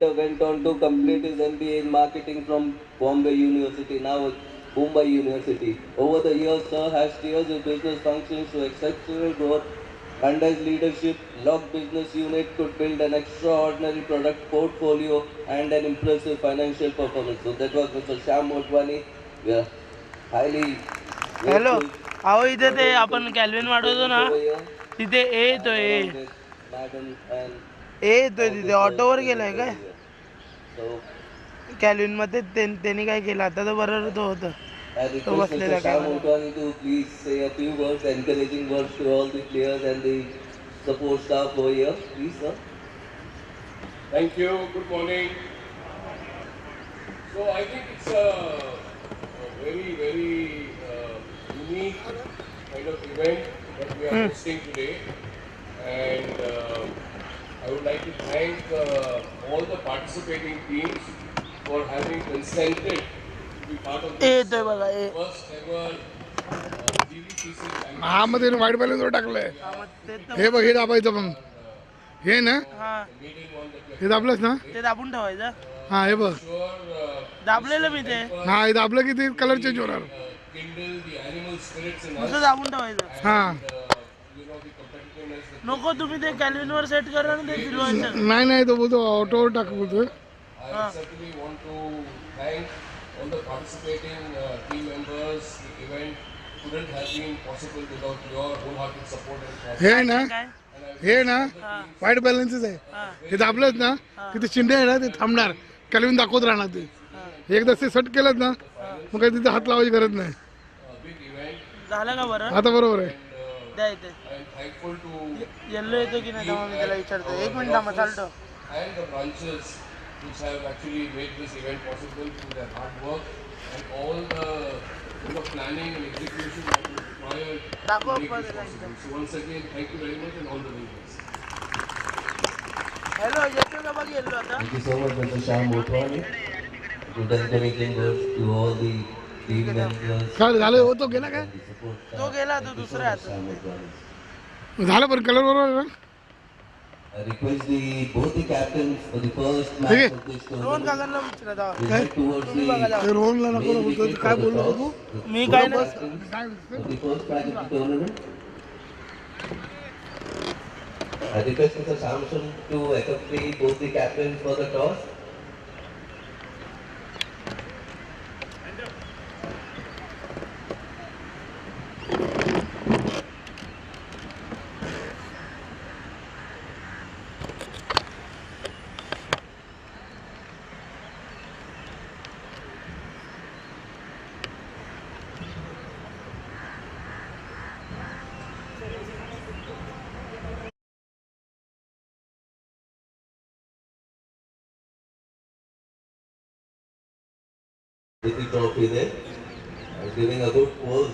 went on to complete his MBA in marketing from Bombay University, now Mumbai University. Over the years, Sir has steered his business functions to exceptional growth. Under his leadership, Log Business Unit could build an extraordinary product portfolio and an impressive financial performance. So that was Mr. Shyam Motwani. We are highly hello grateful अहो इथे for ते his आपण Calvin वाढवतो presence ना over here तिथे ए and येतोय ए along with Madam and येतोय all तिथे the sirs ऑटोवर गेलाय present काय over here. So कॅल्विन मध्ये त्यांनी काय केलं आता तर बरोबर तो होतं I तो request Mr. बसलेला Shyam camera Motwani to please say a few words, encouraging words to all the players and the support staff over here. Please, sir. Thank you. Good morning. So I think it's a very unique kind of event that we are hosting today, and I would like to thank all the participating teams for having consented to be part of A this येतोय बघा ए first ever GVCC हा Championship. मध्ये white balance वर टाकलंय. हा, मग ते तर- हे बघ हे दाबायचं मग हे ना हा Meeting on the हे दाबलंस ना ते दाबून ठेवायचं हा हे बघ sure दाबलेलं मी ते हा हे दाबलं की ते कलर चेंज होणार. kindle the animal spirits in us. नुसतं दाबून ठेवायचं हा You know the competitiveness that नको तुम्ही ते कॅल्विनवर सेट करा ना ते फिरवायचं नाही नाही तो बोलतो ऑटोवर टाक बोलतो. I certainly want to thank all the participating team members. The event couldn't have been possible without your wholehearted support and trust. हे ना काय हे ना व्हाईट बॅलन्सच आहे. हे दाबलंच ना की ते चिंडे आहे ना ते थांबणार कॅल्विन दाखवत राहणार ते. एकदा ते सेट केलं ना मग काही तिथे हात लावायची गरज नाही. Big event, झालं का बरं आता बरोबर आहे. द्या इथे I am thankful to yellow येतो की नाही तेव्हा मी त्याला विचारतो एक मिनिट थांबा चालतो and the branches which have actually made this event possible through their hard work and all the planning and execution that was required दाखव to make पण this त्याला possible. इथं. So once again, thank you very much and all the very best. Hello येतो का बघ yellow आता Thank you so much, Mr. Shyam Motwani. Good encouraging words to all the team members काय झालं हो तो गेला काय and the support staff. तो गेला तो Thank you so दुसऱ्या much, Shyam Motwani. झालं पण कलर बरोबर आहे ना. I request both the captains for the first ठीक आहे. match of this Rohan tournament. काकांना विचारा जावा. We head towards तुम्ही बघा the जावा. ते रोहनला नको main बोलतो wicket काय for the बोललो toss. तू. मी Both काय नाही captains काय for the first match of the tournament. I request Mr. Samson to accompany both the captains for the toss. With the trophy there, giving a good pose.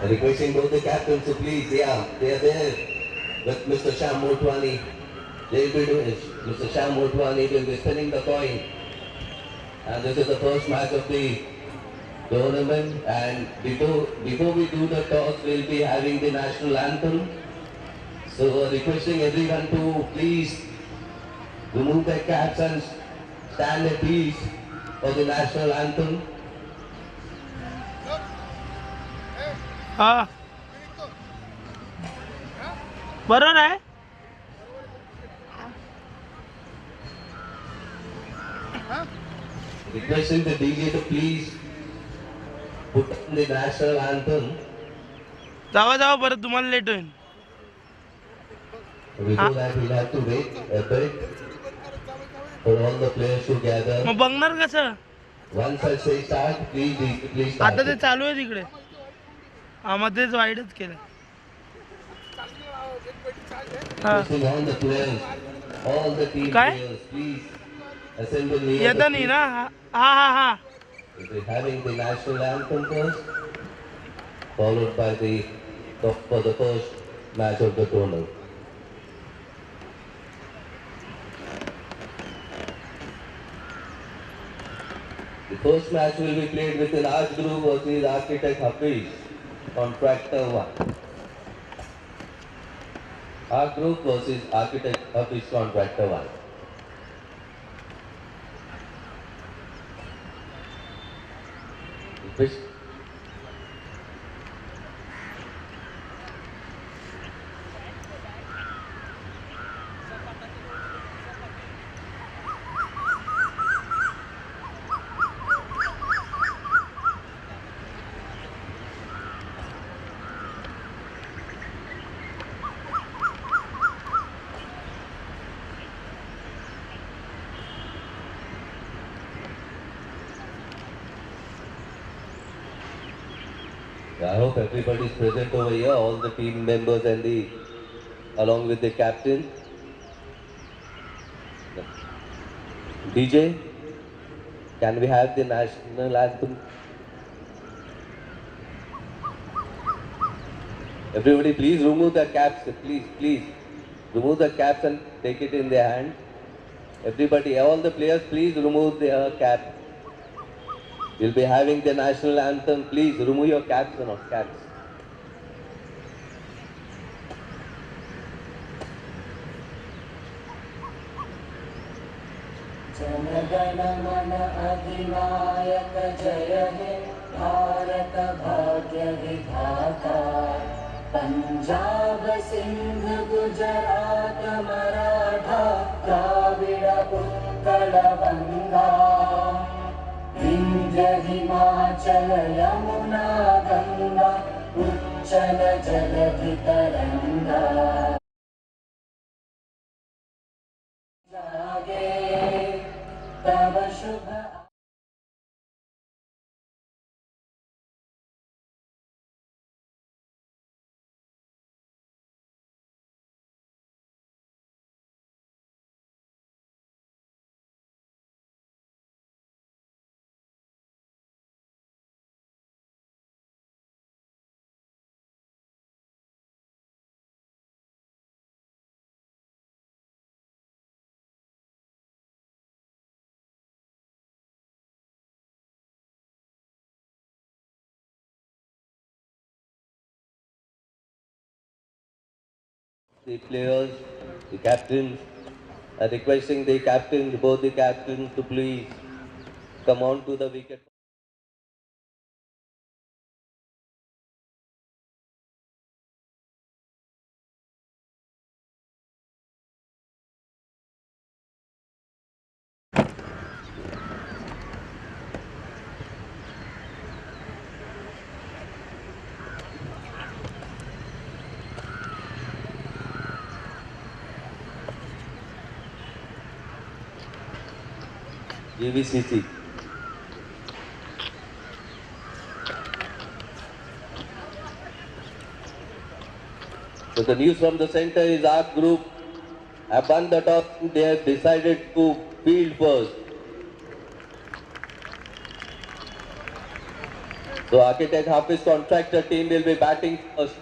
Requesting both the captains to please, yeah, they are there with Mr. Shyam Motwani. They'll be doing it. Mr. Shyam Motwani will be spinning the coin. And this is the first match of the tournament. And before we do the toss, we'll be having the national anthem. So requesting everyone to please remove their caps and stand at ease for the national anthem. हा बरोबर आहे Requesting the DJ to please put on the national anthem. जावा जावा परत तुम्हाला late होईल Before that, we'll have to wait a bit for all the players to gather. मग बघणार कसं Once I say start, please start. आता ते चालू आहे तिकडे हा मग तेच वाईटच केलं हा Requesting all the players, all the team Kai? players, please assemble near येतं the नाही pitch. ना हा हा हा We'll be having the national anthem first, followed by for the first match of the tournament. The first match will be played within Raj Group versus Architect Hafiz, Contractor 1. Our group versus Architect Hafiz, Contractor 1. The pitch. I hope everybody is present over here, all the team members and along with the captain. DJ, can we have the national anthem? Everybody please remove the caps, please. Remove the caps and take it in their hand. Everybody, all the players, please remove their cap. We'll be having the national anthem. Please remove your caps or not caps. जनगण मन अधिनायक जय हे भारत भाग्य विधाता पंजाब सिंध गुजरात मराठा द्राविड़ उत्कल गंगा विंध्य हिमाचल यमुना गंगा उच्चल जलधि तरंगा जागे तब शुभ The players, the captains, are requesting the captains, both the captains, to please come on to the wicket. GVCC. So the news from the center is our group have won the toss. They have decided to field first. So Architect Hafiz contractor team will be batting first.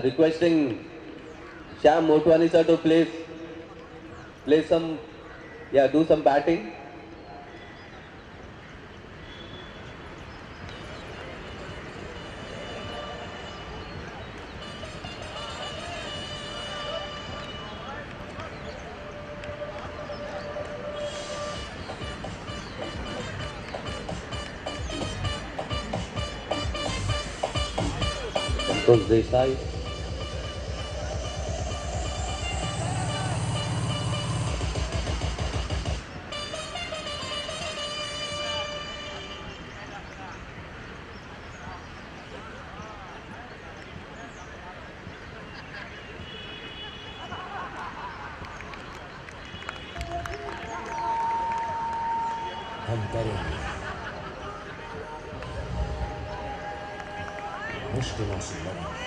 Requesting Shyam Motwani sir to play some, do some batting. Godrej side. हम करेंगे मुश्किलों से लड़ेंगे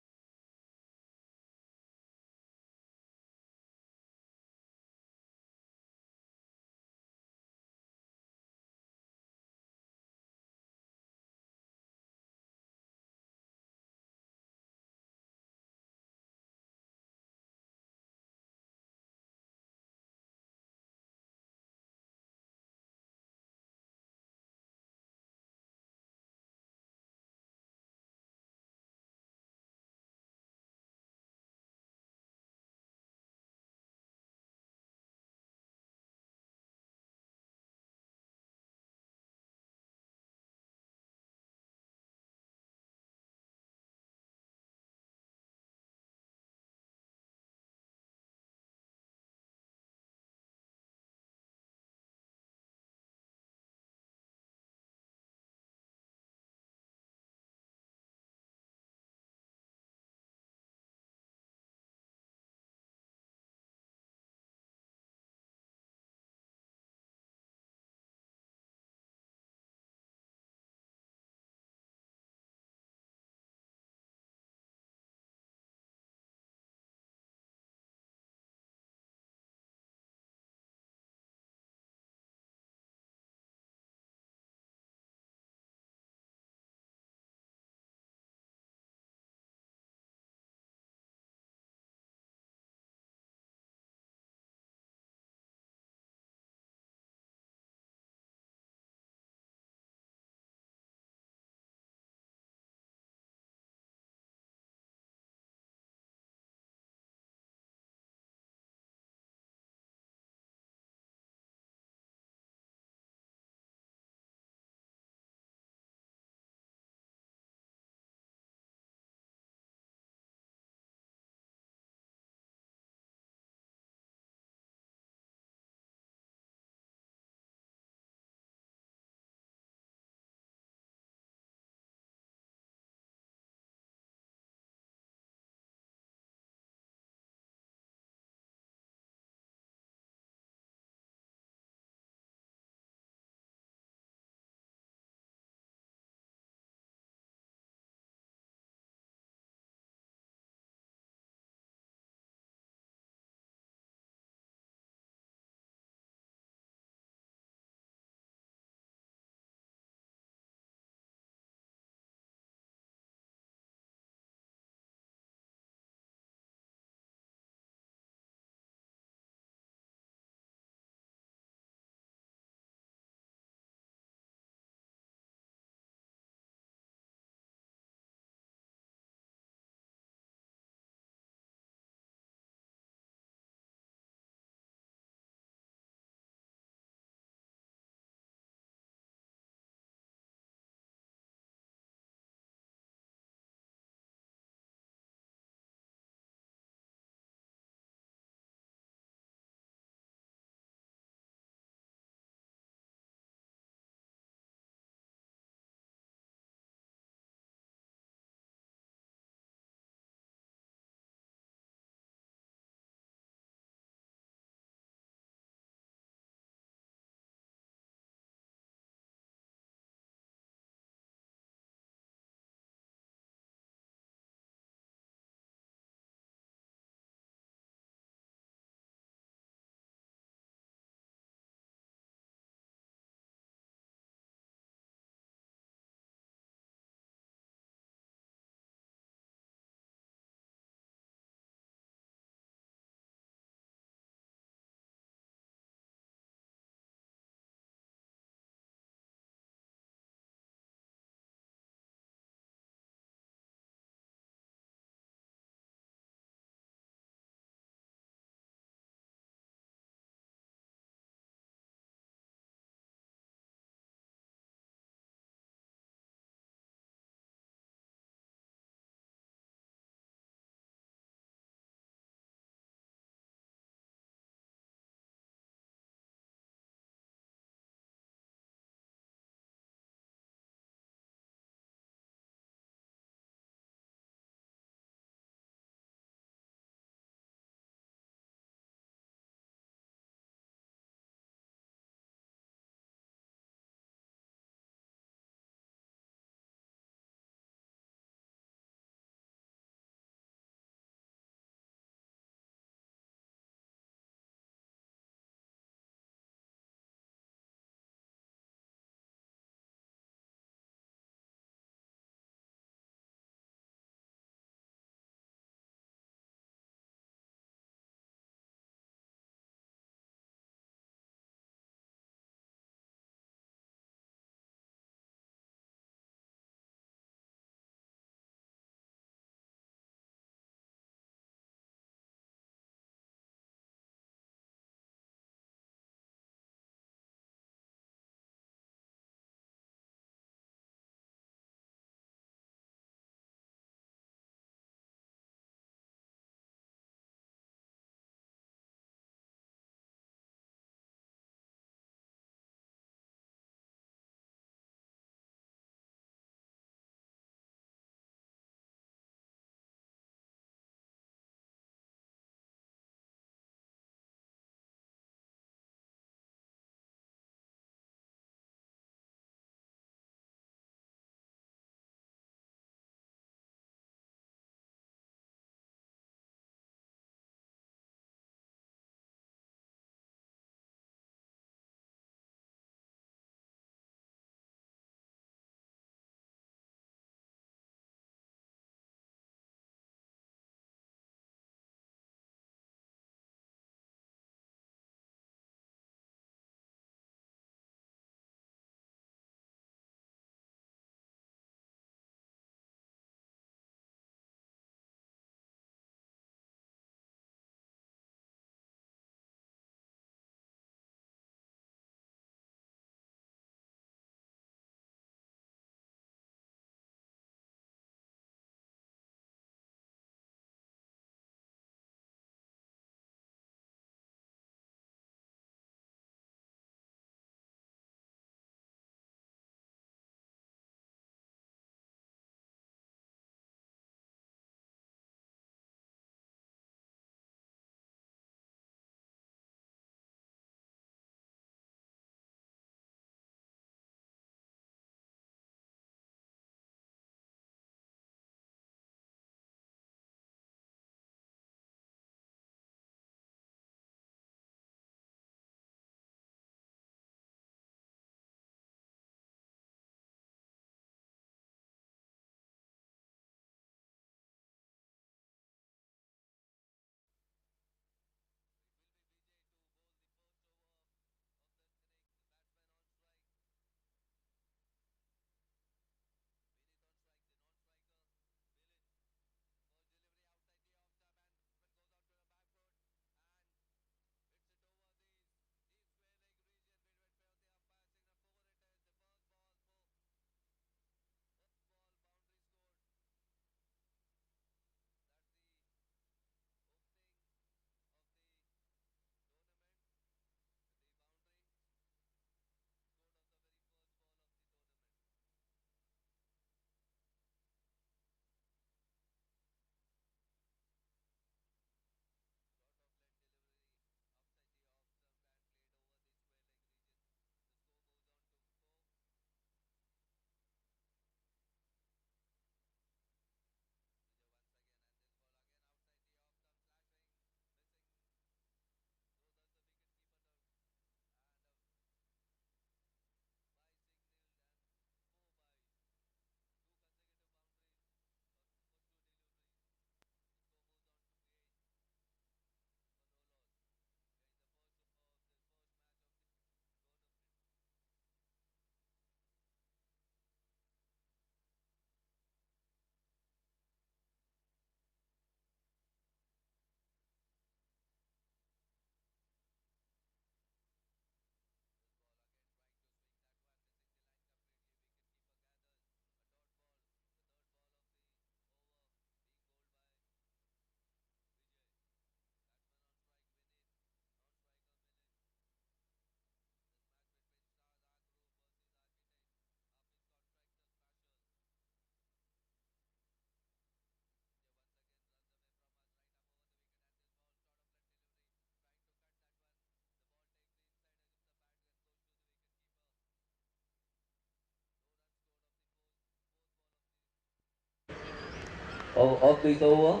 of this over.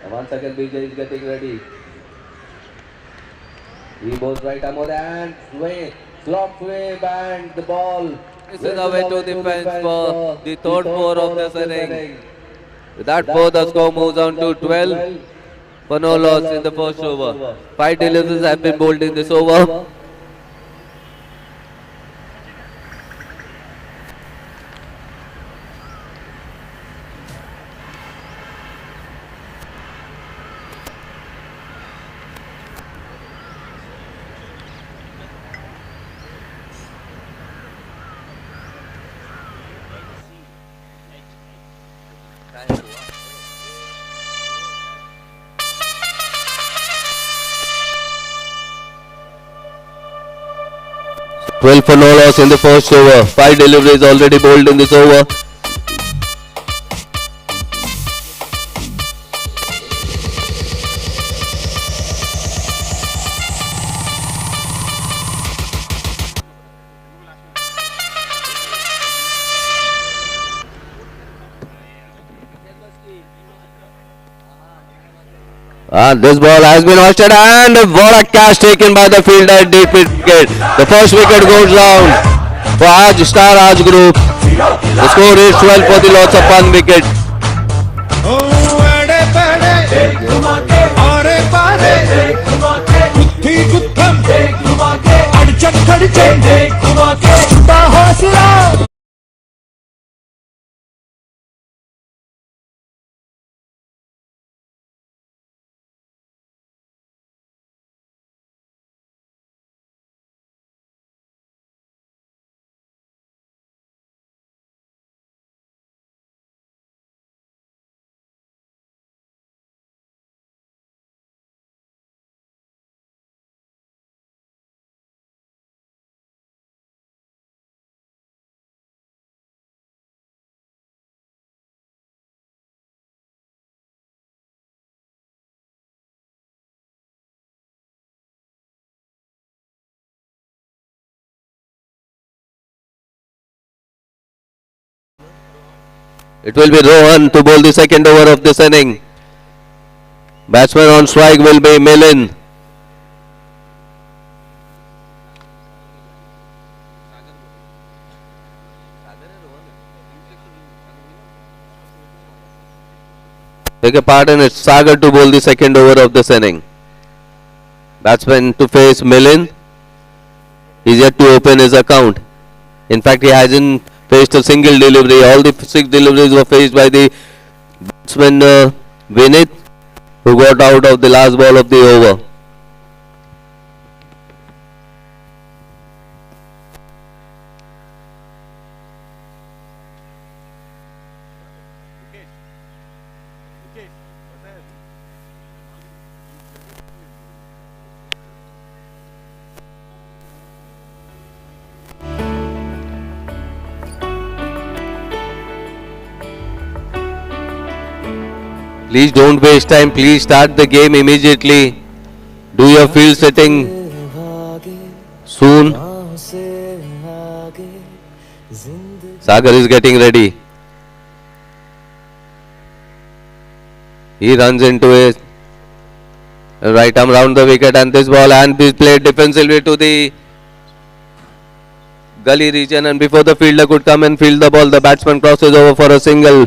And once again, Vijay is getting ready. He goes right arm and swing, slot swing, and the ball. This is away to defense for the third four of this inning. With that four, the score moves on to 12 for no loss in the first over. 5 deliveries have been bowled in this over. For no loss in the first over. 5 deliveries already bowled in this over. And this ball has been hoisted and what a catch taken by the fielder at deep wicket. The first wicket goes down for Star Raj Group. The score is 12 for the loss of 1 wicket. It will be Rohan to bowl the second over of this inning. Batsman on strike will be Millen. Take a pardon, it's Sagar to bowl the second over of this inning. Batsman to face Millen. He's yet to open his account. In fact, he hasn't faced a single delivery. All the 6 deliveries were faced by the batsman Vinith, who got out of the last ball of the over. Please don't waste time. Please start the game immediately. Do your field setting soon. Sagar is getting ready. He runs into it. Right arm round the wicket and this ball and is played defensively to the gully region, and before the fielder could come and field the ball, the batsman crosses over for a single.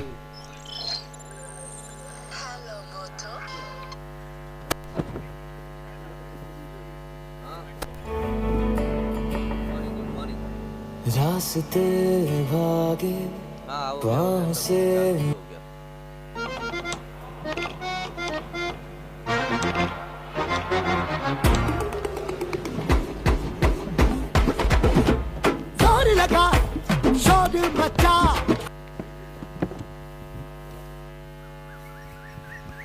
रास्ते भागे पाँव से जोर लगा शोर मचा.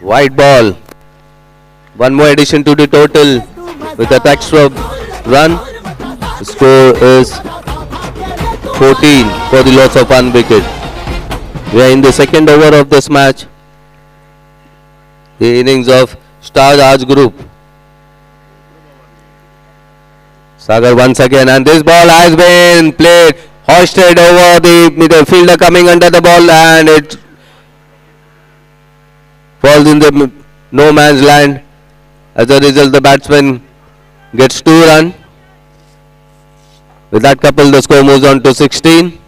White ball. One more addition to the total with that extra run. The score is 14 for the loss of 1 wicket. We are in the second over of this match. The innings of Star Raj Group. Sagar once again, and this ball has been played, hoisted over the fielder coming under the ball, and it falls in the no man's land. As a result, the batsman gets 2 runs. With that couple, the score moves on to 16.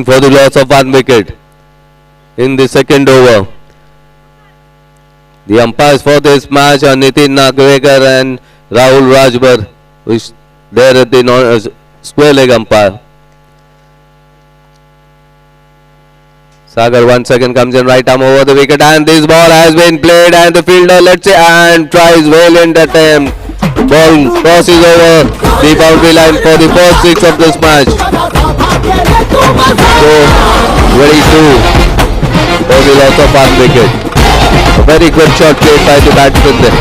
For the loss of 1 wicket in the second over. The umpires for this match are Nitin Nagwekar and Rahul Rajbar, who is there at the square leg umpire. Sagar once again comes in right arm over the wicket, and this ball has been played, and the fielder and tries valiant attempt. Ball crosses over the boundary line for the first 6 of this match. So, ready for the loss of 1 wicket. A very good shot played by the batsman there.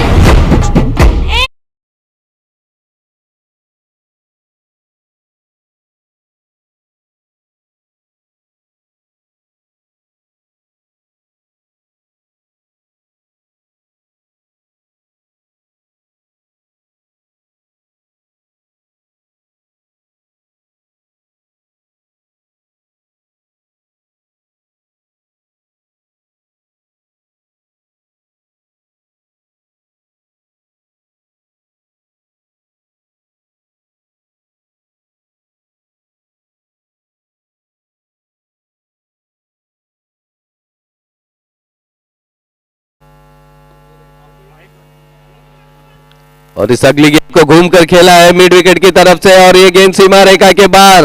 और इस अगली गेंद को घूमकर खेला है mid wicket की तरफ से, और ये गेंद सीमा रेखा के बाहर।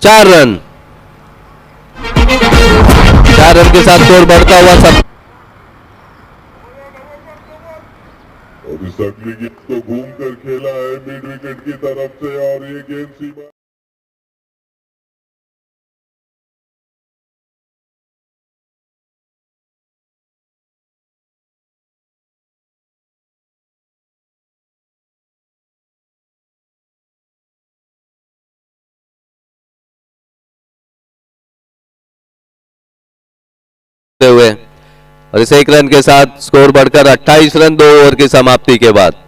4 रन के साथ स्कोर बढ़ता हुआ सब। और इस अगली गेंद को घूमकर खेला है मिड विकेट की तरफ से, और ये गेंद सीमा हुए, और इस 1 रन के साथ स्कोर बढ़कर 28 रन 2 ओवर की समाप्ति के बाद।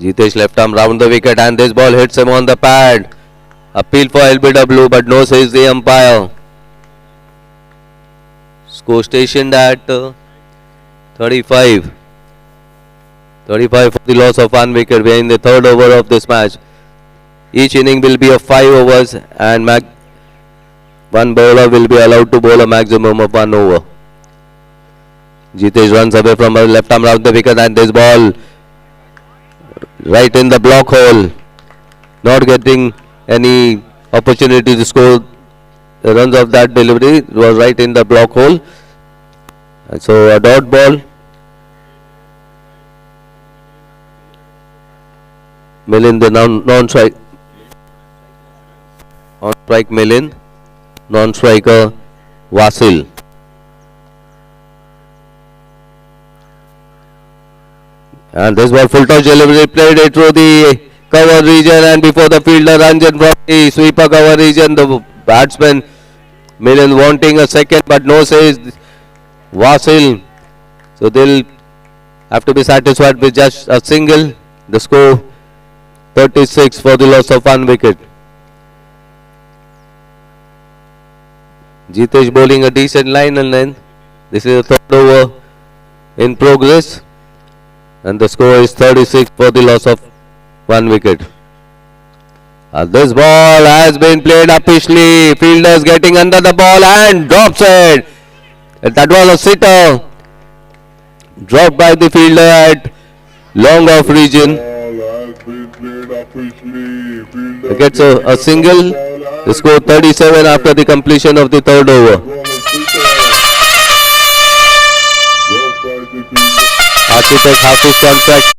Jitesh left arm round the wicket and this ball hits him on the pad. Appeal for LBW but no says the umpire. Score stationed at 35. 35 for the loss of 1 wicket. We are in the third over of this match. Each inning will be of 5 overs and one bowler will be allowed to bowl a maximum of 1 over. Jitesh runs away from a left arm round the wicket and this ball right in the block hole. Not getting any opportunity to score the runs of that delivery. It was right in the block hole. And so a dot ball. Millen the non-strike. On-strike Millen. Non-striker Vasil. And this ball full toss delivery played it through the cover region and before the fielder runs in from the sweeper cover region, the batsman Millen wanting a second but no says Vasil. So they'll have to be satisfied with just a single. The score 36 for the loss of 1 wicket. Jitesh bowling a decent line and then this is the third over in progress. And the score is 36 for the loss of 1 wicket. This ball has been played upishly. Fielders getting under the ball and drops it. That was a sitter. Dropped by the fielder at long off region. It gets a single. The score 37 after the completion of the third over. Had to take half his contract.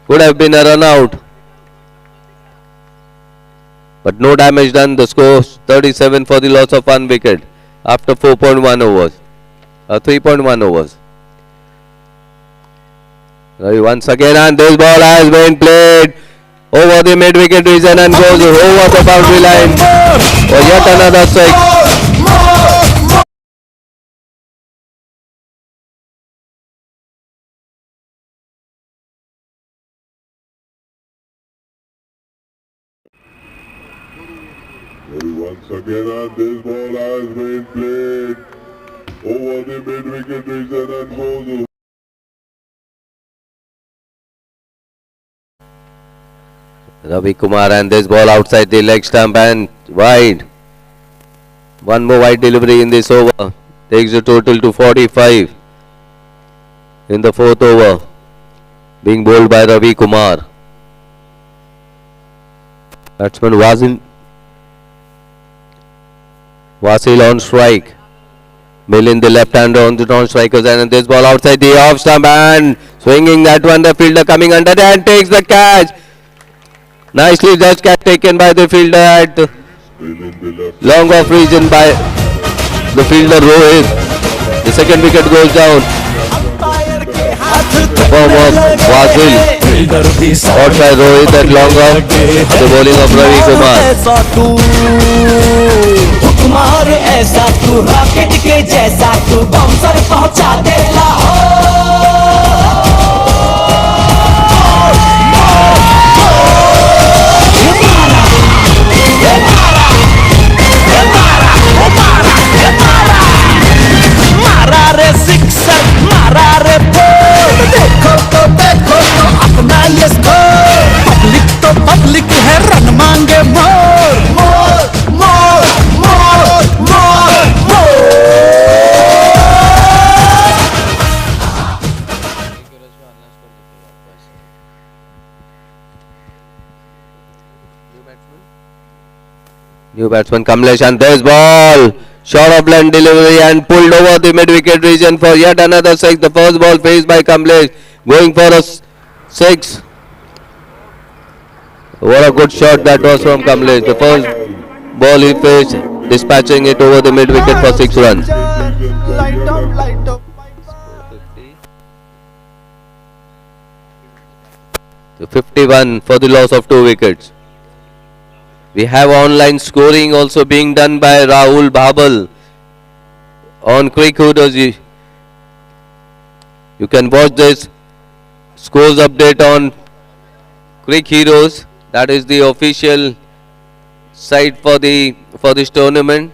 Could have been a run out. But no damage done. The score 37 for the loss of 1 wicket after 4.1 overs. 3.1 overs. Once again and this ball has been played over the mid-wicket region and goes over the boundary line for yet another 6. Once again and this ball has been played over the mid-wicket region and goes Ravi Kumar and this ball outside the leg stump and wide. One more wide delivery in this over. Takes the total to 45 in the 4th over. Being bowled by Ravi Kumar. Batsman Vasil on strike. Millen the left hander on the non-strikers and this ball outside the off stump and Swinging that one, the fielder coming under and takes the catch. Nicely just catch taken by the fielder at long off region by the fielder Rohit. The second wicket goes down. The form of Vasil. Caught by Rohit at long off. The bowling of Ravi Kumar. हुकुमार ऐसा तू rocket के जैसा तू bumper पहुंचा दे मारा रे sixer मारा रे फोर देखो तो अपना ये स्कोर पब्लिक है रन मांगे मोर मोर मोर मोर मोर मोर New batsman Kamlesh and this ball. Short of blend delivery and pulled over the mid-wicket region for yet another six. The first ball faced by Kamlesh going for a six. What a good shot that was from Kamlesh. The first ball he faced, dispatching it over the mid-wicket for 6 runs. So 51 for the loss of 2 wickets. We have online scoring also being done by Rahul Babal on Quick Heroes. You can watch this scores update on Quick Heroes. That is the official site for this tournament.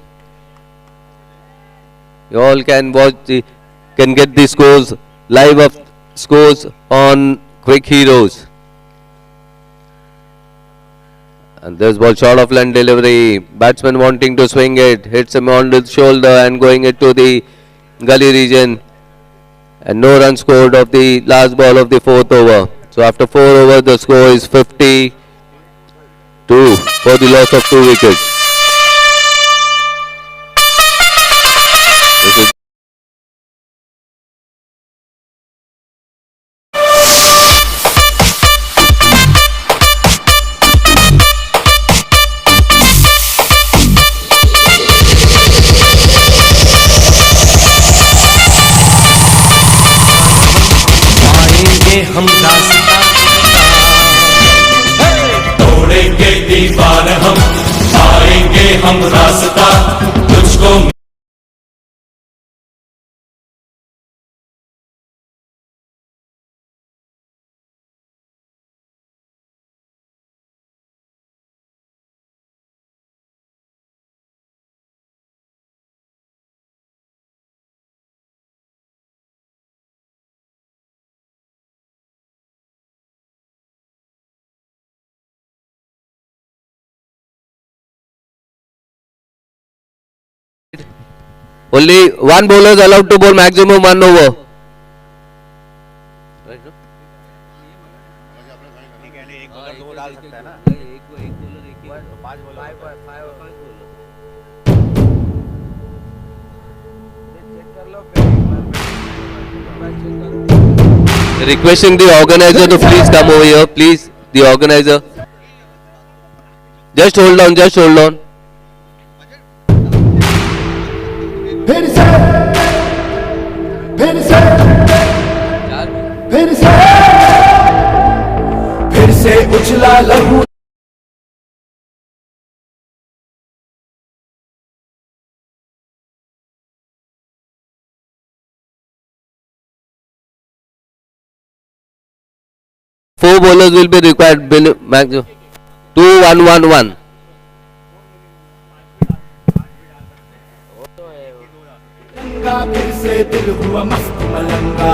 You all can can get the scores live of scores on Quick Heroes. And this ball short of length delivery. Batsman wanting to swing it, hits him on the shoulder and going it to the gully region. And no run scored of the last ball of the 4th over. So after 4 overs, the score is 52 for the loss of 2 wickets. हम रास्ता तोड़ेंगे दीवार हम पाएंगे हम रास्ता तुझको Only one bowler is allowed to bowl maximum 1 over. Requesting the organizer to please come over here. Please, the organizer. Just hold on, just hold on. फिर से उछला लहू 4 bowlers will be required. Maximum 2-1-1-1. फिर से दिल हुआ मस्त मलंगा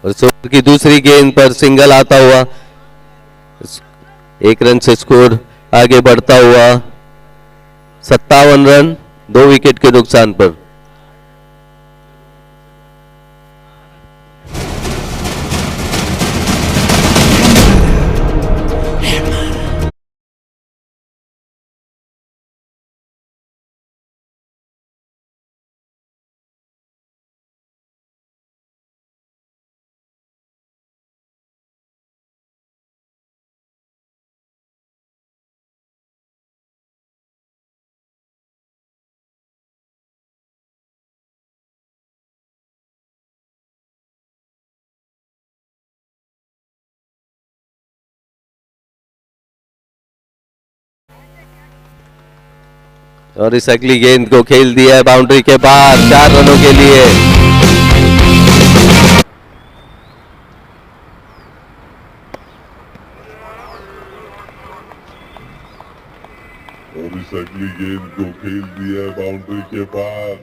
और इस ओवर की दूसरी गेंद पर सिंगल आता हुआ, 1 रन से स्कोर आगे बढ़ता हुआ 57 रन 2 विकेट के नुकसान पर। और इस अगली गेंद को खेल दिया है बाउंड्री के बाहर 4 रनों के लिए। और इस अगली गेंद को खेल दिया है बाउंड्री के पार।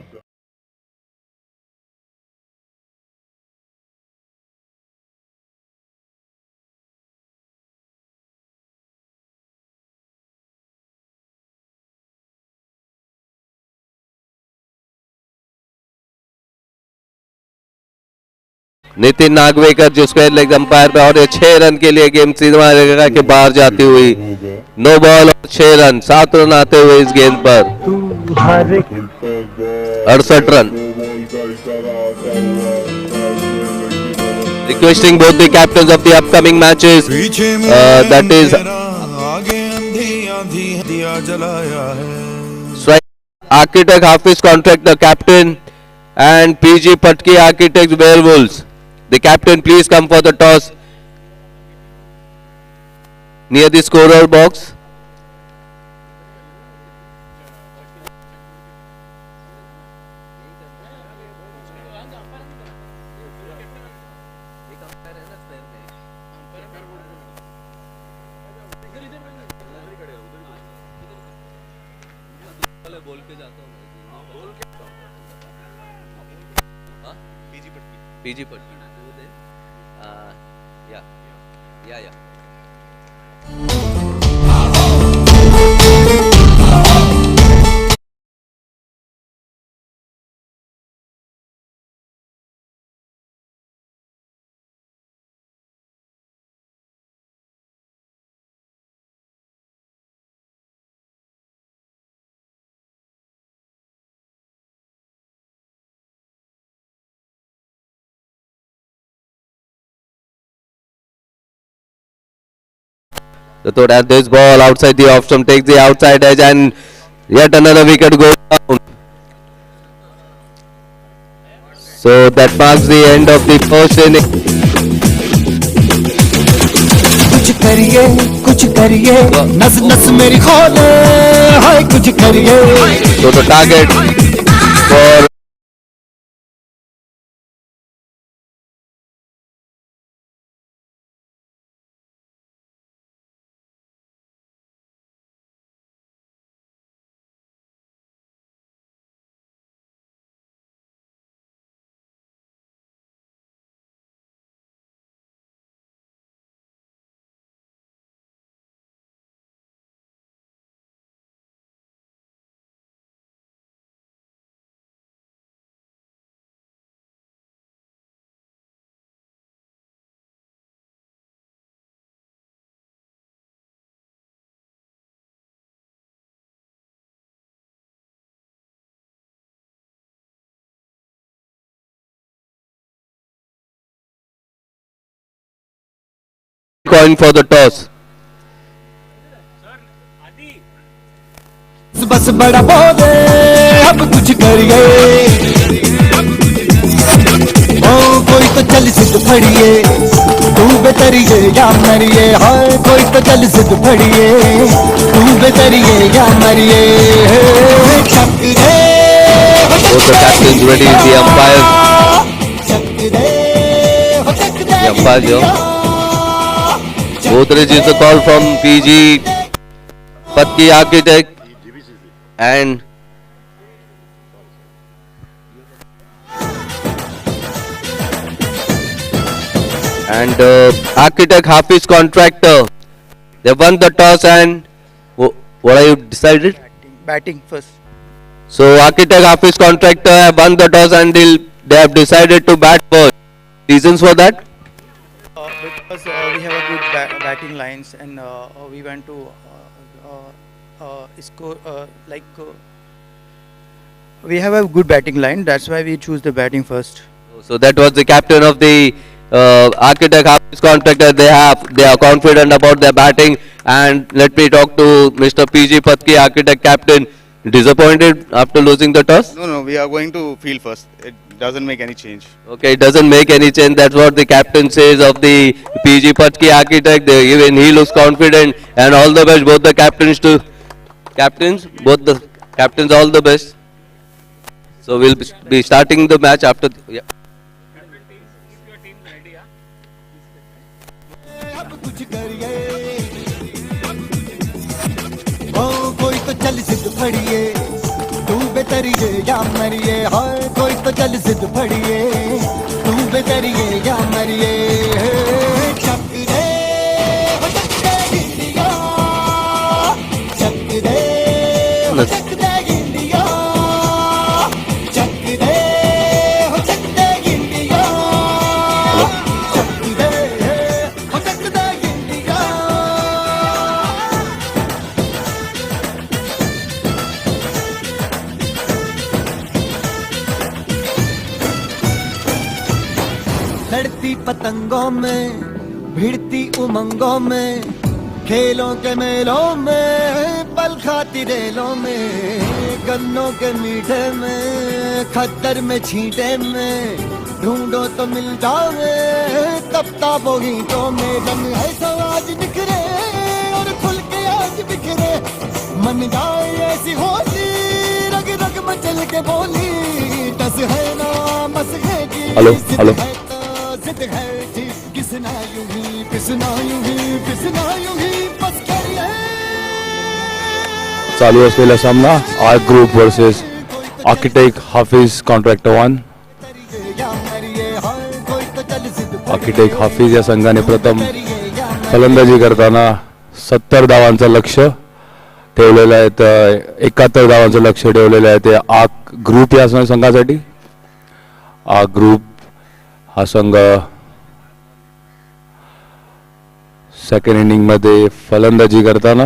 नितिन नागवेकर जो स्क्वायर लेग अंपायर पे, और ये 6 रन के लिए गेंद सीधा रेखा के बाहर जाती हुई, नो बॉल और 6 रन, 7 रन आते हुए इस गेंद पर 68 run. Requesting both the captains of the upcoming matches, that is strike architect Hafiz contractor captain and PG Patki architects Werewolves. The captain please come for the toss near the scorer box. PG Patki. Yeah. The thought at this ball outside the off stump takes the outside edge and yet another wicket goes down. So that marks the end of the first inning. कुछ करिए नस नस मेरी खोले हाय कुछ करिए। So the target for Coin for the toss. बस बड़ा बोले अब कुछ करिए ओ कोई तो चल सिद्ध फड़िए तू बेतरिए या मरिए हाय कोई तो चल सिद्ध फड़िए तू बेतरिए या मरिए चक दे Both the captains ready, the umpire. The umpire here. Godrej is the call from PG Patki Architect and Architect Hafiz Contractor. They won the toss and what are you decided? Batting first. So Architect Hafiz Contractor have won the toss and they have decided to bat first. Reasons for that? Because we have a good batting lines and we want to score we have a good batting line. That's why we choose the batting first. So that was the captain of the Architect Hafiz Contractor. They are confident about their batting. And let me talk to Mr. PG Patki, Architect Captain. Disappointed after losing the toss? No, we are going to field first. It doesn't make any change. Okay, it doesn't make any change. That's what the captain says of the PG Patki Architect. Even he looks confident. And all the best, both the captains all the best. So we'll be starting the match after. Yeah. कोई तो चल सिद्ध फड़िए तू बेतरिए या मरिए हाय कोई तो चल सिद्ध फड़िए तू बेतरिए या मरिए चक दे इंडिया चक दे इंडिया चक दे इंडिया चक दे इंडिया लड़ती पतंगों में भिड़ती उमंगों में खेलों के मेलों में पल खाती रेलों में गन्नों के मीठे में खद्दर में छींटे में ढूंढो तो मिल जाओगे तब ताबो गीतों में रंग है सब आज बिखरे और खुल के आज बिखरे मन जाए ऐसी होली रग रग मचल के बोली टस है ना मस है जी हेलो जिद है जी किसना यूं ही पिसना यूं ही पिसना यूं ही बस करिए चालू असलेला सामना R group versus architect Hafiz Contractor 1. Architect Hafiz या संघाने प्रथम फलंदाजी करताना 70 धावांचं लक्ष्य ठेवलेलं आहे. 71 धावांचं लक्ष्य ठेवलेलं आहे ते आर्क ग्रुप या संघासाठी. आर्क ग्रुप हा संघ सेकंड इनिंग मध्ये फलंदाजी करताना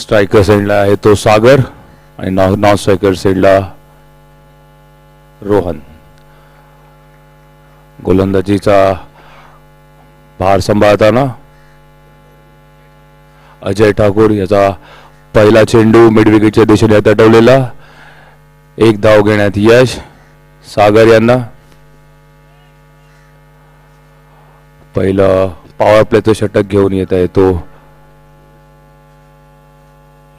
स्ट्रायकर साइडला आहे तो सागर आणि नॉन स्ट्रायकर साइडला रोहन. गोलंदाजीचा भार सांभाळताना अजय ठाकूर याचा पहिला चेंडू मिड विकेटच्या दिशेने तटवलेला. एक धाव घेण्यात यश सागर यांना. पहिलं पॉवर प्लेचं षटक घेऊन येत आहे तो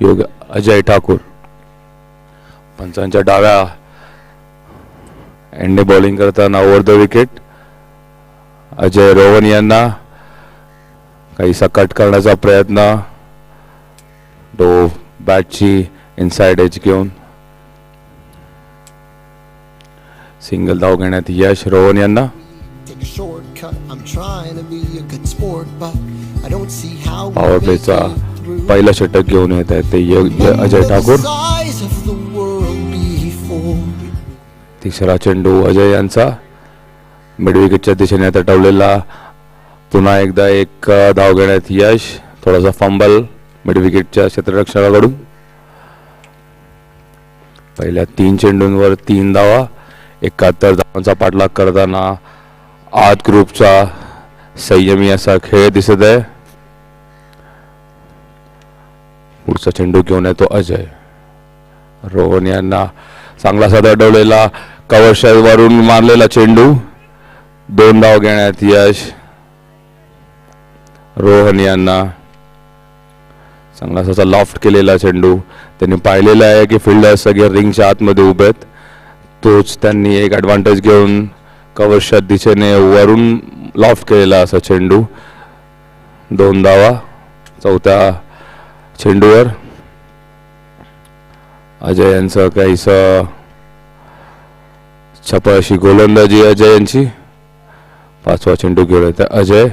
योग अजय ठाकूर. पंचांच्या डाव्या एंडने बॉलिंग करताना over the wicket Ajay Rohan यांना काही सकट करण्याचा प्रयत्न. तो बॅटची इनसाइड एज घेऊन सिंगल धाव घेण्यात यश रोहन यांना. पॉवर प्लेचा पहिला षटक घेऊन येत आहे ते अजय ठाकूर. तिसरा चेंडू अजय यांचा मिड विकेटच्या दिशेने तटवलेला. पुन्हा एकदा एक धाव घेण्यात यश. थोडासा फंबल मिड विकेटच्या क्षेत्ररक्षकाकडून. पहिल्या 3 चेंडूंवर 3 धावा, 71 धावांचा पाठलाग करताना आज ग्रुपचा संयमी असा खेळ दिसत आहे. पुढचा चेंडू घेऊन येतो अजय. रोहन यांना चांगलासा अडवलेला कव्हर वरून मारलेला चेंडू, 2 धाव घेण्यात यश. रोहन यांना चांगलासा लॉफ्ट केलेला चेंडू, त्यांनी पाहिलेला आहे की फिल्डर सगळे रिंगच्या आतमध्ये उभे आहेत. तोच त्यांनी एक ॲडव्हान्टेज घेऊन कव्हरच्या दिशेने वरून लॉफ्ट केलेला असा चेंडू, 2 धावा. चौथ्या चेंडूवर अजय यांचं काहीसं छपाई अशी गोलंदाजी अजय यांची. 5वा चेंडू घेऊन येते अजय.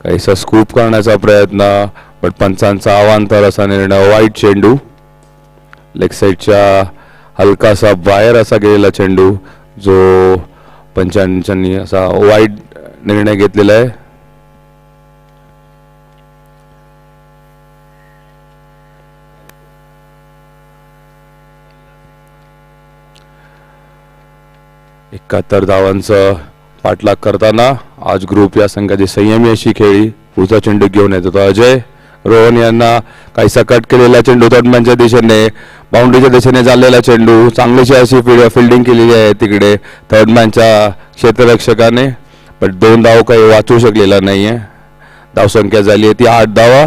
काहीसा स्कूप करण्याचा प्रयत्न, पण पंचांचा अवांतर असा निर्णय. वाईट चेंडू, लेग साईडच्या हलकासा बाहेर असा गेलेला चेंडू, जो पंचांनी असा वाईट निर्णय घेतलेला आहे. एकाहत्तर धावांचं पाठलाग करताना आज ग्रुप या संघाची संयमी अशी खेळी. पुढचा चेंडू घेऊन येतो अजय. रोहन यांना काहीसा कट केलेला चेंडू, थर्डमॅनच्या दिशेने बाउंड्रीच्या दिशेने चाललेला चेंडू. चांगलीशी अशी फिल्डिंग केलेली आहे तिकडे थर्डमॅनच्या क्षेत्ररक्षकाने, पण 2 धाव काही वाचू शकलेला नाहीये. धावसंख्या झाली आहे ती 8 धावा.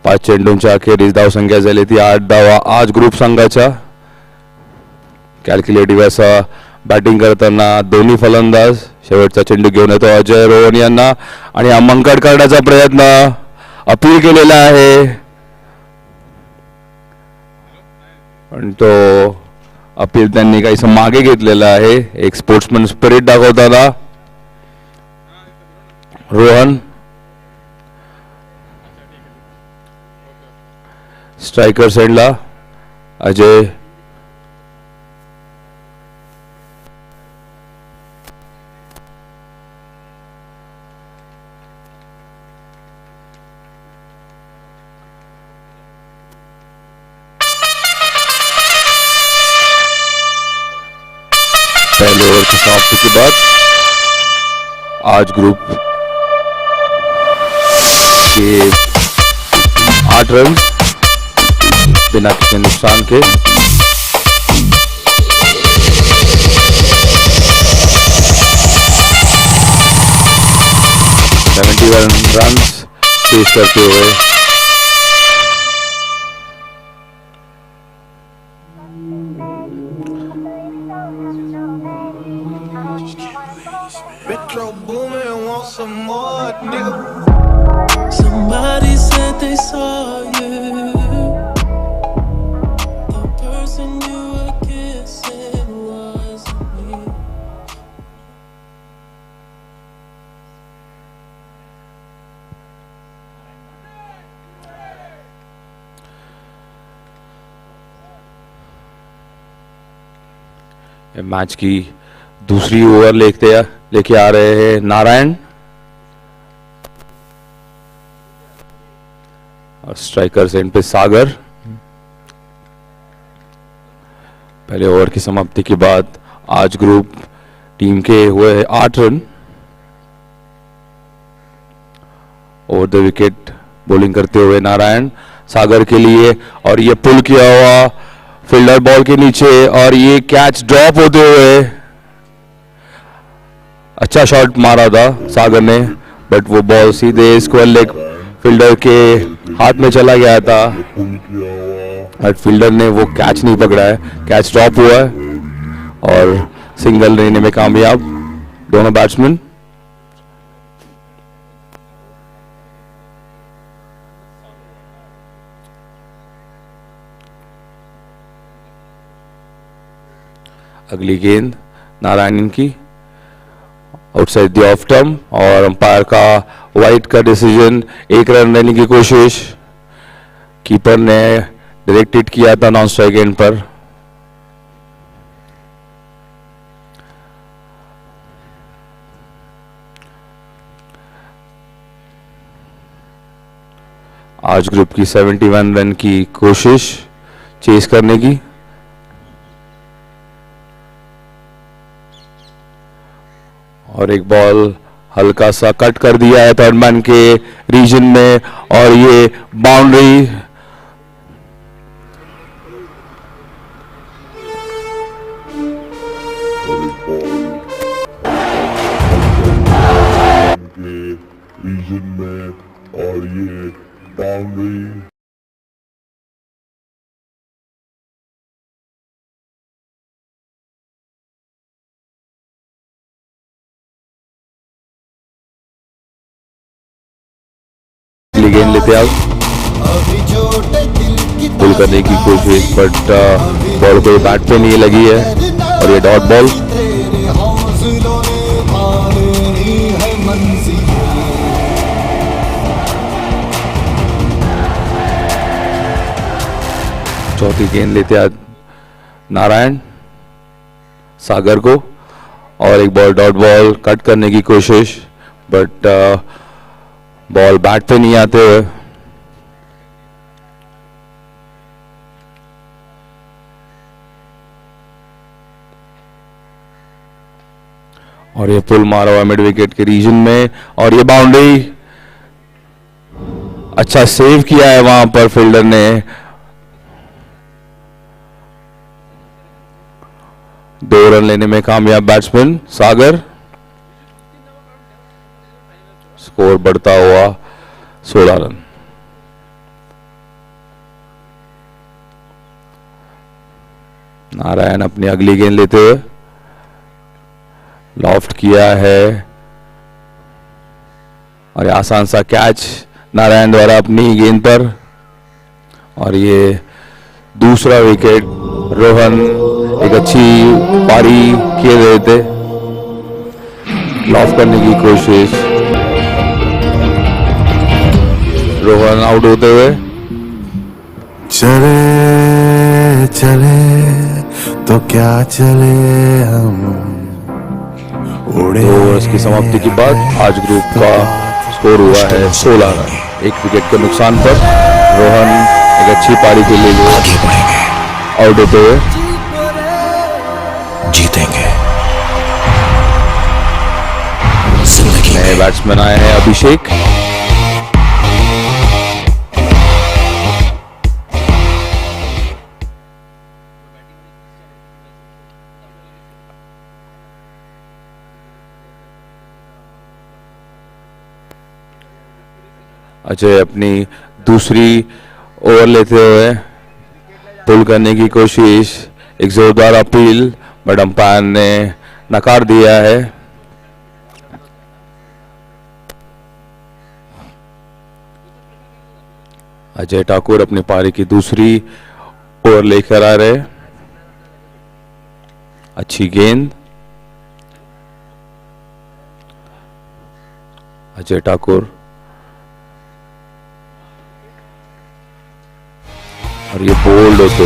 5 चेंडूंच्या अखेरीस धावसंख्या झाली ती 8 धावा आज ग्रुप संघाच्या. कॅल्क्युलेटिव्ह असा बॅटिंग करताना दोन्ही फलंदाज. शेवटचा चेंडू घेऊन येतो अजय रोहन यांना, आणि हा मंकड करण्याचा प्रयत्न, अपील केलेला आहे, पण तो अपील त्यांनी काहीसं मागे घेतलेला आहे. एक स्पोर्ट्समन स्पिरिट दाखवताना रोहन. स्ट्रायकर सेंडला अजय. पहले ओवर की समाप्ति के बाद आज ग्रुप के 8 रन बिना किसी नुकसान के. रन चेस करते हुए Somebody said they saw you. The person you were kissing wasn't me. Match की दूसरी ओवर लेके आ रहे हैं नारायण, और स्ट्राइकर एंड पे सागर. पहले ओवर की समाप्ति के बाद आज ग्रुप टीम के हुए 8 run. Over the wicket bowling करते हुए नारायण सागर के लिए, और ये पुल किया हुआ फील्डर बॉल के नीचे, और ये कैच ड्रॉप होते हुए. अच्छा शॉट मारा था सागर ने, बट वो बॉल सीधे स्क्वायर लेग फील्डर के हाथ में चला गया था, बट फील्डर ने वो कैच नहीं पकड़ा है. कैच ड्रॉप हुआ है और सिंगल लेने में कामयाब दोनों बैट्समैन. अगली गेंद नारायण की आउटसाइड द ऑफ टर्म, और अंपायर का वाइड का डिसीजन. 1 रन लेने की कोशिश, कीपर ने डायरेक्ट हिट किया था नॉन स्ट्राइक एंड पर. आज ग्रुप की 71 रन की कोशिश चेस करने की। और एक बॉल हल्का सा कट कर दिया है थर्ड मैन के रीजन में और ये बाउंड्री। रीजन में और ये बाउंड्री। गेंद लेते आप पुल करने की कोशिश बट बॉल को बैट पे नहीं लगी है और ये डॉट बॉल। चौथी गेंद लेते आज नारायण सागर को और एक बॉल डॉट बॉल कट करने की कोशिश बट बॉल बैट पे नहीं आते हुए। और ये पुल मारा हुआ मिड विकेट के रीजन में और ये बाउंड्री। अच्छा सेव किया है वहां पर फील्डर ने। 2 रन लेने में कामयाब बैट्समैन सागर। स्कोर बढ़ता हुआ 16 रन। नारायण अपनी अगली गेंद लेते हुए लॉफ्ट किया है और ये आसान सा कैच नारायण द्वारा अपनी गेंद पर और ये दूसरा विकेट। रोहन एक अच्छी पारी किए गए थे लॉफ्ट करने की कोशिश। रोहन आउट होते हुए। चले चले तो क्या चले हम उड़े। ओवर्स की समाप्ति के बाद आज ग्रुप का स्कोर हुआ है 16 रन। 1 विकेट के नुकसान पर रोहन एक अच्छी पारी के लिए आउट होते हुए। जीतेंगे। नए बैट्समैन आए हैं अभिषेक। अजय अपनी दूसरी ओवर लेते हुए पुल करने की कोशिश। एक जोरदार अपील बट अंपायर ने नकार दिया है। अजय ठाकुर अपनी पारी की दूसरी ओवर लेकर आ रहे। अच्छी गेंद अजय ठाकुर और ये बोल्ड होते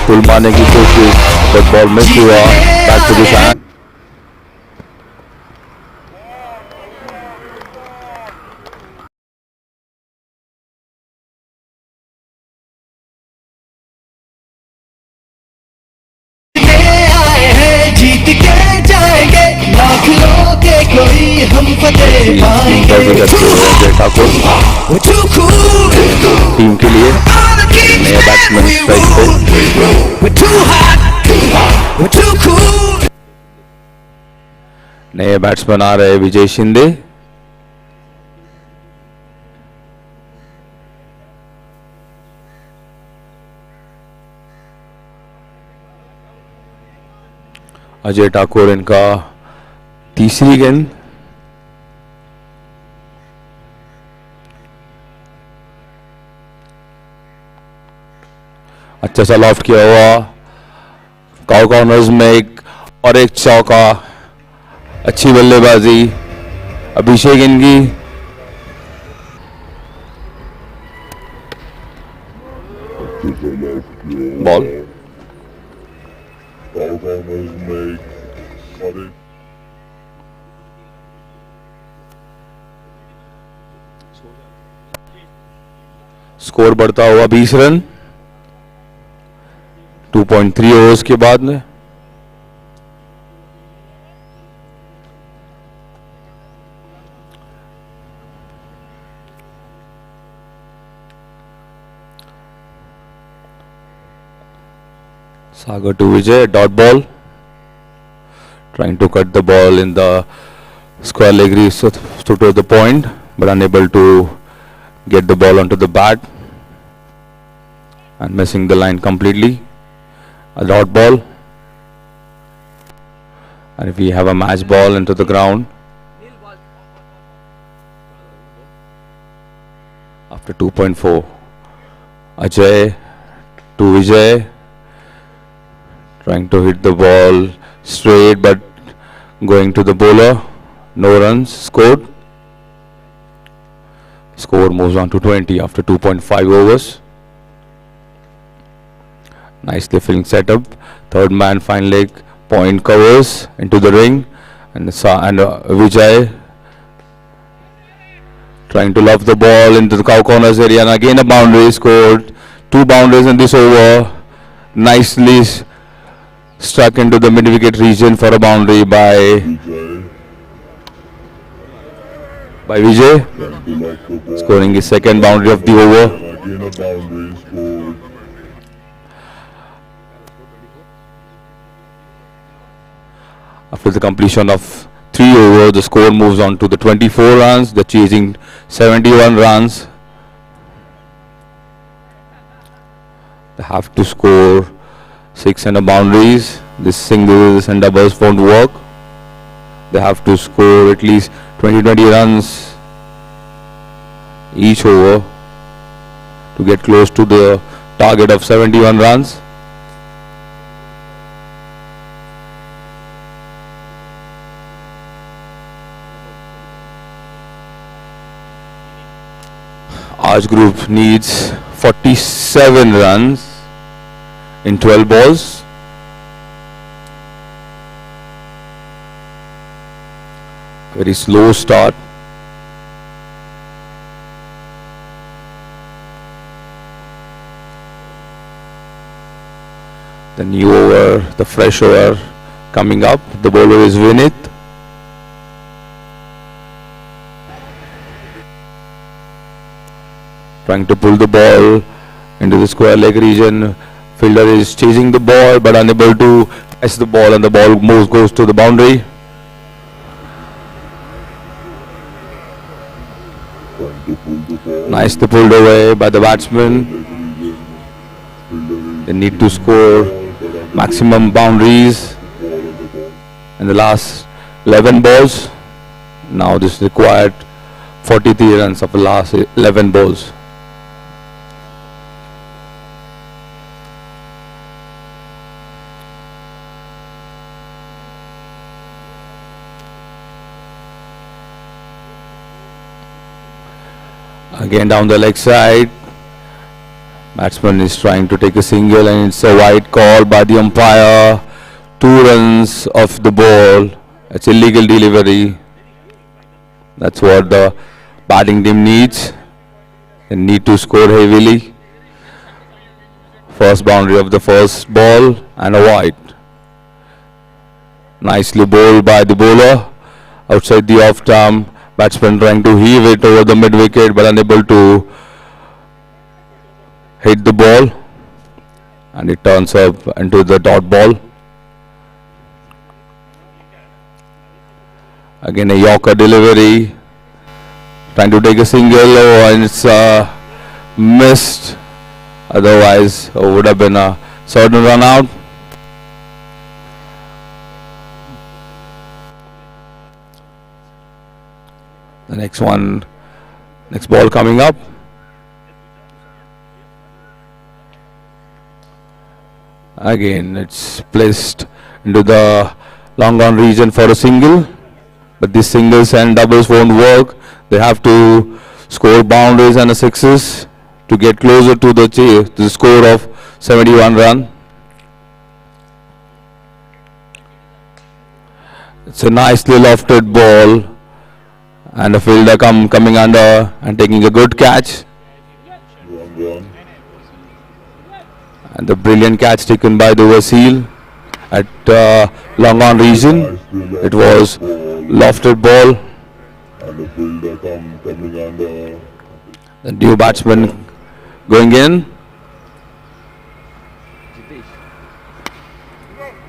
पुल मारने की कोशिश बट बॉल मिस हुआ। Back to the side. जीत के जाएंगे लाख लोगे कोई हम फतेह पाएंगे। टीम के लिए नए बैट्समैन स्ट्राइक पे। नए बैट्समैन आ रहे विजय शिंदे। अजय ठाकुर इनका तीसरी गेंद। अच्छा सा लॉफ्ट किया हुआ काउ कॉर्नर्स में एक और एक चौका। अच्छी बल्लेबाजी अभिषेक इनकी। बॉल स्कोर बढ़ता हुआ 20 रन 2.3 ओवर्स के बाद में. Sagar to Vijay, dot ball. Trying to cut the ball in the square leg reach to the point, but unable to get the ball onto the bat and missing the line completely. A dot ball. And if we have a match ball into the ground. After 2.4. Ajay to Vijay. Trying to hit the ball straight but going to the bowler. No runs scored. Score moves on to 20 after 2.5 overs. Nicely filling setup. Third man fine leg point covers into the ring. And Vijay trying to lob the ball into the cow corners area. And again a boundary scored. 2 boundaries in this over. Nicely struck into the mid-wicket region for a boundary by Vijay, scoring his second boundary of the over. After the completion of 3 overs, the score moves on to the 24 runs. They're chasing 71 runs. They have to score 6 and a boundaries. This singles and doubles won't work. They have to score at least 20 runs each over to get close to the target of 71 runs. Our group needs 47 runs in 12 balls. Very slow start. The new over, the fresh over coming up. The bowler is Vinith. Trying to pull the ball into the square leg region. Fielder is chasing the ball but unable to catch the ball, and the ball goes to the boundary. Nicely pulled away by the batsman. They need to score maximum boundaries in the last 11 balls. Now this required 43 runs of the last 11 balls. Again down the leg side. Batsman is trying to take a single and it's a wide call by the umpire. 2 runs off the ball. It's illegal delivery. That's what the batting team needs. They need to score heavily. First boundary of the first ball and a wide. Nicely bowled by the bowler. Outside the off stump. Batsman trying to heave it over the mid wicket but unable to hit the ball, and it turns up into the dot ball. Again a Yorker delivery, trying to take a single, and it's missed. Otherwise it would have been a certain run out. The next ball coming up. Again it's placed into the long on region for a single, but these singles and doubles won't work. They have to score boundaries and sixes to get closer to the score of 71 run. It's a nicely lofted ball, and a fielder coming under and taking a good catch. run. And the brilliant catch taken by the Vasil at long on region. It was lofted ball. And the fielder coming under. The new batsman going in.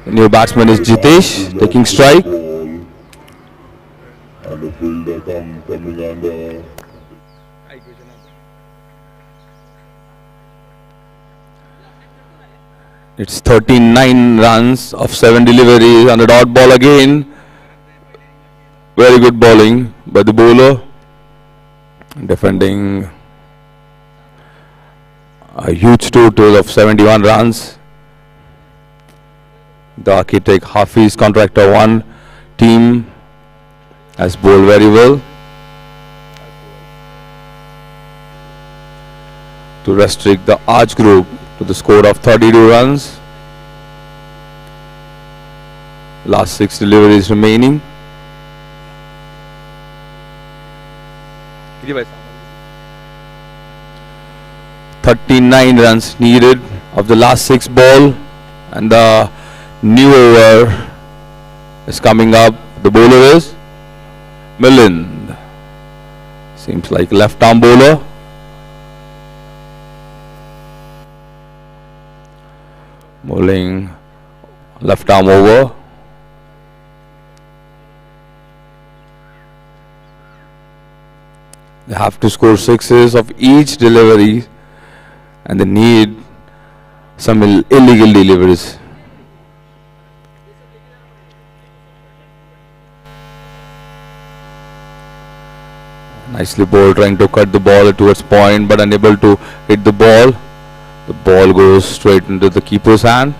The new batsman is Jitesh taking strike. And the fielder coming under. It's 39 runs of 7 deliveries on a dot ball again. Very good bowling by the bowler. Defending a huge total of 71 runs. The Architect Hafiz Contractor 1 team has bowled very well to restrict the Arch group to the score of 32 runs. Last 6 deliveries remaining. 39 runs needed of the last 6 ball, and the new over is coming up. The bowler is Milind. Seems like left arm bowler. Bowling left arm over. They have to score 6s of each delivery, and they need some illegal deliveries. Nicely bowled, trying to cut the ball towards point but unable to hit the ball. The ball goes straight into the keeper's hand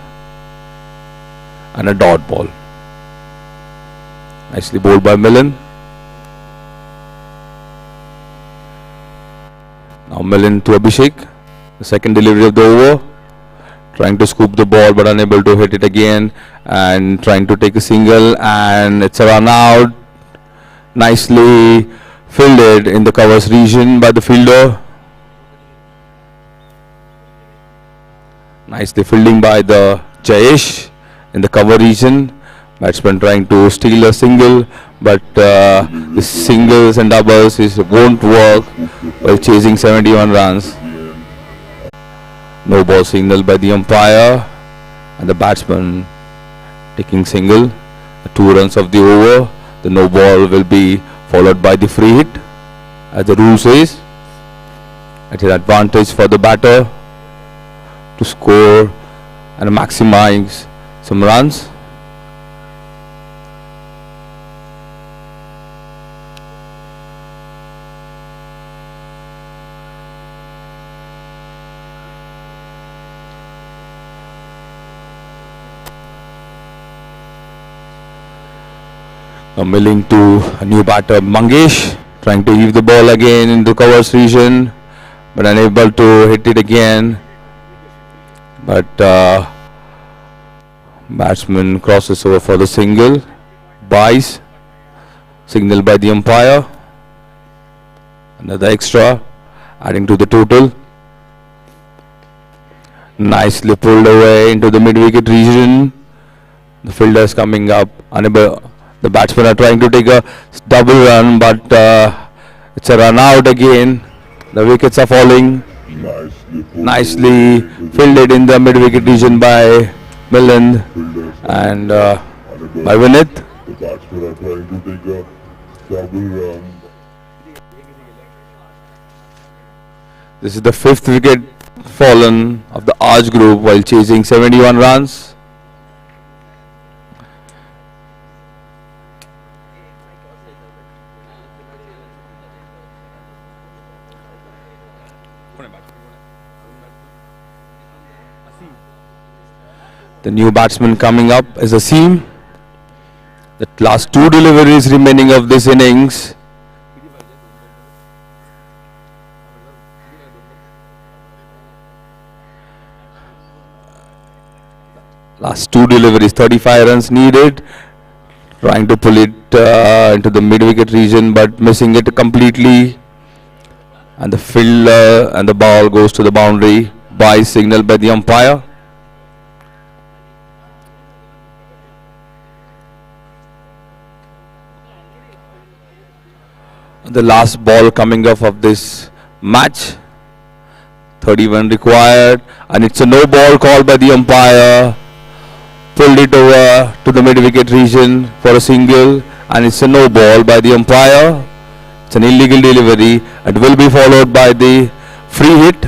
and a dot ball. Nicely bowled by Millen. Now Millen to Abhishek. The second delivery of the over. Trying to scoop the ball but unable to hit it again, and trying to take a single, and it's a run out. Nicely fielded in the covers region by the fielder. Nicely fielding by the Jayesh in the cover region. Batsman trying to steal a single, but the singles and doubles won't work while chasing 71 runs. No ball signal by the umpire, and the batsman taking single. 2 runs of the over. The no ball will be followed by the free hit, as the rule says. It is advantage for the batter to score and maximize some runs. Now milling to a new batter, Mangesh, trying to heave the ball again into covers region, but unable to hit it again. But batsman crosses over for the single, buys, signal by the umpire. Another extra, adding to the total. Nicely pulled away into the mid-wicket region. The fielder is coming up, unable. The batsmen are trying to take a double run, but it's a run out again. The wickets are falling. Nicely fielded in the mid-wicket region by Milland and by Vinith. The batsmen are trying to take a double run. This is the 5th wicket fallen of the Arch group while chasing 71 runs. The new batsman coming up is Asim. The last 2 deliveries remaining of this innings. Last 2 deliveries, 35 runs needed. Trying to pull it into the mid-wicket region, but missing it completely. And the fielder and the ball goes to the boundary by signal by the umpire. The last ball coming off of this match. 31 required, and it's a no ball called by the umpire. Pulled it over to the mid wicket region for a single, and it's a no ball by the umpire. It's an illegal delivery and will be followed by the free hit.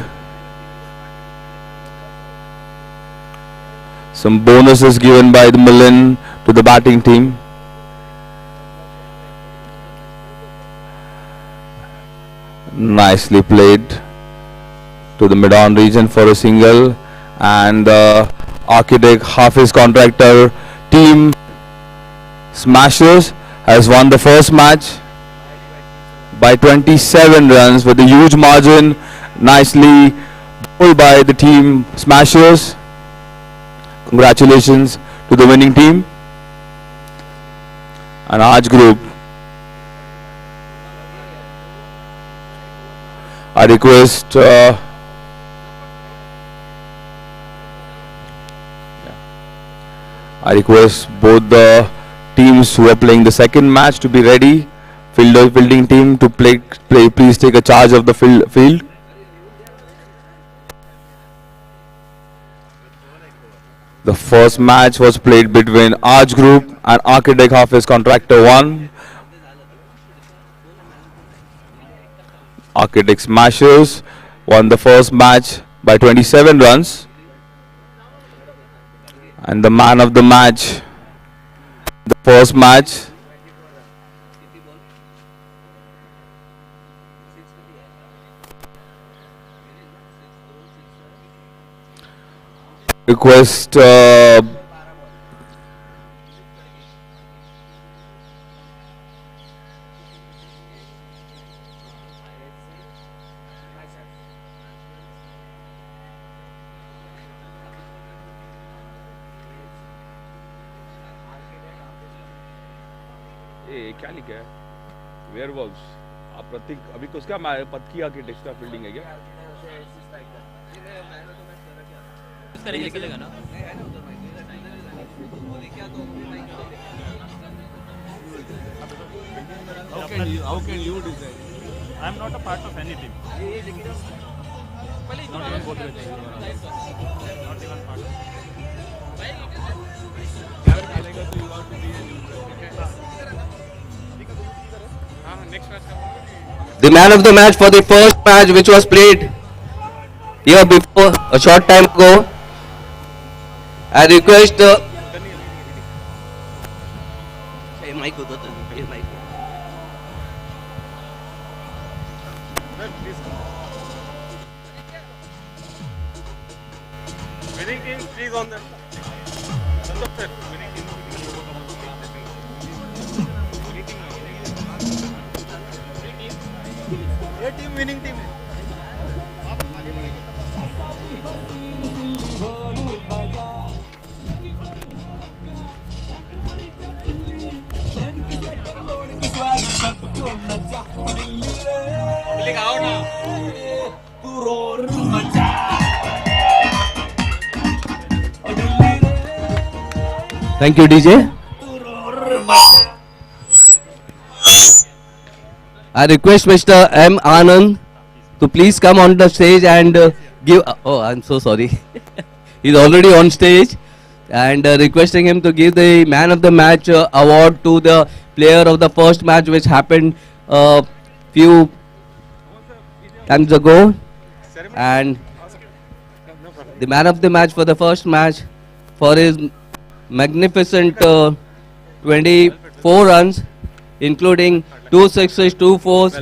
Some bonuses given by the Millen to the batting team. Nicely played to the mid-on region for a single, and the Architect Hafiz Contractor team Smashers has won the first match by 27 runs with a huge margin. Nicely bowled by the team Smashers. Congratulations to the winning team. And Raj Group, I request both the teams who are playing the second match to be ready. Fielding team to play. Please take a charge of the field. The first match was played between Raj Group and Architect Hafiz Contractor 1. Architect Smashers won the first match by 27 runs. And the man of the match, the first match, request क्या लिखा है? Werewolves. आप प्रतीक अभी किसका पद की architect का fielding है क्या? उसका लिख लेगा ना? How can you decide? I am not a part of any team. Not even Godrej. Not even part. The man of the match for the first match which was played here before a short time ago. I request Winning team, please on them. ये team winning team है। आओ ना। Thank you, DJ. I request Mr. M. Anand to please come on the stage and give. Oh, I'm so sorry. He's already on stage, and requesting him to give the man of the match award to the player of the first match, which happened a few times ago, and the man of the match for the first match for his magnificent 24 runs, including 2 sixes, 2 fours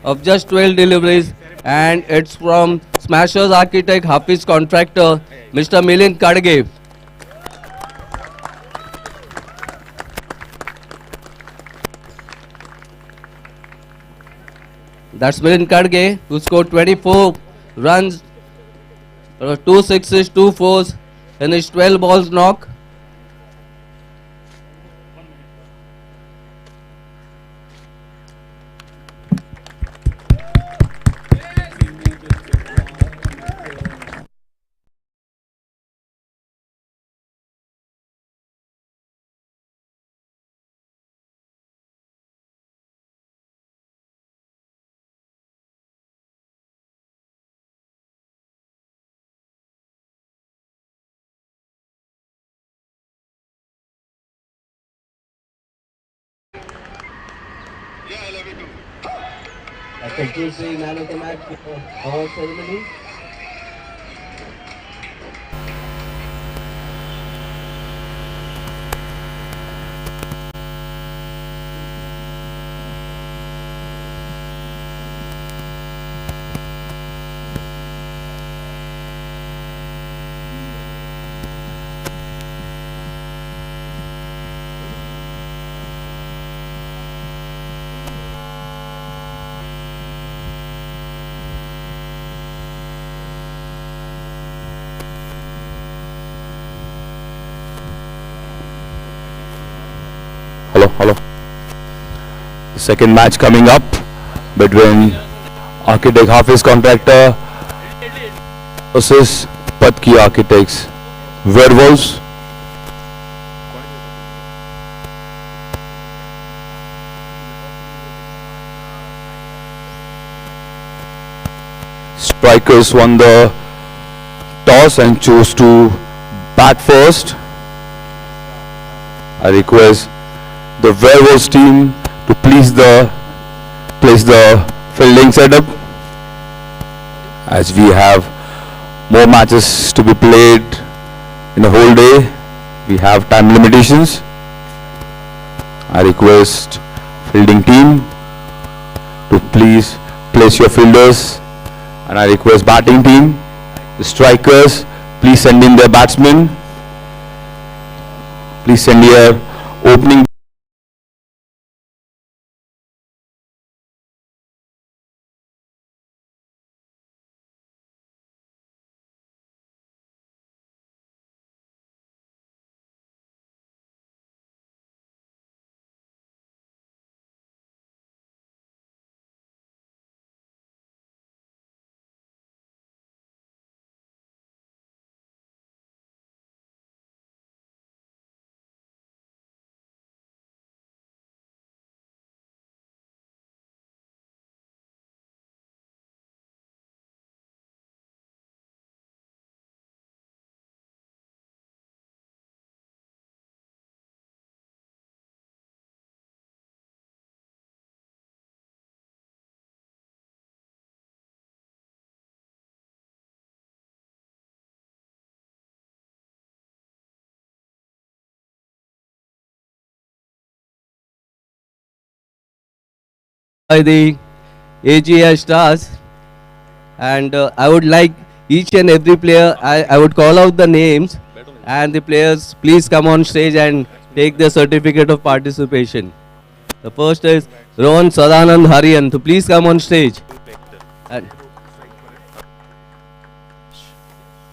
of just 12 deliveries, and it's from Smashers Architect Hafiz Contractor, Mr. Milind Kadge. That's Milind Kadge, who scored 24 runs, 2 sixes, 2 fours in his 12 balls knock. a compulsory man of the match award ceremony. Hello. Second match coming up between Architect Hafiz Contractor versus Patki Architects Werewolves. Strikers won the toss and chose to bat first. I request the Werewolves team to place the fielding setup, as we have more matches to be played in the whole day. We have time limitations. I request fielding team to please place your fielders, and I request batting team, the strikers, please send in their batsmen. Please send your opening. By the AGI stars, and I would like each and every player, I would call out the names, and the players please come on stage and take their certificate of participation. The first is Rohan Sadanand Harian, so please come on stage. And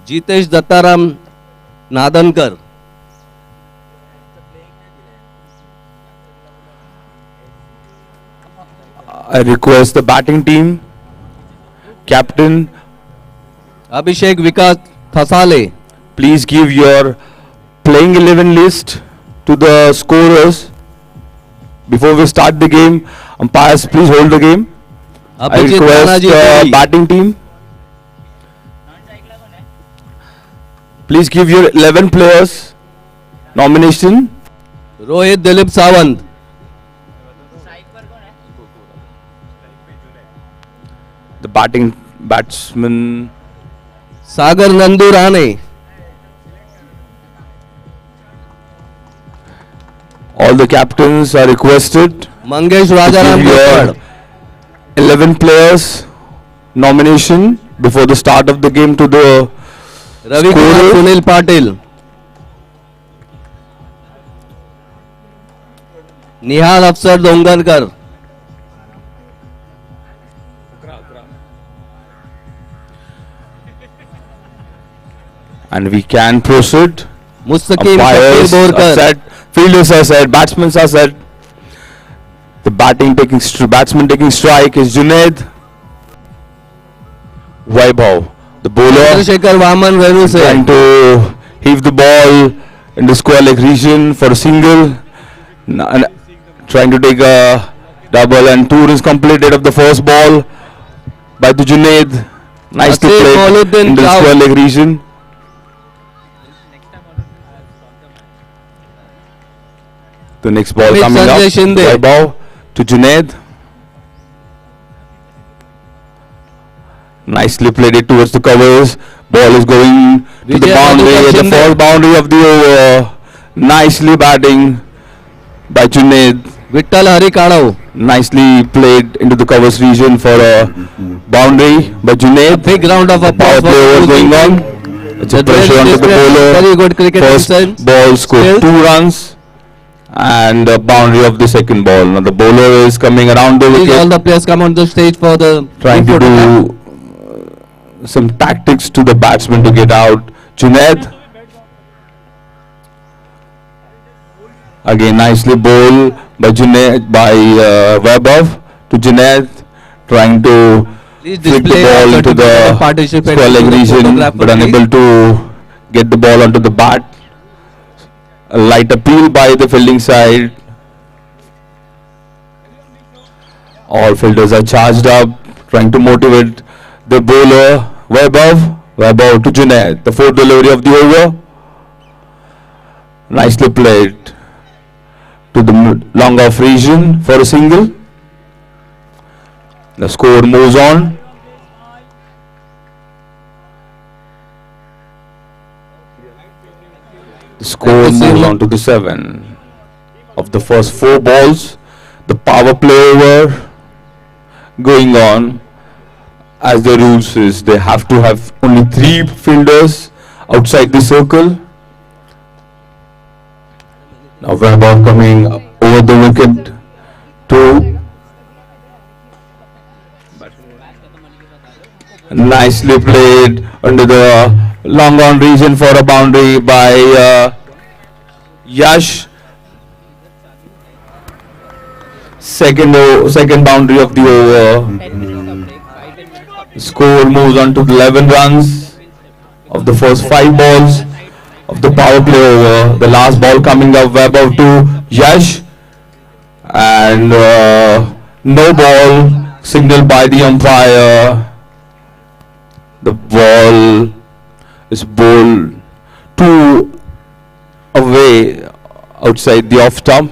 Jitesh Dattaram Nadankar. I request the batting team, captain Abhishek Vikas Thasale. Please give your playing 11 list to the scorers before we start the game. Umpires, please hold the game. I request the batting team. Please give your 11 players nomination. Rohit Dilip Sawant. The batsman Sagar Nandu Rane. All the captains are requested. Mangesh Rajaram your 11 players nomination before the start of the game to the Ravi Kumar Sunil Patil. Nihal Afsar Dongarkar. And we can proceed. Mustaqim Umpires are set, fielders are set, batsmen are set. The batsman taking strike is Junaid Vaibhav. The bowler Chandrasekhar Vaman Venuse. trying to heave the ball in the square leg region for a single, and trying to take a double, and 2 runs completed of the first ball by the Junaid. Nice to play in the square leg region. The next ball coming up, Vaibhav to Junaid. Nicely played it towards the covers. Ball is going to the boundary, the fourth boundary of the over. Nicely batting by Junaid. Vittal Hari Kadav. Nicely played into the covers region for a boundary by Junaid. Big round of applause was going on. It's a pressure onto the bowler. Very good cricket. First ball scored 2 runs. And a boundary of the second ball. Now the bowler is coming around the wicket. All the players come on the stage for the trying to do some tactics to the batsman to get out. Junaid. Again nicely bowled by Junaid, by Vaibhav to Junaid, trying to flick the ball into the square leg region, but unable to get the ball onto the bat. A light appeal by the fielding side. All fielders are charged up, trying to motivate the bowler. Vaibhav to Junaid. The fourth delivery of the over. Nicely played to the long off region for a single. The score moves on. The score moves on to the 7 of the first 4 balls. The power play over going on. As the rules is, they have to have only 3 fielders outside the circle. Now Vaibhav coming over the wicket to nicely played under the long on region for a boundary by Yash. Second boundary of the over. Score moves on to 11 runs of the first 5 balls of the power play over. The last ball coming up, Vaibhav to Yash, and no ball signaled by the umpire. The ball is bowled 2 away outside the off stump.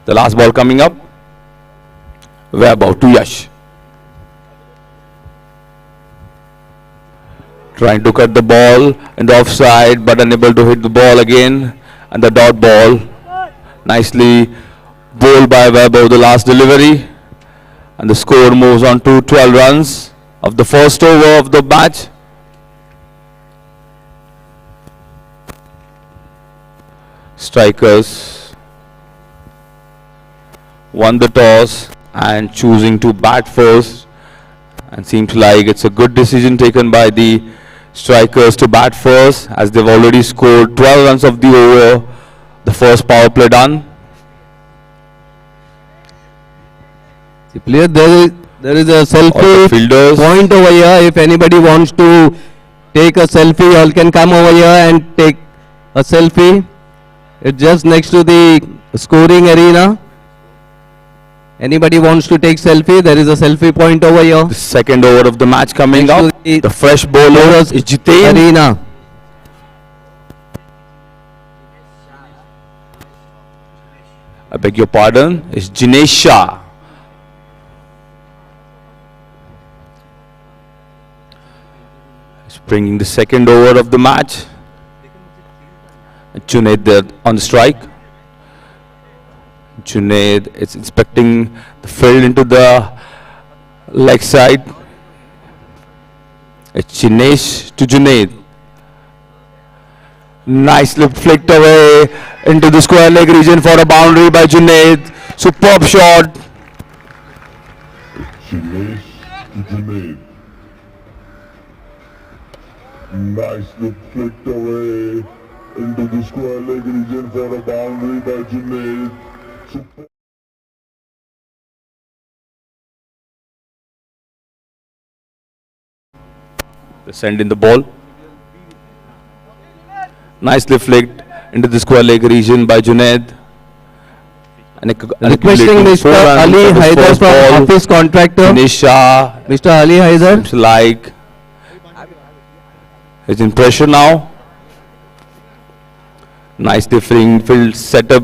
The last ball coming up, Vaibhav to Yash. Trying to cut the ball in the offside, but unable to hit the ball again. And the dot ball, nicely bowled by Vaibhav, the last delivery. And the score moves on to 12 runs of the first over of the match. Strikers won the toss and choosing to bat first, and seems like it's a good decision taken by the strikers to bat first, as they've already scored 12 runs of the over, the first power play done. Player, there is a selfie point over here. If anybody wants to take a selfie, all can come over here and take a selfie. It's just next to the scoring arena. Anybody wants to take selfie, there is a selfie point over here. The second over of the match coming up. The fresh bowler is Jitain. Arena. I beg your pardon, is Jinesh Shah. He's bringing the second over of the match. Junaid there on the strike. Junaid is inspecting the field into the leg side. It's Jinesh to Junaid. Nicely flicked away into the square leg region for a boundary by Junaid. Superb shot. Jinesh to Junaid. Nicely flicked away into the square leg region for a boundary by Junaid. They send in the ball. Nicely flicked into the square leg region by Junaid. Requesting Mr. Ali Haider from office contractor. Nisha. Mr. Ali Haider. Seems like he's in pressure now. Nicely field setup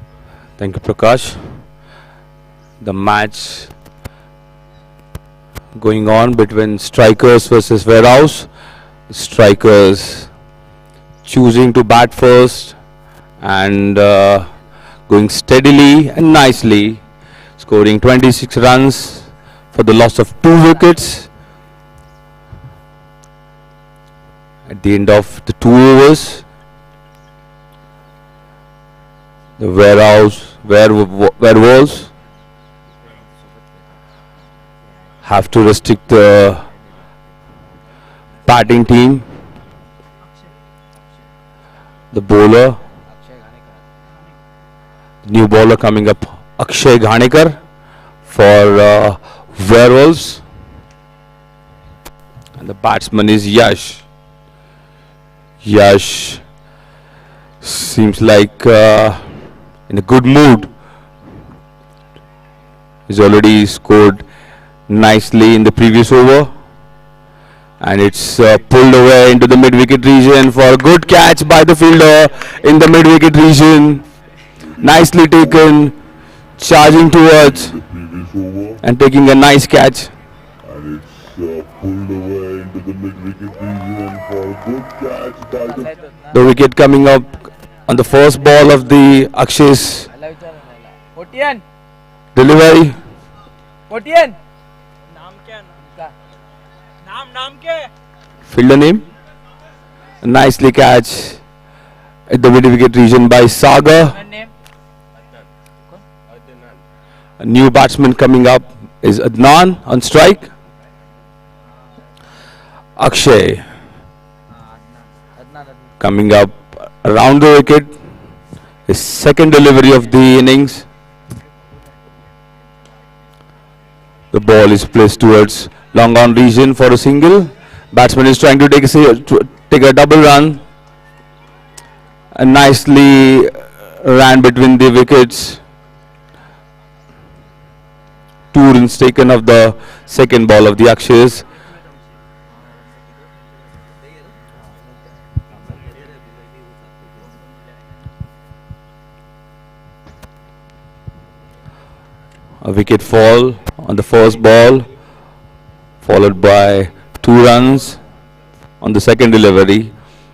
Thank you, Prakash. The match going on between strikers versus Warehouse. Strikers choosing to bat first and going steadily and nicely, scoring 26 runs for the loss of 2 wickets at the end of the 2 overs. The Werewolves have to restrict the batting team. The bowler, new bowler coming up, Akshay Ghanekar for Werewolves, and the batsman is Yash. Yash seems like in a good mood. He's already scored nicely in the previous over, and it's pulled away into the mid-wicket region for a good catch by the fielder in the mid-wicket region. Nicely taken, charging towards and taking a nice catch. And it's pulled away into the mid-wicket region for a good catch by The wicket coming up on the first ball of the Akshay's delivery. Fielder name. Nicely catch at the mid-wicket region by Sagar. A new batsman coming up is Adnan on strike. Akshay coming up around the wicket. His second delivery of the innings. The ball is placed towards long on region for a single. Batsman is trying to take a double run, and nicely ran between the wickets. 2 runs taken of the second ball of the Akshay's. A wicket fall on the first ball, followed by 2 runs on the second delivery.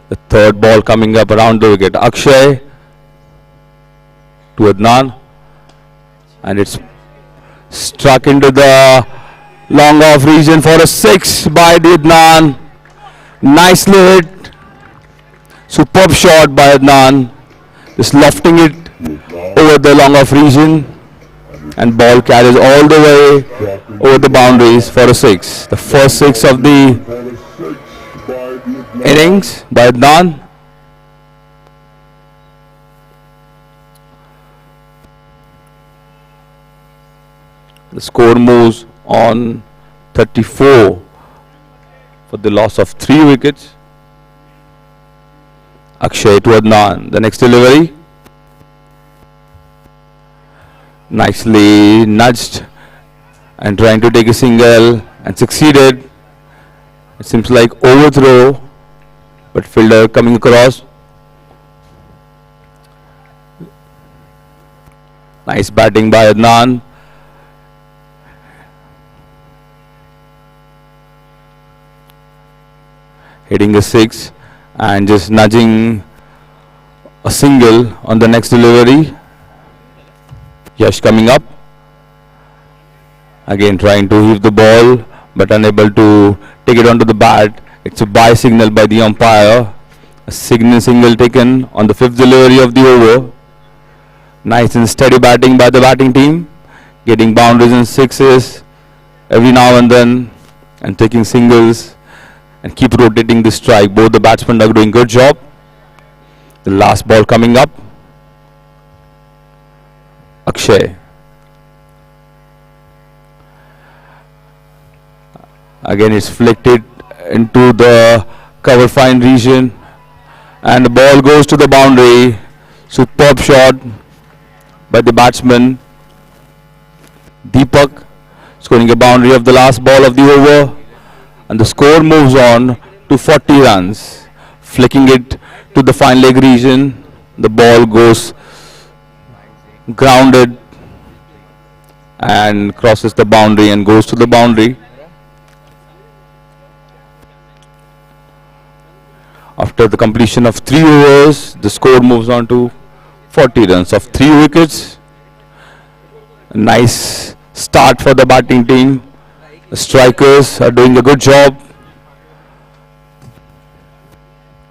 The third ball coming up around the wicket. Akshay to Adnan, and it's struck into the long off region for a 6 by the Adnan. Nicely hit. Superb shot by Adnan. Just lofting it over the long off region, and ball carries all the way over the boundaries for a 6. The first 6 of the innings by Adnan. The score moves on 34 for the loss of 3 wickets. Akshay to Adnan. The next delivery. Nicely nudged and trying to take a single, and succeeded. It seems like overthrow, but fielder coming across. Nice batting by Adnan. Hitting a 6 and just nudging a single on the next delivery. Yash coming up. Again trying to heave the ball, but unable to take it onto the bat. It's a bye signal by the umpire. A single taken on the 5th delivery of the over. Nice and steady batting by the batting team, getting boundaries and 6s every now and then, and taking singles, and keep rotating the strike. Both the batsmen are doing good job. The last ball coming up. Akshay. Again it's flicked it into the cover fine region, and the ball goes to the boundary. Superb shot by the batsman Deepak, scoring a boundary of the last ball of the over, and the score moves on to 40 runs. Flicking it to the fine leg region, the ball goes grounded and crosses the boundary and goes to the boundary. After the completion of 3 overs, the score moves on to 40 runs of 3 wickets. A nice start for the batting team. The strikers are doing a good job.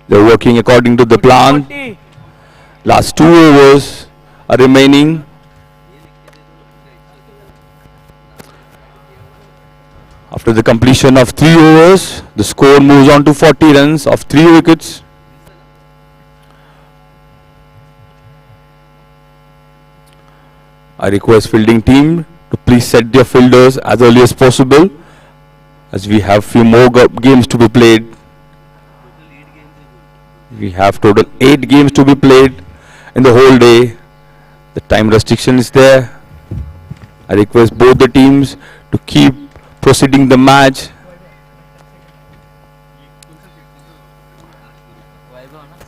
They're working according to the plan. Last 2 overs are remaining. After the completion of 3 overs, the score moves on to 40 runs of 3 wickets. I request fielding team to please set their fielders as early as possible, as we have few more games to be played. We have total 8 games to be played in the whole day. The time restriction is there. I request both the teams to keep proceeding the match.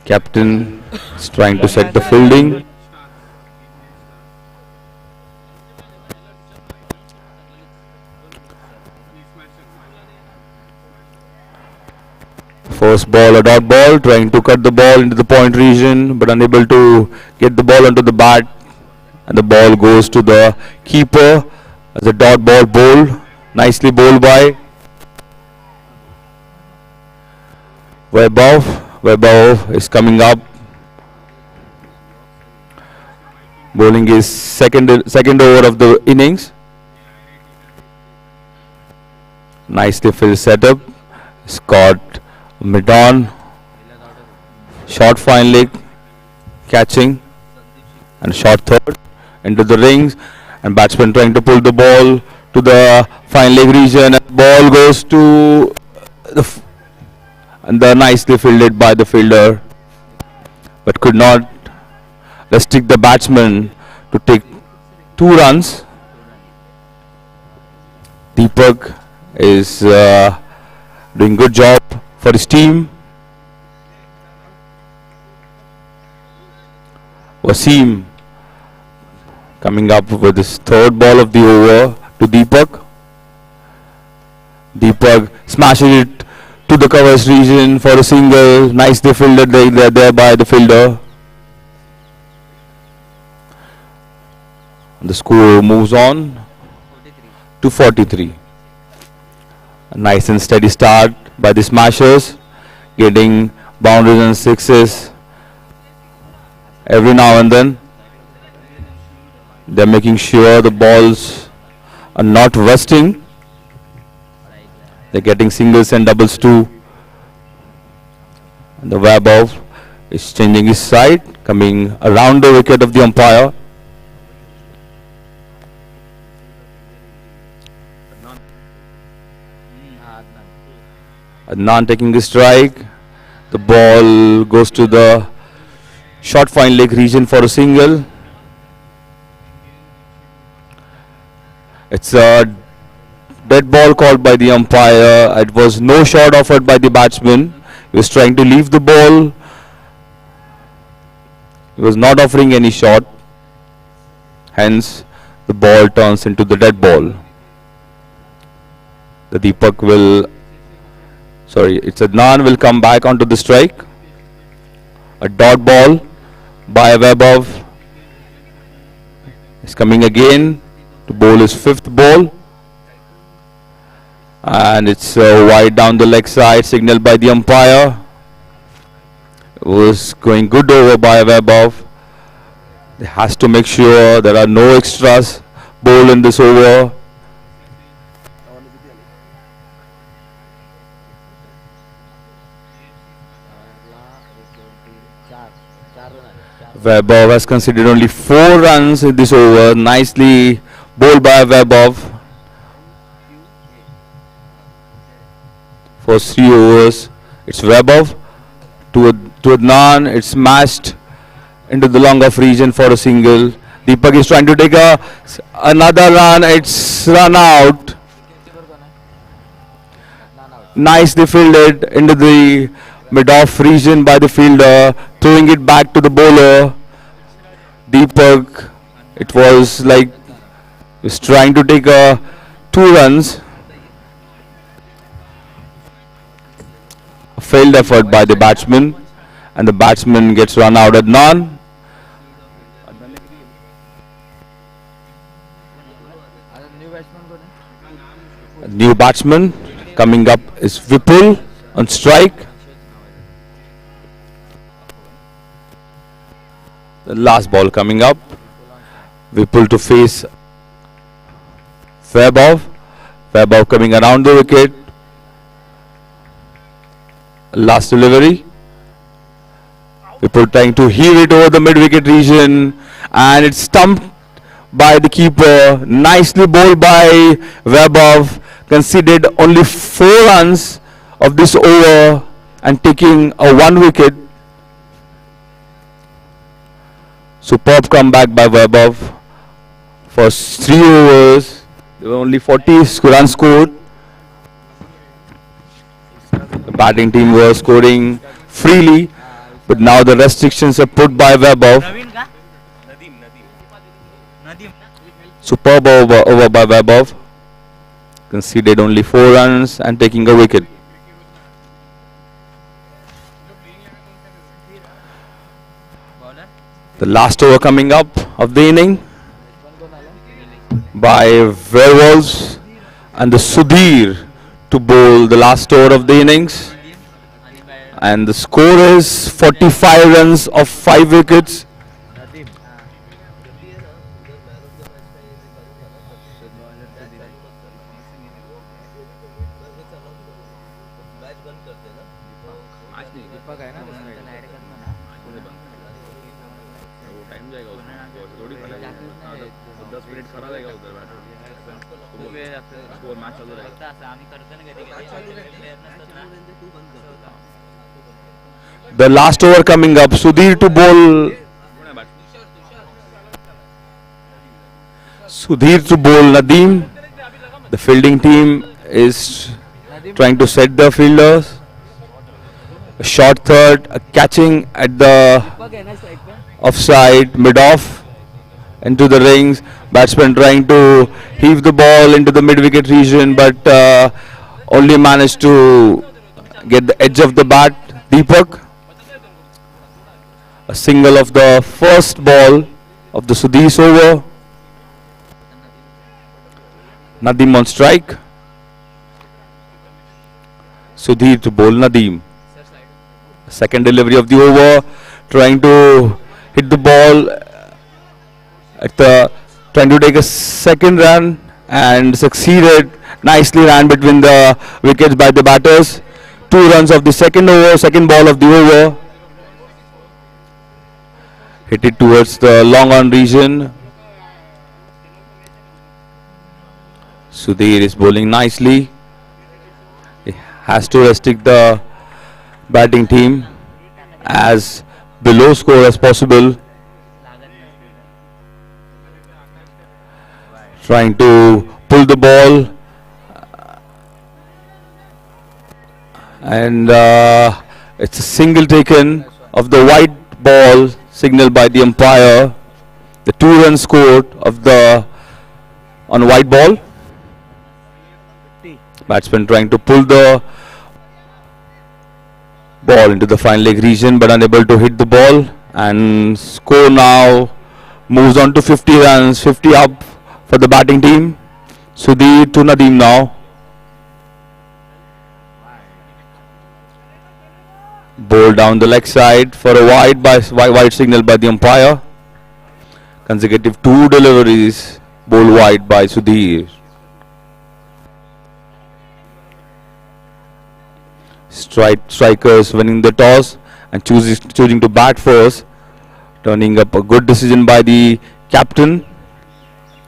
Captain is trying to set the fielding. First ball, a dot ball, trying to cut the ball into the point region, but unable to get the ball onto the bat. And the ball goes to the keeper as a dot ball bowled. Nicely bowled by Werewolves. Werewolves is coming up. Bowling his second over of the innings. Nicely filled setup. Scott mid-on, short fine leg, catching, and short third into the rings, and batsman trying to pull the ball to the fine leg region, and ball goes to the and the nicely fielded by the fielder, but could not restrict the batsman to take 2 runs. Deepak is doing good job for his team. Wasim coming up with his 3rd ball of the over to Deepak. Deepak smashes it to the covers region for a single. Nicely fielded there by the fielder. The score moves on to 43. A nice and steady start by the smashers, getting boundaries and sixes every now and then. They're making sure the balls are not rusting. They're getting singles and doubles too. And the Werewolf is changing his side, coming around the wicket of the umpire. Adnan taking the strike. The ball goes to the short fine leg region for a single. It's a dead ball called by the umpire. It was no shot offered by the batsman. He was trying to leave the ball. He was not offering any shot. Hence, the ball turns into the dead ball. The Deepak will... it's Adnan will come back onto the strike. A dot ball by Werewolves. He's coming again to bowl his 5th ball. And it's wide down the leg side, signaled by the umpire. It was going good over by Werewolves. He has to make sure there are no extras bowled in this over. Werewolf has conceded only 4 runs in this over. Nicely bowled by Werewolf. First 3 overs, it's Werewolf to Adnan. It's smashed into the long off region for a single. Deepak is trying to take another run. It's run out. Nicely fielded into the mid-off region by the fielder, throwing it back to the bowler. Deepak It was like was trying to take 2 runs. A failed effort by the batsman, and the batsman gets run out at none. A new batsman coming up is Vipul on strike. The last ball coming up. Vipul to face Werewolves. Werewolves coming around the wicket. Last delivery. Vipul trying to heave it over the mid-wicket region, and it's stumped by the keeper. Nicely bowled by Werewolves. Conceded only 4 runs of this over and taking a 1 wicket. Superb comeback by Werewolves. For 3 overs, there were only 40 runs scored. The batting team was scoring freely, but now the restrictions are put by Werewolves. Superb over by Werewolves. Conceded only 4 runs and taking a wicket. The last over coming up of the inning by Werewolves, and the Sudhir to bowl the last over of the innings, and the score is 45 runs of 5 wickets. The last over coming up, Sudhir to bowl. Sudhir to bowl Nadeem. The fielding team is trying to set the fielders. A short third, a catching at the offside, mid-off into the rings. Batsman trying to heave the ball into the mid-wicket region, but only managed to get the edge of the bat. Deepak. A single of the first ball of the Sudhir's over. Nadeem on strike. Sudhir to bowl Nadeem. Second delivery of the over, trying to hit the ball at the trying to take a second run and succeeded. Nicely ran between the wickets by the batters. 2 runs of the second over, second ball of the over. Hit it towards the long on region. Sudhir is bowling nicely. He has to restrict the batting team as below score as possible. Trying to pull the ball, and it's a single taken of the white ball, signaled by the umpire. The 2 runs scored of the on white ball. Batsman trying to pull the ball into the fine leg region, but unable to hit the ball, and score now moves on to 50 runs, 50 up for the batting team. Sudhir to Nadeem now. Ball down the leg side for a wide signal by the umpire. Consecutive 2 deliveries, ball wide by Sudhir. Strikers winning the toss and choosing to bat first, turning up a good decision by the captain.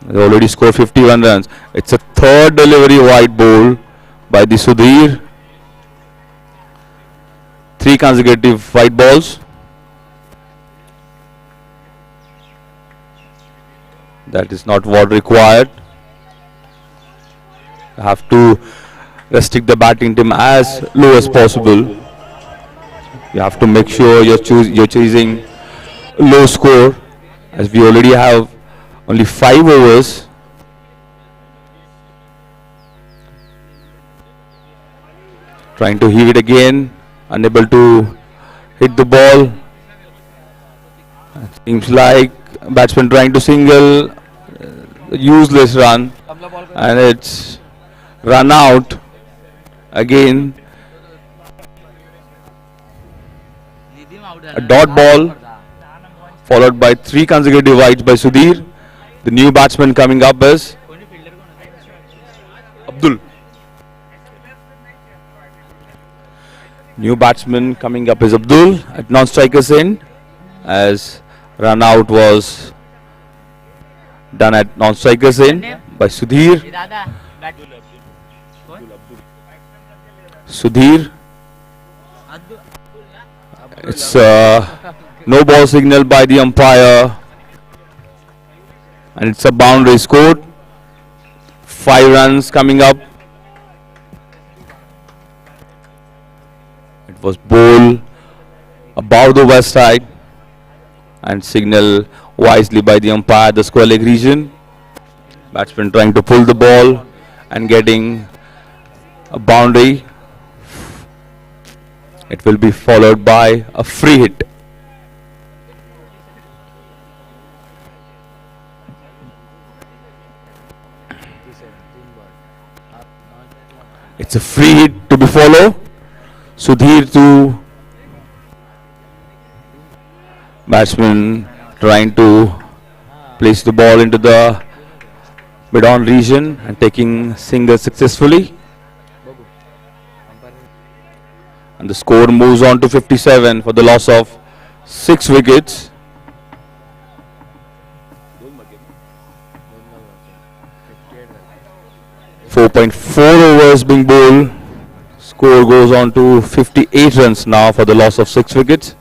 They already scored 51 runs. It's a 3rd delivery wide ball by the Sudhir. 3 consecutive white balls. That is not what required. You have to restrict the batting team as low as possible. You have to make sure you're chasing low score, as we already have Only 5 overs. Trying to heave it again, unable to hit the ball. Seems like batsman trying to single, useless run, and it's run out again. A dot ball followed by 3 consecutive wides by Sudhir. The new batsman coming up is Abdul. New batsman coming up is Abdul at non-strikers end, as run out was done at non-strikers end by Sudhir. Sudhir. It's no ball signal by the umpire, and it's a boundary scored. 5 runs coming up. It was ball above the west side and signal wisely by the umpire, the square leg region. Batsman trying to pull the ball and getting a boundary. It will be followed by a free hit. It's a free hit to be followed. Sudhir to batsman trying to place the ball into the mid-on region and taking single successfully. And the score moves on to 57 for the loss of 6 wickets. .4 overs being bowled. Score goes on to 58 runs now for the loss of 6 wickets.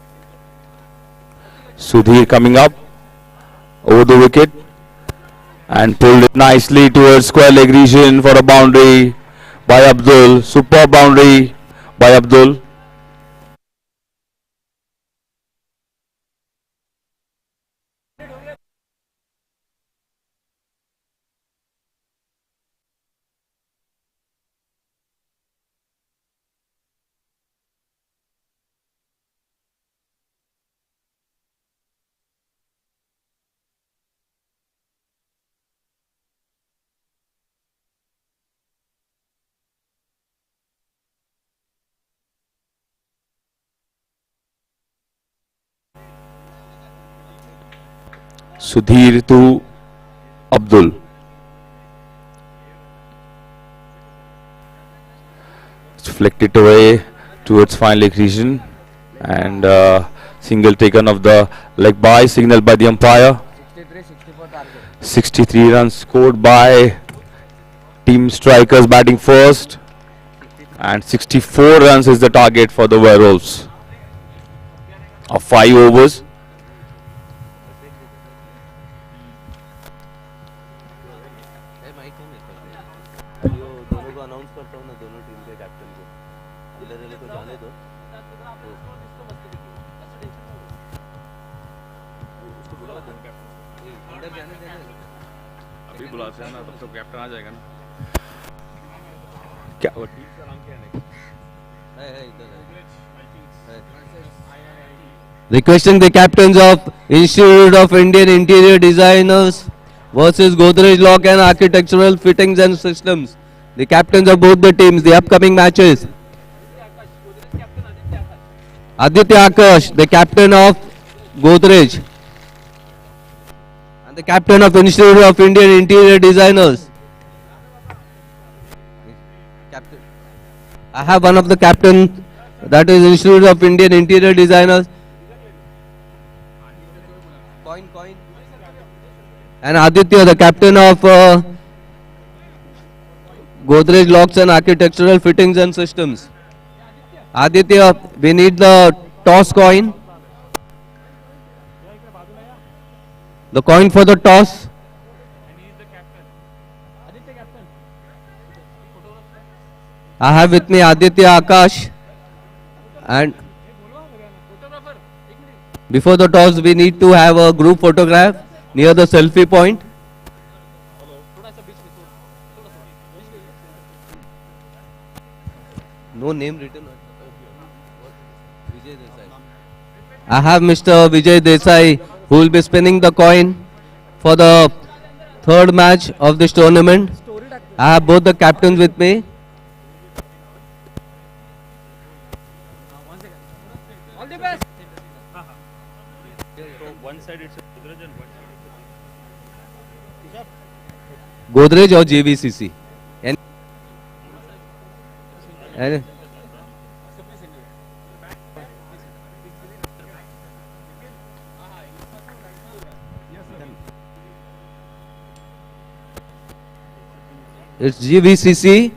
Sudhir coming up over the wicket and pulled it nicely towards square leg region for a boundary by Abdul. Superb boundary by Abdul. Sudhir to Abdul. It's flicked it away towards fine leg region, and single taken of the leg by, signal by the umpire. 63 runs scored by team strikers batting first, and 64 runs is the target for the Werewolves of 5 overs. अभी बुलाते हैं ना, तब तो captain आ जाएगा ना। क्या Requesting the captains of Institute of Indian Interior Designers versus Godrej Lock and Architectural Fittings and Systems. The captains of both the teams, the upcoming matches. Aditya Akash, the captain of Godrej, and the captain of Institute of Indian Interior Designers. I have one of the captains, that is Institute of Indian Interior Designers. And Aditya, the captain of Godrej Locks and Architectural Fittings and Systems. Aditya, we need the toss coin. The coin for the toss. I have with me Aditya Akash, and before the toss we need to have a group photograph near the selfie point. No name written. Vijay Desai. I have Mr. Vijay Desai who will be spinning the coin for the third match of this tournament. I have both the captains with me. All the best. So one side it's Godrej and one side Godrej or GVCC? Any? It's GVCC.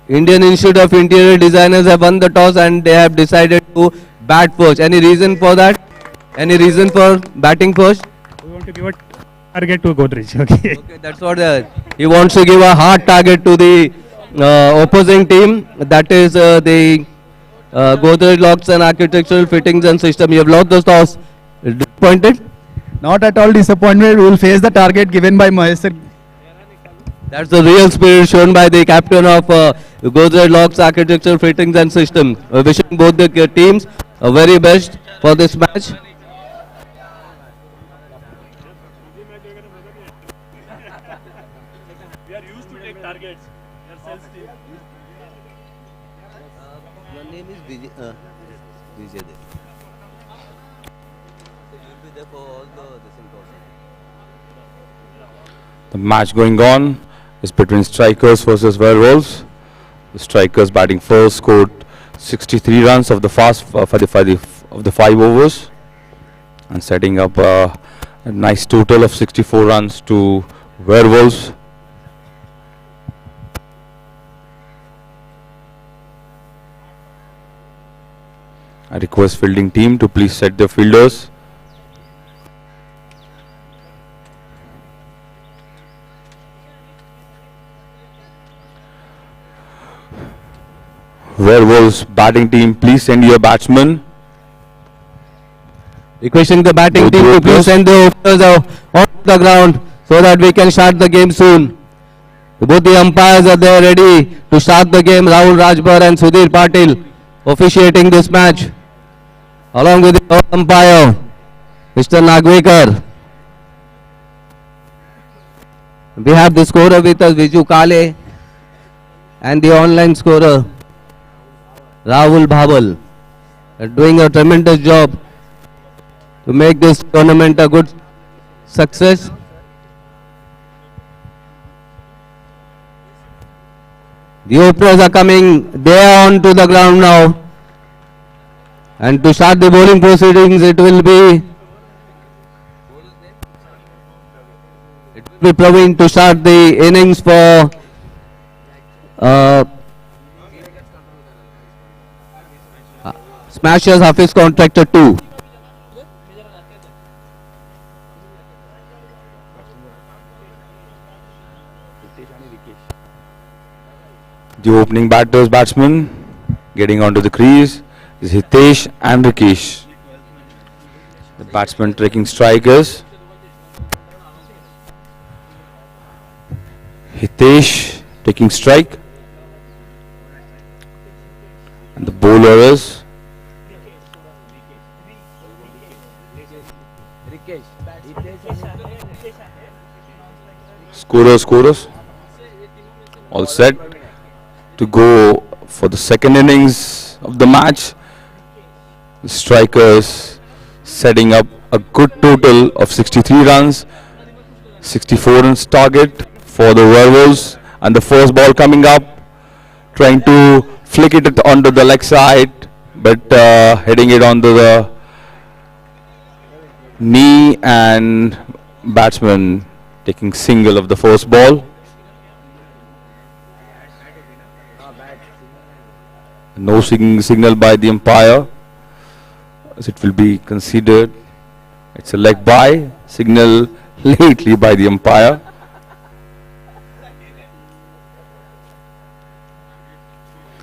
Indian Institute of Interior Designers have won the toss and they have decided to bat first. Any reason for that? Any reason for batting first? We want to give a target to Godrej. Okay. Okay, that's what he wants to give a hard target to the opposing team. That is the Godrej Locks and Architectural Fittings and System. You have lost the toss. Disappointed? Not at all disappointed. We will face the target given by Mahesh sir. That's the real spirit shown by the captain of Godrej Locks, Architectural Fittings and System. Wishing both the teams very best for this match. We are used to take targets. We are self-steam. Your name is Vijay. Vijay Dev. So you will be there for all this important. The match going on is between Strikers versus Werewolves. The Strikers batting first scored 63 runs of the of the 5 overs and setting up a nice total of 64 runs to Werewolves. I request fielding team to please set their fielders. Werewolves batting team, please send your batsmen. Requesting the batting team to please send the openers on the ground so that we can start the game soon. Both the umpires are there ready to start the game. Rahul Rajbar and Sudhir Patil officiating this match along with the umpire Mr. Nagwekar. We have the scorer with us, Viju Kale, and the online scorer Rahul Bhaval, doing a tremendous job to make this tournament a good success. The openers are coming, they are on to the ground now. And to start the bowling proceedings, it will be Praveen to start the innings for Smashers Hafiz Contractor 2. The opening batsman getting onto the crease is Hitesh and Rikesh. The batsman taking strikers. Hitesh taking strike. And the bowler is scorers. All set to go for the second innings of the match. The strikers setting up a good total of 63 runs, 64 runs target for the Werewolves, and the first ball coming up, trying to flick it onto the leg side, but hitting it onto the knee, and batsman taking single of the first ball. No signal by the umpire, as it will be considered. It's a leg by, signal lately by the umpire.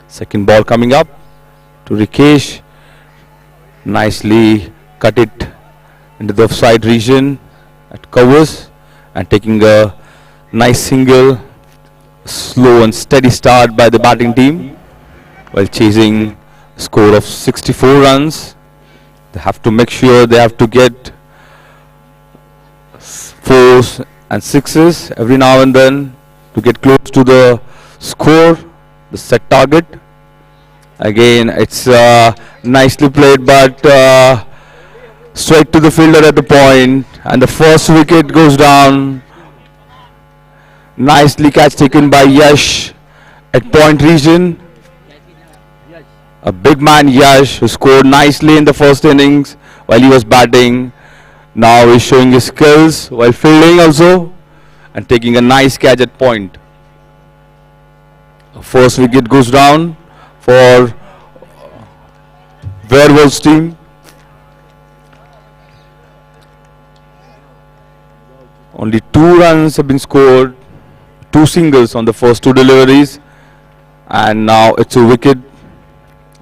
Second ball coming up to Rikesh. Nicely cut it into the offside region at covers and taking a nice single. Slow and steady start by the batting team. while chasing a score of 64 runs. They have to make sure they have to get fours and sixes every now and then to get close to the score, the set target. Again, it's nicely played, but straight to the fielder at the point, and the first wicket goes down. Nicely catch taken by Yash at point region. A big man Yash, who scored nicely in the first innings while he was batting. Now he's showing his skills while fielding also and taking a nice catch at point. First wicket goes down for Werewolves team. Only 2 runs have been scored, 2 singles on the first 2 deliveries, and now it's a wicket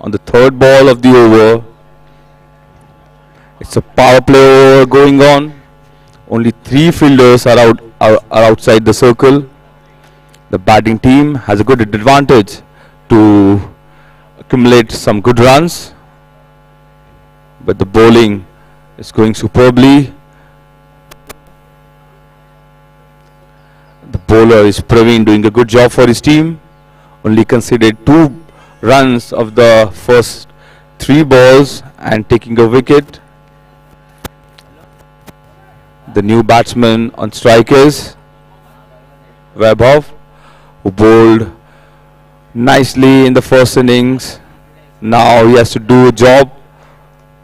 on the third ball of the over. It's a power play over going on. Only 3 fielders are outside the circle. The batting team has a good advantage to accumulate some good runs, but the bowling is going superbly. The bowler is Praveen, doing a good job for his team. Only conceded 2 runs of the first 3 balls and taking a wicket. The new batsman on strike is Werewolves, who bowled nicely in the first innings. Now he has to do a job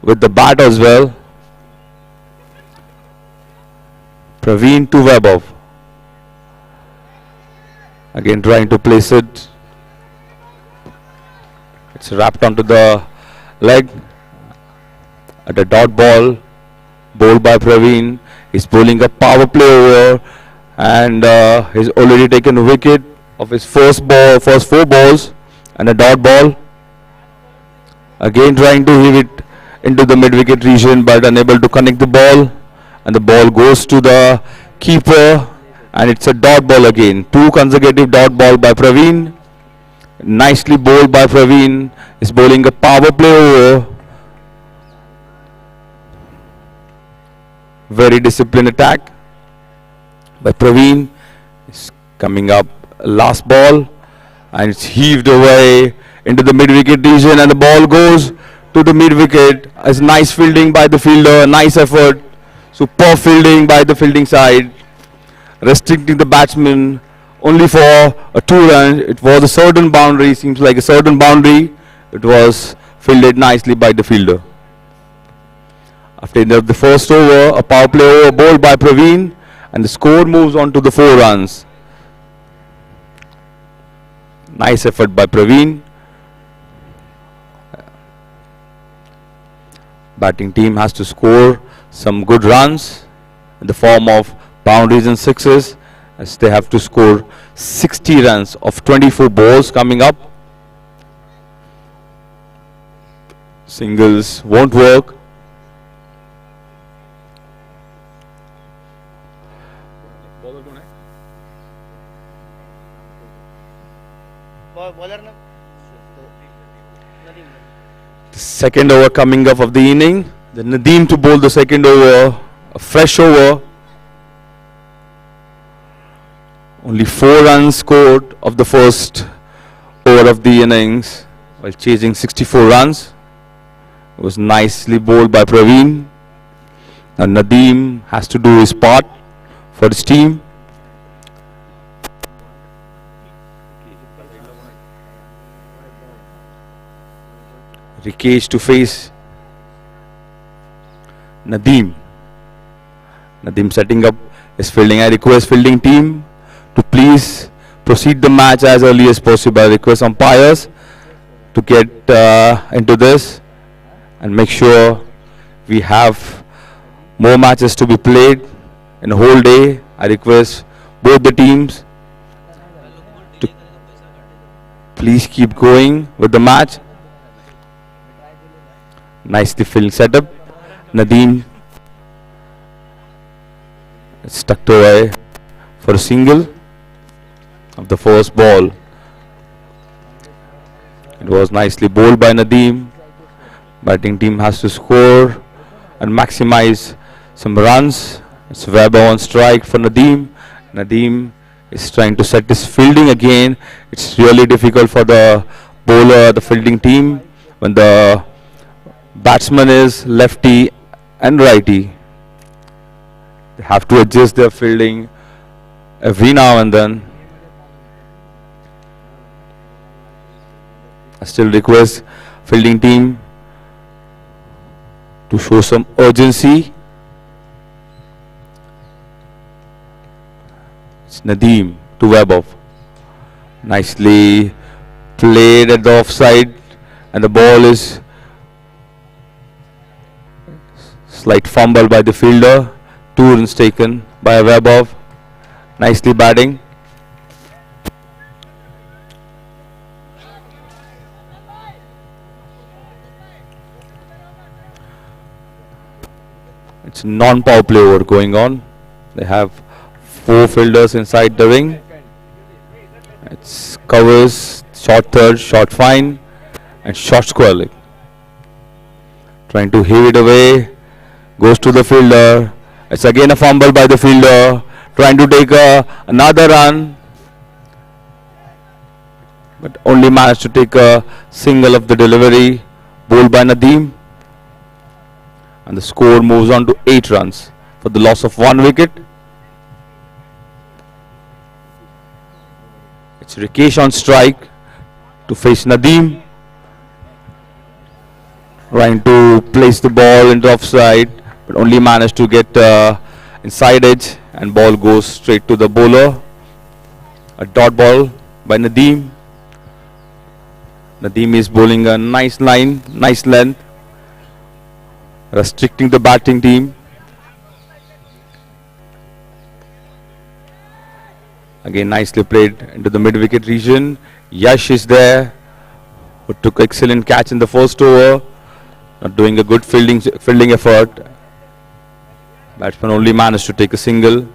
with the bat as well. Praveen to Werewolves. Again trying to place it. It's wrapped onto the leg. At a dot ball, bowled by Praveen. He's bowling a power play over, and he's already taken a wicket of his first 4 balls and a dot ball. Again trying to hit it into the mid-wicket region, but unable to connect the ball, and the ball goes to the keeper, and it's a dot ball again. 2 consecutive dot ball by Praveen. Nicely bowled by Praveen. Is bowling a power play over. Very disciplined attack by Praveen. Is coming up last ball, and it's heaved away into the mid-wicket region, and the ball goes to the mid-wicket. As nice fielding by the fielder, nice effort, superb fielding by the fielding side, restricting the batsman only for a 2 run. It was a certain boundary, seems like a certain boundary. It was fielded nicely by the fielder. After the first over, a power play over bowled by Praveen, and the score moves on to the 4 runs. Nice effort by Praveen. Batting team has to score some good runs in the form of boundaries and sixes, as they have to score 60 runs of 24 balls coming up. Singles won't work. The second over coming up of the inning. The Nadeem to bowl the second over, a fresh over. Only 4 runs scored of the first over of the innings while chasing 64 runs. It was nicely bowled by Praveen. Now Nadeem has to do his part for his team. Rikesh to face Nadeem. Nadeem setting up his fielding. I request fielding team to please proceed the match as early as possible. I request umpires to get into this and make sure we have more matches to be played in a whole day. I request both the teams to please keep going with the match. Nicely fielding setup. Nadeem is tucked away for a single of the first ball. It was nicely bowled by Nadeem. Batting team has to score and maximize some runs. It's Weber on strike for Nadeem. Nadeem is trying to set his fielding again. It's really difficult for the bowler, the fielding team, when the batsman is lefty and righty. They have to adjust their fielding every now and then. I still request fielding team to show some urgency. It's Nadeem to Weber. Nicely played at the offside, and the ball is slight fumble by the fielder. 2 runs taken by Weber. Nicely batting. It's non-power play over going on. They have 4 fielders inside the ring. It's covers, short third, short fine, and short square leg. Trying to heave it away. Goes to the fielder. It's again a fumble by the fielder. Trying to take another run, but only managed to take a single of the delivery. Bowled by Nadeem. And the score moves on to 8 runs for the loss of 1 wicket. It's Rikesh on strike to face Nadeem. Trying to place the ball into offside, but only managed to get inside edge, and ball goes straight to the bowler. A dot ball by Nadeem. Nadeem is bowling a nice line, nice length, restricting the batting team. Again, nicely played into the mid-wicket region. Yash is there, who took excellent catch in the first over. Not doing a good fielding effort. Batsman only managed to take a single.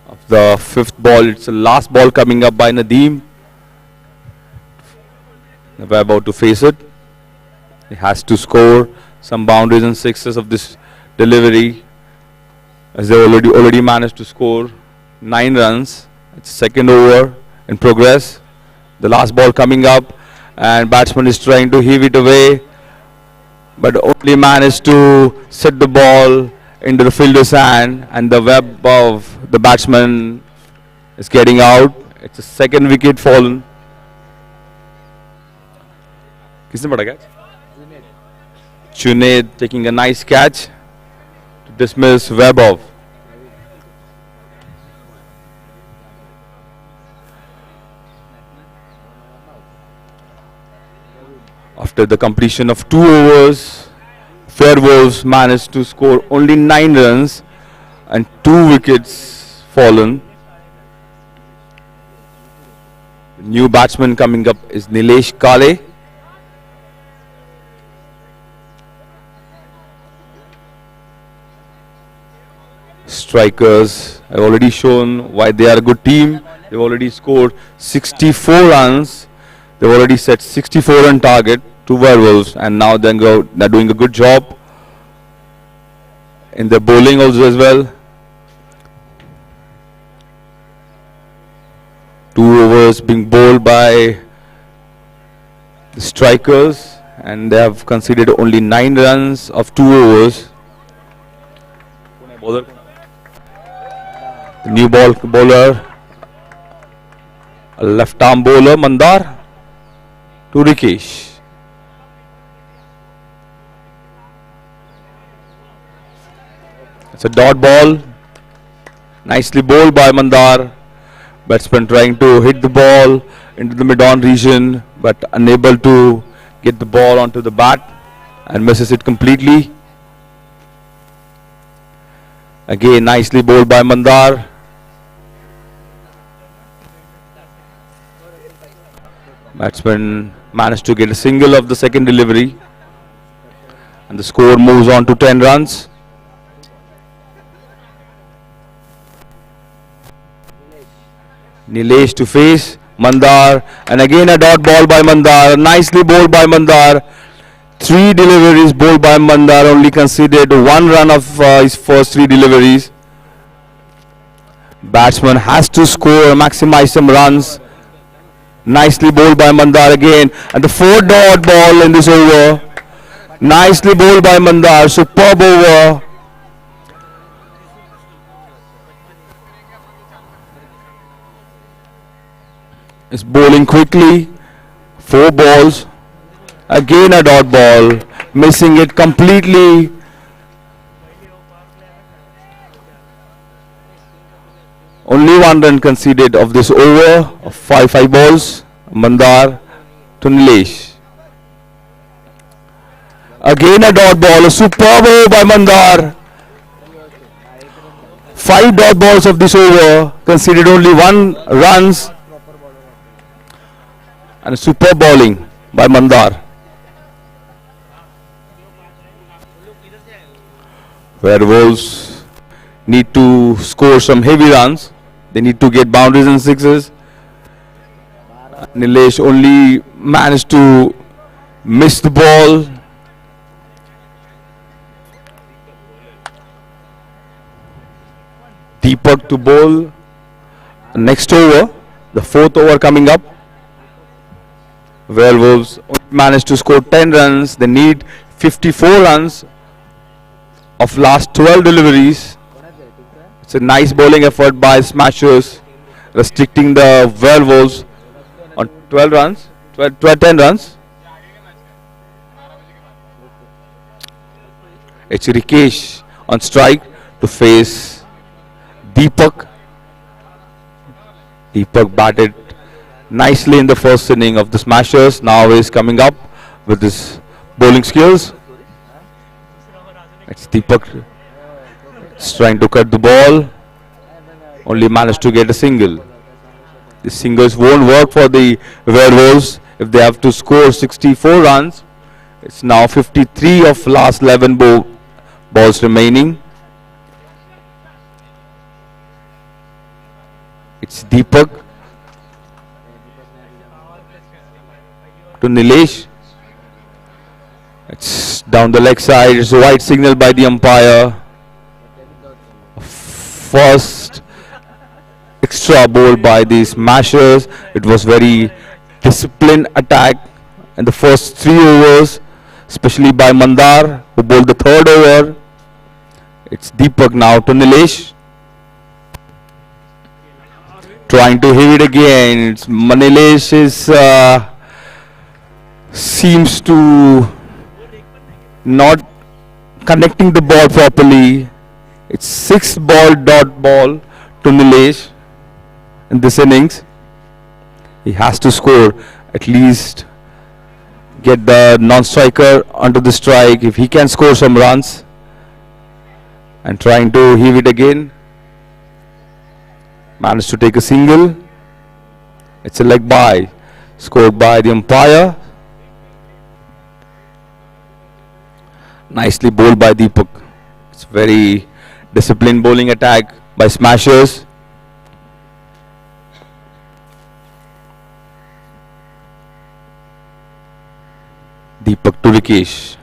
Of the 5th ball, it's the last ball coming up by Nadeem. We're about to face it. He has to score some boundaries and sixes of this delivery, as they already managed to score 9 runs. It's 2nd over in progress. The last ball coming up, and batsman is trying to heave it away, but only managed to set the ball into the fielder's hand, and the web of the batsman is getting out. It's a 2nd wicket fallen. Kisne pata catch? Junaid taking a nice catch to dismiss Weber. After the completion of 2 overs, Werewolves managed to score only 9 runs and 2 wickets fallen. The new batsman coming up is Nilesh Kale. Strikers have already shown why they are a good team. They've already scored 64 runs. They've already set 64 run target to Werewolves, and now they're doing a good job in their bowling also as well. 2 overs being bowled by the strikers, and they have conceded only 9 runs of 2 overs. The new bowler, a left arm bowler, Mandar, to Rikesh. It's a dot ball, nicely bowled by Mandar. Batsman trying to hit the ball into the mid-on region, but unable to get the ball onto the bat, and misses it completely. Again, nicely bowled by Mandar. Batsman managed to get a single of the 2nd delivery, and the score moves on to 10 runs. Nilesh to face Mandar, and again a dot ball by Mandar. Nicely bowled by Mandar. 3 deliveries bowled by Mandar, only conceded 1 run of his first 3 deliveries. Batsman has to score, maximize some runs. Nicely bowled by Mandar again, and the 4 dot ball in this over. Nicely bowled by Mandar, superb over. Is bowling quickly. 4 balls. Again a dot ball. Missing it completely. Only 1 run conceded of this over of 5 balls. Mandar to Nilesh. Again a dot ball. A superb over by Mandar. 5 dot balls of this over. Conceded only 1 runs. And superb bowling by Mandar. Werewolves need to score some heavy runs. They need to get boundaries and sixes. Nilesh only managed to miss the ball. Deepak to bowl. Next over, the 4th over coming up. Werewolves managed to score 10 runs. They need 54 runs of last 12 deliveries. It's a nice bowling effort by Smashers, restricting the Werewolves on 12 runs, 10 runs. It's Rikesh on strike to face Deepak. Deepak batted nicely in the first inning of the Smashers. Now he's coming up with his bowling skills. It's Deepak. He's trying to cut the ball. Only managed to get a single. The singles won't work for the Werewolves if they have to score 64 runs. It's now 53 of last 11 balls remaining. It's Deepak to Nilesh. It's down the leg side. It's a white signal by the umpire. First extra ball by the Smashers. It was very disciplined attack in the first 3 overs, especially by Mandar, who bowled the 3rd over. It's Deepak now to Nilesh. Trying to hit it again. It's Nilesh seems to not connecting the ball properly. It's 6 ball dot ball to Nilesh in this innings. He has to score, at least get the non-striker onto the strike if he can score some runs. And trying to heave it again. Managed to take a single. It's a leg bye, scored by the umpire. Nicely bowled by Deepak. It's very disciplined bowling attack by Smashers. Deepak to Rikesh.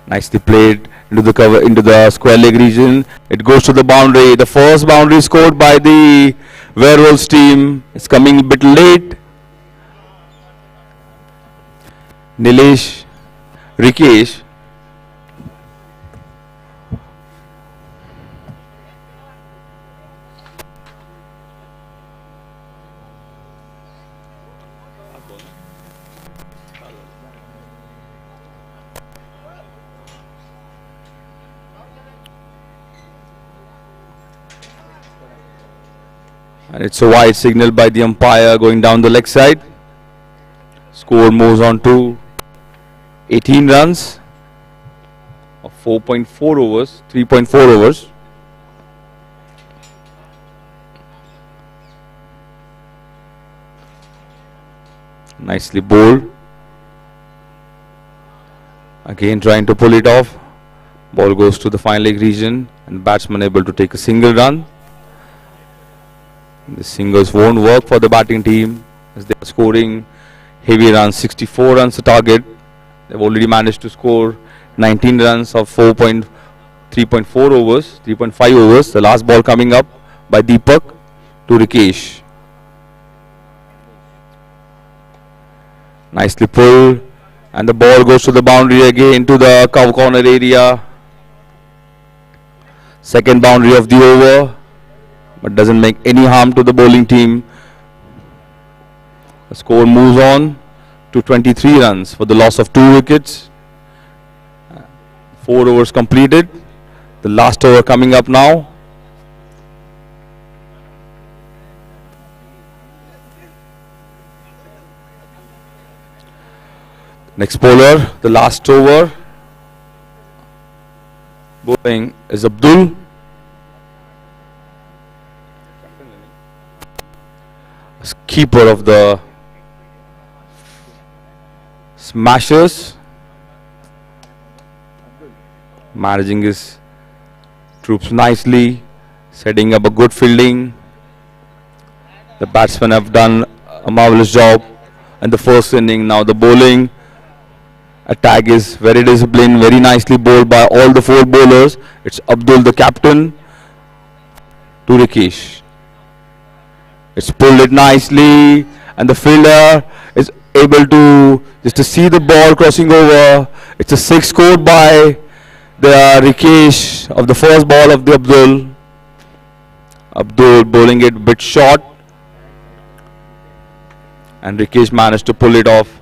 Nicely played into the cover, into the square leg region. It goes to the boundary. The first boundary scored by the Werewolves team. It's coming a bit late. Nilesh, Rikesh. And it's a wide signal by the umpire going down the leg side. Score moves on to 18 runs of 4.4 overs, 3.4 overs. Nicely bowled. Again trying to pull it off. Ball goes to the fine leg region and batsman able to take a single run. The singles won't work for the batting team as they are scoring heavy runs, 64 runs a target. They've already managed to score 19 runs of 3.4 overs, 3.5 overs. The last ball coming up by Deepak to Rikesh. Nicely pulled, and the ball goes to the boundary again to the corner area. Second boundary of the over, but doesn't make any harm to the bowling team. The score moves on to 23 runs for the loss of 2 wickets. 4 overs completed. The last over coming up now. Next bowler, the last over. Bowling is Abdul. As keeper of the Smashers, managing his troops nicely, setting up a good fielding. The batsmen have done a marvelous job in the first inning. Now the bowling attack is very disciplined, very nicely bowled by all the 4 bowlers. It's Abdul, the captain, to Rikesh. It's pulled it nicely, and the fielder is able to just to see the ball crossing over. It's a 6 scored by the Rikesh of the first ball of the Abdul. Abdul bowling it a bit short, and Rikesh managed to pull it off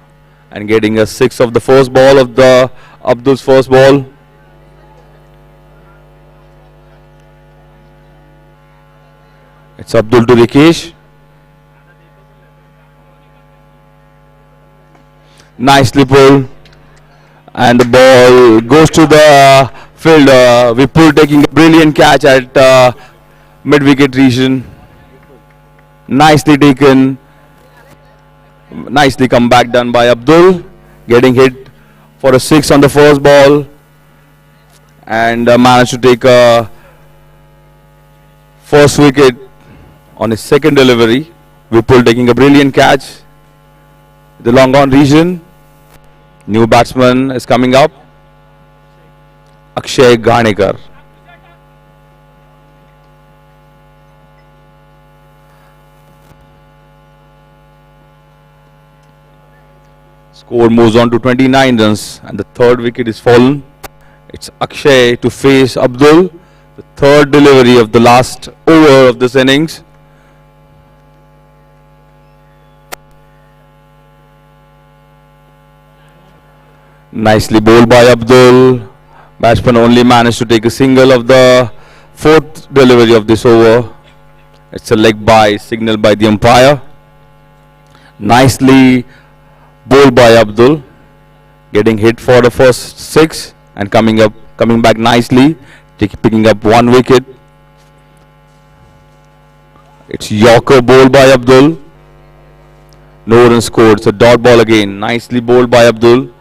and getting a 6 of the first ball of the Abdul's first ball. It's Abdul to Rikesh. Nicely pulled, and the ball goes to the fielder. Vipul taking a brilliant catch at mid-wicket region. Nicely taken. Nicely come back done by Abdul, getting hit for a 6 on the first ball, and managed to take a first wicket on his second delivery. Vipul taking a brilliant catch. The long on region. New batsman is coming up, Akshay Ghanekar. Score moves on to 29 runs, and the third wicket is fallen. It's Akshay to face Abdul, the third delivery of the last over of this innings. Nicely bowled by Abdul. Batsman only managed to take a single of the fourth delivery of this over. It's a leg by, signaled by the umpire. Nicely bowled by Abdul, getting hit for the first 6 and coming back nicely, picking up 1 wicket. It's Yorker bowled by Abdul. No run scored. It's a dot ball again. Nicely bowled by Abdul.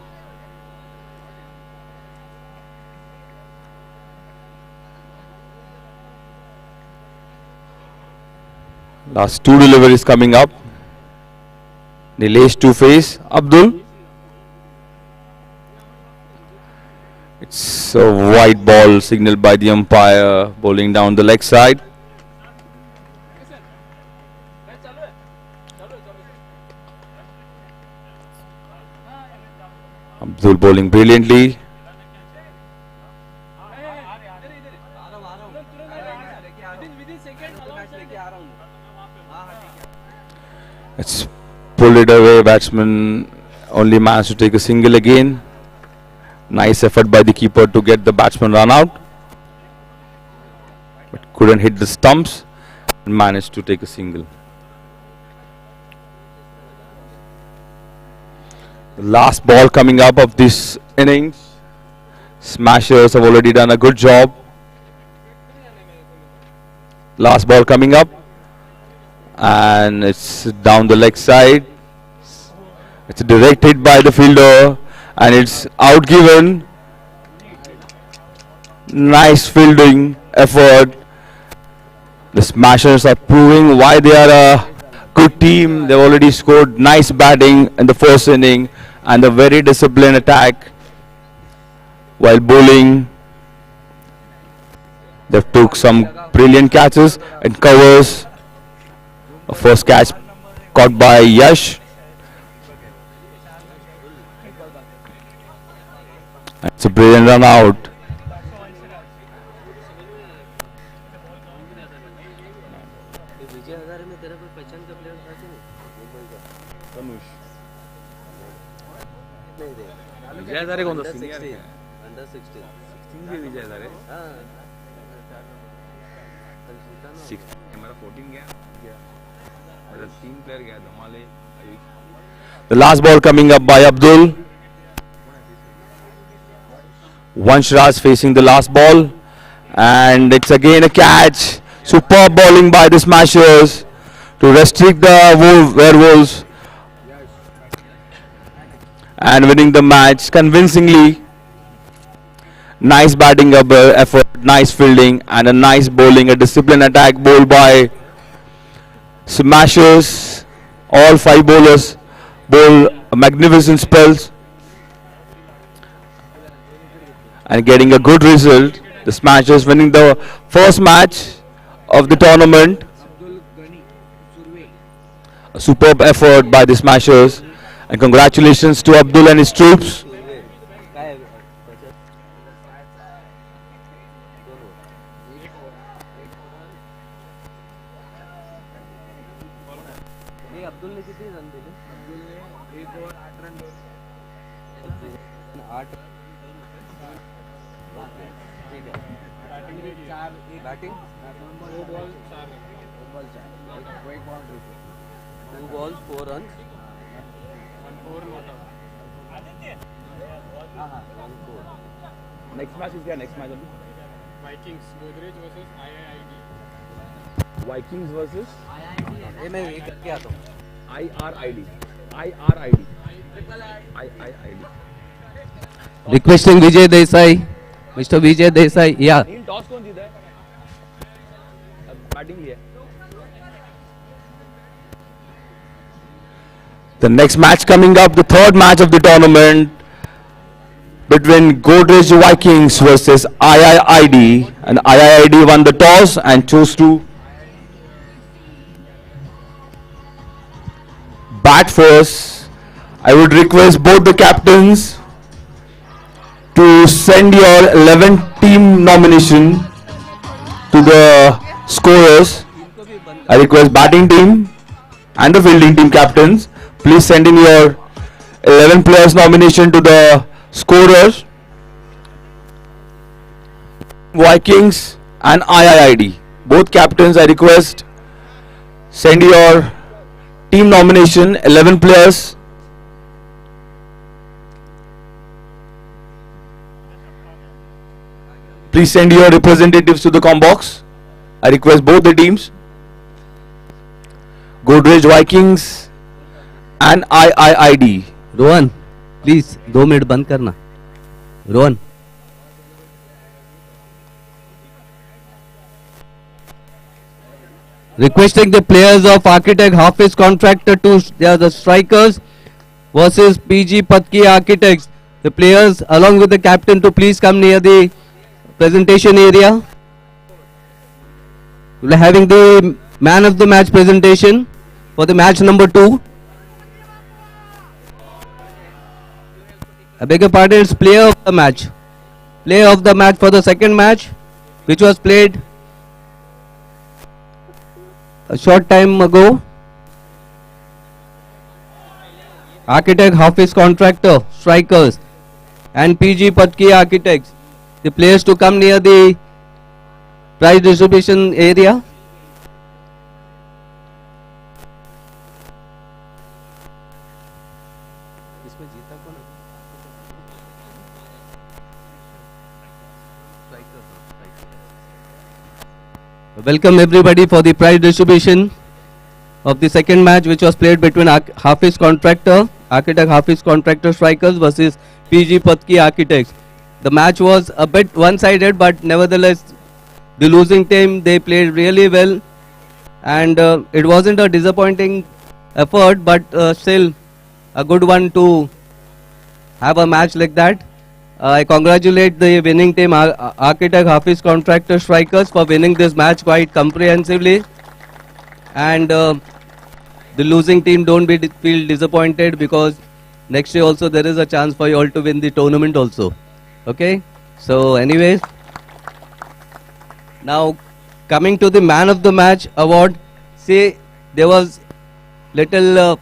Last 2 deliveries coming up. Nilesh to face Abdul. It's a white ball signaled by the umpire, bowling down the leg side. Abdul bowling brilliantly. It's pulled it away. Batsman only managed to take a single again. Nice effort by the keeper to get the batsman run out, but couldn't hit the stumps and managed to take a single. The last ball coming up of this innings. Smashers have already done a good job. Last ball coming up, and it's down the leg side. It's directed by the fielder, and it's out given. Nice fielding effort The Smashers are proving why they are a good team. They've already scored nice batting in the first inning and a very disciplined attack while bowling. They took some brilliant catches and covers. A first catch caught by Yash. It's a brilliant run out. Vijay Hazare कौन सा senior है? Under 16 16 भी विजय हजारे? हाँ हमारा 14 गया मेरा 3 player गया धमाले. The last ball coming up by Abdul. Vansh facing the last ball, and it's again a catch. Superb bowling by the Smashers to restrict the Werewolves and winning the match convincingly. Nice batting effort, nice fielding, and a nice bowling, a disciplined attack bowled by Smashers. All 5 bowlers bowl magnificent spells and getting a good result. The Smashers winning the first match of the tournament. A superb effort by the Smashers, and congratulations to Abdul and his troops. Abdul ने कितने run दिए? अब्दुल ने 1 over 8 run 8 ठीक है. Batting में 4 batting 2 ball 4 1 ball 2 balls 4 runs 1 4 not out. हाँ 1 4. Next match is क्या? Next match अभी? Vikings Godrej versus IIID. Vikings versus ये मैं ये करके आता हूँ. IRID. Requesting Vijay Desai, Mr. Vijay Desai, yeah. Toss कौन जीता है? बैटिंग लिया. The next match coming up, the third match of the tournament between Godrej Vikings versus IIID, and IIID won the toss and chose to bat first. I would request both the captains to send your 11 team nomination to the scorers. I request batting team and the fielding team captains, please send in your 11 players nomination to the scorers. Vikings and IIID, both captains, I request send your team nomination 11 players. Please send your representatives to the com box. I request both the teams, Godrej Vikings and IIID. Rohan please 2 minute बंद करना. Rohan requesting the players of Architect Hafiz Contractor to the strikers versus PG Patki Architects. The players along with the captain to please come near the presentation area. We are having the man of the match presentation for the match number 2. I beg your pardon, it's player of the match. Player of the match for the second match, which was played a short time ago. Architect Hafiz Contractor, strikers, and PG Patki Architects. The players to come near the prize distribution area. Welcome everybody for the prize distribution of the second match, which was played between Hafiz Contractor, Architect Hafiz Contractor strikers versus PG Patki Architects. The match was a bit one-sided, but nevertheless the losing team, they played really well, and it wasn't a disappointing effort, but still a good one to have a match like that. I congratulate the winning team, Architect, Hafiz, Contractor, Strikers, for winning this match quite comprehensively. And the losing team, don't feel disappointed, because next year also there is a chance for you all to win the tournament also. Okay? So anyways, now coming to the man of the match award, see, there was little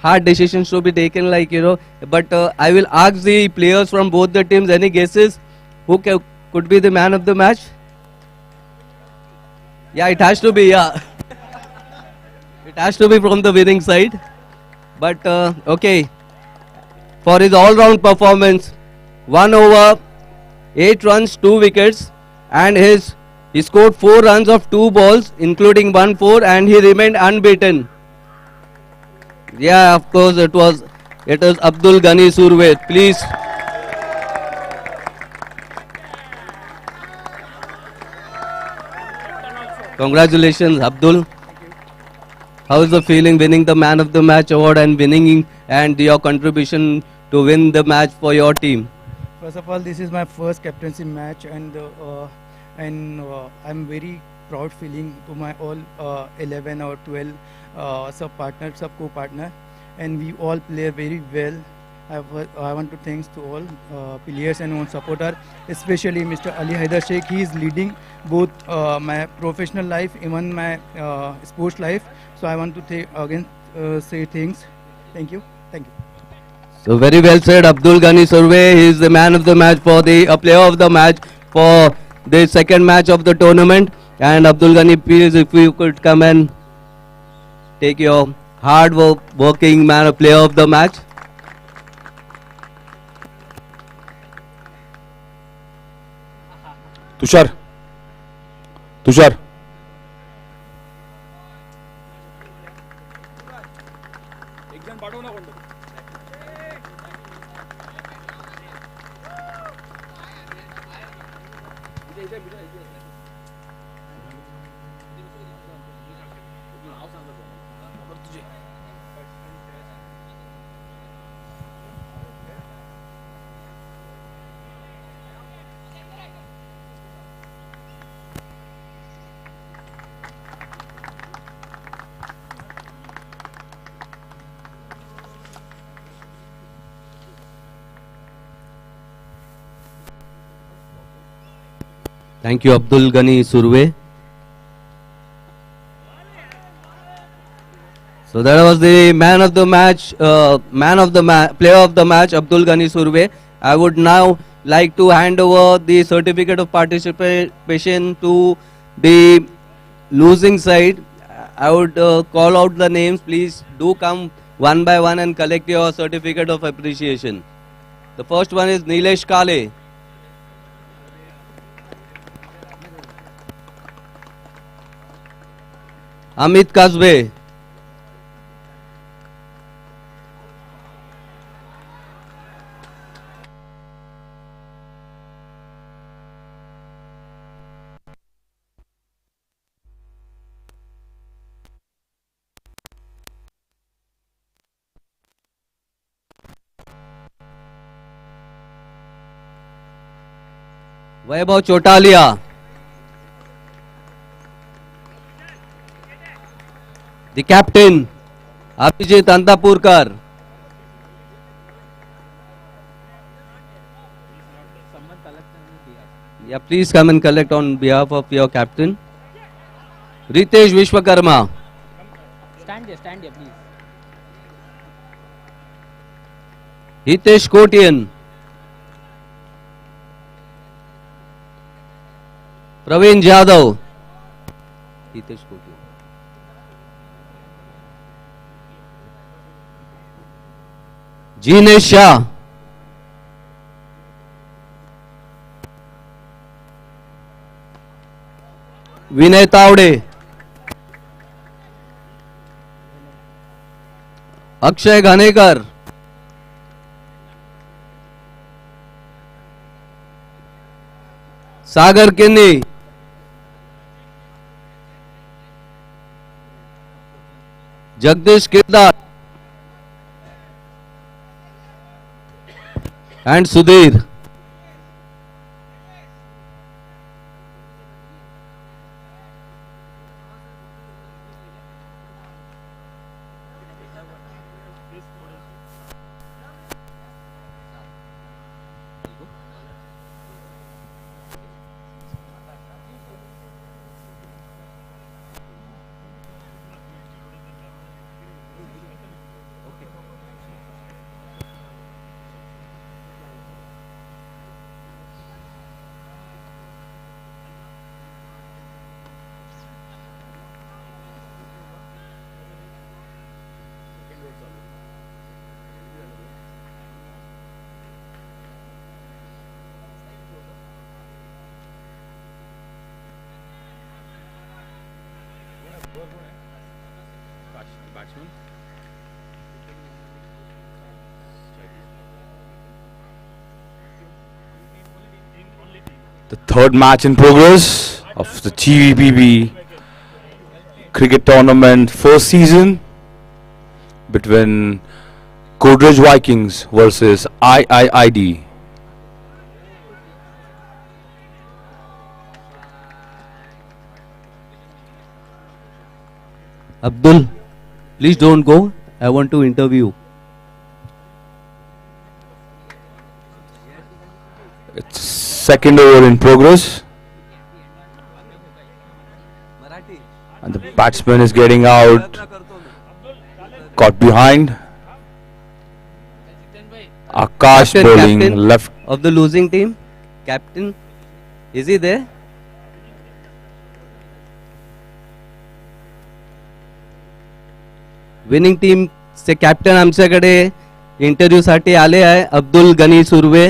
hard decisions to be taken, like, you know, but I will ask the players from both the teams, any guesses who could be the man of the match? Yeah, it has to be, yeah. It has to be from the winning side. But okay, for his all-round performance, 1 over, 8 runs, 2 wickets, and he scored 4 runs of 2 balls, including 1 4, and he remained unbeaten. Yeah, of course, it was Abdul Ghani Surve. Please. Congratulations, Abdul. How is the feeling winning the man of the match award and and your contribution to win the match for your team? First of all, this is my first captaincy match, and I'm very proud feeling to my all 11 or 12 sub-partner, sub-co-partner, and we all play very well. I want to thanks to all players and all supporter, especially Mr. Ali Haider Sheikh. He is leading both my professional life, even my sports life. So I want to say thanks. Thank you. Thank you. So very well said, Abdul Ghani Surve. He is the man of the match for the player of the match for the second match of the tournament. And Abdul Ghani, please, if you could come and take your hard working man, player of the match. Tushar Thank you, Abdul Ghani Surve. So that was the man of the match, player of the match, Abdul Ghani Surve. I would now like to hand over the certificate of participation to the losing side. I would call out the names. Please do come one by one and collect your certificate of appreciation. The first one is Nilesh Kale. Amit Kasbe. Vaibhav Chotalia. The captain, Abhijit Antapurkar. Yeah, please come and collect on behalf of your captain. Ritesh Vishwakarma. Stand here, please. Hitesh Kotian. Praveen Jadhav. Hitesh Kotian. Jinesh Shah. Vinay Tavde. Akshay Ghanekar. Sagar Kinni. Jagdish Kirdar and Sudhir. Batsman. The third match in progress of the GVCC Cricket Tournament first season between Godrej Vikings versus IIID. Abdul, please don't go. I want to interview. It's second over in progress. And the batsman is getting out. Caught behind. Akash bowling Captain left. of the losing team. Captain, is he there? Winning team चे captain आमच्याकडे interview साठी आले आहे अब्दुल गनी सुर्वे,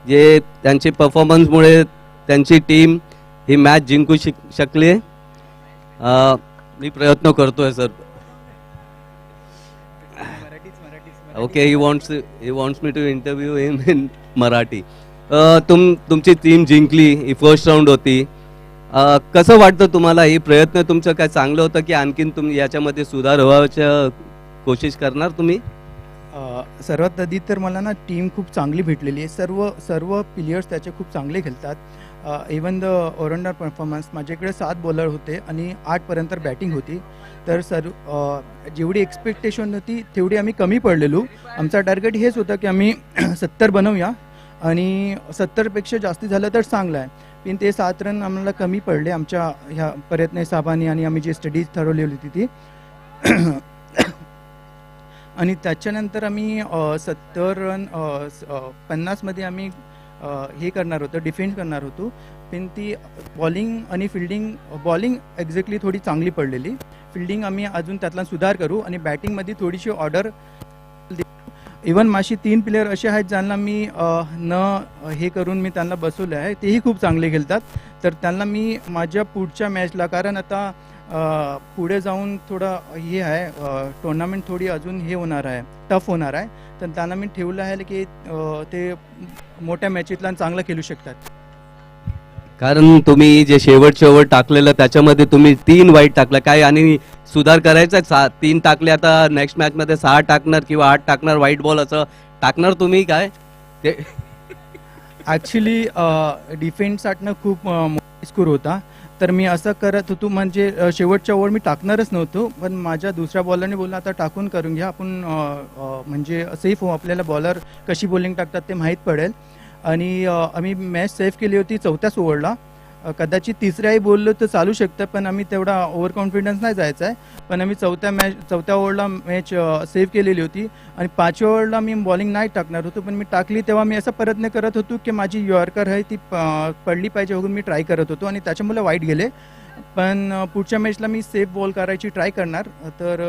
जे त्यांची performance मुळे त्यांची team ही match जिंकू शकली. मी प्रयत्न करतोय sir. Okay, he wants me to interview him in Marathi. तुमची टीम जिंकली, ही फर्स्ट राऊंड होती. कसं वाटतं तुम्हाला? ही प्रयत्न तुमचं काय चांगलं होतं की आणखीन तुम्ही याच्यामध्ये सुधार व्हायच्या कोशिश करणार तुम्ही? सर्वात आधी तर मला ना टीम खूप चांगली भेटलेली आहे. सर्व प्लेयर्स त्याचे खूप चांगले खेळतात. इवन द ऑलराऊंडर परफॉर्मन्स, माझ्याकडे 7 बॉलर होते आणि 8 पर्यंत बॅटिंग होती. तर जेवढी एक्सपेक्टेशन होती तेवढी आम्ही कमी पडलेलो. आमचा टार्गेट हेच होतं की आम्ही 70 बनवूया आणि 70पेक्षा जास्ती झालं तर चांगलं आहे. पण ते 7 रन आम्हाला कमी पडले आमच्या ह्या प्रयत्न हिसाबाने आणि आम्ही जी स्टडीज ठरवलेली होती ती. आणि त्याच्यानंतर आम्ही 70 रन 50मध्ये आम्ही हे करणार होतो, डिफेंड करणार होतो. पण ती बॉलिंग आणि फिल्डिंग, बॉलिंग एक्झॅक्टली थोडी चांगली पडलेली. फिल्डिंग आम्ही अजून त्यातला सुधार करू आणि बॅटिंगमध्ये थोडीशी ऑर्डर. इवन माझी 3 प्लेयर असे आहेत ज्यांना मी हे करून मी त्यांना बसवले आहे, तेही खूप चांगले खेळतात. तर त्यांना मी माझ्या पुढच्या मॅचला, कारण आता पुढे जाऊन थोडं हे आहे, टुर्नामेंट थोडी अजून हे होणार आहे, टफ होणार आहे. तर त्यांना मी ठेवलं आहे की ते मोठ्या मॅचेतला चांगलं खेळू शकतात. कारण तुम्ही जे शेवट टाकलेलं त्याच्यामध्ये तुम्ही 3 वाईट टाकलं काय, आणि सुधार करायचा 3 टाकले, आता नेक्स्ट मॅच मध्ये 6 टाकणार किंवा 8 टाकणार, वाईट बॉल असं टाकणार तुम्ही काय? ते ॲक्च्युली डिफेन्ससाठी खूप स्कोर होता. तर मी असं करत होतो, म्हणजे शेवटच्या ओव्हर मी टाकणारच नव्हतो. पण माझ्या दुसऱ्या बॉलरने बोलला आता टाकून करून घ्या आपण, म्हणजे सेफ हो, आपल्याला बॉलर कशी बॉलिंग टाकतात ते माहीत पडेल. आणि आम्ही मॅच सेव्ह केली होती 4थ्याच ओव्हरला. कदाचित 3ऱ्याही बोललो तर चालू शकतं, पण आम्ही तेवढा ओव्हर कॉन्फिडन्स नाही जायचा आहे. पण आम्ही 4थ्या ओव्हरला मॅच सेव्ह केलेली होती. आणि 5व्या ओव्हरला मी बॉलिंग नाही टाकणार होतो, पण मी टाकली तेव्हा मी असा प्रयत्न करत होतो की माझी यॉर्कर आहे ती पडली पाहिजे बघून मी ट्राय करत होतो, आणि त्याच्यामुळे वाईट गेले. पण पुढच्या मॅचला मी सेफ बॉल करायची ट्राय करणार. तर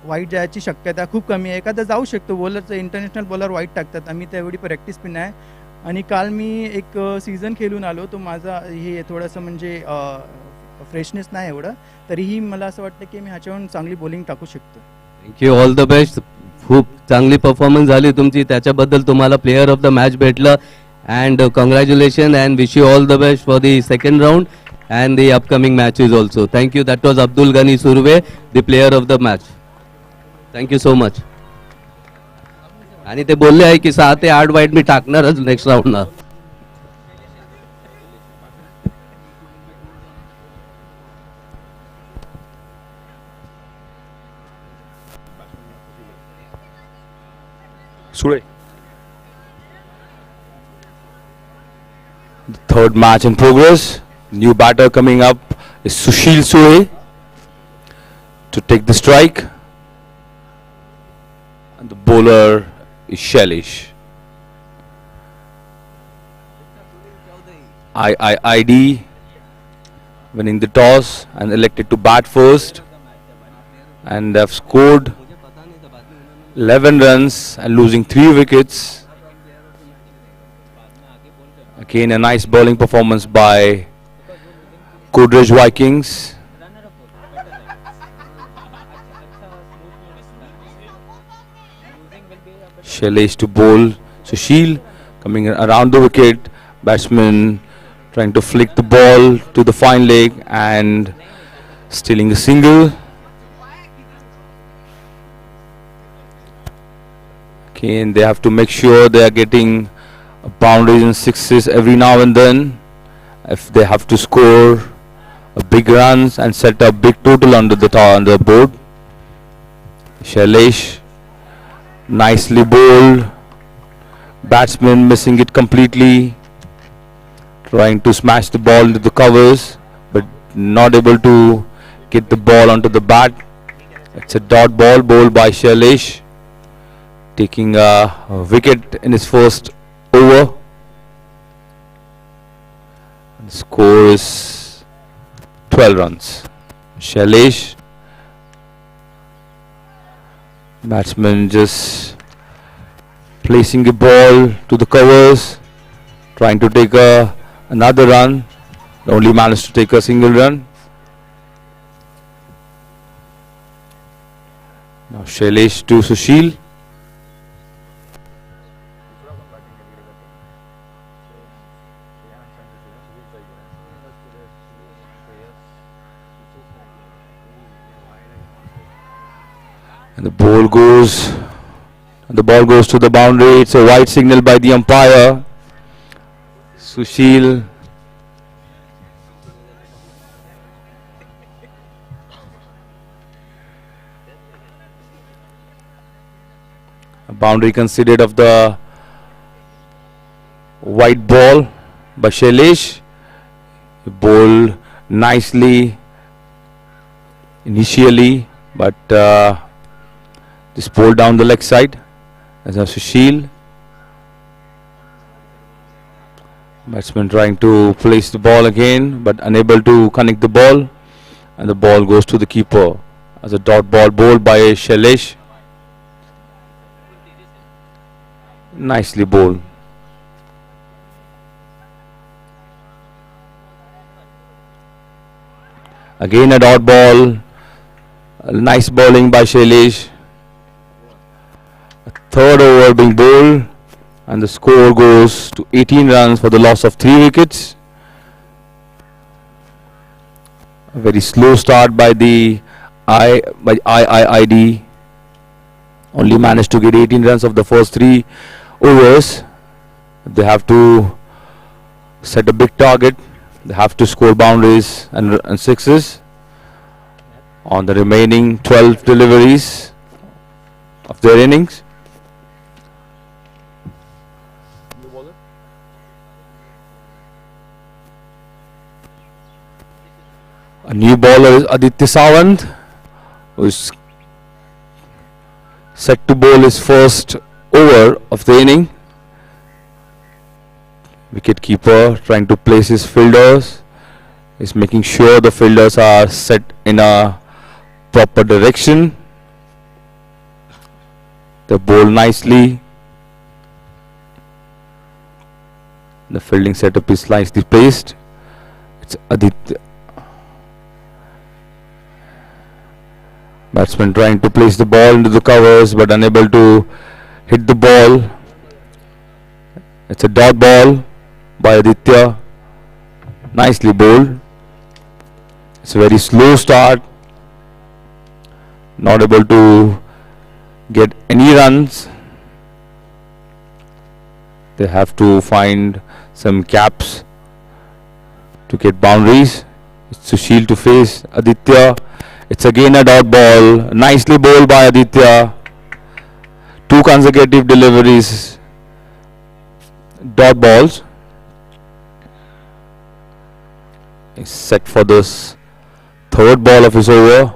वाईट जायची शक्यता खूप कमी आहे. एखादा जाऊ शकतो, बॉलरचं इंटरनॅशनल बॉलर वाईट टाकतात, आम्ही तेवढी प्रॅक्टिस पण नाही. आणि काल मी एक सीझन खेळून आलो, तो माझा हे थोडंसं म्हणजे फ्रेशनेस नाही एवढं, तरीही मला असं वाटतं की मी ह्याच्यावरून चांगली बॉलिंग टाकू शकतो. Thank you, all the best. खूप चांगली परफॉर्मन्स झाली तुमची, त्याच्याबद्दल तुम्हाला प्लेयर ऑफ द मॅच भेटलं. And congratulation and wish you all the best for the second round. and the upcoming matches also. Thank you. That was Abdul Ghani Surve, the player of the match. Thank you so much. आणि ते बोलले आहे की 6 ते 8 वाईट मी टाकणारच next राऊंडला. Sure. The third match in progress. New batter coming up is Sushil Sure to take the strike. And the bowler is Shailesh. ID winning the toss and elected to bat first. And they have scored 11 runs and losing 3 wickets. Again, a nice bowling performance by Godrej Vikings. Shailesh to bowl. Sushil coming around the wicket. Batsman trying to flick the ball to the fine leg and stealing a single. Again, they have to make sure they are getting boundaries and sixes every now and then. If they have to score a big runs and set a big total on the board. Shailesh nicely bowled. Batsman missing it completely. Trying to smash the ball into the covers, but not able to get the ball onto the bat. It's a dot ball bowled by Shailesh, taking a wicket in his first over. The score is 12 runs. Shailesh, batsman just placing the ball to the covers, trying to take another run. Only managed to take a single run. Now Shailesh to Sushil. And the ball goes to the boundary. It's a wide signal by the umpire. Sushil a boundary considered of the white ball by Shailesh. He bowled nicely initially, but just bowled down the leg side. As now Sushil, batsman trying to place the ball again, but unable to connect the ball, and the ball goes to the keeper as a dot ball bowled by Shailesh. Nicely bowled. Again a dot ball. A nice bowling by Shailesh. A third over being bowled, and the score goes to 18 runs for the loss of 3 wickets. A very slow start by the ID. Only managed to get 18 runs of the first 3 overs. They have to set a big target. They have to score boundaries and sixes on the remaining 12 deliveries of their innings. A new bowler is Aditya Sawant, who is set to bowl his first over of the inning. Wicketkeeper trying to place his fielders, is making sure the fielders are set in a proper direction. They bowl nicely. The fielding setup is nicely placed. It's Aditya. Batsman trying to place the ball into the covers but unable to hit the ball. It's a dot ball by Aditya. Nicely bowled. It's a very slow start. Not able to get any runs. They have to find some caps to get boundaries. It's Sushil to face Aditya. It's again a dot ball. Nicely bowled by Aditya. 2 consecutive deliveries. Dot balls. He's set for this third ball of his over.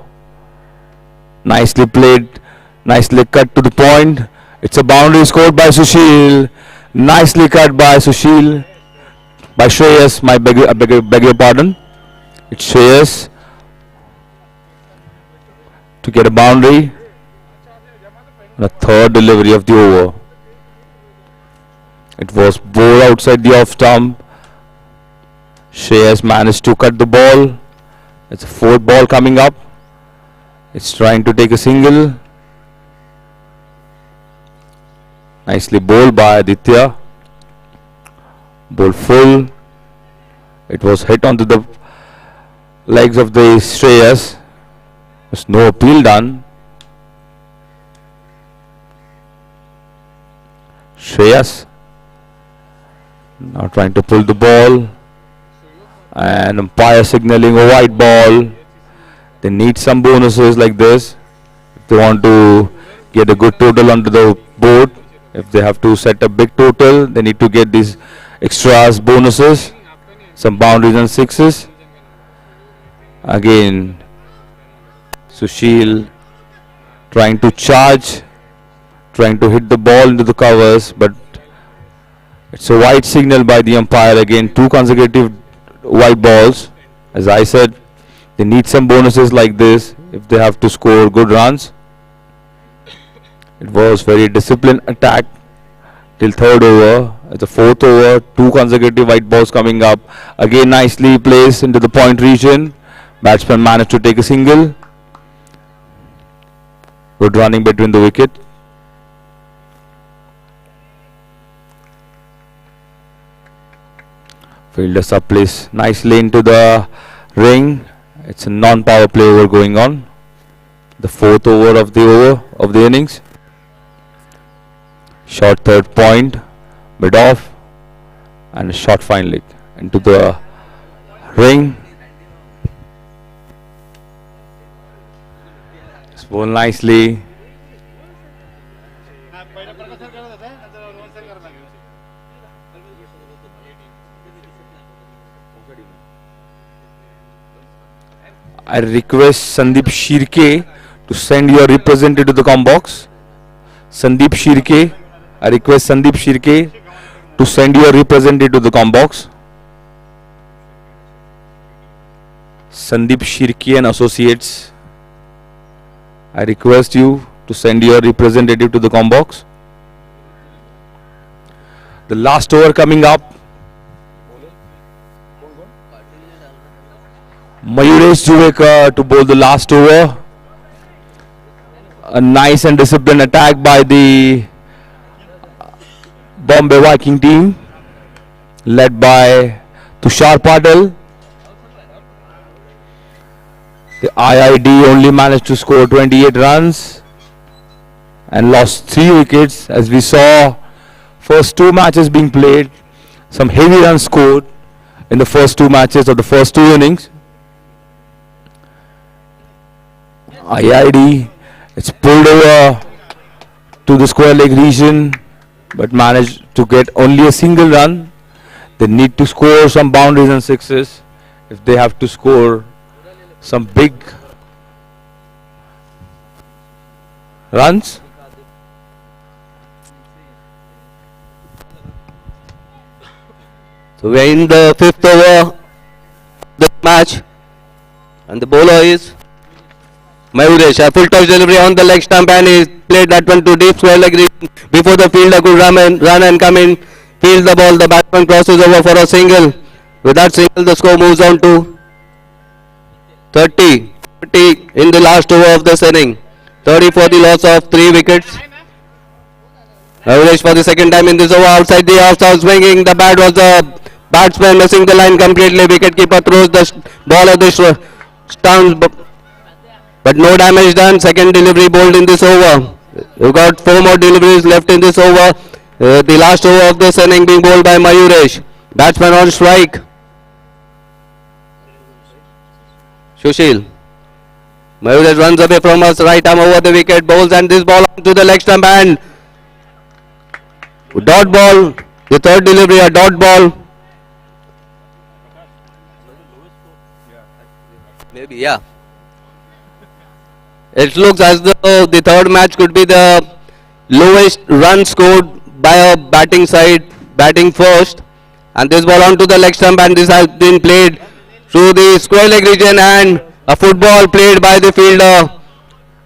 Nicely played. Nicely cut to the point. It's a boundary scored by Sushil. Nicely cut by Sushil. By Shreyas. I beg your pardon. It's Shreyas to get a boundary. And a third delivery of the over. It was bowled outside the off stump. Shreyas managed to cut the ball. It's a fourth ball coming up. It's trying to take a single. Nicely bowled by Aditya. Ball full. It was hit onto the legs of the Shreyas. There's no appeal done. Shreyas now trying to pull the ball. And umpire signaling a white ball. They need some bonuses like this if they want to get a good total onto the board. If they have to set a big total, they need to get these extras, bonuses, some boundaries and sixes. Again, Sushil trying to charge, trying to hit the ball into the covers, but it's a white signal by the umpire. Again, 2 consecutive white balls. As I said, they need some bonuses like this if they have to score good runs. It was very disciplined attack till third over. At the fourth over, 2 consecutive white balls coming up. Again, nicely placed into the point region. Batsman managed to take a single. Good running between the wicket. Fielders are placed nicely into the ring. It's a non-power play over going on. The fourth over of the innings. Short third point, mid off, and a short fine leg into the ring. It's bowled nicely. I request Sandeep Shirke to send your representative to the com box. Sandeep Shirke, I request Sandeep Shirke to send your representative to the com box. Sandeep Shirke and Associates, I request you to send your representative to the com box. The last over coming up. Mayuresh Juvekar to bowl the last over. A nice and disciplined attack by the Bombay Viking team led by Tushar Patel. The IID only managed to score 28 runs and lost 3 wickets. As we saw, first 2 matches being played, some heavy runs scored in the first 2 matches of the first 2 innings. IID, it's pulled over to the square leg region but managed to get only a single run. They need to score some boundaries and sixes if they have to score some big runs. So we are in the 5th over of the match, and the bowler is Mayuresh. A full toss delivery on the leg stump, and he played that one to deep square leg region. Before the fielder could run and come in, field the ball. The batsman crosses over for a single. With that single, the score moves on to 30 in the last over of this inning. 30 for the loss of 3 wickets. Mayuresh for the second time in this over outside the off-stump swinging. The bat was the batsman missing the line completely. Wicketkeeper throws the ball at the Stumped, but no damage done. Second delivery bowled in this over. You got 4 more deliveries left in this over. The last over of this inning being bowled by Mayuresh. Batsman on strike. Sushil. Mayuresh runs away from us. Right arm over the wicket. Bowls and this ball onto the leg stump and dot ball. The third delivery, a dot ball. Maybe, yeah. It looks as though the third match could be the lowest run scored by a batting side, batting first. And this ball onto the leg stump, and this has been played through the square leg region, and a football played by the fielder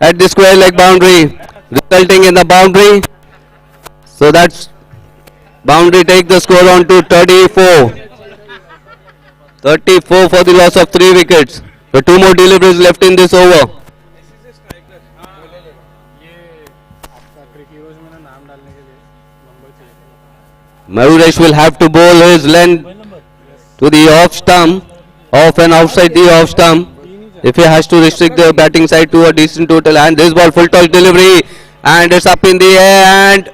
at the square leg boundary, resulting in the boundary. So that's boundary take the score on to 34. 34 for the loss of 3 wickets. So 2 more deliveries left in this over. Mayuresh will have to bowl his length to the off stump, off and outside the off stump, if he has to restrict the batting side to a decent total. And this ball full toss delivery, and it's up in the air and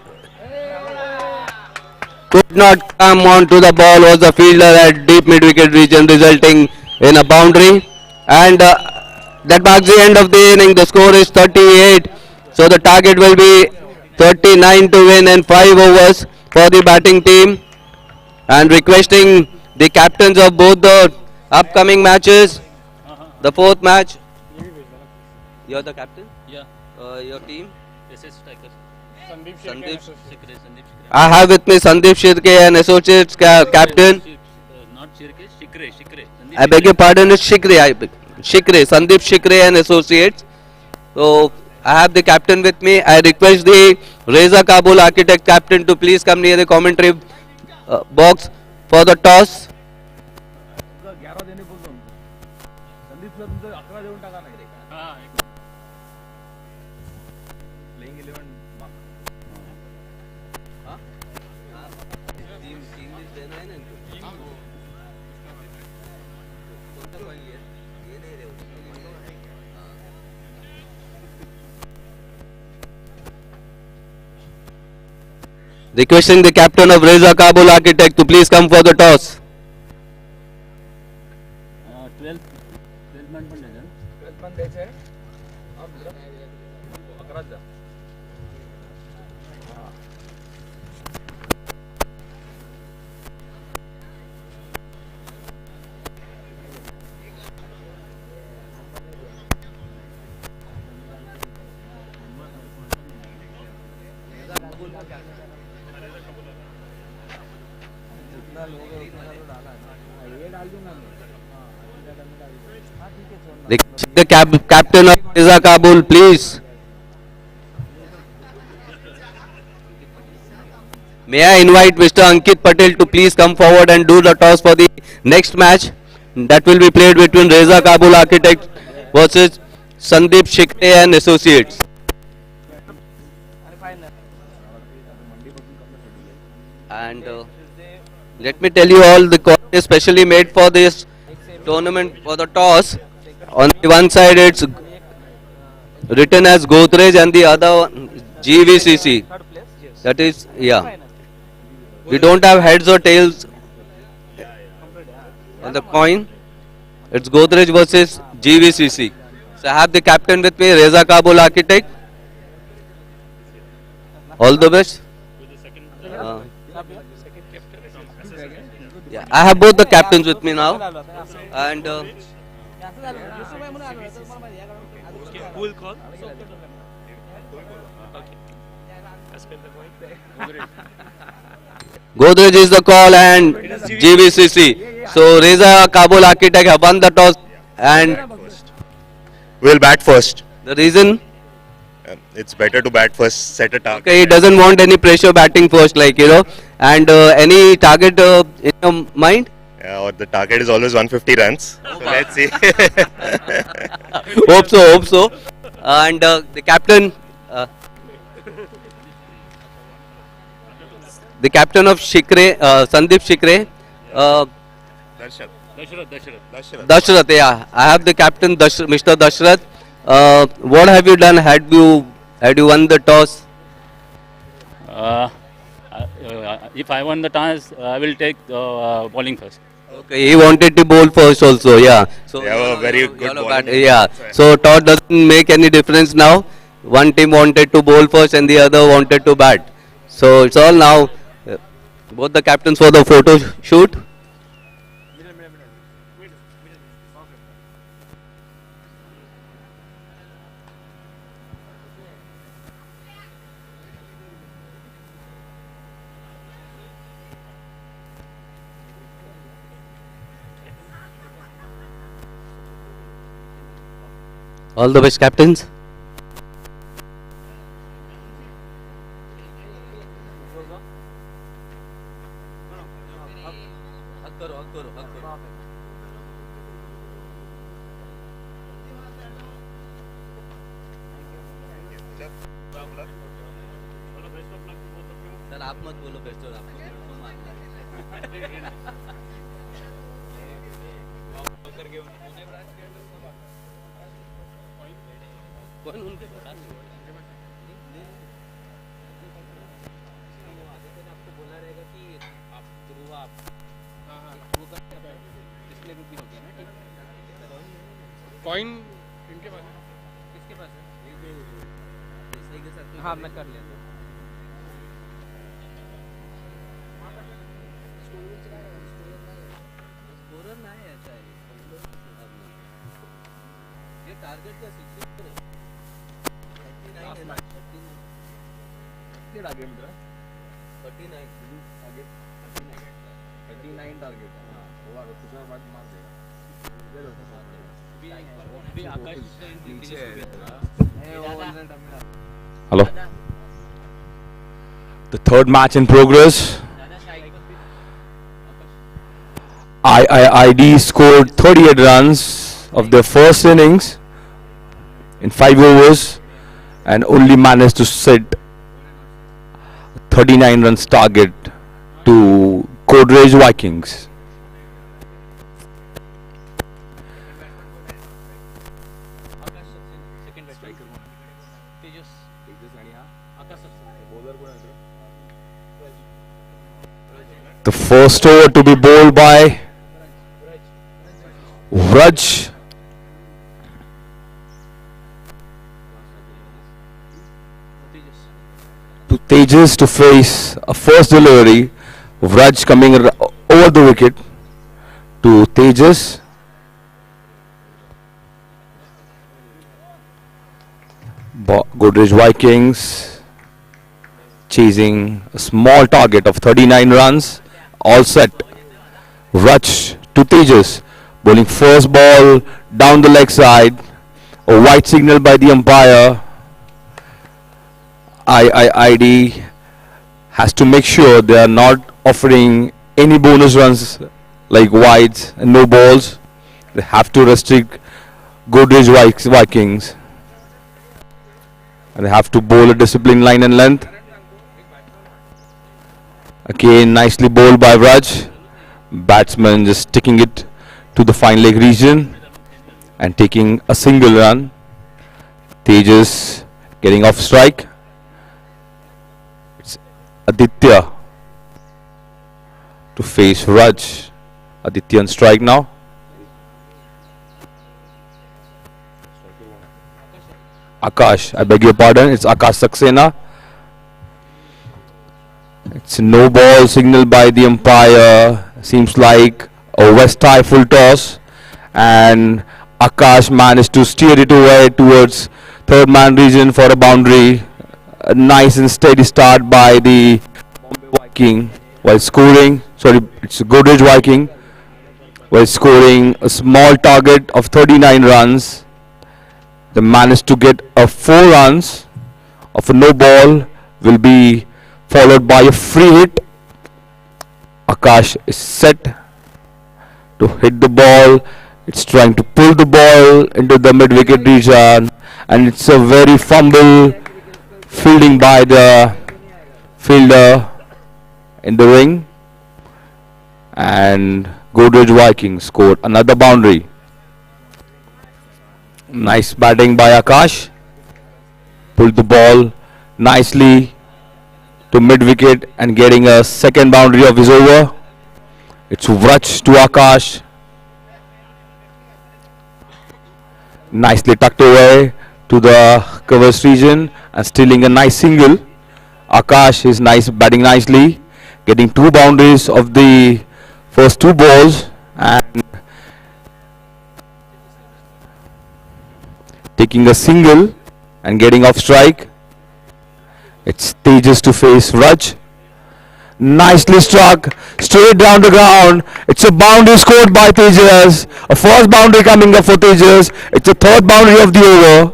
could not come onto the ball. Was the fielder at deep mid wicket region, resulting in a boundary. And that marks the end of the inning. The score is 38. So the target will be 39 to win in 5 overs for the batting team. And requesting the captains of both the upcoming matches. The 4th match. You're the captain? Yeah. Your team? This is striker. Sandeep Shikre. I have with me Sandeep Shirke and Associates captain. Not Shirke, Shikre. I beg your pardon, it's Shikre. Shikre, Sandeep Shikre and Associates. So I have the captain with me. I request the Reza Kabul Architect captain to please come near the commentary box for the toss. Requesting the captain of Reza Kabul Architect to please come for the toss. 12 man पण द्यायचं. 12 man द्यायचं आहे. 11 जा. The captain of Reza Kabul, please. May I invite Mr. Ankit Patel to please come forward and do the toss for the next match that will be played between Reza Kabul Architect versus Sandeep Shikre and Associates. And let me tell you all, the call is specially made for this tournament for the toss. On the one side it's written as Godrej and the other GVCC. That is, yeah. We don't have heads or tails on the coin. It's Godrej versus GVCC. So I have the captain with me, Reza Kabul Architect. All the best. Yeah, I have both the captains with me now. And Cool call. Godrej is the call and GVCC. So Reza Kabul Architect have won the toss and will bat first. The reason? It's better to bat first, set a target. Okay, he doesn't want any pressure batting first, like, you know. And any target in your mind? Yeah, or the target is always 150 runs. So let's see. Hope so. And the captain the captain of Shikre, Sandeep Shikre, Dashrath, yeah. I have the captain, Mr. Dashrath. What have you done? Had you won the toss? If I won the toss, I will take bowling first. Okay, he wanted to bowl first also, yeah. So They have a very good bowling. yeah. So toss doesn't make any difference now. One team wanted to bowl first and the other wanted to bat. So it's all now. Both the captains for the photo shoot. All the best, captains. Sir आप मत बोलो best और आपको coin इनके पास किसके पास है? हाँ मैं कर लेता हूँ। टारगेट का 60 है 39 कितना आगे मित्रा 39 आगे 39 टारगेट हां वो तुझा बाद मार देगा भी आकाश नीचे Hello. The third match in progress. IIID scored 38 runs of their first innings in 5 overs and only managed to set a 39 runs target to Godrej Vikings. The first over to be bowled by Raj. To Tejas to face a first delivery. Raj coming over the wicket to Tejas. Godrej Vikings chasing a small target of 39 runs. All set. Raj to Tejas. Bowling first ball down the leg side. A white signal by the umpire. IIID has to make sure they are not offering any bonus runs like wides and no balls. They have to restrict Godrej Vikings. And they have to bowl a disciplined line and length. Again, nicely bowled by Raj. Batsman just sticking it to the fine leg region and taking a single run. Tejas getting off strike. It's Aditya to face Raj. Aditya on strike now. Akash, I beg your pardon, it's Akash Saxena. It's no ball signal by the umpire. Seems like a West High full toss, and Akash managed to steer it away towards third man region for a boundary. A nice and steady start by the Bombay Viking while scoring. Sorry, it's Godrej Viking while scoring a small target of 39 runs. They managed to get a 4 runs of a no ball. Will be followed by a free hit. Akash is set to hit the ball. It's trying to pull the ball into the mid wicket region, and it's a very fumble fielding by the fielder in the ring, and Godrej Vikings scored another boundary. Nice batting by Akash. Pulled the ball nicely to mid wicket and getting a second boundary of his over. It's Vrach to Akash. Nicely tucked away to the covers region and stealing a nice single. Akash is batting nicely, getting 2 boundaries of the first 2 balls and taking a single and getting off strike. It's Tejas to face Raj. Nicely struck, straight down the ground. It's a boundary scored by Tejas. A first boundary coming up for Tejas. It's a 3rd boundary of the over.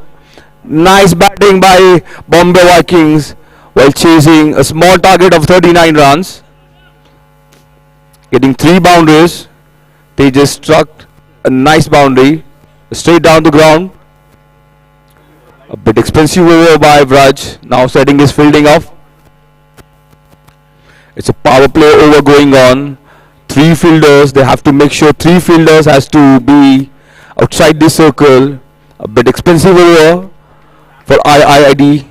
Nice batting by Bombay Vikings while chasing a small target of 39 runs. Getting 3 boundaries. Tejas struck a nice boundary straight down the ground. A bit expensive over by Vraj. Now setting his fielding off. It's a power play over going on. 3 fielders. They have to make sure 3 fielders has to be outside the circle. A bit expensive over for IIID.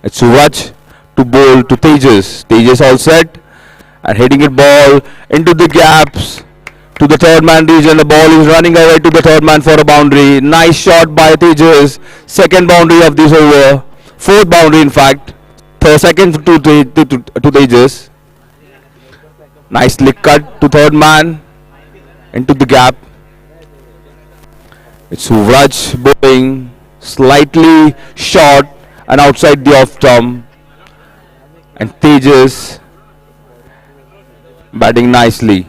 It's Vraj to bowl to Tejas. Tejas all set and hitting it ball into the gaps to the 3rd man region. The ball is running away to the 3rd man for a boundary. Nice shot by Tejas. 2nd boundary of this over. 4th boundary in fact. 2nd to Tejas. Nicely cut to 3rd man into the gap. It's Vraj bowling slightly short and outside the off stump. And Tejas batting nicely.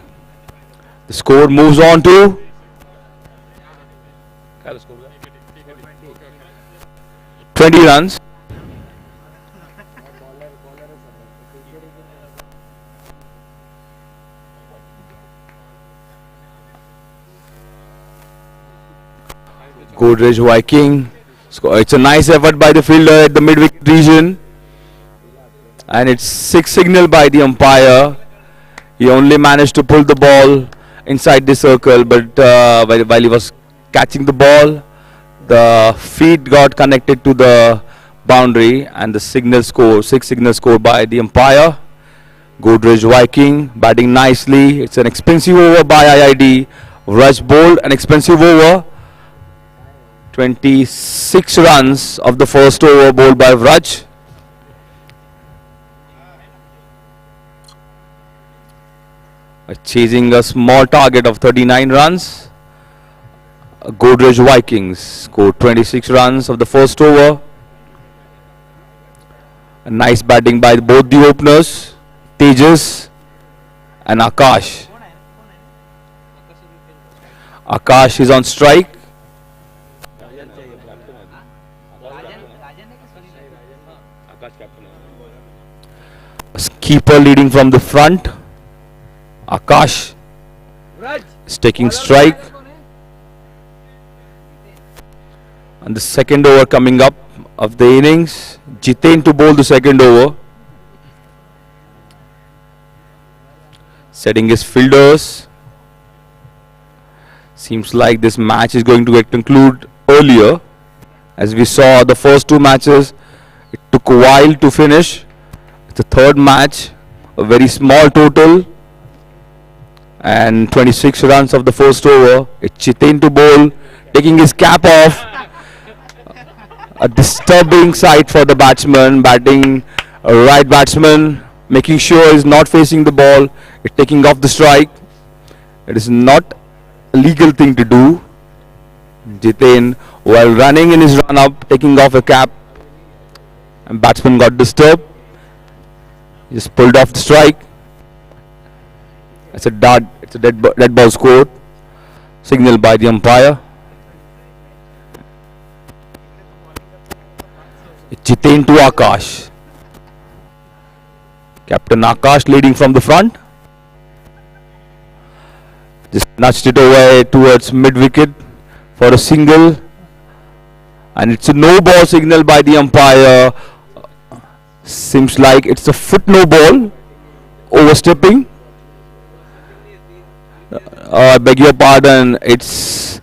The score moves on to 20 runs. Godrej Viking. It's a nice effort by the fielder at the mid-wicket region. And it's 6 signal by the umpire. He only managed to pull the ball inside the circle, but while he was catching the ball, the feet got connected to the boundary and the signal score, 6 signal score by the umpire. Godrej Viking batting nicely. It's an expensive over by IID. Rush bowled an expensive over. 26 runs of the first over bowled by Vraj. Chasing a small target of 39 runs. Godrej Vikings scored 26 runs of the first over. A nice batting by both the openers, Tejas and Akash. Akash is on strike. Keeper leading from the front. Akash is taking strike. And the second over coming up of the innings. Jiten to bowl the second over. Setting his fielders. Seems like this match is going to get concluded earlier. As we saw the first 2 matches, it took a while to finish. The 3rd match, a very small total, and 26 runs of the first over. It's Jiten to bowl, taking his cap off. A disturbing sight for the batsman, batting a right batsman, making sure he's not facing the ball, it's taking off the strike. It is not a legal thing to do. Jiten, while running in his run-up, taking off a cap, and batsman got disturbed. Just pulled off the strike. It's a dead ball scored. Signal by the umpire. It's Jiten to Akash. Captain Akash leading from the front. Just nudged it away towards mid-wicket for a single. And it's a no ball signal by the umpire. Seems like it's a foot no ball. Overstepping. I beg your pardon. It's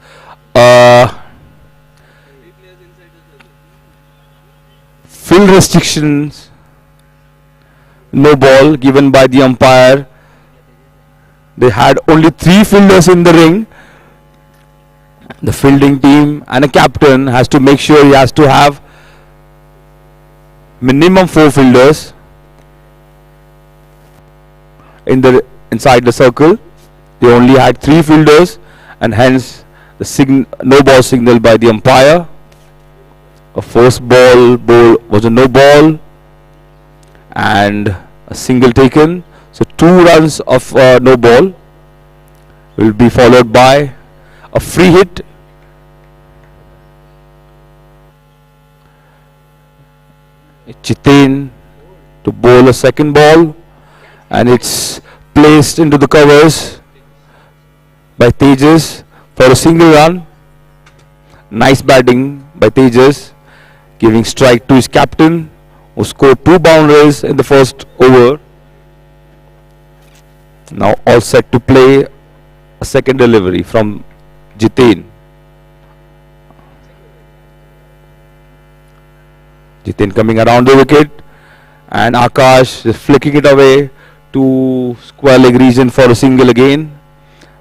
field restrictions. No ball given by the umpire. They had only 3 fielders in the ring. The fielding team and a captain has to make sure he has to have minimum 4 fielders inside the circle. They only had 3 fielders, and hence the no ball signal by the umpire. A first ball was a no ball and a single taken. So 2 runs of no ball will be followed by a free hit. Jitain to bowl a second ball, and it's placed into the covers by Tejas for a single run. Nice batting by Tejas, giving strike to his captain, who scored 2 boundaries in the first over. Now all set to play a second delivery from Jitain. Jitain coming around the wicket, and Akash is flicking it away to square leg region for a single again.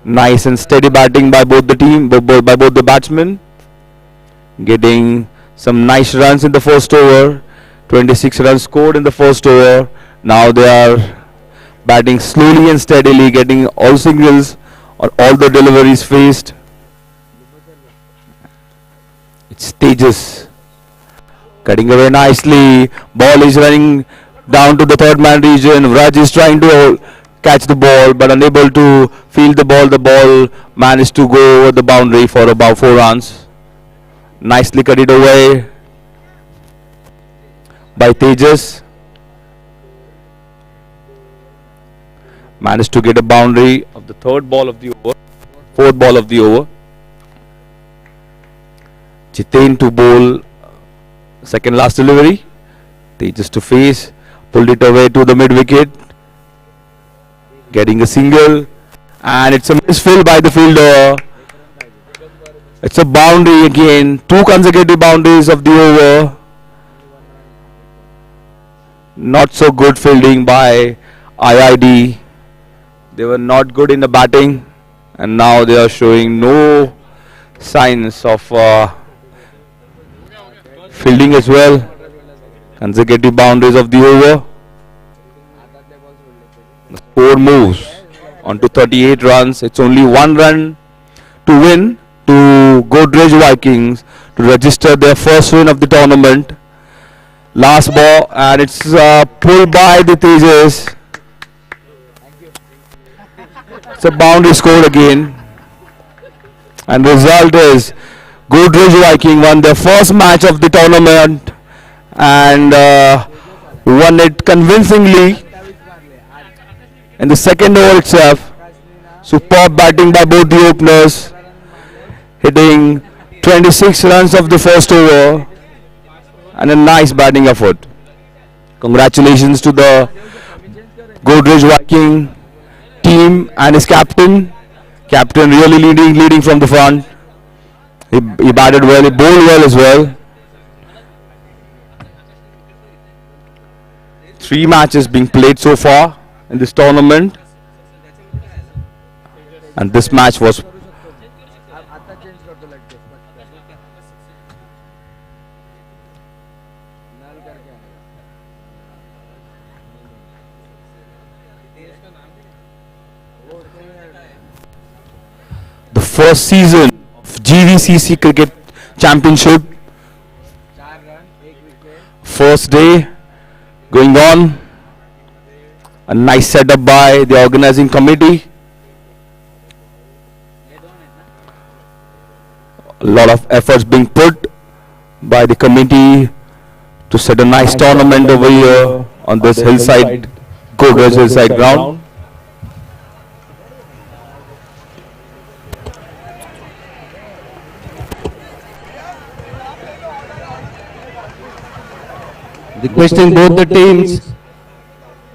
Nice and steady batting by both the batsmen, getting some nice runs in the first over. 26 runs scored in the first over. Now they are batting slowly and steadily, getting all singles on all the deliveries faced. It's Tejas cutting away nicely. Ball is running down to the third man region. Raj is trying to catch the ball but unable to field the ball. The ball managed to go over the boundary for about 4 runs. Nicely cut it away by Tejas. Managed to get a boundary of the fourth ball of the over. Jitain to bowl second last delivery. Tejas to face, pulled it away to the mid wicket, getting a single, and it's a misfield by the fielder. It's a boundary again, 2 consecutive boundaries of the over. Not so good fielding by IID. They were not good in the batting, and now they are showing no signs of fielding as well. Consecutive boundaries of the over. The score moves on to 38 runs. It's only 1 run to win to Godrej Vikings to register their first win of the tournament. Last ball, and it's pulled by the Tejas. It's a boundary scored again, and the result is Godrej Viking won their first match of the tournament and won it convincingly in the second over itself. Superb batting by both the openers, hitting 26 runs of the first over, and a nice batting effort. Congratulations to the Godrej Viking team and his captain. Captain really leading from the front. He batted well, he bowled well as well. 3 matches being played so far in this tournament, and this match was the first season of GVCC Cricket Championship. First day going on. A nice setup by the organizing committee. A lot of efforts being put by the committee to set a nice tournament over here on this hillside, Godrej hillside ground. Requesting both the teams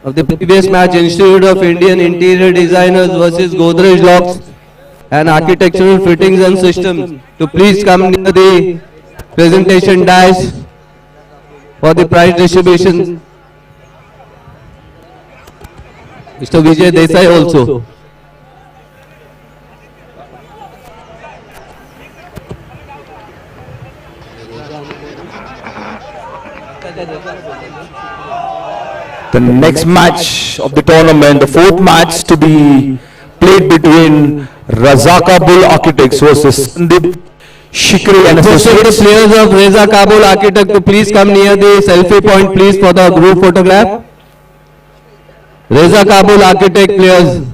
of the previous match, Institute of Indian Interior Designers versus Godrej Locks, and architectural fittings and systems to please come near the presentation dais for the prize distribution. Mr. Vijay Desai also. The next match of the tournament, the fourth match to be played between Raza Kabul Architects versus Sandip Shikri and Associate the Associates. players of Reza Kabul Architect to please come near the selfie point, please, for the group photograph. Reza Kabul Architect players.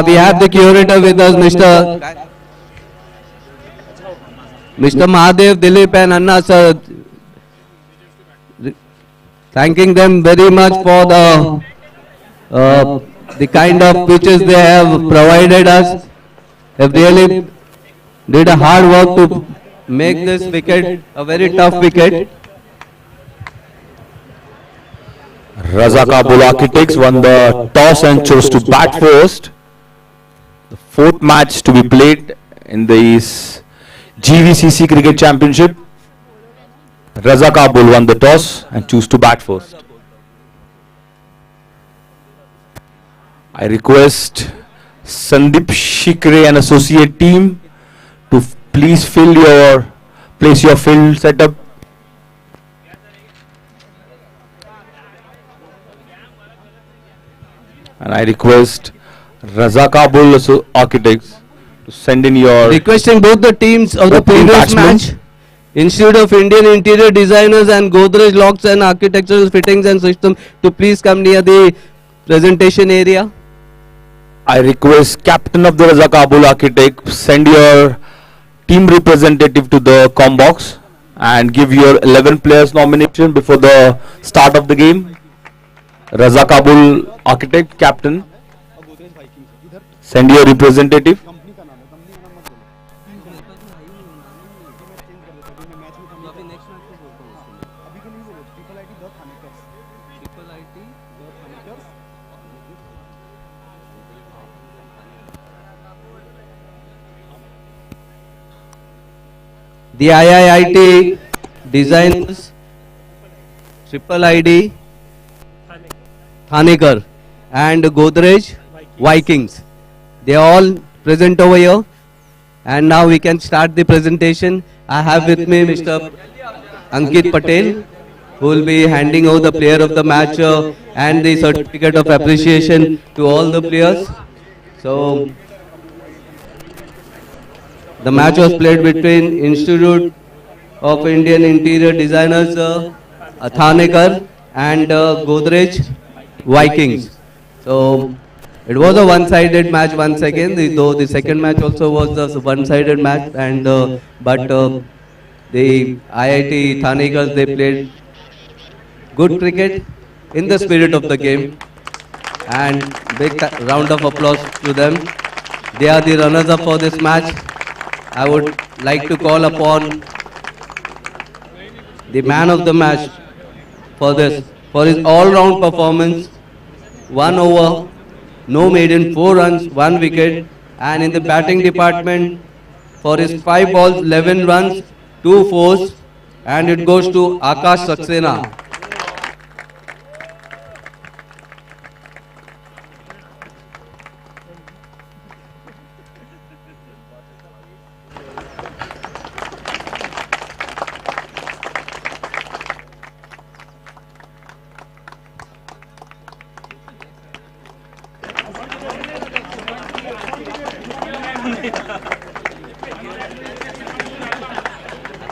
We have the curator with us, Mr. Mahadev, Dilip and Anna sir. Thanking them very much for the kind of pitches they have provided us. They really did a hard work to make this wicket a very tough wicket. Raza Kabul Architects won the toss and chose to bat first. The fourth match to be played in this GVCC Cricket Championship. Raza Kabul won the toss and chose to bat first. I request Sandip Shikre and associate team to please place your field setup. And I request Raza Kabul Architects to send in your... Requesting both the teams of the previous match, Institute of Indian Interior Designers and Godrej Locks and Architectural Fittings and System, to please come near the presentation area. I request Captain of the Raza Kabul Architect, send your team representative to the com box and give your 11 players nomination before the start of the game. Raza Kabul Architect, Captain, send your representative. The IIIT designers, Triple ID, Thanekar and Godrej Vikings. They are all present over here. And now we can start the presentation. I have with me Mr. Ankit Patel, who will be handing over the player of the match and the certificate of appreciation to all the players. So, the match was played between Institute of Indian Interior Designers, Thanekar and Godrej Vikings. So it was a one-sided match once again, though the second match also was a one-sided match, and but the IIT Thanekar, they played good cricket in the spirit of the game, and big round of applause to them. They are the runners-up for this match. I would like to call upon the man of the match for his all-round performance. 1 over, no maiden, 4 runs, 1 wicket, and in the batting department for his 5 balls, 11 runs, 2 fours, and it goes to Akash Saxena.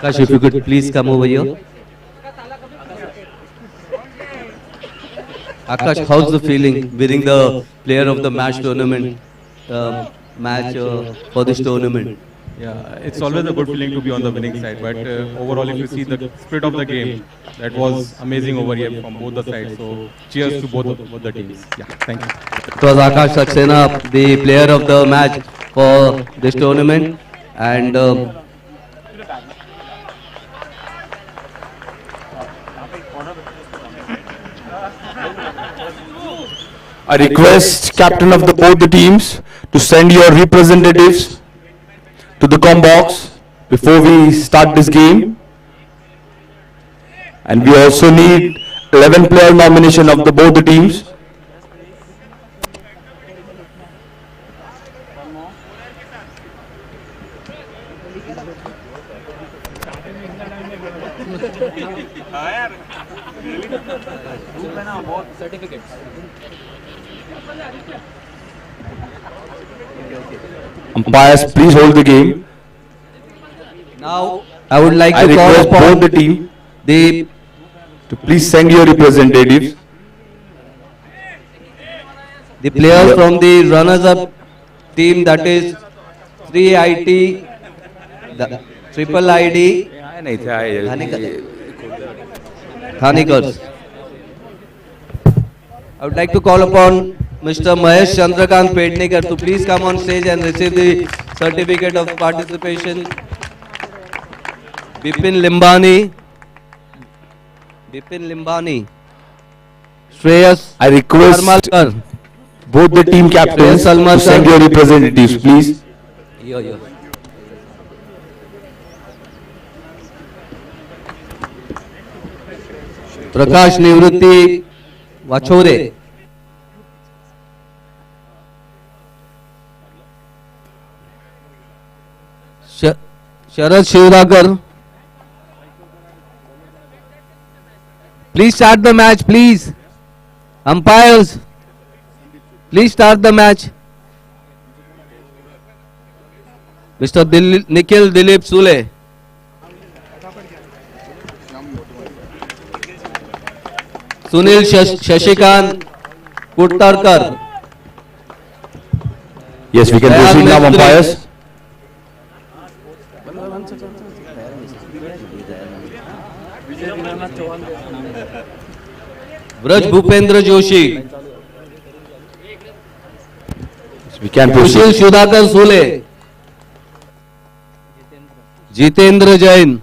Akash, if you could please come over here. Akash, how's the feeling winning the player of the match tournament, for this tournament? Yeah, it's always a good feeling to be on the winning side, but overall if you see the spirit of the game, that was amazing over here from both the sides, so cheers to both the teams. Yeah, thank you. It was Akash Saxena, the player of the match for this tournament, and I request captain of both the teams to send your representatives to the com box before we start this game. And we also need 11 player nomination of both the teams. Certificates. Umpires, please hold the game. Now, I would like to call request upon both the team to please send your representatives. the players from the runners-up team, that is 3IT, the triple ID, Thanikars. I would like to call upon Mr. Mahesh Chandrakant Pednekar to please come on stage and receive the certificate of participation. Bipin Limbani, Shreyas I request Karmalkar. both the team captains Shreyas to Salman send sir. your representatives, please. Prakash Nivrutti Vachore. Sharad Shivrakar. Please start the match, please. Umpires, please start the match. Mr. Nikhil Dilip Sule. Sunil Shashikant Kuttarkar. Yes, we can proceed now, umpires. Vraj Bhupendra Joshi. We can Sushil proceed. Sudhakar Sule. Jitendra Jain.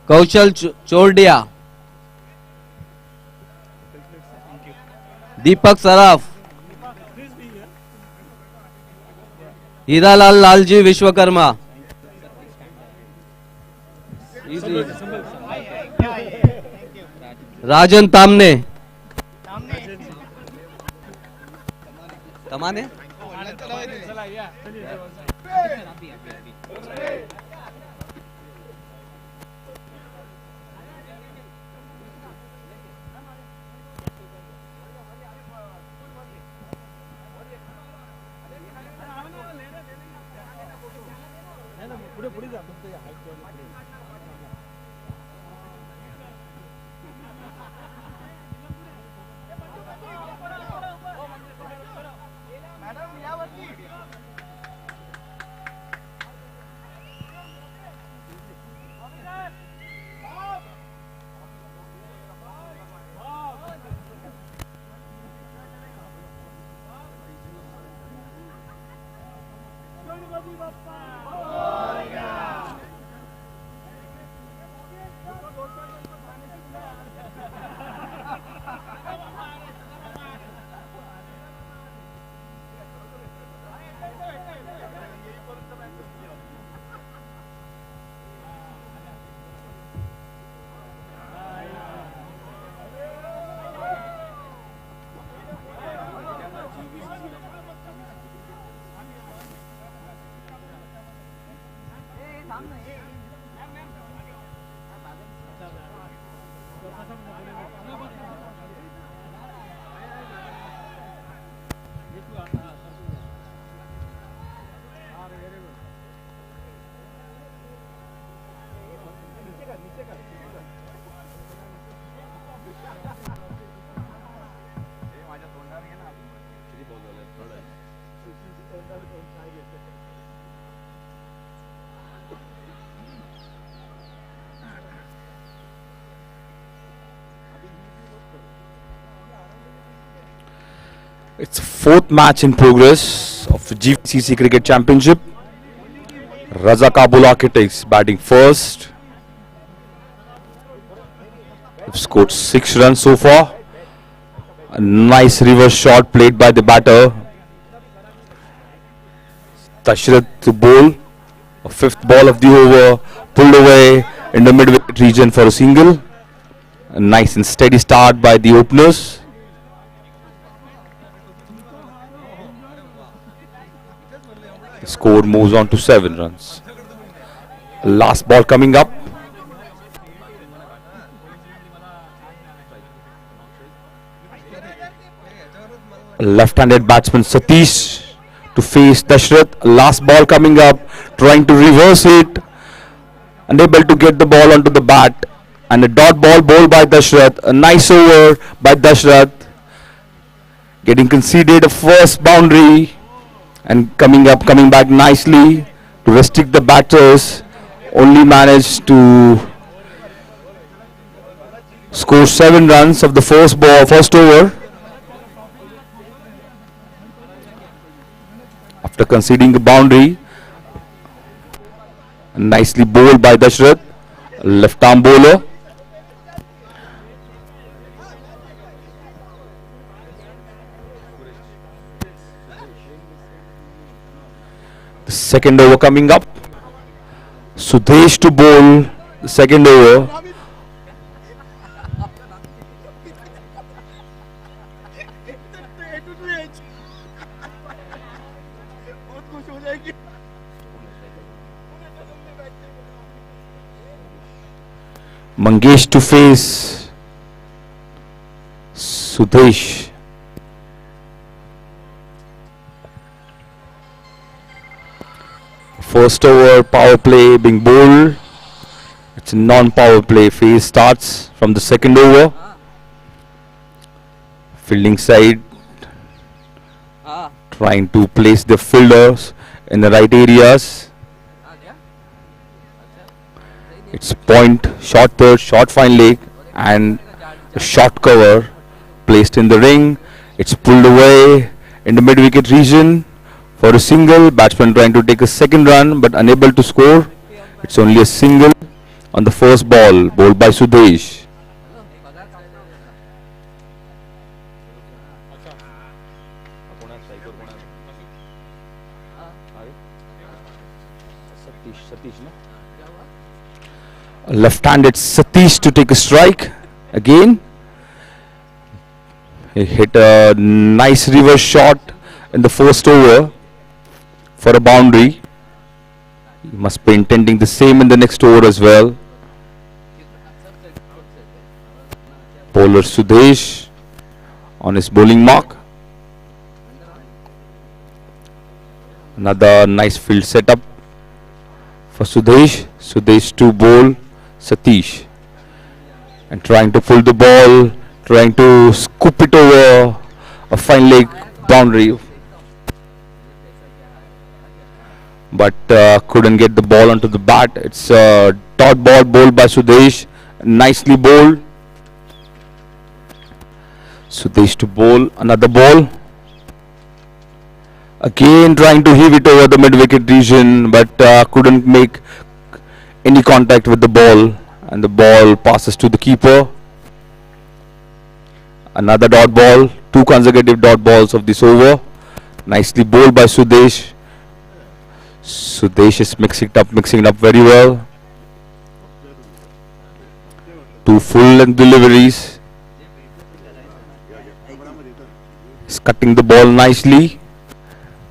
Kaushal Chordia. Deepak Saraf. Hiralal Lalji Vishwakarma. Rajan Tamne. Tamane? It's fourth match in progress of the GVCC Cricket Championship. Raza Kabul Architects batting first. They've scored 6 runs so far. A nice reverse shot played by the batter. Dashrath to bowl. A 5th ball of the over, pulled away in the mid-wicket region for a single. A nice and steady start by the openers. The score moves on to 7 runs. Last ball coming up. Left-handed batsman Satish to face Dashrath. Last ball coming up, trying to reverse it, unable to get the ball onto the bat, and a dot ball bowled by Dashrath. A nice over by Dashrath, getting conceded a first boundary, and coming back nicely to restrict the batters. Only managed to score 7 runs of the first over. After conceding a boundary, nicely bowled by Dashrath, left arm bowler. The second over coming up. Sudesh to bowl the second over. Mangesh to face Sudesh. First over power play being bowled. It's a non-power play. Phase starts from the second over. Fielding side trying to place the fielders in the right areas. It's point, short third, short fine leg, and a short cover placed in the ring. It's pulled away in the mid-wicket region for a single. Batsman trying to take a second run but unable to score. It's only a single on the first ball, bowled by Sudesh. Left-handed Satish to take a strike again. He hit a nice reverse shot in the first over for a boundary. He must be intending the same in the next over as well. Bowler Sudesh on his bowling mark. Another nice field setup for Sudesh. Sudesh to bowl Satish, and trying to pull the ball, trying to scoop it over a fine leg boundary, but couldn't get the ball onto the bat. It's a dot ball bowled by Sudesh, nicely bowled. Sudesh to bowl another ball, again trying to heave it over the mid-wicket region, but couldn't make any contact with the ball, and the ball passes to the keeper. Another dot ball, 2 consecutive dot balls of this over, nicely bowled by Sudesh. Sudesh is mixing it up very well. 2 full-length deliveries. He's cutting the ball nicely.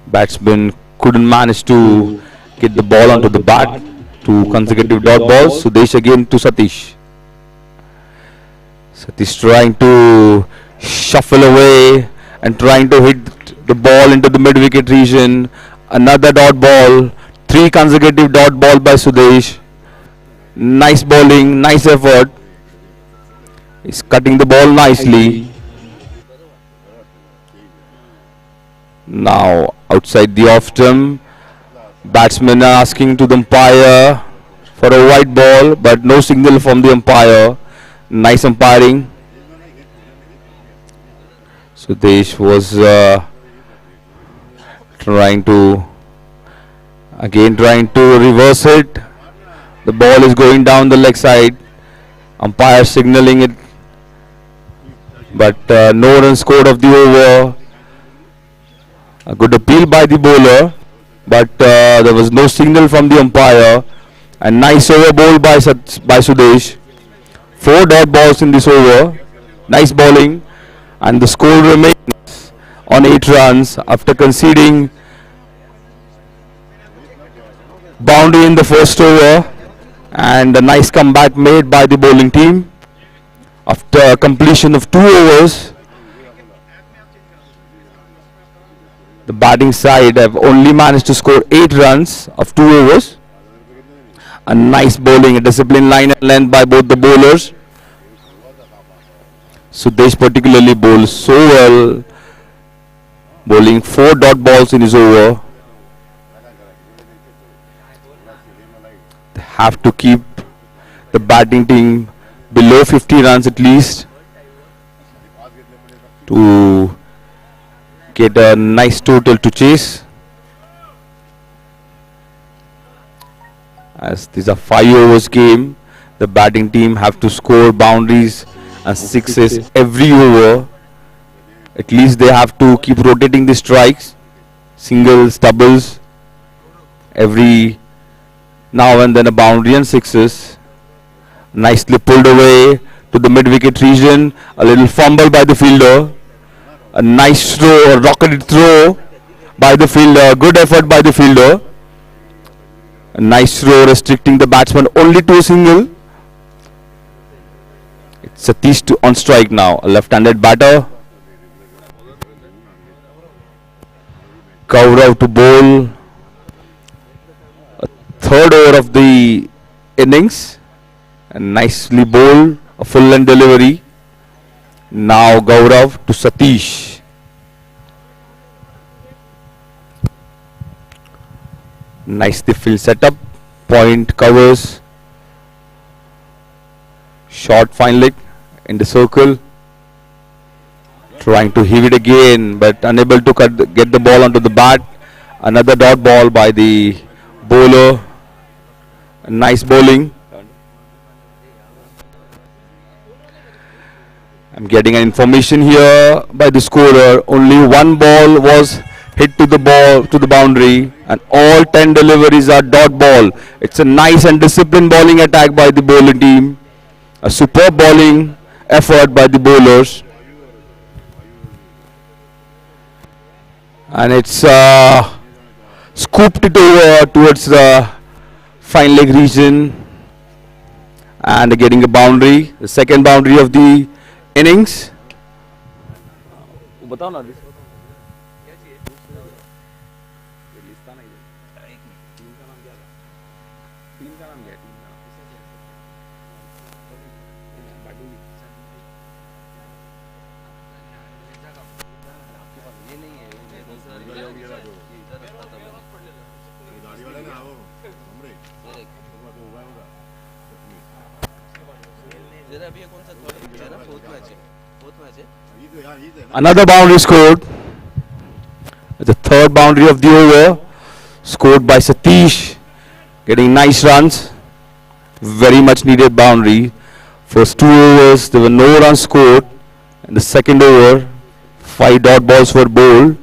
Batsman couldn't manage to get the ball onto the bat. 2 consecutive dot balls. Sudesh again to Satish. Satish trying to shuffle away and trying to hit the ball into the mid-wicket region. Another dot ball. 3 consecutive dot ball by Sudesh. Nice bowling, nice effort. He's cutting the ball nicely. Now outside the off-stump, batsmen are asking to the umpire for a white ball, but no signal from the umpire. Nice umpiring. Sudesh was trying to reverse it. The ball is going down the leg side. Umpire signaling it but no run scored of the over. A good appeal by the bowler, but there was no signal from the umpire. A nice over bowl by Sudesh. 4 dot balls in this over. Nice bowling, and the score remains on 8 runs after conceding boundary in the first over, and a nice comeback made by the bowling team after completion of 2 overs. The batting side have only managed to score 8 runs of 2 overs. A nice bowling, a disciplined line and length by both the bowlers. Sudesh particularly bowls so well, bowling 4 dot balls in his over. They have to keep the batting team below 50 runs at least to get a nice total to chase, as these are 5 overs game. The batting team have to score boundaries and sixes every over. At least they have to keep rotating the strikes, singles, doubles, every now and then a boundary and sixes. Nicely pulled away to the mid-wicket region. A little fumble by the fielder. A nice throw, a rocketed throw by the fielder. Good effort by the fielder. A nice throw restricting the batsman only to a single. It's Satish on strike now. A left-handed batter. Gaurav to bowl. A 3rd over of the innings. And nicely bowled. A full length delivery. Now Gaurav to Satish. Nicely field setup. Point covers. Short fine leg in the circle. Trying to heave it again, but unable to get the ball onto the bat. Another dot ball by the bowler. Nice bowling. I'm getting an information here by the scorer. Only 1 ball was hit to the boundary, and all 10 deliveries are dot ball. It's a nice and disciplined bowling attack by the bowling team. A superb bowling effort by the bowlers. And it's scooped it over towards the fine leg region and getting a boundary, the second boundary of the innings. Another boundary scored. The 3rd boundary of the over, scored by Satish, getting nice runs. Very much needed boundary. First 2 overs there were no runs scored. In the second over, 5 dot balls were bowled.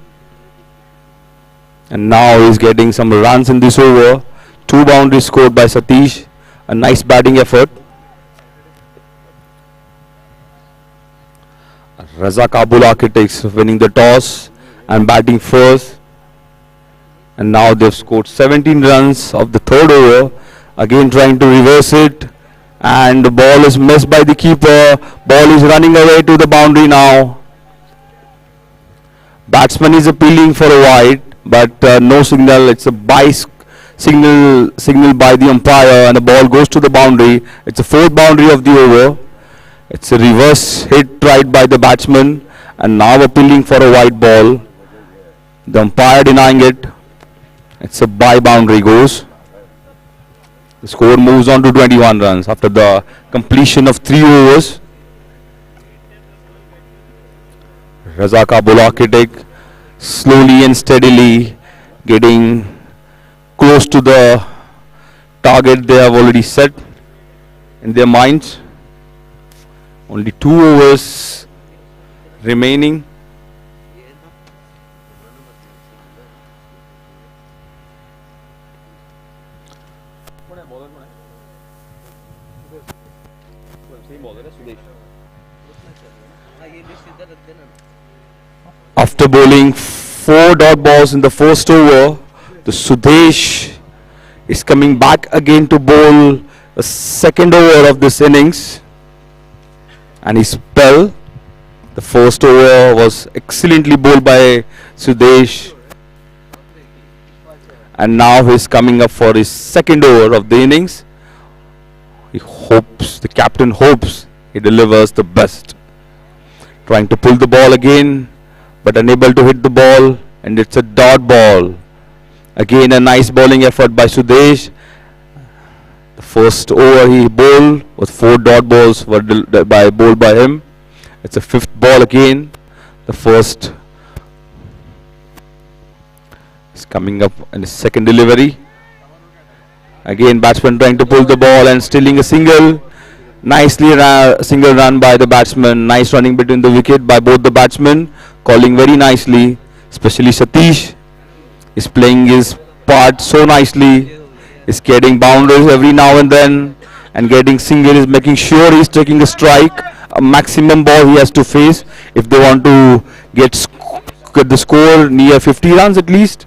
And now he's getting some runs in this over. 2 boundaries scored by Satish. A nice batting effort. Raza Kabul Architects winning the toss and batting first. And now they've scored 17 runs of the 3rd over. Again trying to reverse it. And the ball is missed by the keeper. Ball is running away to the boundary now. Batsman is appealing for a wide, but no signal. It's a signal by the umpire, and the ball goes to the boundary. It's a 4th boundary of the over. It's a reverse hit tried by the batsman, and now appealing for a wide ball. The umpire denying it. It's a by boundary goes. The score moves on to 21 runs after the completion of 3 overs. Raza Kabul Architect slowly and steadily getting close to the target they have already set in their minds. Only 2 overs remaining. After bowling 4 dot balls in the first over, the Sudesh is coming back again to bowl a second over of this innings, and his spell. The first over was excellently bowled by Sudesh, and now he's coming up for his second over of the innings. The captain hopes he delivers the best. Trying to pull the ball again, but unable to hit the ball, and it's a dot ball. Again a nice bowling effort by Sudesh. The first over he bowled was 4 dot balls bowled by him. It's a 5th ball again. The first is coming up in his second delivery. Again batsman trying to pull the ball and stealing a single. Nicely single run by the batsman. Nice running between the wicket by both the batsmen. Calling very nicely. Especially Satish is playing his part so nicely. Is getting boundaries every now and then and getting single. Is making sure he's taking a strike. A maximum ball he has to face if they want to get the score near 50 runs at least.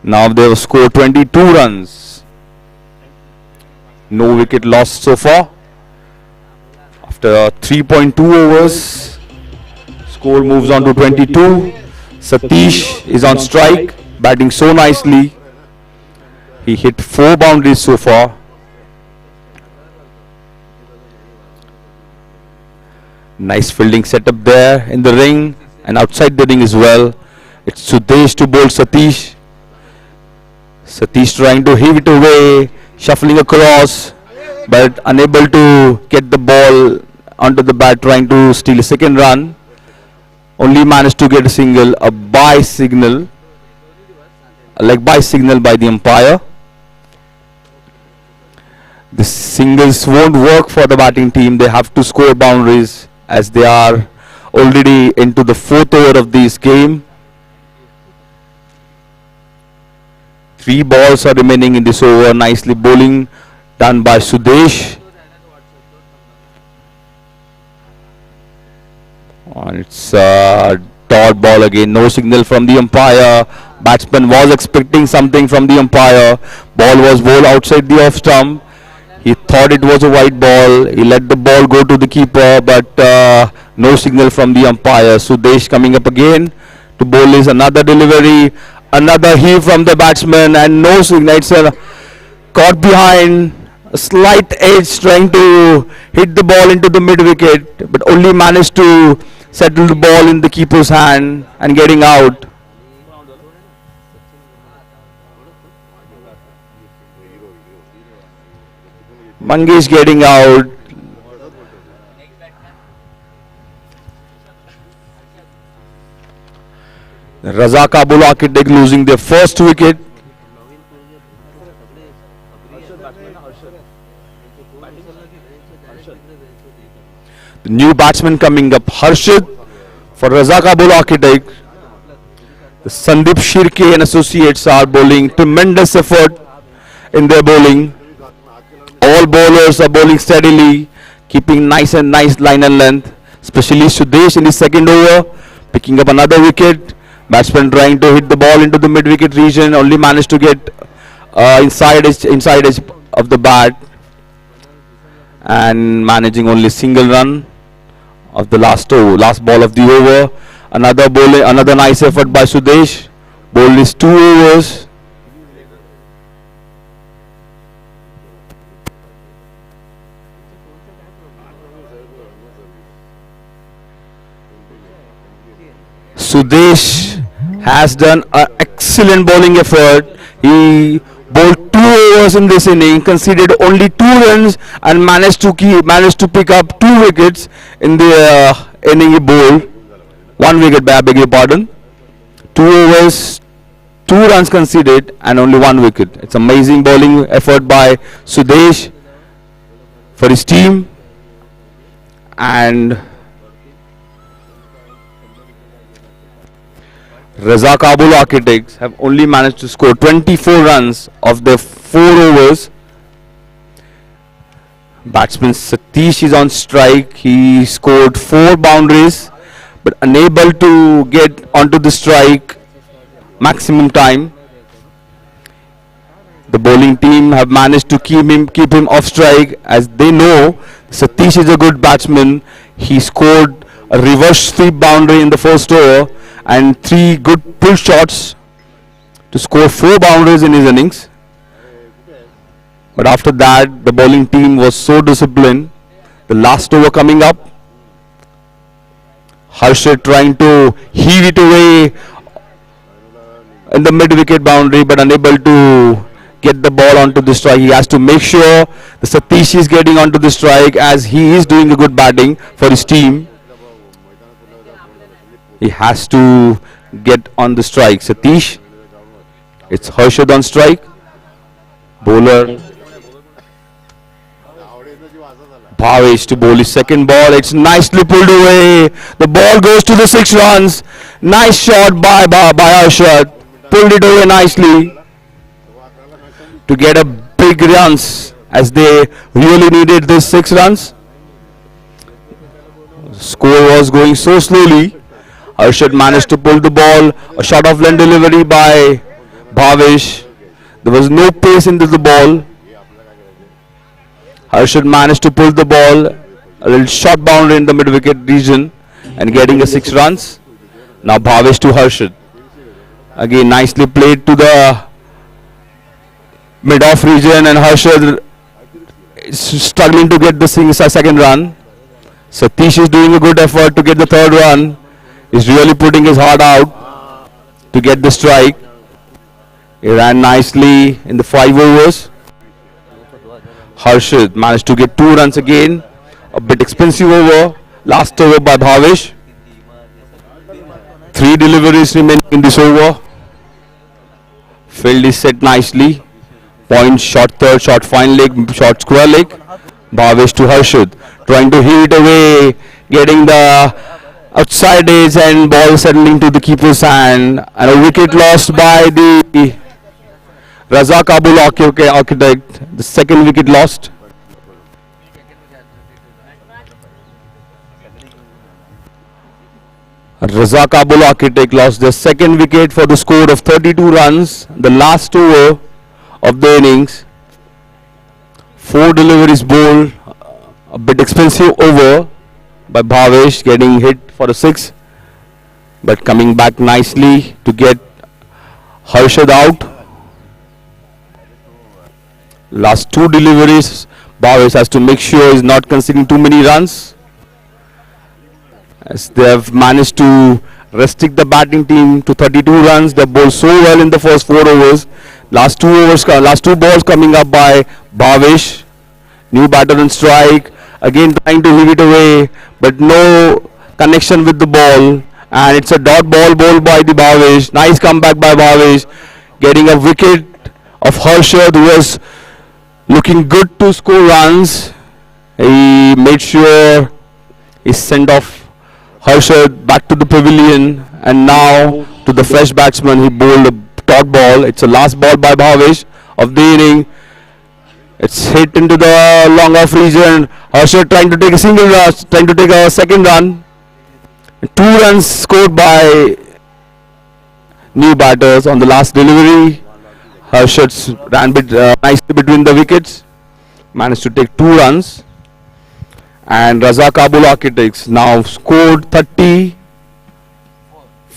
Now they have scored 22 runs. No wicket lost so far. After 3.2 overs, score moves on to 22. Satish is on strike, batting so nicely. He hit 4 boundaries so far. Nice fielding setup there in the ring and outside the ring as well. It's Sudesh to bowl Satish. Satish trying to heave it away, shuffling across, but unable to get the ball onto the bat, trying to steal a second run. Only managed to get a single, a bye signal, a leg bye signal by the umpire. The singles won't work for the batting team. They have to score boundaries as they are already into the 4th over of this game. 3 balls are remaining in this over. Nicely bowling done by Sudesh. And it's a dot ball again. No signal from the umpire. Batsman was expecting something from the umpire. Ball was bowled outside the off stump. He thought it was a white ball. He let the ball go to the keeper, but no signal from the umpire. Sudesh coming up again to bowl is another delivery. Another heave from the batsman and no signal. It's caught behind. A slight edge trying to hit the ball into the mid wicket, but only managed to settle the ball in the keeper's hand and getting out. Mangesh getting out. Raza Kabul Architect losing their first wicket. The new batsman coming up, Harshad for Raza Kabul Architect. The Sandeep Shirke and associates are bowling tremendous effort in their bowling. All bowlers are bowling steadily, keeping nice line and length. Especially Sudesh in his second over, picking up another wicket. Batsman trying to hit the ball into the mid wicket region, only managed to get inside edge of the bat and managing only single run of the last ball of the over. Another nice effort by Sudesh. Bowled is 2 overs. Sudesh has done an excellent bowling effort. He bowled 2 overs in this inning, conceded only 2 runs and managed to pick up 2 wickets in the inning he bowled. 1 wicket, I beg your pardon. 2 overs, 2 runs conceded and only 1 wicket. It's amazing bowling effort by Sudesh for his team, and Raza Kabul Architects have only managed to score 24 runs of their 4 overs. Batsman Satish is on strike. He scored 4 boundaries but unable to get onto the strike maximum time. The bowling team have managed to keep him off strike, as they know Satish is a good batsman. He scored a reverse sweep boundary in the first over and 3 good pull shots to score 4 boundaries in his innings. But after that, the bowling team was so disciplined. The last over coming up, Harshad trying to heave it away in the mid-wicket boundary but unable to get the ball onto the strike. He has to make sure the Satish is getting onto the strike, as he is doing a good batting for his team. He has to get on the strike. Satish, it's Harshad on strike. Bowler Bhavesh to bowl his second ball. It's nicely pulled away. The ball goes to the 6 runs. Nice shot by Harshad. Pulled it away nicely to get a big runs, as they really needed this 6 runs. Score was going so slowly. Harshad managed to pull the ball. A shot of length delivery by Bhavesh. There was no pace into the ball. Harshad managed to pull the ball, a little short boundary in the mid-wicket region and getting a 6 runs. Now Bhavesh to Harshad. Again nicely played to the mid-off region, and Harshad is struggling to get the second run. Satish is doing a good effort to get the 3rd run. He's really putting his heart out to get the strike. He ran nicely in the 5 overs. Harshad managed to get 2 runs again. A bit expensive over. Last over by Bhavesh. 3 deliveries remaining in this over. Field is set nicely. Point, short third, short fine leg, short square leg. Bhavesh to Harshad. Trying to hit it away. Getting the outside edge and ball settling to the keeper's hand. And a wicket lost by the Raza Kabul Architect. The 2nd wicket lost. Raza Kabul Architect lost their 2nd wicket for the score of 32 runs. The last over of the innings. 4 deliveries bowled. A bit expensive over by Bhavesh, getting hit for a 6. But coming back nicely to get Harshad out. Last 2 deliveries, Bhavesh has to make sure he's not conceding too many runs, as they have managed to restrict the batting team to 32 runs. They bowled so well in the first 4 overs. Last 2 balls coming up by Bhavesh. New batter on strike. Again trying to leave it away, but no connection with the ball. And it's a dot ball bowled by the Bhavesh. Nice comeback by Bhavesh, getting a wicket of Harshad, who was looking good to score runs. He made sure he sent off Harshad back to the pavilion, and now to the fresh batsman he bowled a dot ball. It's a last ball by Bhavesh of the inning. It's hit into the long off region. Harshad trying to take a single run, trying to take a 2nd run. 2 runs scored by new batters on the last delivery. Harshad ran nicely between the wickets, managed to take 2 runs. And Raza Kabul Architects now scored 34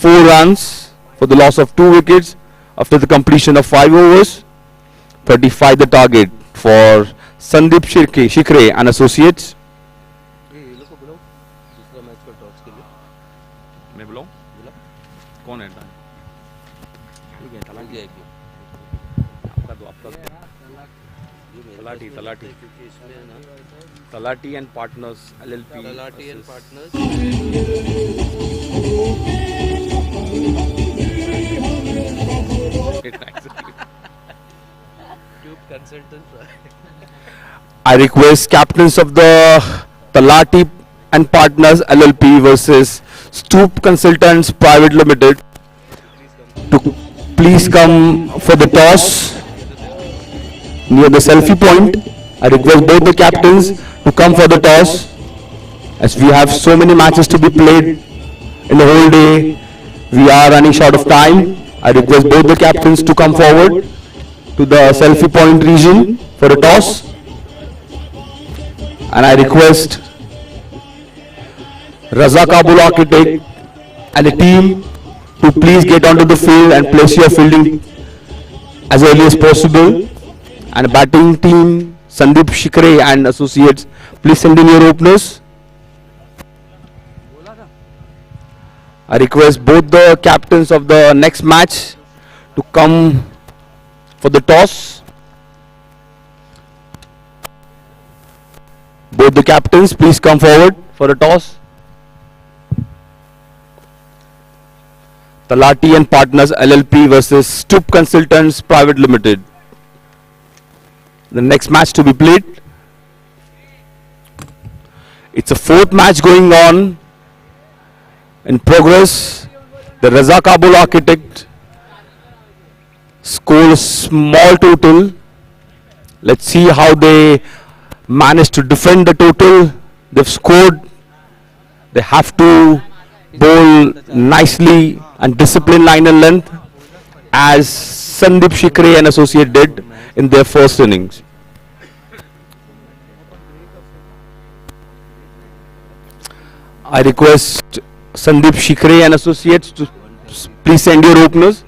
runs for the loss of 2 wickets after the completion of 5 overs. 35 the target for Sandeep Shikre and associates. मैं बुलाऊं? कौन है? Talati and Partners LLP. Talati and Partners. I request captains of the Talati and Partners LLP versus Stoop Consultants Private Limited to please come for the toss near the selfie point. I request both the captains to come for the toss, as we have so many matches to be played in the whole day. We are running short of time. I request both the captains to come forward to the selfie point region for a toss. And I request Raza Kabul Architect and the team to please get onto the field and place your fielding as early as possible. And batting team, Sandeep Shikre and associates, please send in your openers. I request both the captains of the next match to come for the toss. Both the captains, please come forward for a toss. Talati and Partners LLP versus Stoop Consultants Private Limited. The next match to be played. It's a fourth match going on in progress. The Raza Kabul Architect scored a small total. Let's see how they manage to defend the total. They've scored. They have to bowl nicely and discipline line and length, as Sandeep Shikre and associate did in their first innings. I request Sandeep Shikre and associates to please send your openers.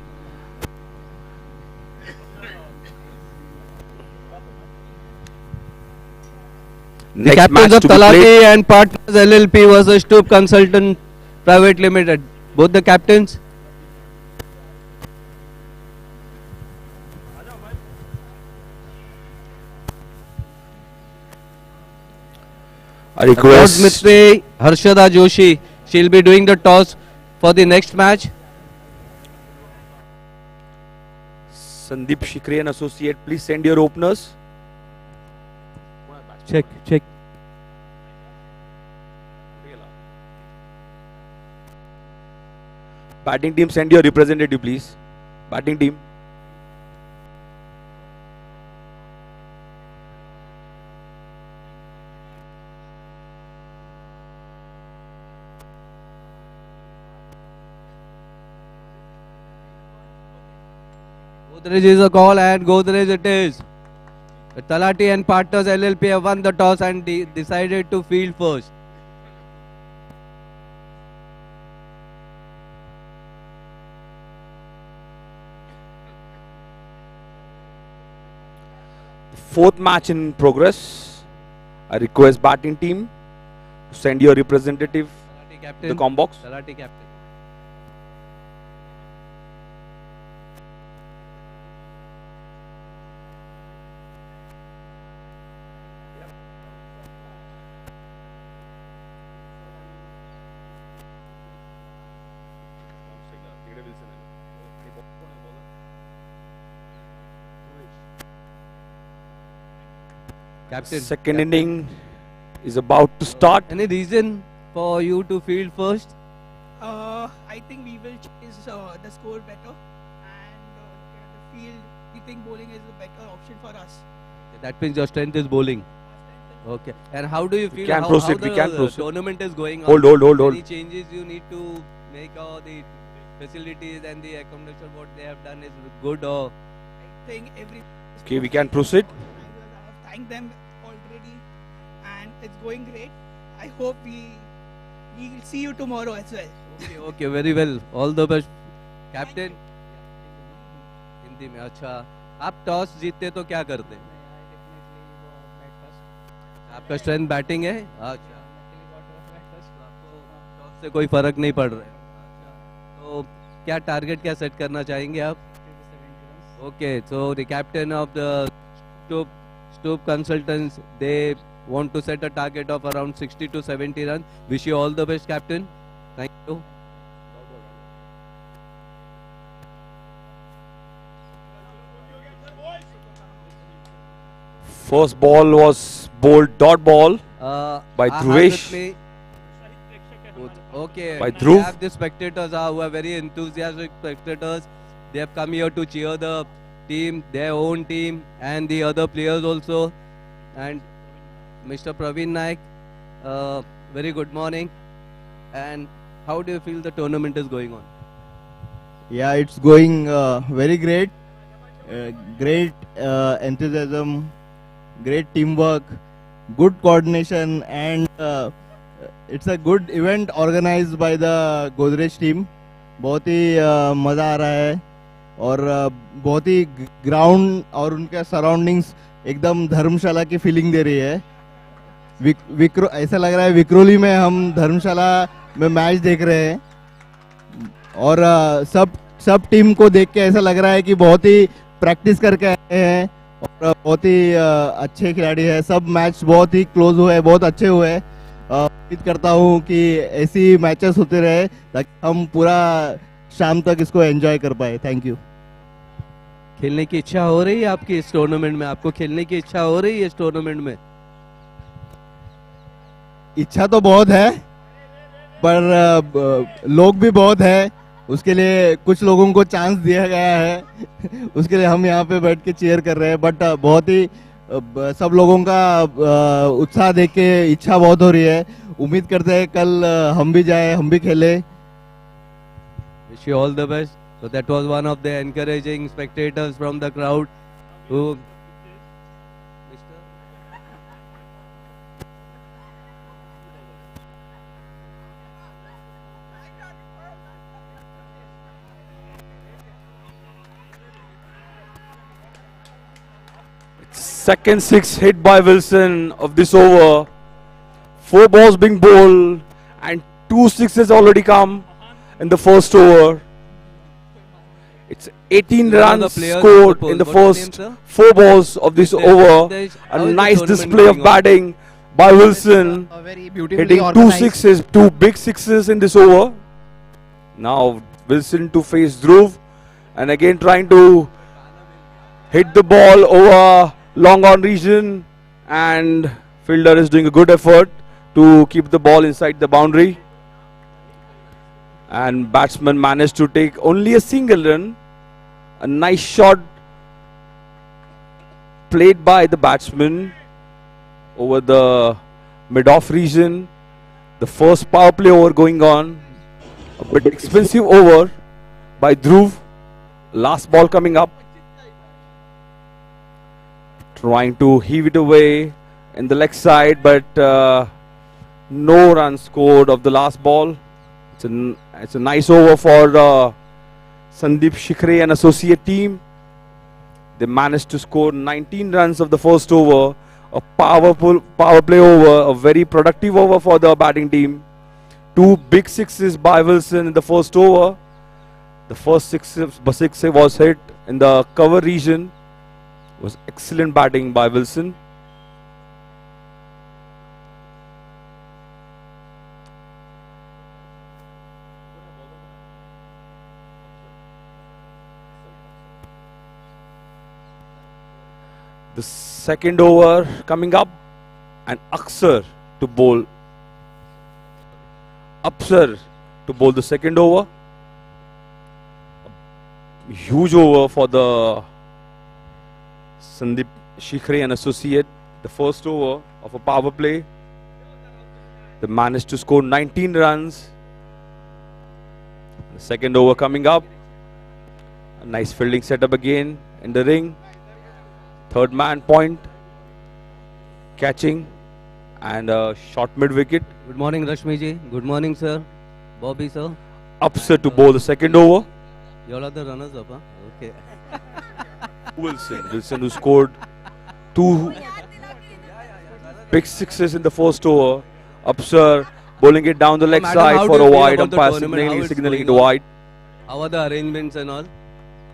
The captains of Talati and Partners LLP versus Stoop Consultant Private Limited. Both the captains. I request Mistri Harshada Joshi. She'll be doing the toss for the next match. Sandeep Shikre and associate, please send your openers. Check. Batting team, send your representative, please. Batting team. Godrej is a call and Godrej it is. The Talati and Partners LLP have won the toss and decided to field first. Fourth match in progress. I request batting team to send your representative to the com box. Talati captain. Captain. Second inning is about to start. Any reason for you to field first? I think we will chase the score better, and the field, we think bowling is a better option for us. That means your strength is bowling. Okay. And how do you feel? We can proceed. Tournament is going on. Hold. Any changes you need to make, or the facilities and the accommodation what they have done is good, or? I think every. Okay, we can proceed. Thank them already, and it's going great. I hope we will see you tomorrow as well. Okay, very well. All the best, captain. Hindi में अच्छा. आप toss जीतते तो क्या करते? आपका strength batting है. अच्छा. टॉस से कोई फर्क नहीं पड़ रहा है. तो क्या टारगेट क्या सेट करना चाहेंगे आप? Okay, so the captain of the Stoop Consultants, they want to set a target of around 60 to 70 runs. Wish you all the best, captain. Thank you. First ball was bowled dot ball by Dhruvesh. Okay, by Dhruv. We have the spectators who are very enthusiastic spectators. They have come here to cheer the team, their own team, and the other players also. And Mr. Praveen Naik, very good morning. And how do you feel the tournament is going on? Yeah, it's going very great. Great enthusiasm, great teamwork, good coordination, and it's a good event organized by the Godrej team. बहुत ही मज़ा आ रहा है और बहुत ही ground और उनके surroundings एकदम धर्मशाला की फीलिंग दे रही है. ऐसा लग रहा है विक्रोली में हम धर्मशाला में मैच देख रहे हैं और सब टीम को देख के ऐसा लग रहा है कि बहुत ही प्रैक्टिस करके आए हैं और बहुत ही अच्छे खिलाड़ी हैं. सब मैच बहुत ही क्लोज हुए, बहुत अच्छे हुए. उम्मीद करता हूँ कि ऐसी मैचेस होते रहे ताकि हम पूरा शाम तक इसको एंजॉय कर पाए. Thank you. खेलने की इच्छा हो रही है आपकी इस टूर्नामेंट में? आपको खेलने की इच्छा हो रही है इस टूर्नामेंट में? इच्छा तो बहुत है पर लोग भी बहुत है. उसके लिए कुछ लोगों को चांस दिया गया है. उसके लिए हम यहाँ पे बैठ के चीयर कर रहे हैं. बट बहुत ही सब लोगों का उत्साह देख के इच्छा बहुत हो रही है. उम्मीद करते हैं कल हम भी जाए, हम भी खेले. Wish you all the best. So that was one of the encouraging spectators from the crowd who Second six hit by Wilson of this over. 4 balls being bowled and 2 sixes already come in the first over. It's 18 runs scored in the first 4 balls of this over. A nice display of batting by Wilson, hitting 2 sixes, 2 big sixes in this over. Now Wilson to face Dhruv and again trying to hit the ball over long on region, and fielder is doing a good effort to keep the ball inside the boundary, and batsman managed to take only a single run. A nice shot played by the batsman over the mid-off region. The first power play over going on, a bit expensive over by Dhruv. Last ball coming up, trying to heave it away in the leg side, but no run scored of the last ball. It's a nice over for Sandeep Shikhre and associate team. They managed to score 19 runs of the first over. A powerful power play over, a very productive over for the batting team. 2 big sixes by Wilson in the first over. The first six was hit in the cover region. Was excellent batting by Wilson. The second over coming up, and Upsar to bowl the second over. A huge over for the Sandeep Shikhre and associate. The first over of a power play. They managed to score 19 runs. The second over coming up. A nice fielding setup again in the ring. Third man point. Catching and a short mid wicket. Good morning, Rashmi ji. Good morning, sir. Bobby, sir. Upsar to bowl the second over. You all are the runners up, huh? Okay. Wilson who scored 2 big sixes in the first over. Upsar bowling it down the leg side for a wide. Umpire signaling it wide. How are the arrangements and all?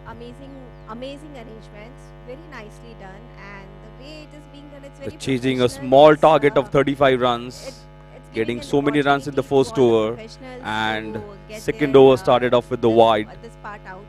Amazing arrangements. Very nicely done, and the way it is being done, it's very They're chasing a small target of 35 runs. Getting so many runs in the first over, and second over started off with the wide. This part out.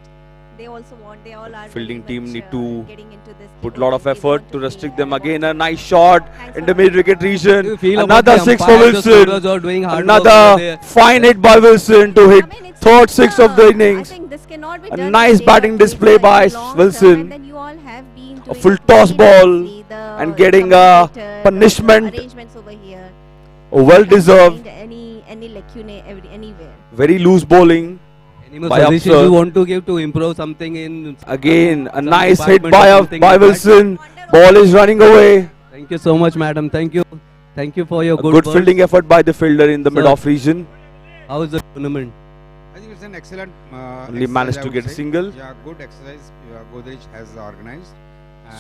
they also want. They all are Fielding very team much, need to getting into this. put a lot of They effort want to play restrict them and again. want A to nice play. shot Thanks in for the mid-wicket region. you feel about Another the six for umpires, the Wilson. scorers are doing hard work over Another there. fine hit by Wilson to hit third six of the innings. I think this cannot be A done nice day batting or day, display so in by the long term, Wilson. and then you all have been A doing full very toss ball nicely. The and getting a commentator, punishment. the arrangements over here. Well deserved. Find any lacunae anywhere. Very loose bowling Any more by suggestions Upsar. you want to give to improve something in Again, a some nice hit department by or something like that? Wilson. Ball is running away. Thank you so much, madam. Thank you. Thank you for your A good good words. fielding effort by the fielder in the Sir. mid-off region. How is the tournament? I think it's an excellent. Only exercise, managed I to would get a say. single. Yeah, good exercise. Godrej has organized.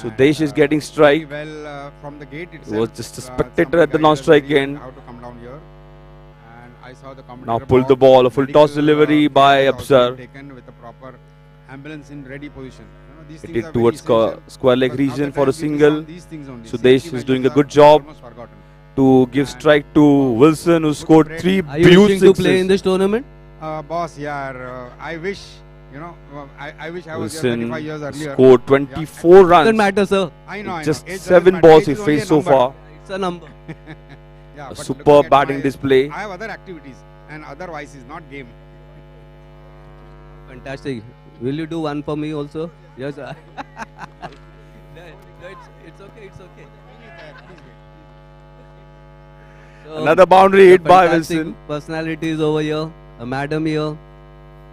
Sudesh is getting Very strike. well from the gate He itself. was just a spectator at the non-strike end. How to come down here. And I saw the Now pulled the ball. A full toss delivery by Upsar. Taken with a proper ambulance in ready position. These Hit things it are towards very essential. square leg Because half region the for a time we miss single. on these things only. Sudesh Safety is doing a measures good are job almost forgotten. to give strike to Wilson, who scored 3 Are you beautiful wishing to sixes. play in this tournament? Boss, yeah, I wish, I wish I was here Wilson 25 years earlier. scored 24 runs. Doesn't matter, sir. I know. Just Age doesn't 7 matter. balls Age he is only a faced so number. far. It's a number. Yeah, A but superb looking at batting my- display. I have other activities, and otherwise is not game. Fantastic. Will you do one for me also? Yes, sir. It's okay. It's okay. So, Another boundary hit by fantastic Wilson. Personalities over here. A madam here,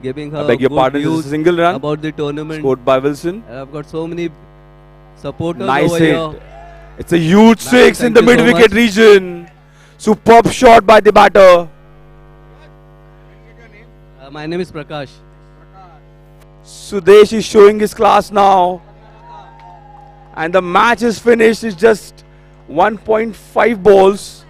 giving her I beg your good pardon, this is views a single run about the tournament. scored by Wilson. And I've got so many supporters Nice over hit. here. It's a huge Madam, six in thank the you so mid-wicket much. region. Superb shot by the batter. My name is Prakash. Sudesh is showing his class now. And the match is finished. It's just 1.5 balls.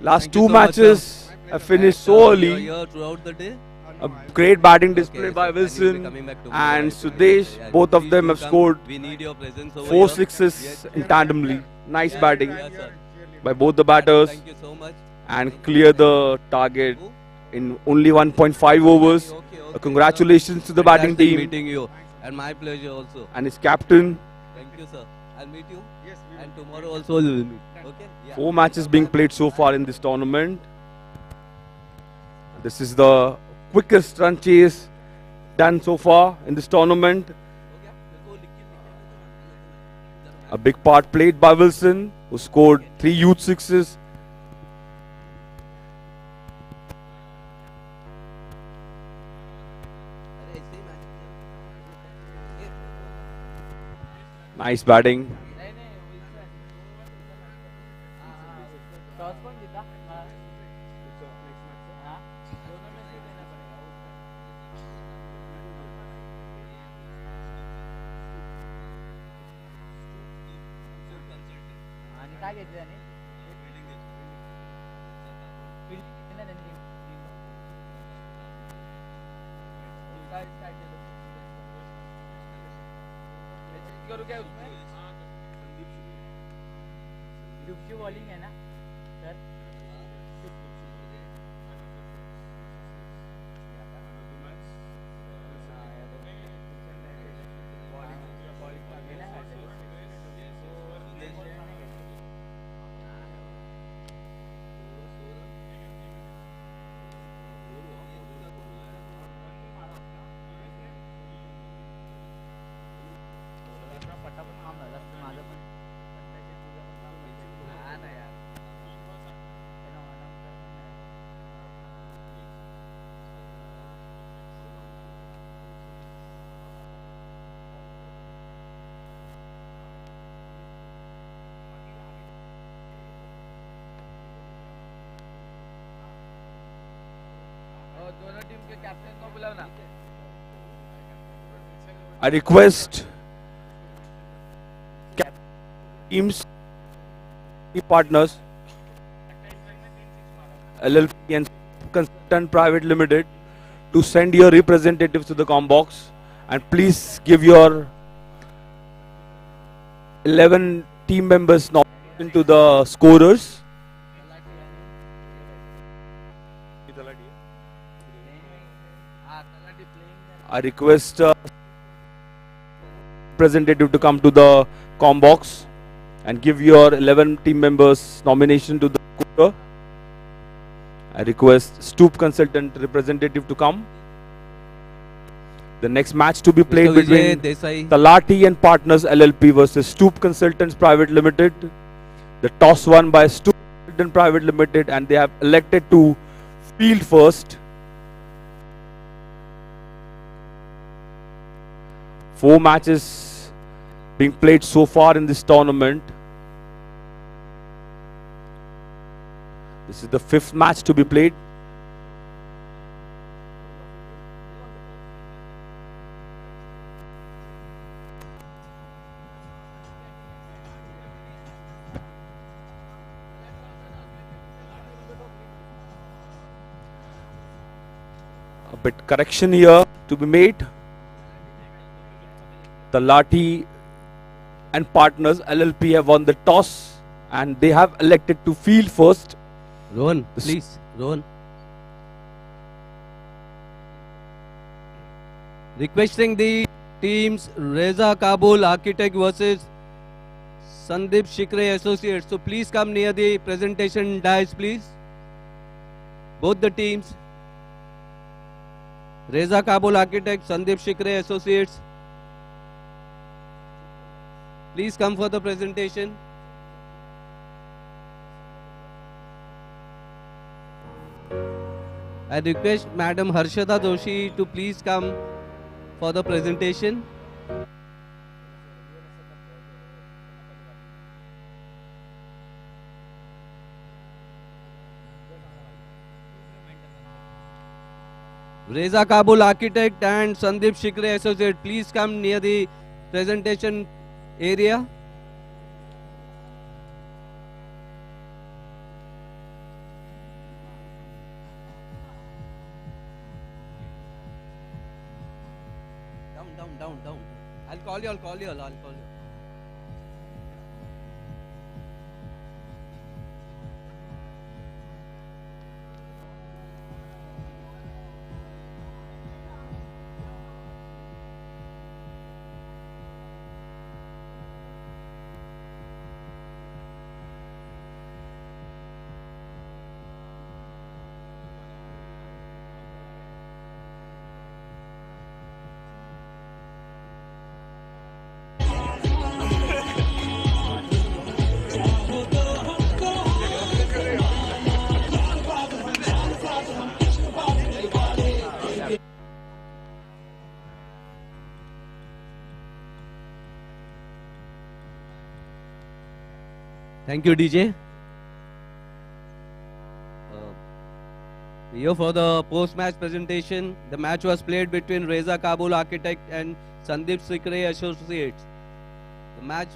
Last two so much, matches have finished so You're early. here throughout the day. A great batting display by so Wilson coming back tomorrow, and right? Sudesh. Yeah, Both of please them do have come. scored We need your presence over 4 here. sixes Yes. in tandemly. Nice batting Yes, sir. by both the batters. Thank you so much. And clear the target in only 1.5 overs. Congratulations to the batting Fantastic team meeting you. And my pleasure also. and his captain. Thank you, sir. I'll meet you. Yes, and tomorrow also we will meet. Okay? Yeah. 4 matches being played so far in this tournament. This is the quickest run chase done so far in this tournament. A big part played by Wilson, who scored 3 youth sixes. Nice batting. आणि काय घेतलं त्याने करू क्या उसमें की bowling है ना सर पटापट काम झालं असतं माझं पण हा ना यार दोनों टीम के कैप्टन को बुलाओ ना I request teams, partners, LLP and Consultant Private Limited to send your representatives to the com box and please give your 11 team members nomination to the scorers. I request representative to come to the comm box and give your 11 team members nomination to the quota. I request Stoop consultant representative to come. The next match to be played Mr. Vijay between Desai. Talati and Partners LLP versus Stoop Consultants Private Limited. The toss won by Stoop Consultants Private Limited, and they have elected to field first. 4 matches being played so far in this tournament. This is the 5th match to be played. A bit correction here to be made. The Talati and Partners LLP have won the toss and they have elected to field first. Rohan, please. Rohan. Requesting the teams Reza Kabul Architect versus Sandeep Shikre Associates. So please come near the presentation dais, please. Both the teams. Reza Kabul Architect, Sandeep Shikre Associates. Please come for the presentation. I request Madam Harshada Doshi to please come for the presentation. Reza Kabul Architect and Sandeep Shikre Associate, please come near the presentation area. Down. I'll call you. Thank you, DJ. Here for the post-match presentation, the match was played between Reza Kabul Architect and Sandeep Shikre Associates. The match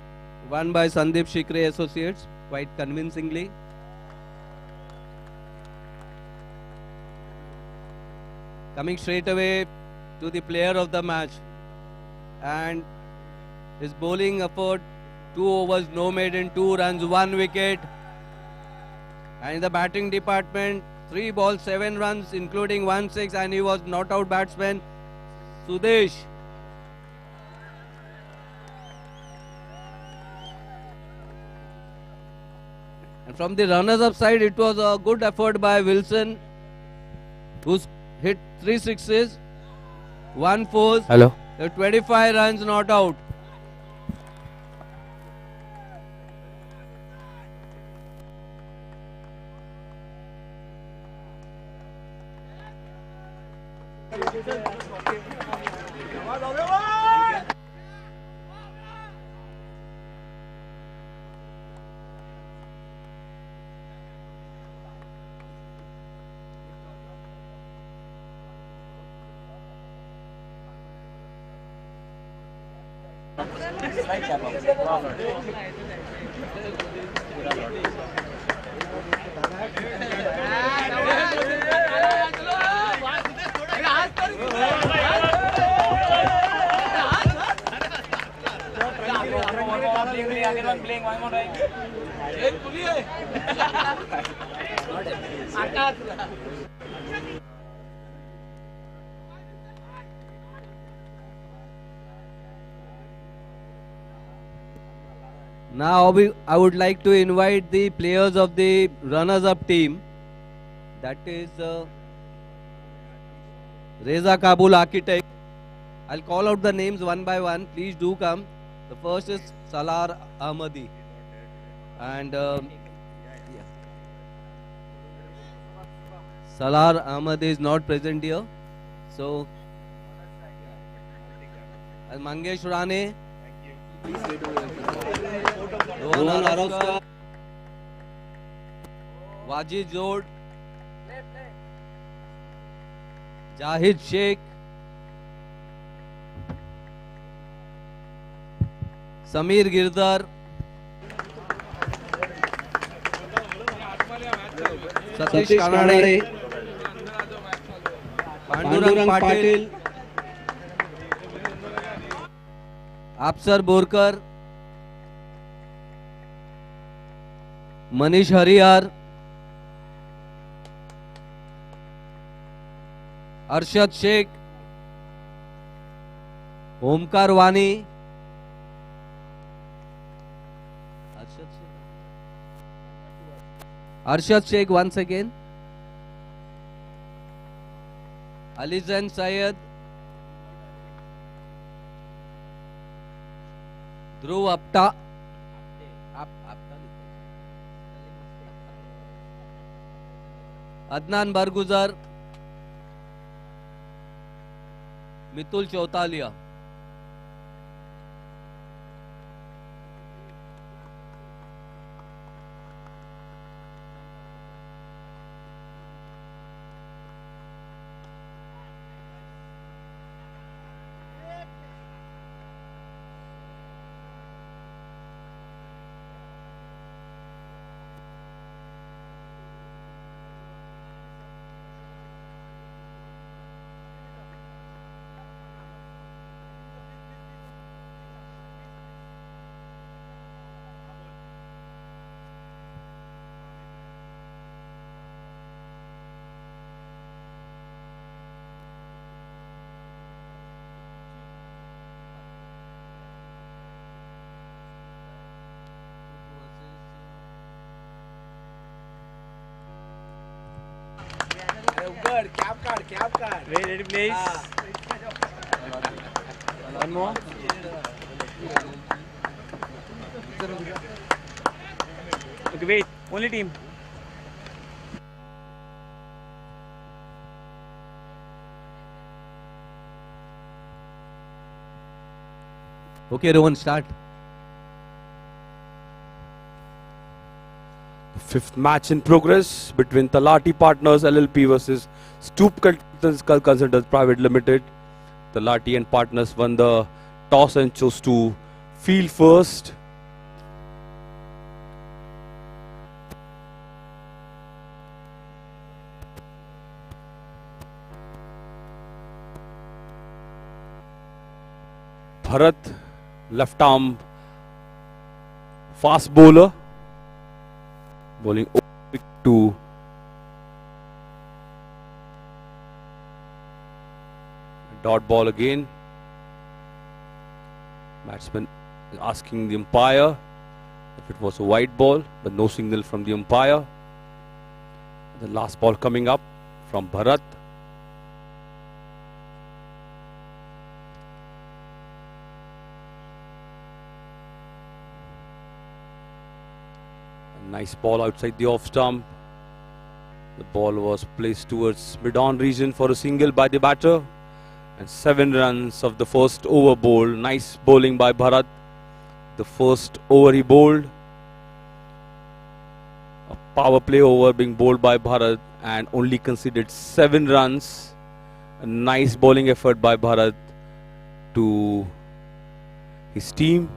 won by Sandeep Shikre Associates quite convincingly. Coming straight away to the player of the match, and his bowling effort, 2 overs, no maiden, 2 runs, 1 wicket. And in the batting department, 3 balls, 7 runs, including 1 6, and he was not out batsman Sudesh. And from the runners-up side, it was a good effort by Wilson, who's hit 3 sixes, 1 fours, 25 runs not out. Now I would like to invite the players of the runners-up team. That is Reza Kabul Architect. I'll call out the names one by one. Please do come. The first is Salar Ahmadi. And Salar Ahmadi is not present here. So, Mangesh Rane. Rohan Araskar. Wajid Jod. Jahid Sheikh. Samir Girdar. Satish Kanade. Pandurang Patil. Apsar Borkar. Manish Hariyar. Arshad Sheikh. Omkar Wani. Arshad Sheikh once again. Alizan Syed. Dhruv Apta. Adnan Barguzar. Mitul Chautalia. Good. Cap card. Wait, ready, please. One more. Okay, wait. Only team. Okay, Rohan, start. Fifth match in progress between Talati Partners LLP versus Stoop Consultants Private Limited. Talati and Partners won the toss and chose to field first. Bharat, left arm fast bowler, bowling over to dot ball again. Batsman asking the umpire if it was a white ball, but no signal from the umpire. The last ball coming up from Bharat. Nice ball outside the off stump. The ball was placed towards mid-on region for a single by the batter. And 7 runs of the first over bowled. Nice bowling by Bharat. The first over he bowled. A power play over being bowled by Bharat and only conceded 7 runs. A nice bowling effort by Bharat to his team.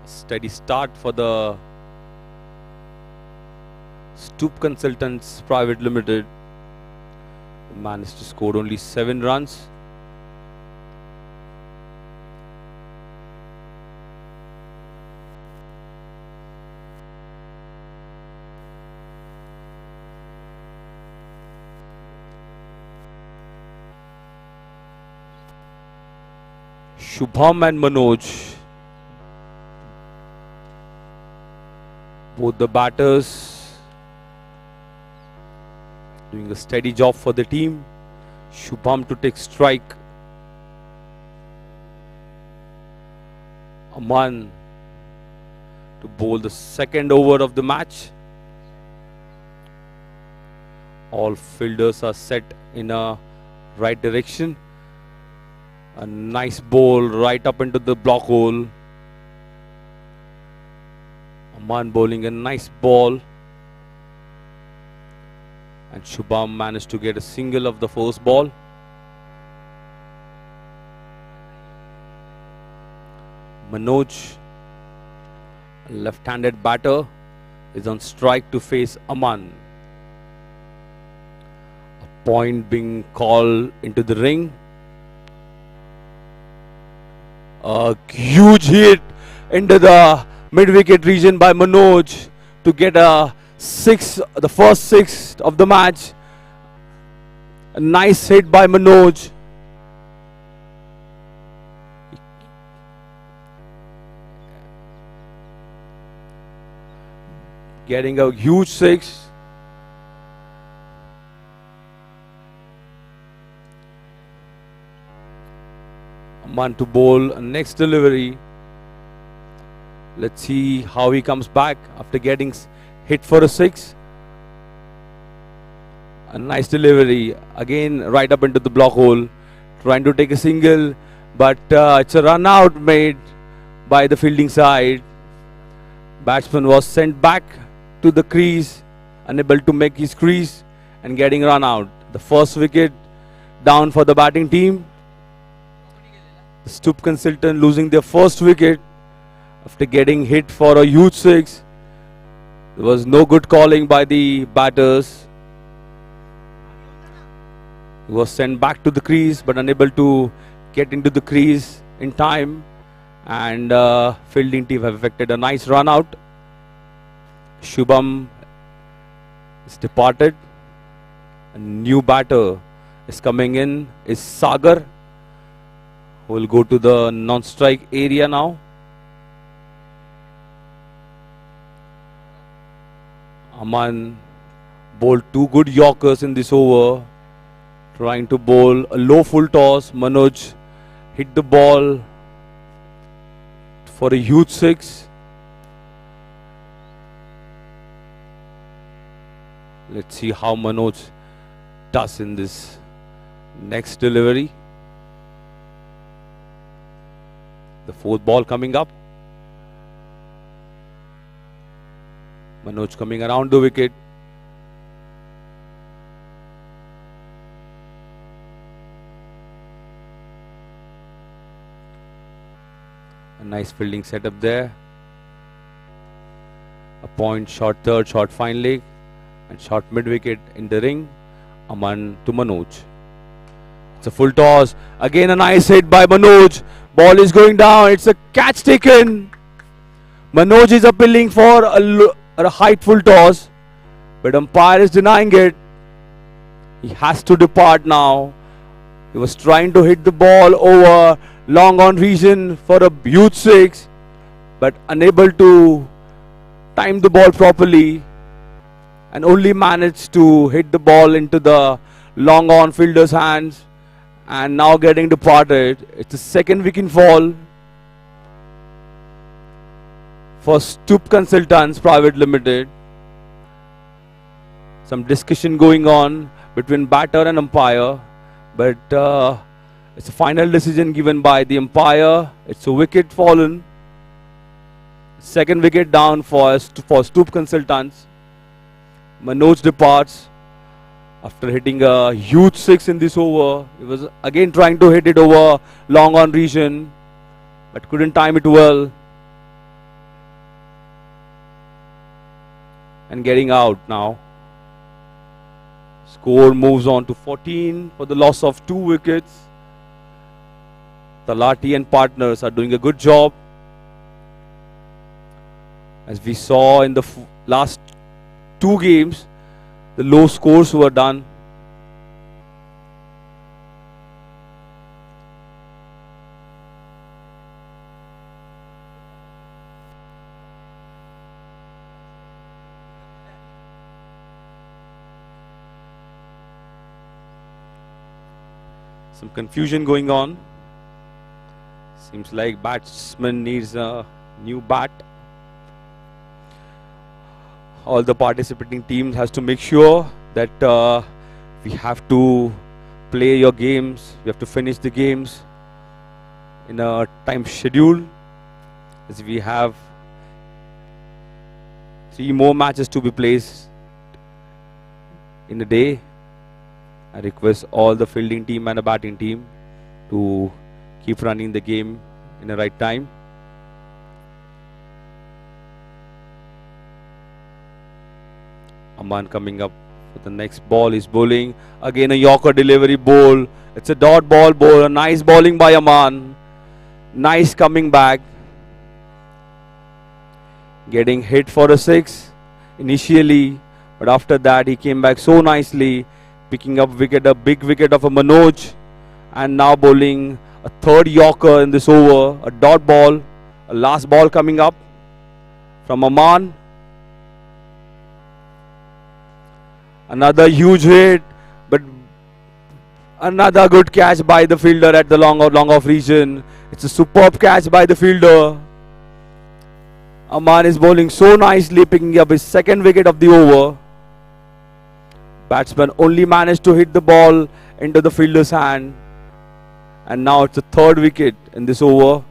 Steady start for the Stoop Consultants Private Limited. Managed to score only 7 runs. Shubham and Manoj Both the batters doing a steady job for the team. Shubham to take strike. Aman to bowl the second over of the match. All fielders are set in a right direction. A nice bowl right up into the block hole. Aman bowling a nice ball. And Shubham managed to get a single of the first ball. Manoj, a left-handed batter, is on strike to face Aman. A point being called into the ring. A huge hit into the mid-wicket region by Manoj to get a six, the first six of the match. A nice hit by Manoj. Getting a huge six. Aman to bowl a next delivery. Let's see how he comes back after getting hit for a six. A nice delivery. Again, right up into the block hole. Trying to take a single, but it's a run out made by the fielding side. Batsman was sent back to the crease, unable to make his crease and getting run out. The first wicket down for the batting team. The Stoop consultant losing their first wicket after getting hit for a huge six. There was no good calling by the batters. He was sent back to the crease but unable to get into the crease in time, and fielding team have effected a nice run out. Shubham is departed. A new batter is coming in, is Sagar, who will go to the non-strike area now. Aman bowled two good Yorkers in this over, trying to bowl a low full toss. Manoj hit the ball for a huge six. Let's see how Manoj does in this next delivery. The fourth ball coming up. Manoj coming around the wicket. A nice fielding setup there. A point, short third, short fine leg, and short mid-wicket in the ring. Aman to Manoj. It's a full toss. Again a nice hit by Manoj. Ball is going down. It's a catch taken. Manoj is appealing for a height full toss, but umpire is denying it. He has to depart now. He was trying to hit the ball over long on region for a huge six, but unable to time the ball properly, and only managed to hit the ball into the long on fielder's hands, and now getting departed. It's the second wicket fall for Stoop Consultants Private Limited. Some discussion going on between batter and umpire, but it's a final decision given by the umpire. It's a wicket fallen. Second wicket down for Stoop Consultants. Manoj departs after hitting a huge six in this over. He was again trying to hit it over long on region, but couldn't time it well, and getting out now. Score moves on to 14 for the loss of 2 wickets. Talati and partners are doing a good job. As we saw in the last 2 games, the low scores were done. Some confusion going on. Seems like batsman needs a new bat. All the participating teams has to make sure that we have to play your games. We have to finish the games in a time schedule, as we have 3 more matches to be played in a day. I request all the fielding team and the batting team to keep running the game in the right time. Aman coming up for the next ball. He's bowling again, a Yorker delivery bowl. It's a dot ball, a nice bowling by Aman. Nice coming back, getting hit for a 6 initially, but after that he came back so nicely, picking up wicket, a big wicket of a Manoj, and now bowling a 3rd Yorker in this over, a dot ball, a last ball coming up from Aman. Another huge hit, but another good catch by the fielder at the long off region. It's a superb catch by the fielder. Aman is bowling so nicely, picking up his 2nd wicket of the over. Batsman only managed to hit the ball into the fielder's hand, and now it's the 3rd wicket in this over.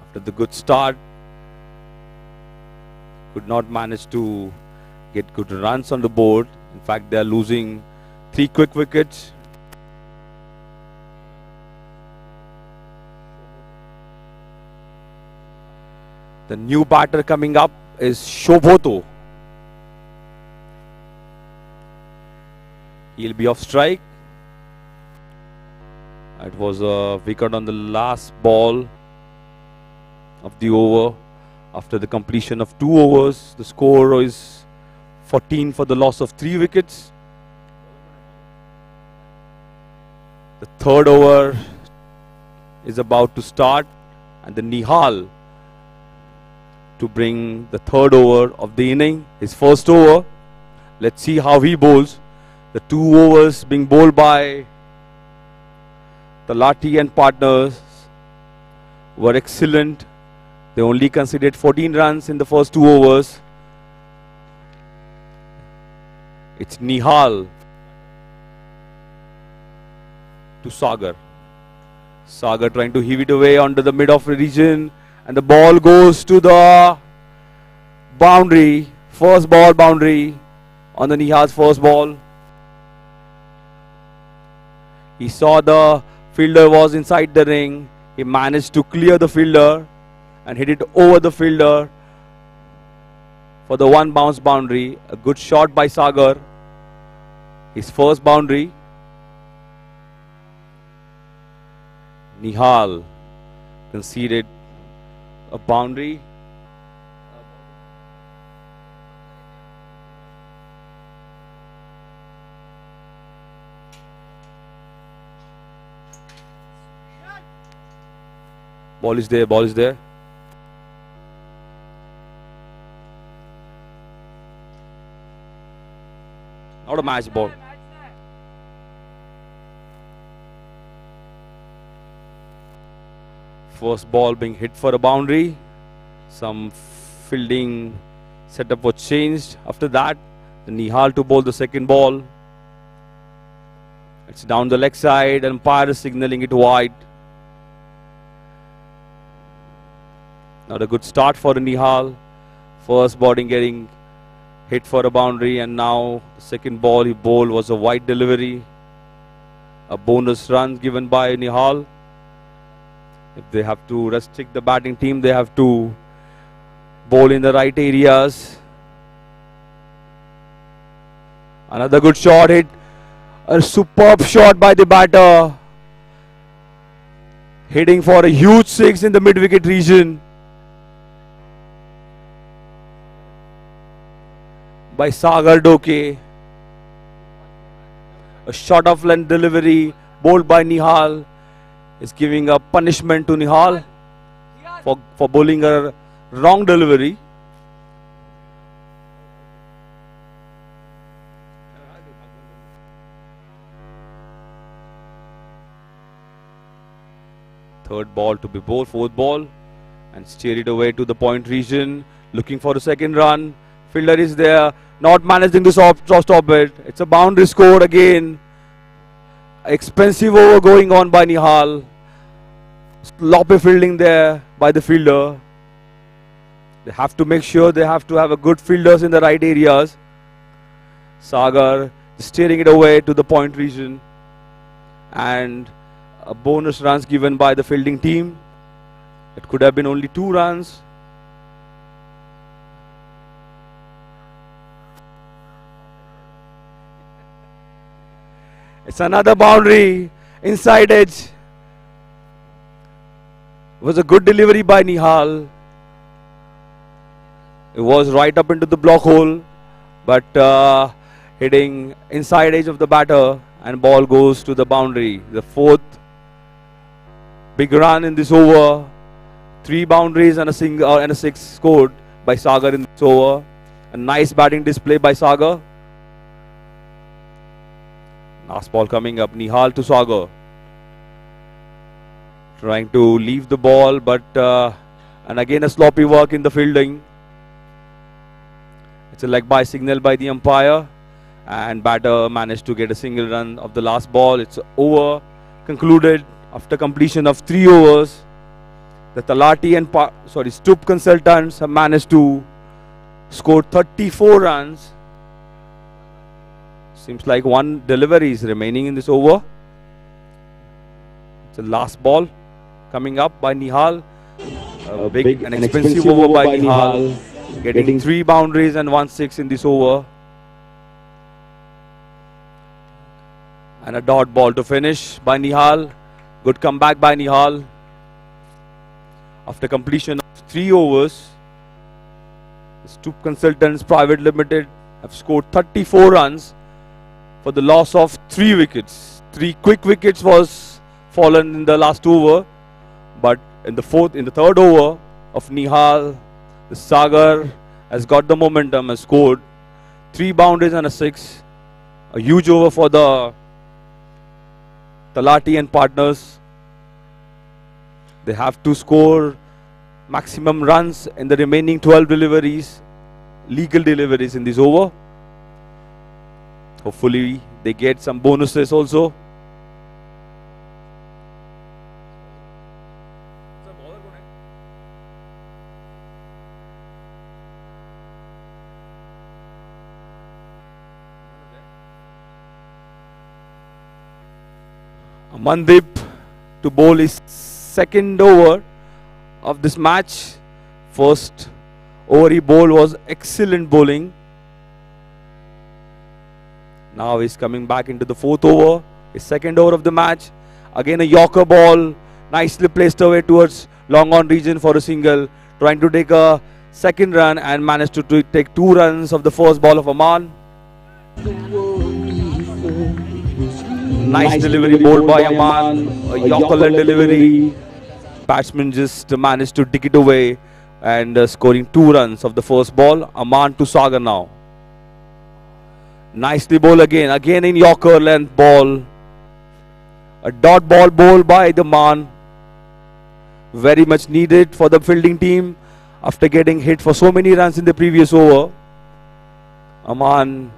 After the good start, could not manage to get good runs on the board. In fact, they are losing 3 quick wickets. The new batter coming up is Shobhoto. He'll be off strike. It was a wicket on the last ball of the over. After the completion of 2 overs, the score is 14 for the loss of 3 wickets. The 3rd over is about to start, and the Nihal to bring the 3rd over of the inning, his first over. Let's see how he bowls. The 2 overs being bowled by Talati and partners were excellent. They only conceded 14 runs in the first 2 overs. It's Nihal to Sagar. Sagar trying to heave it away onto the mid-off region, and the ball goes to the boundary. First ball boundary on the Nihal's first ball. He saw the fielder was inside the ring. He managed to clear the fielder and hit it over the fielder for the 1 bounce boundary. A good shot by Sagar. His first boundary. Nihal conceded a boundary. Ball is there, ball is there. Not a match ball. First ball being hit for a boundary. Some fielding setup was changed. After that, the Nihal to bowl the second ball. It's down the leg side, and umpire is signaling it wide. Not a good start for the Nihal. First bowling getting hit for a boundary, and now the second ball he bowled was a wide delivery. A bonus run given by Nihal. If they have to restrict the batting team, they have to bowl in the right areas. Another good shot hit. A superb shot by the batter. Hitting for a huge 6 in the mid-wicket region. By Sagar Doke. A shot of length delivery bowled by Nihal is giving a punishment to Nihal for bowling a wrong delivery. Third ball to be bowled, fourth ball, and steer it away to the point region, looking for a second run. Fielder is there, not managing to stop it. It's a boundary score again. Expensive over going on by Nihal. Sloppy fielding there by the fielder. They have to make sure they have to have a good fielders in the right areas. Sagar steering it away to the point region, and a bonus runs given by the fielding team. It could have been only 2 runs. It's another boundary, inside edge. It was a good delivery by Nihal. It was right up into the block hole, but hitting inside edge of the batter, and ball goes to the boundary. The fourth big run in this over. 3 boundaries and a single and a 6 scored by Sagar in this over. A nice batting display by Sagar. Last ball coming up, Nihal to Sagar. Trying to leave the ball, but and again a sloppy work in the fielding. It's a leg by signal by the umpire, and batter managed to get a single run of the last ball. It's over, concluded after completion of 3 overs. The Talati and Stoop consultants have managed to score 34 runs. Seems like 1 delivery is remaining in this over. It's the last ball coming up by Nihal. A big and expensive over by Nihal. Getting 3 boundaries and 1 6 in this over. And a dot ball to finish by Nihal. Good comeback by Nihal. After completion of 3 overs, the Stoop Consultants Private Limited have scored 34 runs for the loss of 3 wickets. 3 quick wickets was fallen in the last over, but in the third over of Nihal, the Sagar has got the momentum, has scored 3 boundaries and a 6. A huge over for the Talati and partners. They have to score maximum runs in the remaining 12 deliveries, legal deliveries in this over. Hopefully they get some bonuses also. Mandip to bowl his second over of this match. First over he bowled was excellent bowling. Now he's coming back into the 4th over, his second over of the match. Again a Yorker ball, nicely placed away towards long on region for a single. Trying to take a second run and managed to take 2 runs of the first ball of Aman. Nice delivery bowled by Aman, a Yorkerland delivery. Batsman just managed to dig it away and scoring 2 runs of the first ball. Aman to Sagar now. Nicely bowled again in Yorker length ball. A dot ball bowled by the man. Very much needed for the fielding team after getting hit for so many runs in the previous over. Aman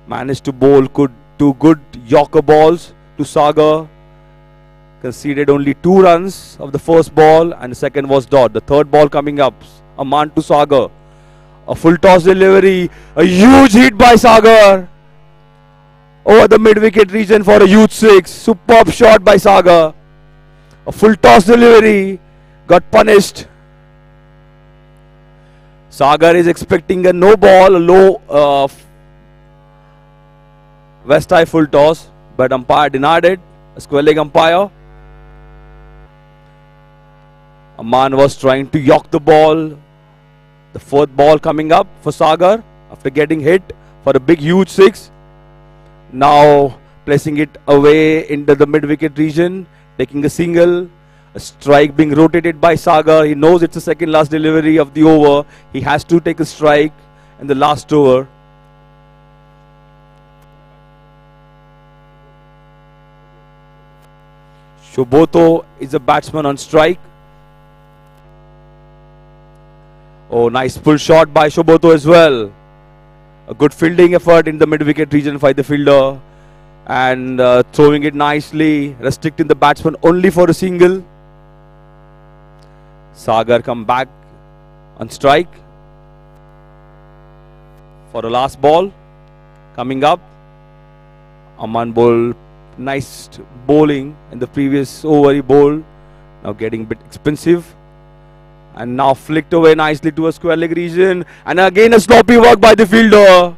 managed to bowl 2 good Yorker balls to Sagar. Conceded only 2 runs of the first ball, and the second was dot. The third ball coming up, Aman to Sagar. A full toss delivery, a huge hit by Sagar over the mid-wicket region for a huge 6. Superb shot by Sagar. A full toss delivery, got punished. Sagar is expecting a no ball, a low West High full toss, but umpire denied it. A square leg umpire. Aman was trying to york the ball. The 4th ball coming up for Sagar after getting hit for a big huge 6. Now placing it away into the mid-wicket region, taking a single. A strike being rotated by Sagar. He knows it's the second last delivery of the over. He has to take a strike in the last over. Shoboto is a batsman on strike. Oh, nice pull shot by Shoboto as well. A good fielding effort in the mid-wicket region by the fielder. And throwing it nicely, restricting the batsman only for a single. Sagar come back on strike for a last ball. Coming up, Aman bowl, nice bowling in the previous over he bowled. Now getting a bit expensive. And now flicked away nicely to a square leg region. And again a sloppy work by the fielder.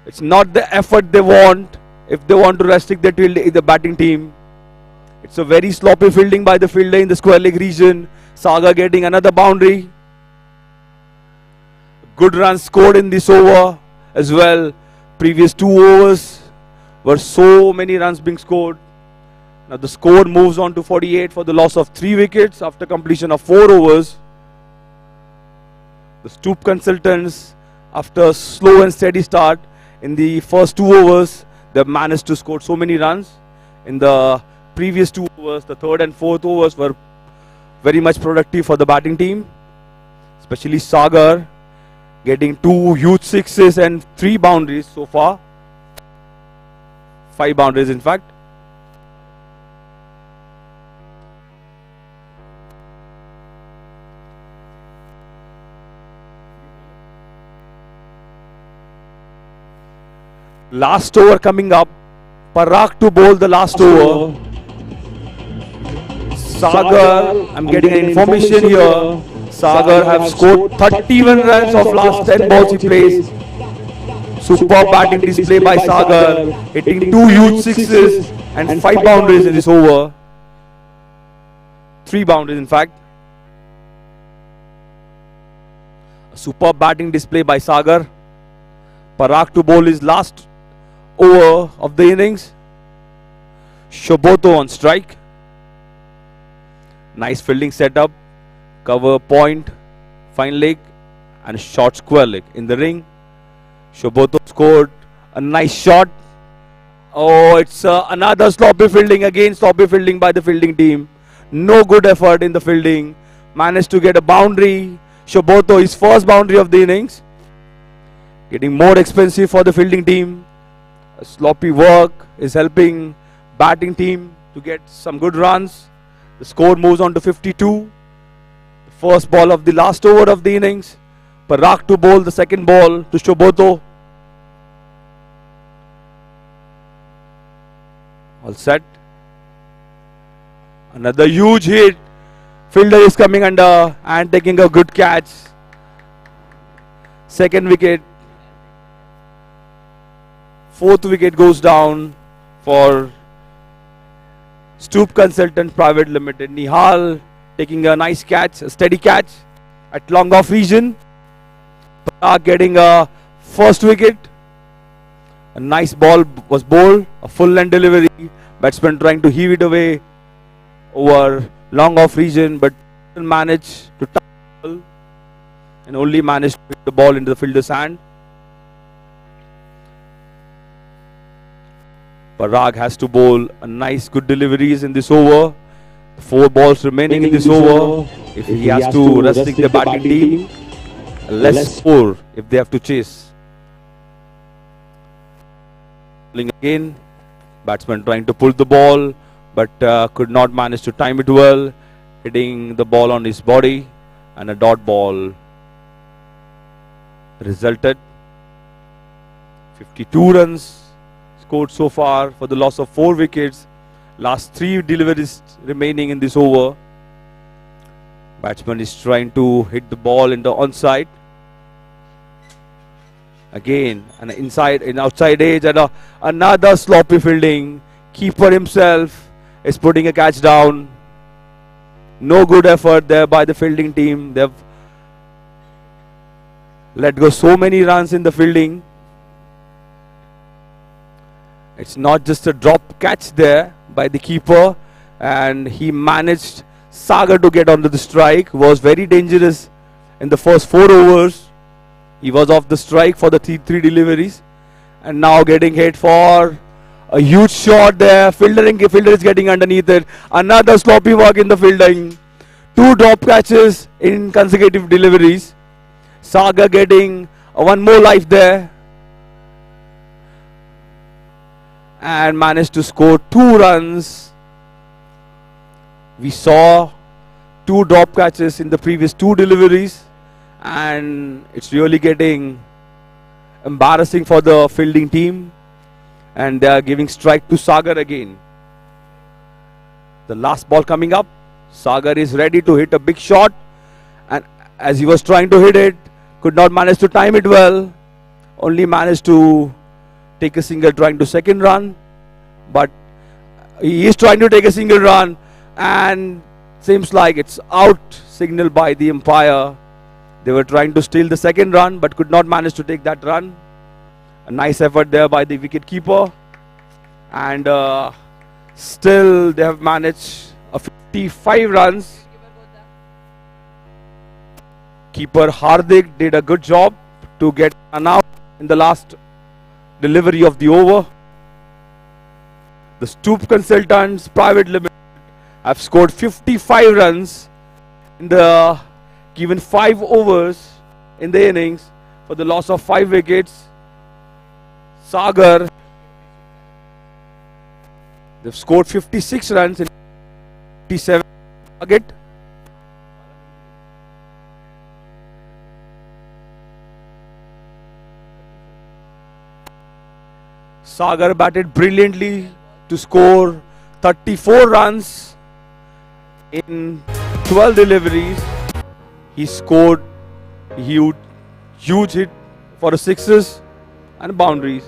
It's not the effort they want if they want to restrict the batting team. It's a very sloppy fielding by the fielder in the square leg region. Sagar getting another boundary. Good runs scored in this over as well. Previous 2 overs were so many runs being scored. Now the score moves on to 48 for the loss of 3 wickets after completion of 4 overs. The Stoop consultants, after a slow and steady start in the first 2 overs, they managed to score so many runs. In the previous 2 overs, the 3rd and 4th overs were very much productive for the batting team. Especially Sagar getting 2 huge sixes and 3 boundaries so far. 5 boundaries in fact. Last over coming up. Parag to bowl the last over. Sagar, I'm getting an information here. Sagar have scored 31 runs of last 10 balls he plays. Superb batting display by Sagar, hitting 2 huge sixes and 5 boundaries in this over. 3 boundaries in fact. A superb batting display by Sagar. Parag to bowl his last over of the innings. Shoboto on strike. Nice fielding setup. Cover point, fine leg and short square leg in the ring. Shoboto scored a nice shot. Oh, it's another sloppy fielding. Again sloppy fielding by the fielding team. No good effort in the fielding. Managed to get a boundary. Shoboto, his first boundary of the innings. Getting more expensive for the fielding team. A sloppy work is helping batting team to get some good runs. The score moves on to 52. The first ball of the last over of the innings. Parag to bowl the second ball to Shoboto. All set. Another huge hit. Fielder is coming under and taking a good catch. Second wicket. 4th wicket goes down for Stoop Consultant Private Limited. Nihal taking a nice catch, a steady catch at long off region. Parag getting a first wicket. A nice ball was bowled, a full length delivery. Batsman trying to heave it away over long off region, but didn't manage to tackle and only managed to hit the ball into the fielder's hand. Parag has to bowl a nice good deliveries in this over. 4 balls remaining in this over. If he has to restrict the batting team, less score if they have to chase. Bowling again. Batsman trying to pull the ball, but could not manage to time it well. Hitting the ball on his body and a dot ball resulted. 52 runs scored so far for the loss of 4 wickets. Last 3 deliveries remaining in this over. Batsman is trying to hit the ball in the onside. Again, an outside edge and another sloppy fielding. Keeper himself is putting a catch down. No good effort there by the fielding team. They've let go so many runs in the fielding. It's not just a drop catch there by the keeper, and he managed Sagar to get onto the strike. Was very dangerous in the first 4 overs. He was off the strike for the 3 deliveries, and now getting hit for A huge shot there. Fielder is getting underneath it. Another sloppy work in the fielding. 2 drop catches in consecutive deliveries. Sagar getting one more life there. And managed to score 2 runs. We saw 2 drop catches in the previous 2 deliveries. And it's really getting embarrassing for the fielding team. And they are giving strike to Sagar again. The last ball coming up. Sagar is ready to hit a big shot. And as he was trying to hit it, could not manage to time it well. Only managed to take a single trying to second run. But he is trying to take a single run. And seems like it's out, signaled by the umpire. They were trying to steal the second run but could not manage to take that run. A nice effort there by the wicket keeper. And still they have managed 55 runs. Keeper Hardik did a good job to get an out in the last delivery of the over. The Stoop Consultants Private Limited have scored 55 runs in the given 5 overs in the innings for the loss of 5 wickets. Sagar, they've scored 56 runs in 57 target. Sagar batted brilliantly to score 34 runs in 12 deliveries. He scored huge hit for the sixes and boundaries.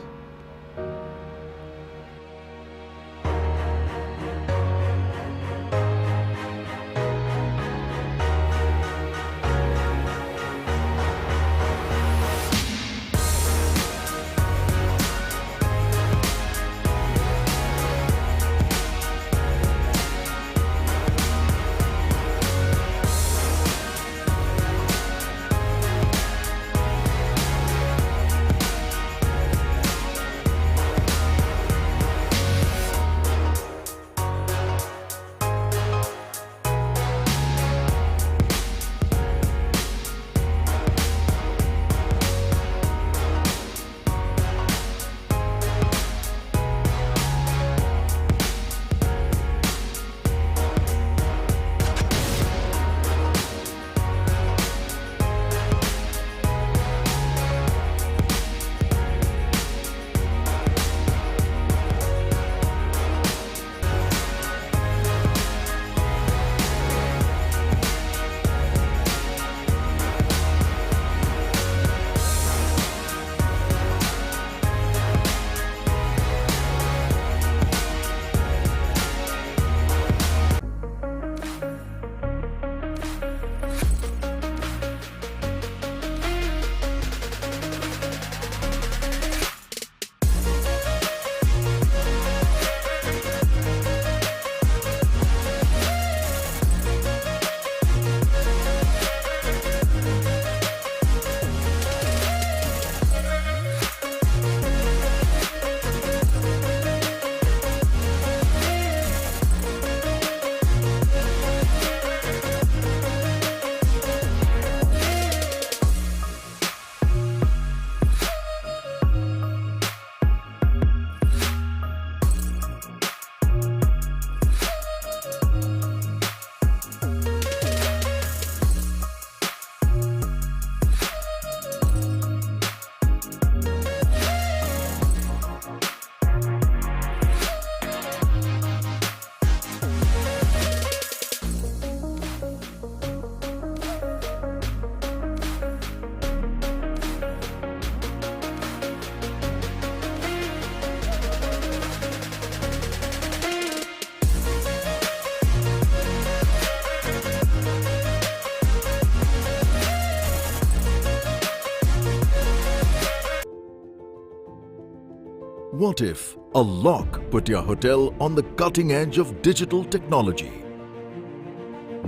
What if a lock put your hotel on the cutting edge of digital technology?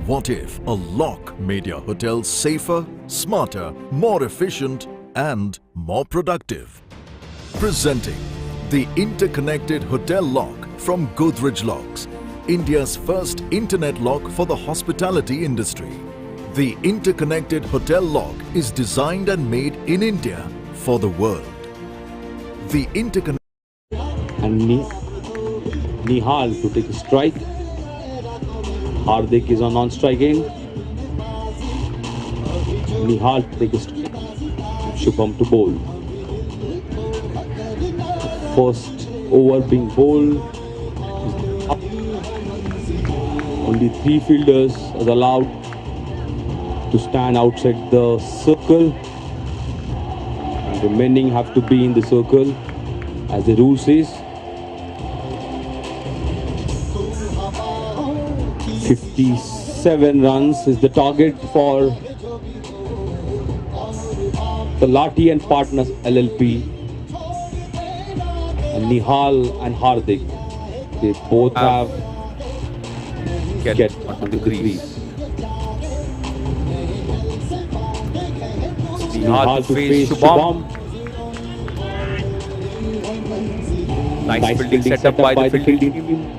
What if a lock made your hotel safer, smarter, more efficient and more productive? Presenting The interconnected hotel lock from Godrej Locks, India's first internet lock for the hospitality industry. The interconnected hotel lock is designed and made in India for the world. The interconnected and Nihal to take a strike. Hardik is on non-striking. Nihal to take a strike. Shubham to bowl. First over being bowled. Only 3 fielders are allowed to stand outside the circle. And remaining have to be in the circle as the rule says. 57 runs is the target for the Lati and Partners LLP. And Nihal and Hardik, they both have get on the crease. Nihal to face Shubham. Nice fielding set up by the fielding team.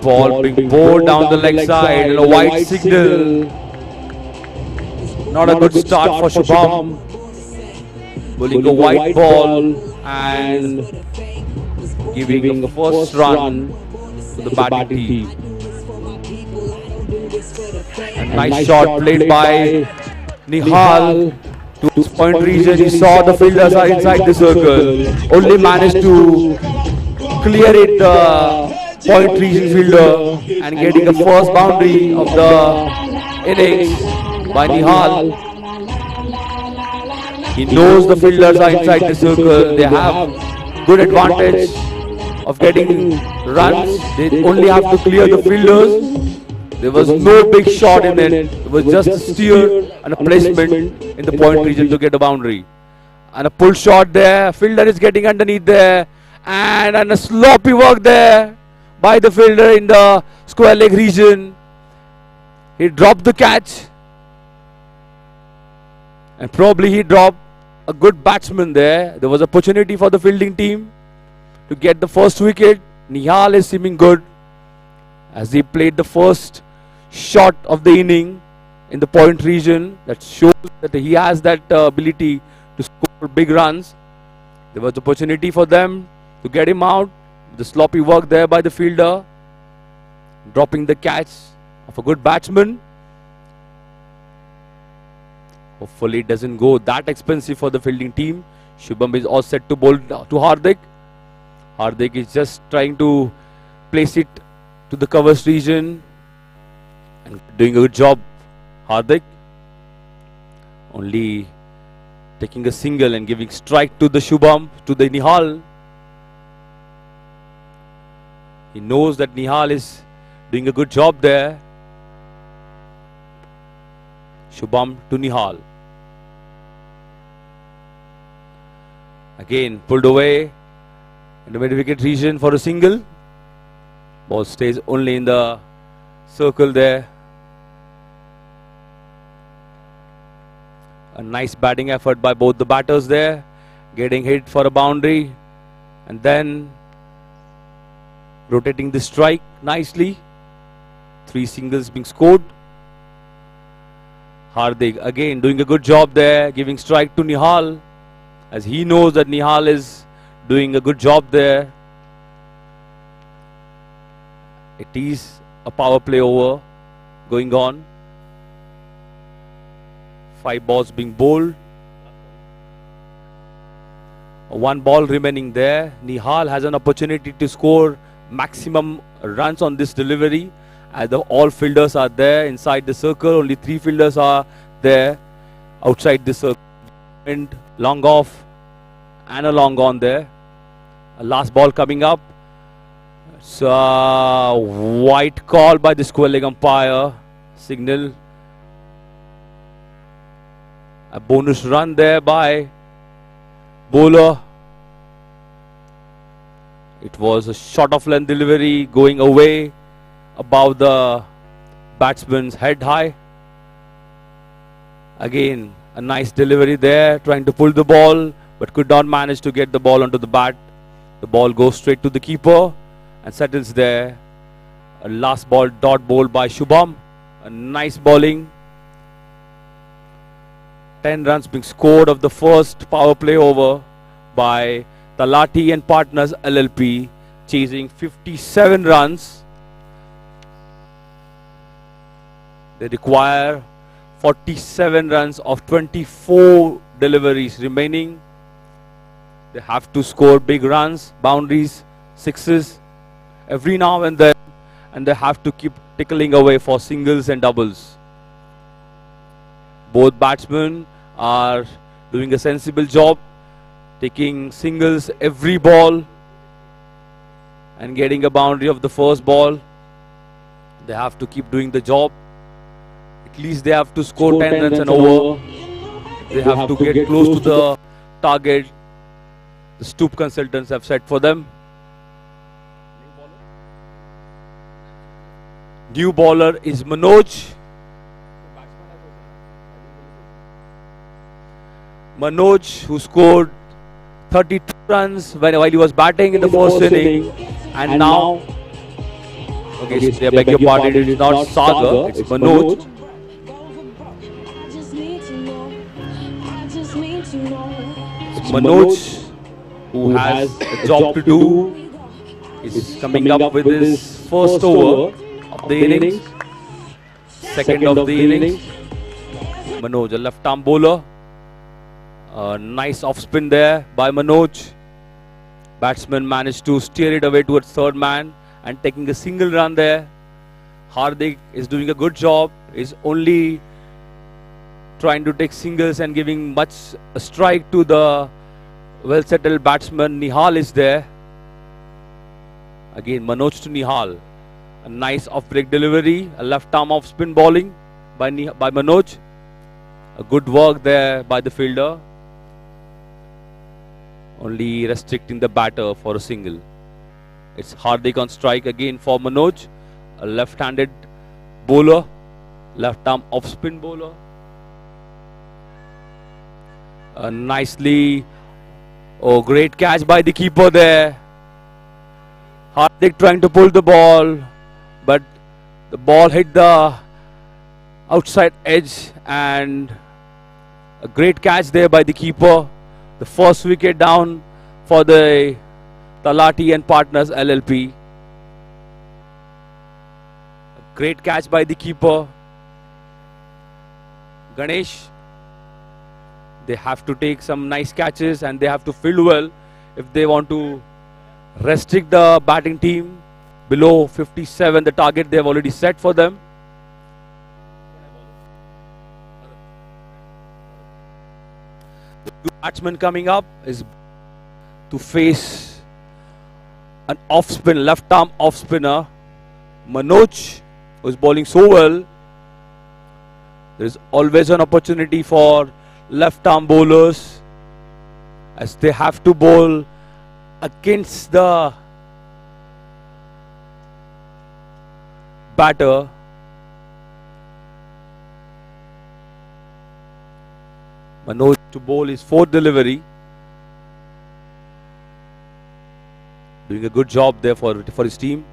Ball being bowled down the leg side and a wide signal. Not a good start for Shubham. Bowling a white ball and giving the first run to the batting team. A nice shot played by Nihal to his point region. He saw the fielders are inside the circle. Only managed to clear it, point region fielder, and getting the first boundary of the innings by Nihal. He knows the fielders are inside the circle. They have good advantage of getting runs. They only have to clear the fielders. There was no big shot in it. It was just a steer and a placement in the point region to get a boundary. And a pull shot there. Fielder is getting underneath there. And a sloppy work there by the fielder in the square leg region. He dropped the catch. And probably he dropped a good batsman there. There was opportunity for the fielding team to get the first wicket. Nihal is seeming good as he played the first shot of the inning in the point region. That shows that he has that ability to score big runs. There was opportunity for them to get him out. The sloppy work there by the fielder, dropping the catch of a good batsman. Hopefully it doesn't go that expensive for the fielding team. Shubham is all set to bowl to Hardik. Hardik is just trying to place it to the covers region and doing a good job. Hardik only taking a single and giving strike to the Shubham, to the Nihal. He knows that Nihal is doing a good job there. Shubham to Nihal. Again pulled away in the mid-wicket region for a single. Ball stays only in the circle there. A nice batting effort by both the batters there. Getting hit for a boundary and then rotating the strike nicely. 3 singles being scored. Hardik again doing a good job there, giving strike to Nihal, as he knows that Nihal is doing a good job there. It is a power play over going on. 5 balls being bowled. 1 ball remaining there. Nihal has an opportunity to score maximum runs on this delivery, as all fielders are there inside the circle. Only 3 fielders are there outside the circle. And long off and a long on there. A last ball coming up. It's a white call by the square leg umpire. Signal. A bonus run there by bowler. It was a short of length delivery going away above the batsman's head high. Again, A nice delivery there, trying to pull the ball, but could not manage to get the ball onto the bat. The ball goes straight to the keeper and settles there. A last ball dot bowled by Shubham. A nice bowling. 10 runs being scored of the first power play over by Talati and Partners LLP, chasing 57 runs. They require 47 runs of 24 deliveries remaining. They have to score big runs, boundaries, sixes every now and then, and they have to keep tickling away for singles and doubles. Both batsmen are doing a sensible job, taking singles every ball and getting a boundary of the first ball. They have to keep doing the job. At least they have to score 10 runs and over. They have to get close to the target the Stoop consultants have set for them. New bowler is Manoj. Manoj, who scored 32 runs while he was batting in the first inning, and now, okay, I beg your pardon, it is not Sagar, it's Manoj. It's Manoj, who has a job to do. He's coming up with his first over of the innings, second of the innings. Manoj, a left-arm bowler. Nice off-spin there by Manoj. Batsman managed to steer it away towards third man and taking a single run there. Hardik is doing a good job. He's only trying to take singles and giving much a strike to the well-settled batsman. Nihal is there. Again, Manoj to Nihal. A nice off-break delivery. A left-arm off-spin bowling by Manoj. A good work there by the fielder. Only restricting the batter for a single. It's Hardik on strike again for Manoj. A left-handed bowler. Left-arm off-spin bowler. Nicely... Oh, great catch by the keeper there. Hardik trying to pull the ball, but the ball hit the outside edge, and a great catch there by the keeper. The first wicket down for the Talati and Partners LLP. A great catch by the keeper. Ganesh. They have to take some nice catches and they have to field well if they want to restrict the batting team below 57, the target they have already set for them. The two batsmen coming up is to face an off-spin, left-arm off-spinner, Manoj, who is bowling so well. There is always an opportunity for left-arm bowlers as they have to bowl against the batter. Manoj to bowl his fourth delivery. Doing a good job there for his team.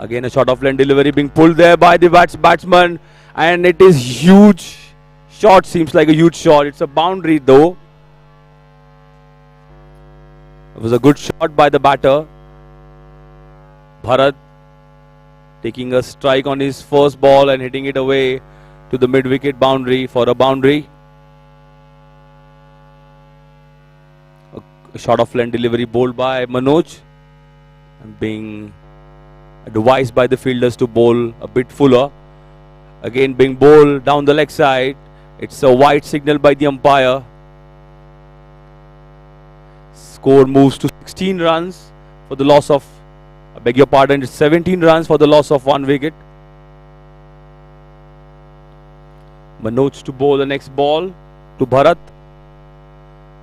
Again a short off line delivery being pulled there by the batsman, and it is huge. Shot seems like a huge shot. It's a boundary though. It was a good shot by the batter. Bharat taking a strike on his first ball and hitting it away to the mid-wicket boundary for a boundary. A shot of length delivery bowled by Manoj and being advised by the fielders to bowl a bit fuller. Again being bowled down the leg side. It's a wide signal by the umpire. Score moves to 16 runs for the loss of, I beg your pardon, it's 17 runs for the loss of one wicket. Manoj to bowl the next ball to Bharat.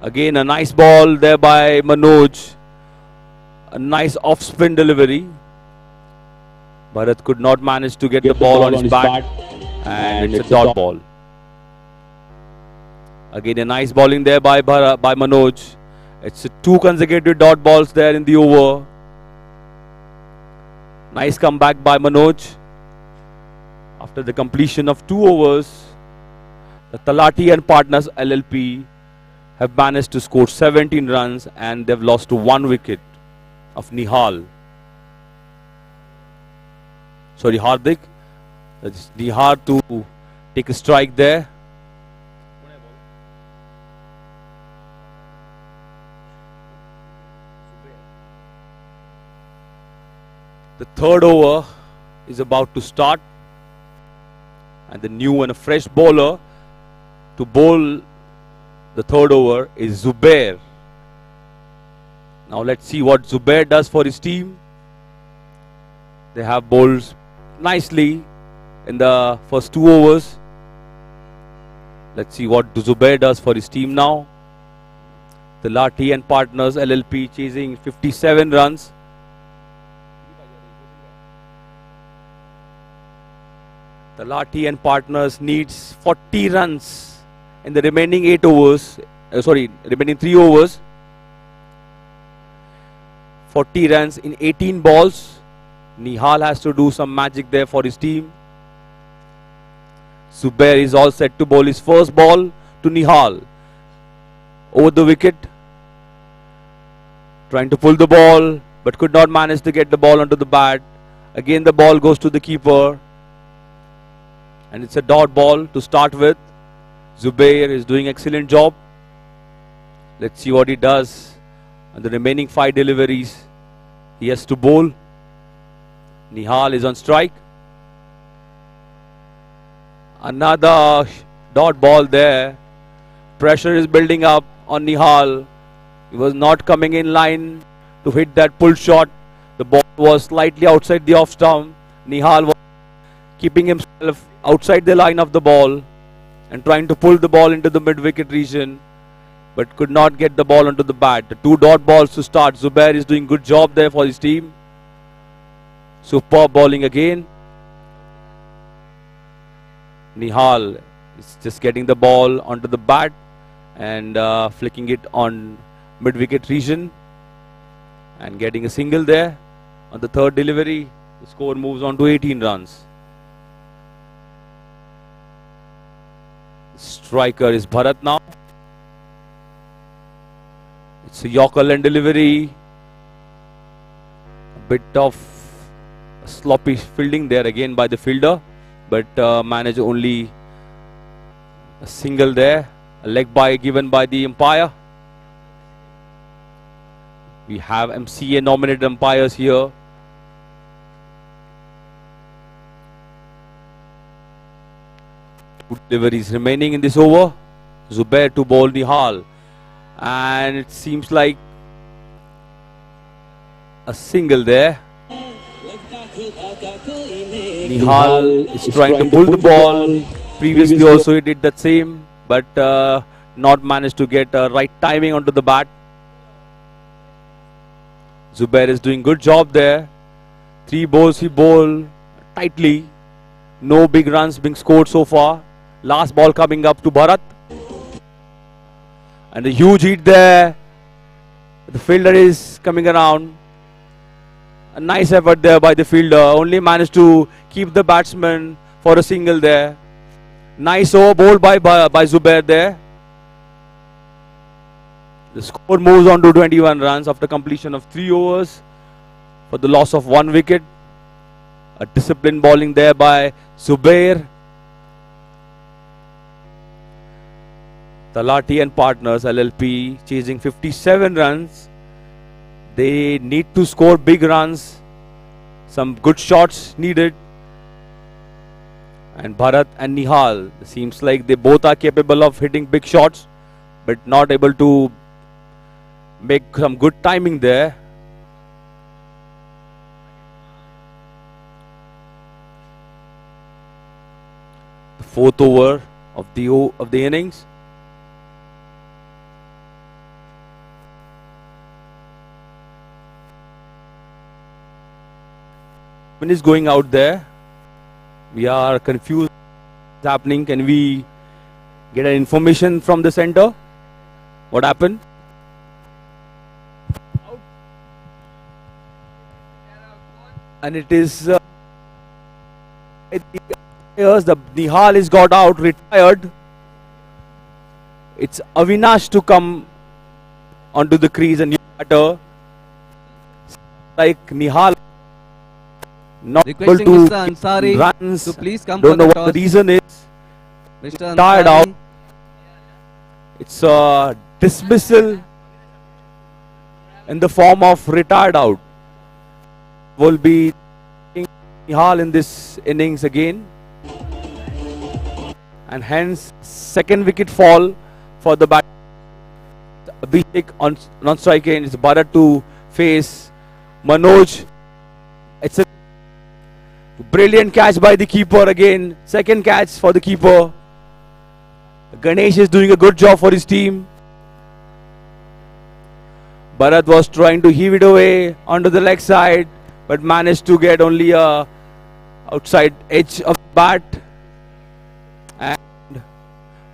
Again a nice ball there by Manoj. A nice off-spin delivery. Bharat could not manage to get the ball on his bat, and it's a dot ball. Again a nice bowling there by Manoj. It's 2 consecutive dot balls there in the over. Nice comeback by Manoj. After the completion of 2 overs, the Talati and Partners LLP have managed to score 17 runs and they've lost to 1 wicket of Nihal. Sorry, Hardik. That's Nihal to take a strike there. The 3rd over is about to start, and the new and a fresh bowler to bowl the 3rd over is Zubair. Now let's see what Zubair does for his team. They have bowled nicely in the first 2 overs. Let's see what Zubair does for his team now. The Talati and Partners LLP chasing 57 runs. The Talati and Partners needs 40 runs in the remaining 8 overs. Remaining 3 overs. 40 runs in 18 balls. Nihal has to do some magic there for his team. Zubair is all set to bowl his first ball to Nihal. Over the wicket. Trying to pull the ball, but could not manage to get the ball onto the bat. Again the ball goes to the keeper. And it's a dot ball to start with. Zubair is doing excellent job. Let's see what he does. And the remaining 5 deliveries he has to bowl. Nihal is on strike. Another dot ball there. Pressure is building up on Nihal. He was not coming in line to hit that pull shot. The ball was slightly outside the off stump. Nihal was keeping himself outside the line of the ball and trying to pull the ball into the mid-wicket region, but could not get the ball onto the bat. The 2 dot balls to start. Zubair is doing good job there for his team. Superb bowling again. Nihal is just getting the ball onto the bat and flicking it on mid-wicket region and getting a single there. On the 3rd delivery, the score moves on to 18 runs. Striker is Bharat now. It's a Yorker length delivery. A bit of sloppy fielding there again by the fielder, but managed only a single there. A leg bye given by the umpire. We have MCA nominated umpires here. Deliveries remaining in this over. Zubair to bowl Nihal, and it seems like a single there. Nihal is trying to pull the ball. Previously also he did that same, but not managed to get right timing onto the bat. Zubair is doing good job there. 3 balls he bowled tightly. No big runs being scored so far. Last ball coming up to Bharat. And a huge hit there. The fielder is coming around. A nice effort there by the fielder. Only managed to keep the batsman for a single there. Nice over bowled by Zubair there. The score moves on to 21 runs after completion of 3 overs for the loss of 1 wicket. A disciplined bowling there by Zubair. Talati and Partners LLP chasing 57 runs. They need to score big runs. Some good shots needed. And Bharat and Nihal, seems like they both are capable of hitting big shots, but not able to make some good timing there. The 4th over of the innings. When is going out there? We are confused. What's happening? Can we get an information from the center. What happened? And it is the Nihal is got out, retired. It's Avinash to come onto the crease, and new batter like Nihal not able Requesting to Mr. Ansari runs. to please come Don't for know the what toss. the reason is. Mr. Tired Ansari. out. It's a dismissal in the form of retired out. Will be Nihal in this innings again, and hence second wicket fall for the bat. Abhishek on non-strike end. It's Bharat to face Manoj. It's a brilliant catch by the keeper again. Second catch for the keeper. Ganesh is doing a good job for his team. Bharat was trying to heave it away onto the leg side, but managed to get only a outside edge of the bat. And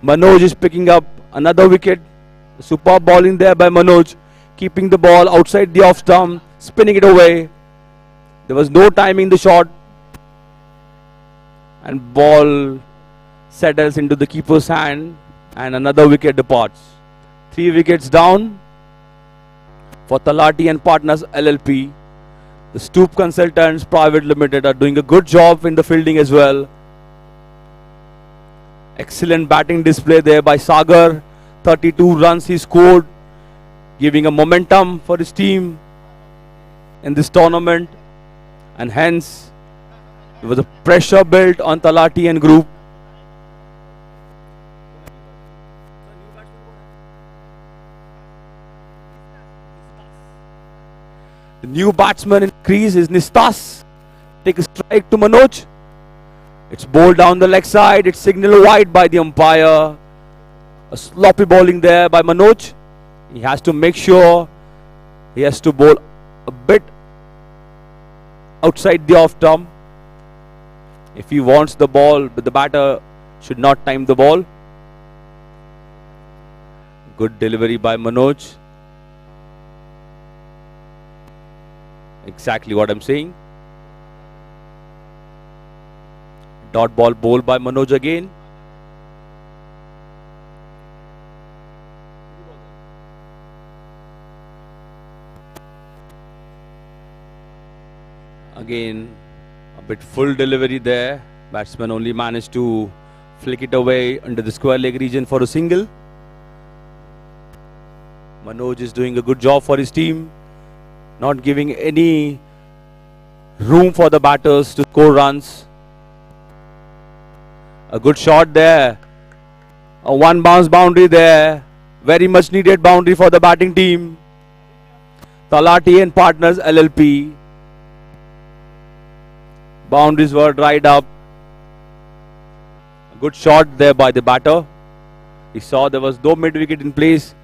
Manoj is picking up another wicket. Superb bowling there by Manoj, keeping the ball outside the off stump, spinning it away. There was no timing the shot, and ball settles into the keeper's hand, and another wicket departs. 3 wickets down for Talati and Partners LLP. The Stoop Consultants Private Limited are doing a good job in the fielding as well. Excellent batting display there by Sagar. 32 runs he scored, giving a momentum for his team in this tournament, and hence there was a pressure built on Talati and group. The new batsman in crease is Nistas. Take a strike to Manoj. It's bowled down the leg side. It's signaled wide by the umpire. A sloppy bowling there by Manoj. He has to make sure he has to bowl a bit outside the off stump. If he wants the ball, but the batter should not time the ball. Good delivery by Manoj. Exactly what I'm saying. Dot ball bowled by Manoj again. Again, a bit full delivery there. Batsman only managed to flick it away under the square leg region for a single. Manoj is doing a good job for his team, not giving any room for the batters to score runs. A good shot there. A one bounce boundary there. Very much needed boundary for the batting team. Talati and Partners LLP. Boundaries were dried up. A good shot there by the batter. He saw there was no mid wicket in place.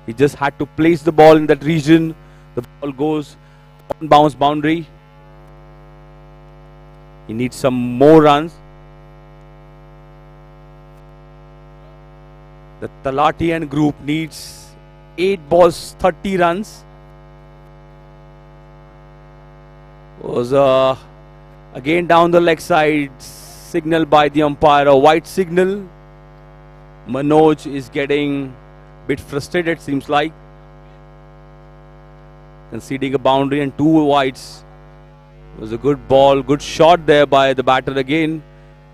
He just had to place the ball in that region. The ball goes on bounce boundary. He needs some more runs. The Talatian group needs 8 balls, 30 runs. Was again down the leg side, signal by the umpire, a white signal. Manoj is getting a bit frustrated, seems like. Conceding a boundary and 2 wides. It was a good ball, good shot there by the batter again.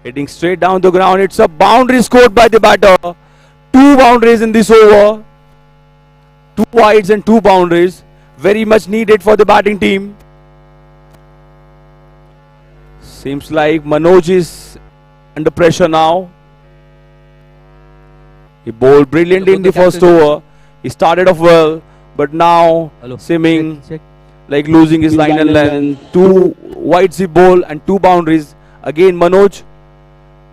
Hitting straight down the ground. It's a boundary scored by the batter. 2 boundaries in this over. 2 wides and 2 boundaries. Very much needed for the batting team. Seems like Manoj is under pressure now. He bowled brilliantly in the first over. He started off well, but now seeming like losing his line and length. 2 wides he bowled and 2 boundaries. Again Manoj.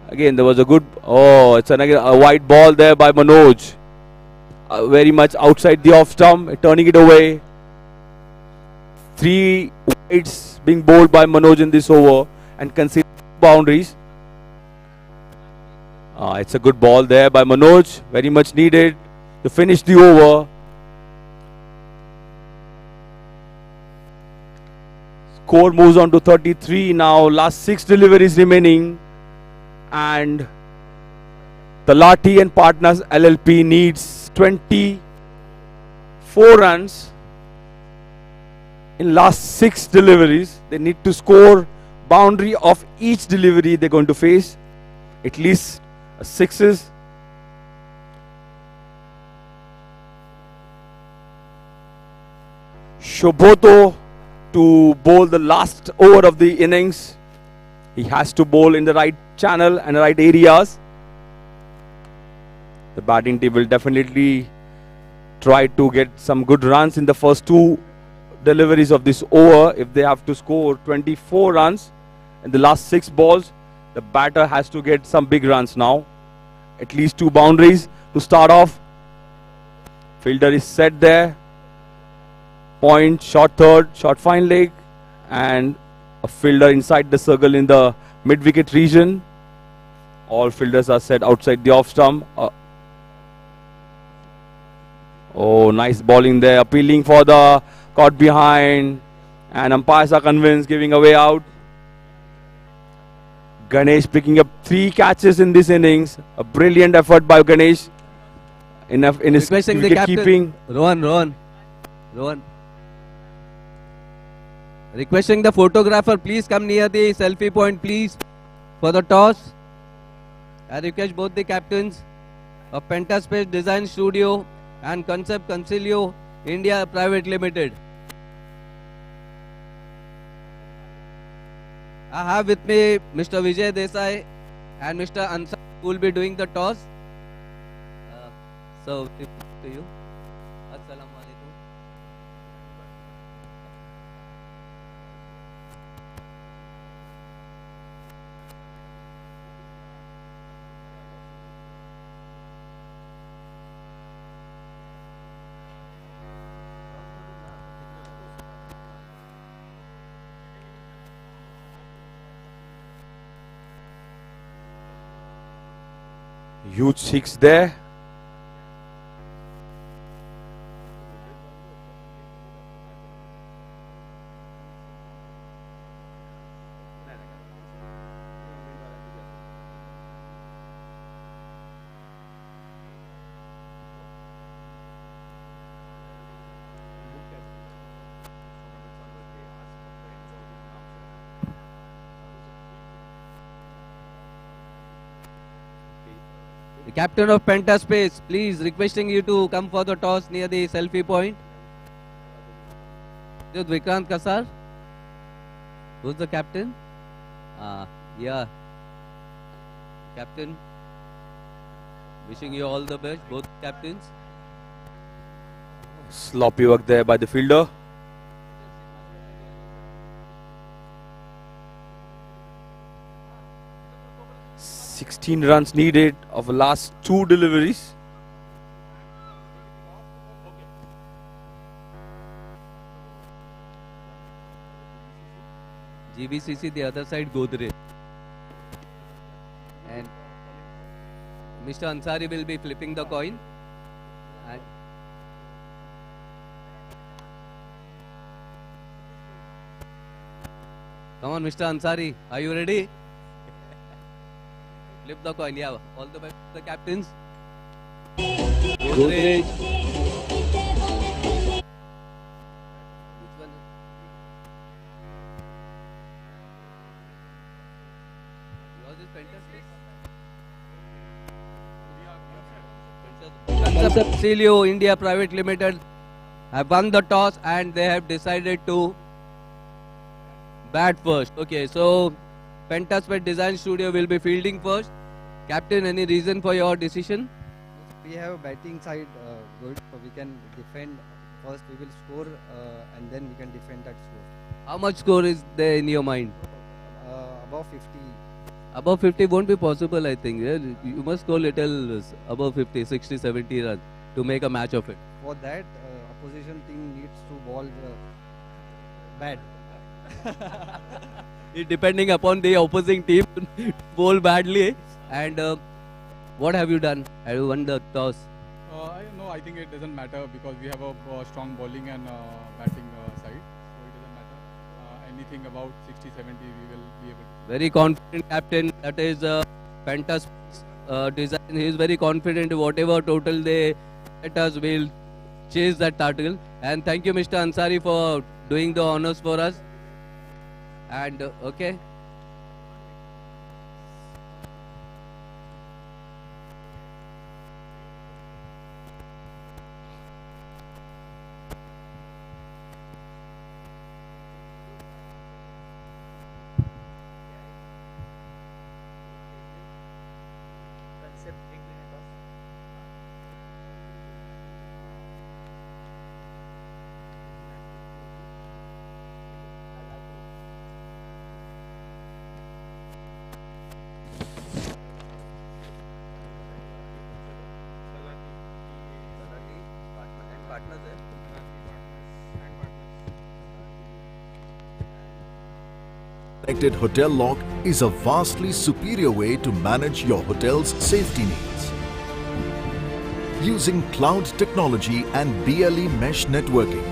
Again there was a good, it's a wide ball there by Manoj. Very much outside the off stump, turning it away. 3 wides being bowled by Manoj in this over and conceding boundaries. It's a good ball there by Manoj, very much needed to finish the over. Score moves on to 33 now. Last 6 deliveries remaining, and Talati and Partners LLP needs 24 runs in last 6 deliveries. They need to score boundary of each delivery they're going to face, at least 6s. Shobhoto to bowl the last over of the innings. He has to bowl in the right channel and the right areas. The batting team will definitely try to get some good runs in the first 2 deliveries of this over. If they have to score 24 runs in the last 6 balls, the batter has to get some big runs now. At least 2 boundaries to start off. Fielder is set there. Point, short third, short fine leg, and a fielder inside the circle in the mid-wicket region. All fielders are set outside the off stump. Oh, nice bowling there, appealing for the caught behind, and umpires are convinced, giving away out. Ganesh picking up 3 catches in this innings. A brilliant effort by Ganesh in his wicket keeping. Rohan. Requesting the photographer, please come near the selfie point, please, for the toss. I request both the captains of Pentaspace Design Studio and Concept Concilio India Private Limited. I have with me Mr. Vijay Desai and Mr. Ansar, who will be doing the toss. So, to you. Assalamu alaikum. Huge 6 there. The captain of Pentaspace, please, requesting you to come for the toss near the selfie point. Vikrant Kasar. Who's the captain? Yeah. Captain. Wishing you all the best, both captains. Sloppy work there by the fielder. $16 runs needed of the last 2 deliveries. GVCC, the other side, Godrej. And Mr. Ansari will be flipping the coin. And come on, Mr. Ansari, are you ready? Flip the coin, yeah. All the best to the captains. Godrej. Concept Celio India Private Limited have won the toss and they have decided to bat first. Okay, so Pentaspace Design Studio will be fielding first. Captain, any reason for your decision? We have a batting side good, so we can defend first. We will score and then we can defend that score. How much score is there in your mind? Above 50. Above 50 won't be possible, I think. Yeah? You must go little above 50, 60, 70 runs to make a match of it. For that, opposition team needs to bowl bad. Depending upon the opposing team, bowl badly. And What have you done? Have you won the toss? No, I think it doesn't matter because we have a strong bowling and batting side, so it doesn't matter. Anything about 60, 70, we will be able to. Very confident captain. That is fantastic design. He is very confident. Whatever total they let us, will chase that title. And thank you, Mr. Ansari, for doing the honors for us. And okay. Connected hotel lock is a vastly superior way to manage your hotel's safety needs. Using cloud technology and BLE mesh networking,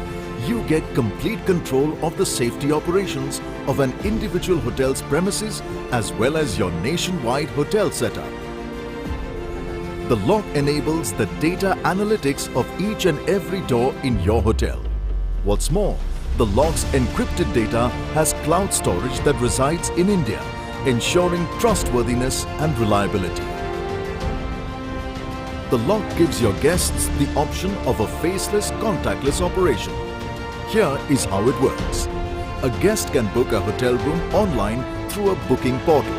you get complete control of the safety operations of an individual hotel's premises as well as your nationwide hotel setup. The lock enables the data analytics of each and every door in your hotel. What's more, the lock's encrypted data has cloud storage that resides in India, ensuring trustworthiness and reliability. The lock gives your guests the option of a faceless, contactless operation. Here is how it works. A guest can book a hotel room online through a booking portal.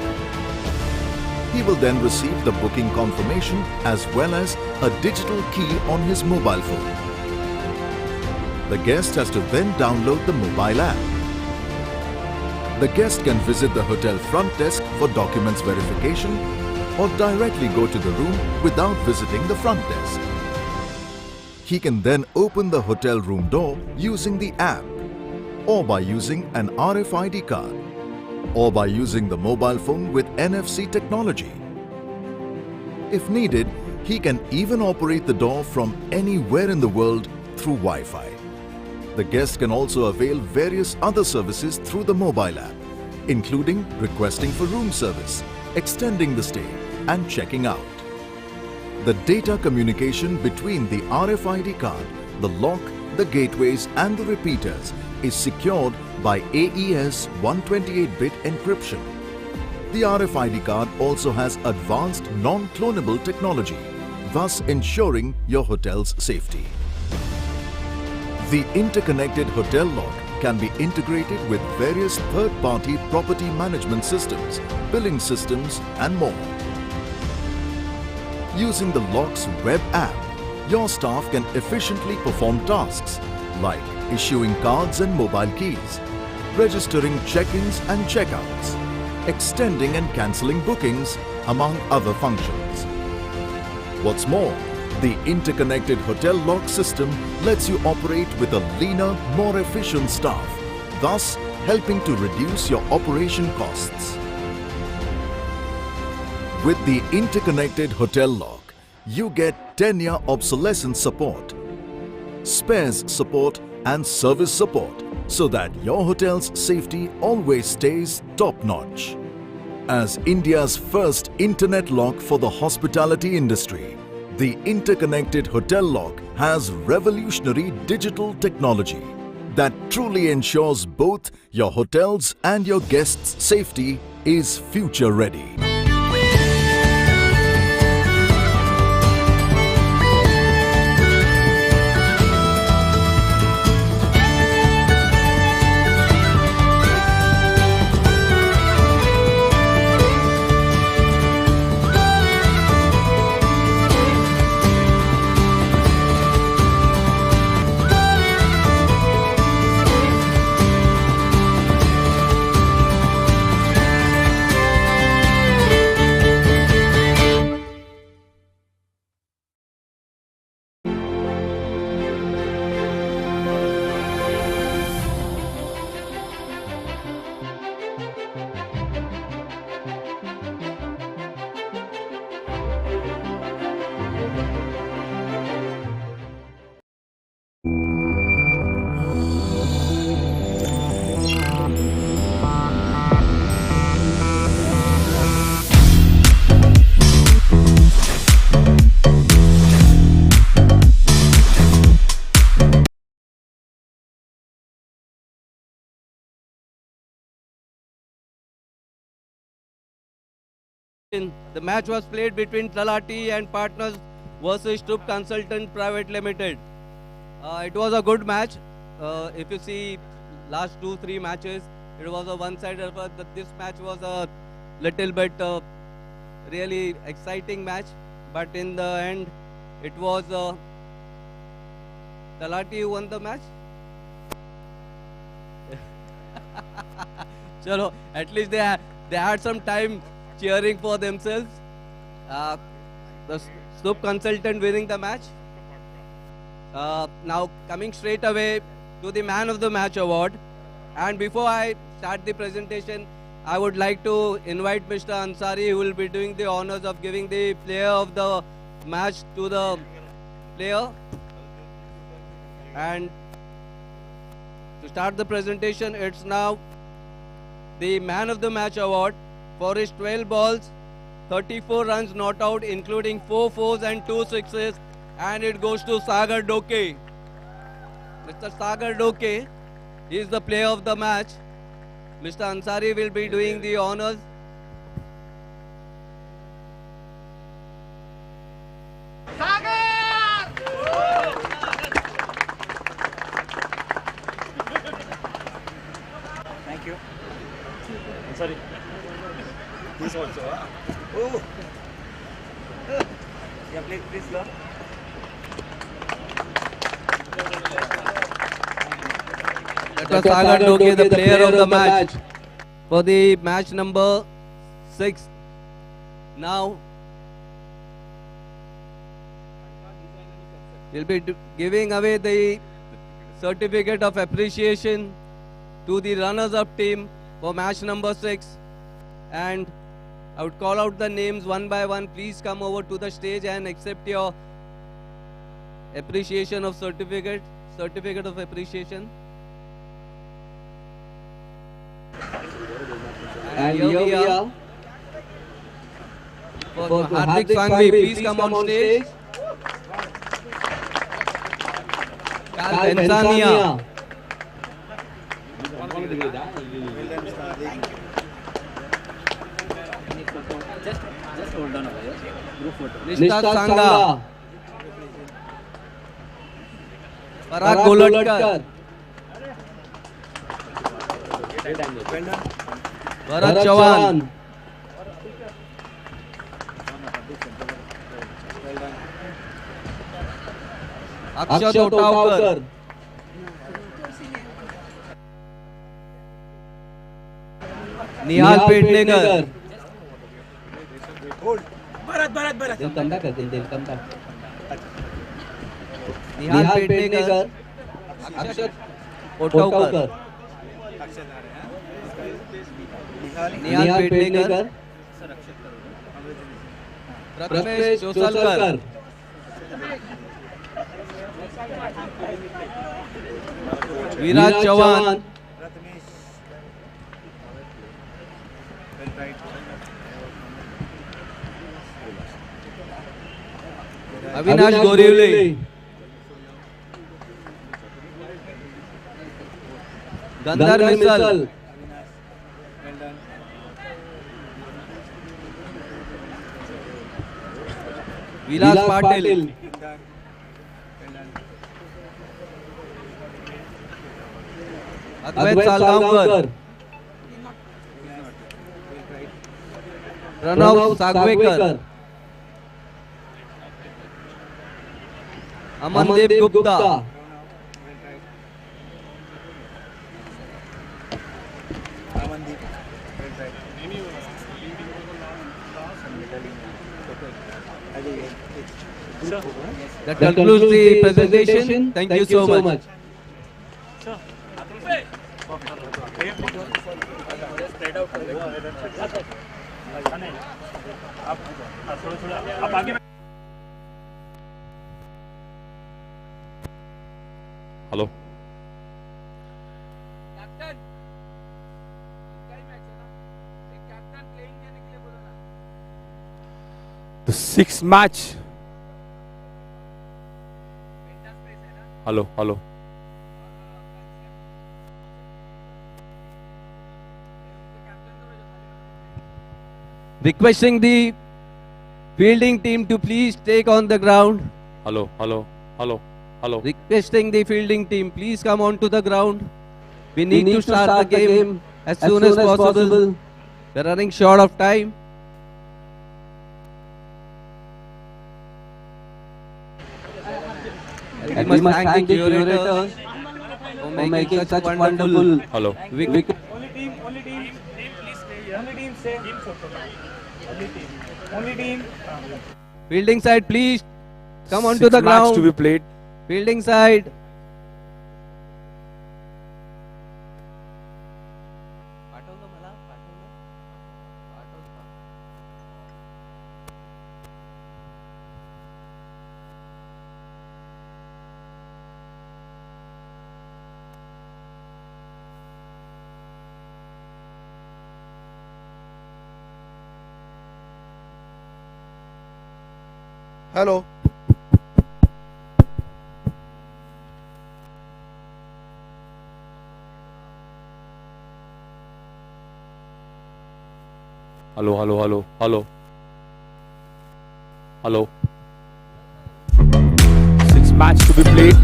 He will then receive the booking confirmation as well as a digital key on his mobile phone. The guest has to then download the mobile app. The guest can visit the hotel front desk for documents verification or directly go to the room without visiting the front desk. He can then open the hotel room door using the app or by using an RFID card or by using the mobile phone with NFC technology. If needed, he can even operate the door from anywhere in the world through Wi-Fi. The guest can also avail various other services through the mobile app, including requesting for room service, extending the stay, and checking out. The data communication between the RFID card, the lock, the gateways, and the repeaters is secured by AES 128-bit encryption. The RFID card also has advanced non-clonable technology, thus ensuring your hotel's safety. The interconnected hotel lock can be integrated with various third-party property management systems, billing systems, and more. Using the lock's web app, your staff can efficiently perform tasks like issuing cards and mobile keys, registering check-ins and check-outs, extending and cancelling bookings, among other functions. What's more, the interconnected hotel lock system lets you operate with a leaner, more efficient staff, thus helping to reduce your operation costs. With the interconnected hotel lock, you get 10-year obsolescence support, spares support and service support so that your hotel's safety always stays top-notch. As India's first internet lock for the hospitality industry, the interconnected hotel lock has revolutionary digital technology that truly ensures both your hotel's and your guests' safety is future ready. The match was played between Talati and Partners versus Stup Consultant Private Limited. It was a good match. If you see last 2-3 matches, it was a one-sided. This match was a little bit really exciting match, but in the end, it was Talati who won the match. Chalo, at least they had some time cheering for themselves. The Stup Consultant winning the match. Now coming straight away to the Man of the Match award. And before I start the presentation, I would like to invite Mr. Ansari, who will be doing the honors of giving the player of the match to the player. And to start the presentation, it's now the Man of the Match award for his 12 balls, 34 runs not out, including 4 fours and 2 sixes, and it goes to Sagar Doke. Mr. Sagar Doke is the player of the match. Mr. Ansari will be doing the honors. Thank you. Sorry. This also. Oh. Yeah, please go. That was Sagar Doke, the player of the match for the match number 6. Now, we'll be giving away the certificate of appreciation to the runners-up team for match number 6. And I would call out the names one by one. Please come over to the stage and accept your appreciation of certificate of appreciation. And here we are. For Hardik Sangvi, please come on stage. Kal Tanzania. Just hold on over here. Group photo. Nishta Sangha. Parag Golatkar. Bharat Chavan. Akshat Otavkar. Nihal Pednekar. Bharat. They'll come back. Nihal Pednekar. Akshat Otavkar. Nihal Pednekar. Pratmesh Josalkar. Viraj Chavan. Avinash Gorivle. Gandhar Misal. Vilas Patil. Advait Salgaonkar. Pranav Sagwekar. Amandeep Gupta. That concludes the presentation. Thank you so much. Hello. The 6th match. Hello. Requesting the fielding team to please take on the ground. Hello. Requesting the fielding team, please come onto the ground. We need to start the game as soon as possible. We're running short of time. And we must thank the curators for making such wonderful. Hello. Only team, stay. Only team. Fielding side, please come onto the Six match ground. to be played. Fielding side. Hello. Hello. 6 match to be played.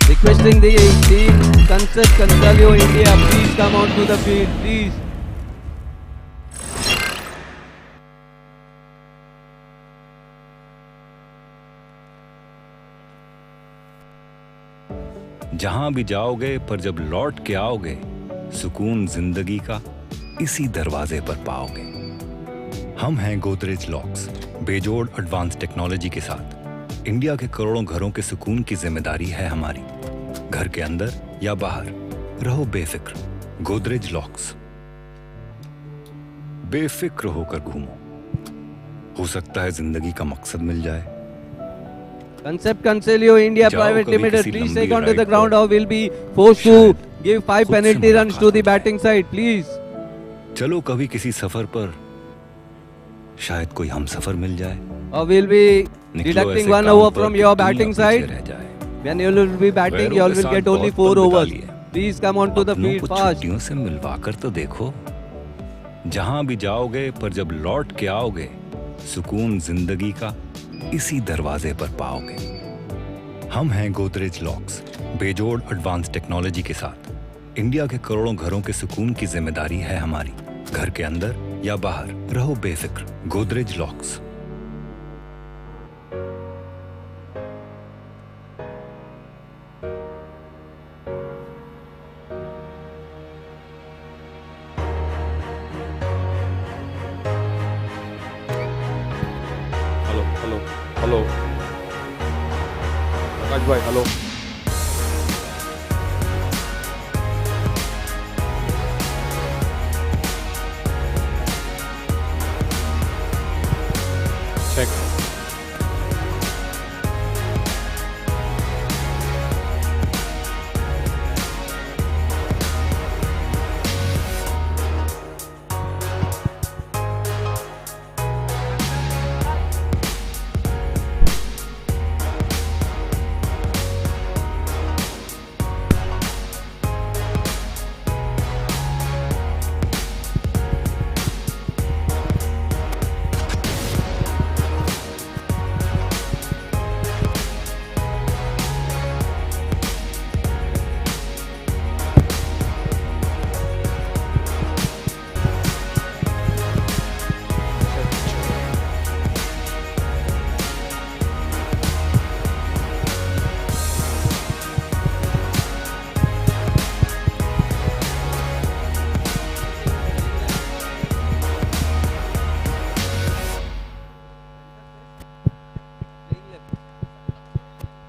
Requesting the team, Concept Consalio India, please come onto the field, please. जहां भी जाओगे पर जब लौट के आओगे सुकून जिंदगी का इसी दरवाजे पर पाओगे। हम हैं गोदरेज लॉक्स, बेजोड़ एडवांस टेक्नोलॉजी के साथ इंडिया के करोड़ों घरों के सुकून की जिम्मेदारी है हमारी। घर के अंदर या बाहर रहो बेफिक्र, गोदरेज लॉक्स। बेफिक्र होकर घूमो, हो सकता है जिंदगी का मकसद मिल जाए। Concept Consalio India Private Limited, please take onto the ground or we'll be forced to give 5 penalty runs to the batting side, please. चलो कभी किसी सफर पर शायद कोई हम सफर मिल जाए। Or we'll be deducting 1 over from your batting side. When you will be batting, you all will get only 4 overs. Please come onto the field fast. छुट्टियों से मिलवाकर तो देखो। जहां भी जाओगे पर जब लौट के आओगे सुकून जिंदगी का इसी दरवाजे पर पाओगे। हम हैं गोदरेज लॉक्स, बेजोड़ एडवांस टेक्नोलॉजी के साथ इंडिया के करोड़ों घरों के सुकून की जिम्मेदारी है हमारी। घर के अंदर या बाहर रहो बेफिक्र, Godrej locks. Hello. Prakash bhai, hello. Check.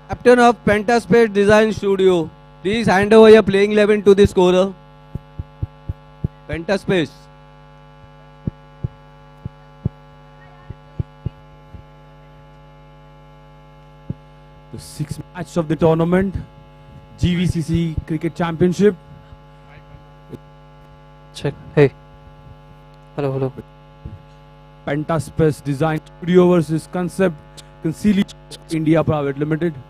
Captain of Pentaspace Design Studio, please hand over your playing 11 to the scorer. Pentaspace. The 6th match of the tournament, GVCC Cricket Championship. Check. Hey. Hello. Pentaspace Design Studio versus Concept Consalio India Private Limited.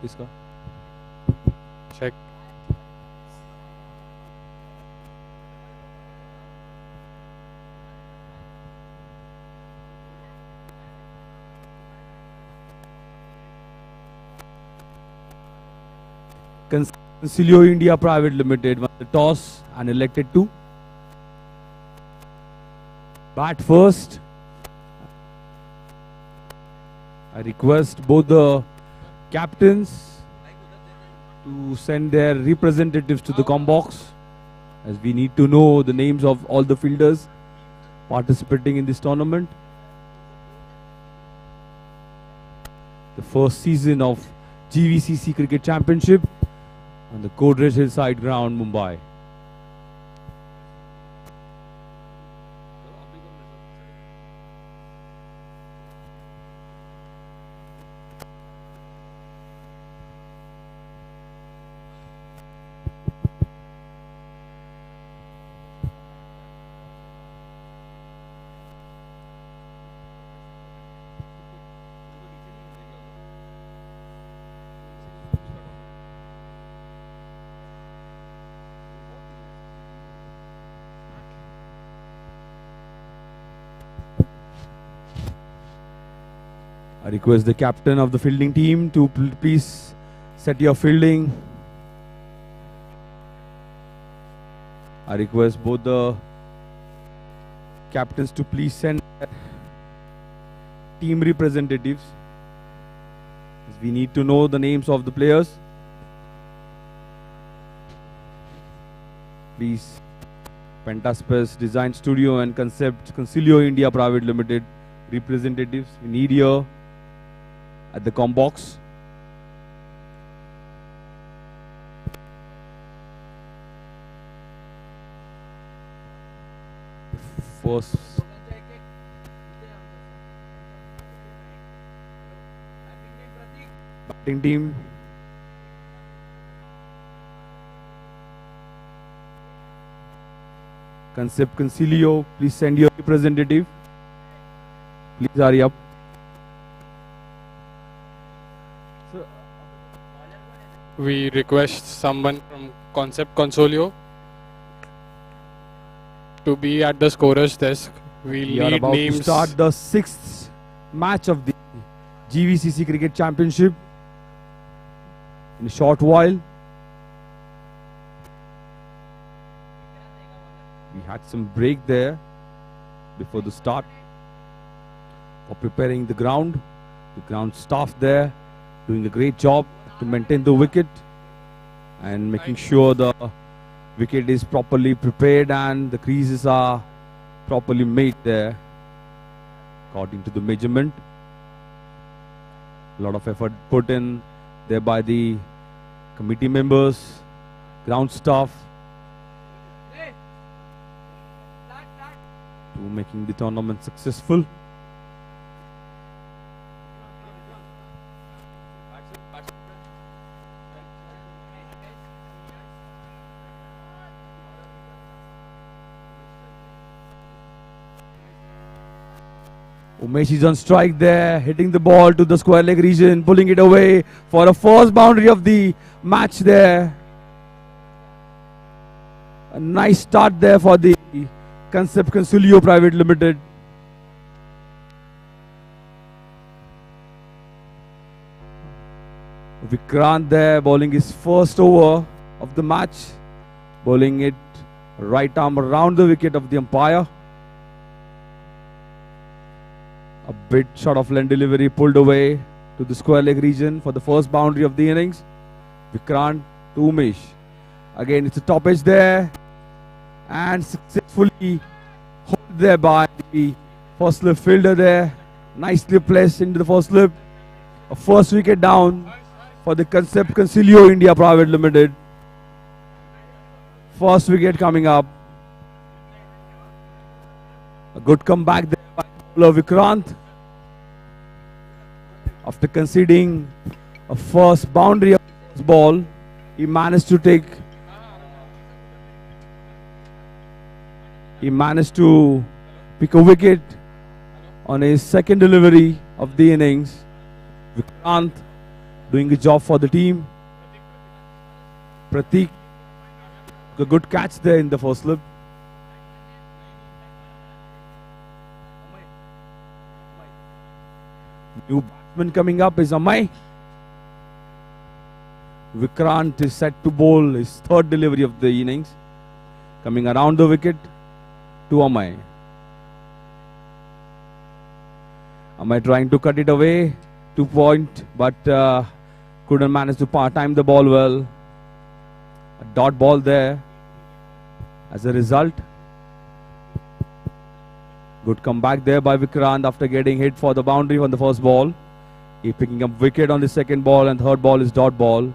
इसका Concilio India Private Limited won the toss and elected to bat first. I request both the captains to send their representatives to the com box, as we need to know the names of all the fielders participating in this tournament. The first season of GVCC Cricket Championship on the Godrej Hillside Ground, Mumbai. I request the captain of the fielding team to please set your fielding. I request both the captains to please send their team representatives, as we need to know the names of the players. Please, Pentaspes Design Studio and Concept Concilio India Private Limited representatives, we need here at the com box. First batting team. Concept Concilio, please send your representative. Please hurry up. We request someone from Concept Consolio to be at the scorer's desk. We are about to start the 6th match of the GVCC Cricket Championship in a short while. We had some break there before the start for preparing the ground. The ground staff there doing a great job to maintain the wicket and making sure the wicket is properly prepared and the creases are properly made there according to the measurement. A lot of effort put in there by the committee members, ground staff, to making the tournament successful. Umesh is on strike there, hitting the ball to the square leg region, pulling it away for a first boundary of the match there. A nice start there for the Concept Concilio Private Limited. Vikrant there bowling his first over of the match, bowling it right arm around the wicket of the umpire. A bit short of line delivery pulled away to the square leg region for the first boundary of the innings. Vikrant to Umesh. Again, it's a top edge there and successfully held there by the first slip fielder there. Nicely placed into the first slip. A first wicket down for the Concept Concilio India Private Limited. First wicket coming up. A good comeback there by Vikrant. After conceding a first boundary of his ball, he managed to pick a wicket on his second delivery of the innings. Vikrant doing a job for the team. Pratik, a good catch there in the first slip. New batsman coming up is Amay. Vikrant is set to bowl his third delivery of the innings. Coming around the wicket to Amay. Amay trying to cut it away. 2 point, but couldn't manage to time the ball well. A dot ball there. As a result, good comeback there by Vikrant after getting hit for the boundary on the first ball. He picking up wicket on the second ball, and third ball is dot ball.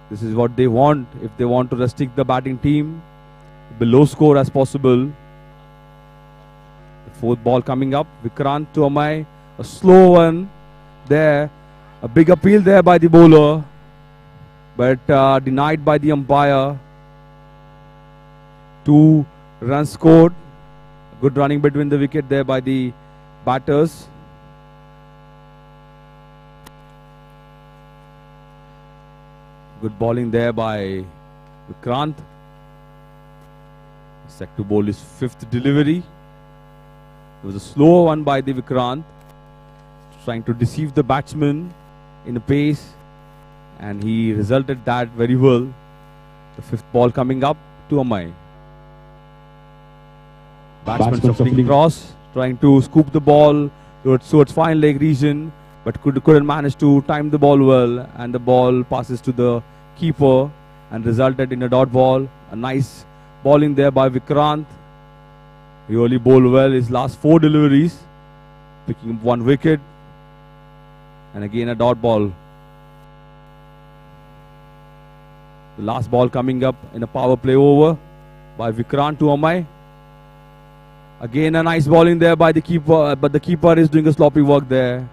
This is what they want if they want to restrict the batting team below score as possible. The fourth ball coming up. Vikrant to Amay. A slow one there. A big appeal there by the bowler, but denied by the umpire. 2 runs scored. Good running between the wicket there by the batters. Good bowling there by Vikrant. Set to bowl his 5th delivery. It was a slow one by the Vikrant, trying to deceive the batsman in a pace, and he resulted that very well. The 5th ball coming up to Amay. Batsman shuffling cross, trying to scoop the ball towards fine leg region, but couldn't manage to time the ball well, and the ball passes to the keeper and resulted in a dot ball. A nice bowling there by Vikrant. He only bowled well his last 4 deliveries, picking up 1 wicket, and again a dot ball. The last ball coming up in a power play over by Vikrant to Amay. Again a nice bowling there by the keeper, but the keeper is doing a sloppy work there.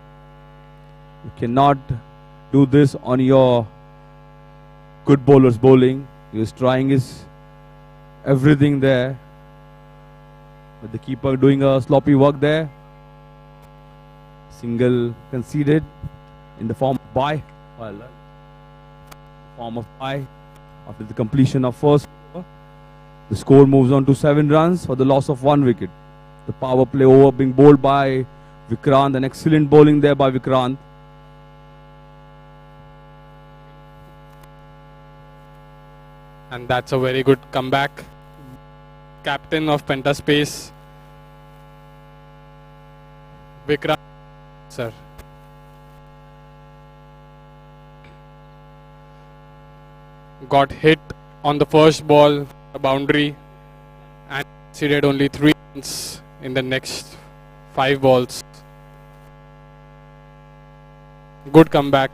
You cannot do this on your good bowler's bowling. He was trying his everything there, but the keeper doing a sloppy work there. Single conceded in the form of bye. After the completion of first over. The score moves on to 7 runs for the loss of 1 wicket. The power play over being bowled by Vikrant. An excellent bowling there by Vikrant. And that's a very good comeback. Captain of Pentaspace, Vikrant, sir. Got hit on the first ball, a boundary, and conceded only 3 runs in the next 5 balls. Good comeback.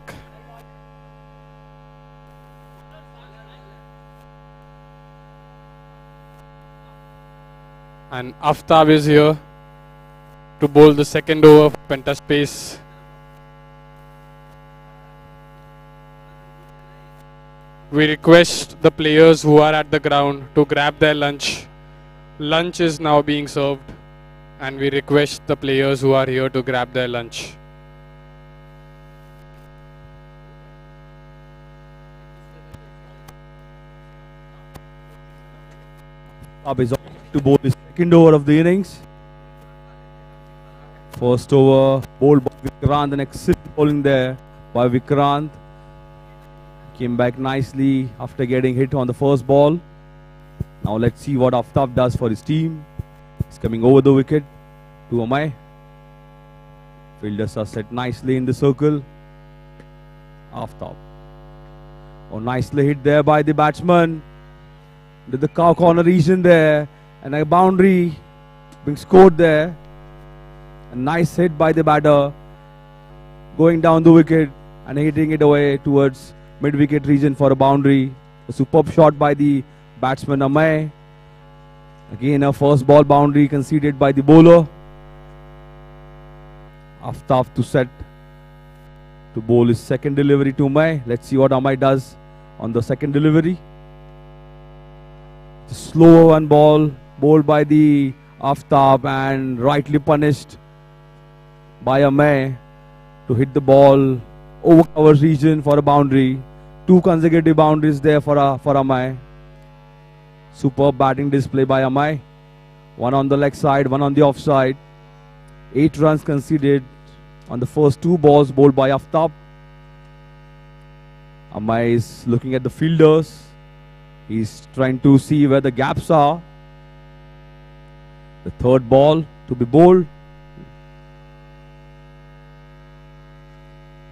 And Aftab is here to bowl the second over for Pentaspace. We request the players who are at the ground to grab their lunch. Lunch is now being served, and we request the players who are here to grab their lunch. Aftab is on to bowl the second over of the innings. First over bowled by Vikrant, an excellent bowling there by Vikrant. Came back nicely after getting hit on the first ball. Now let's see what Aftab does for his team. He's coming over the wicket to Amay. Fielders are set nicely in the circle. Aftab. Oh, nicely hit there by the batsman. Did the cow corner region there, and a boundary being scored there. A nice hit by the batter, going down the wicket and hitting it away towards mid-wicket region for a boundary. A superb shot by the batsman Amay. Again a first ball boundary conceded by the bowler. Aftab to set to bowl his second delivery to Amay. Let's see what Amay does on the second delivery. The slow one ball bowled by the Aftab and rightly punished by Amay to hit the ball over cover region for a boundary. 2 consecutive boundaries there for Amay. Superb batting display by Amay. 1 on the leg side, 1 on the off side. 8 runs conceded on the first 2 balls bowled by Aftab. Amai is looking at the fielders. He's trying to see where the gaps are. The third ball to be bowled.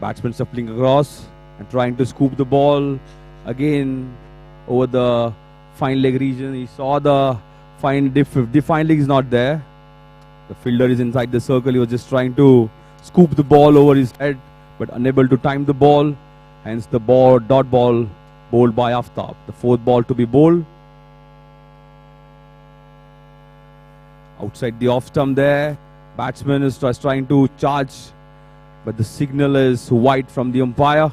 Batsman shuffling across and trying to scoop the ball again over the fine leg region. He saw the fine leg is not there. The fielder is inside the circle. He was just trying to scoop the ball over his head, but unable to time the ball. Hence the dot ball bowled by Aftab. The fourth ball to be bowled. Outside the off stump there. Batsman is trying to charge, but the signal is white from the umpire.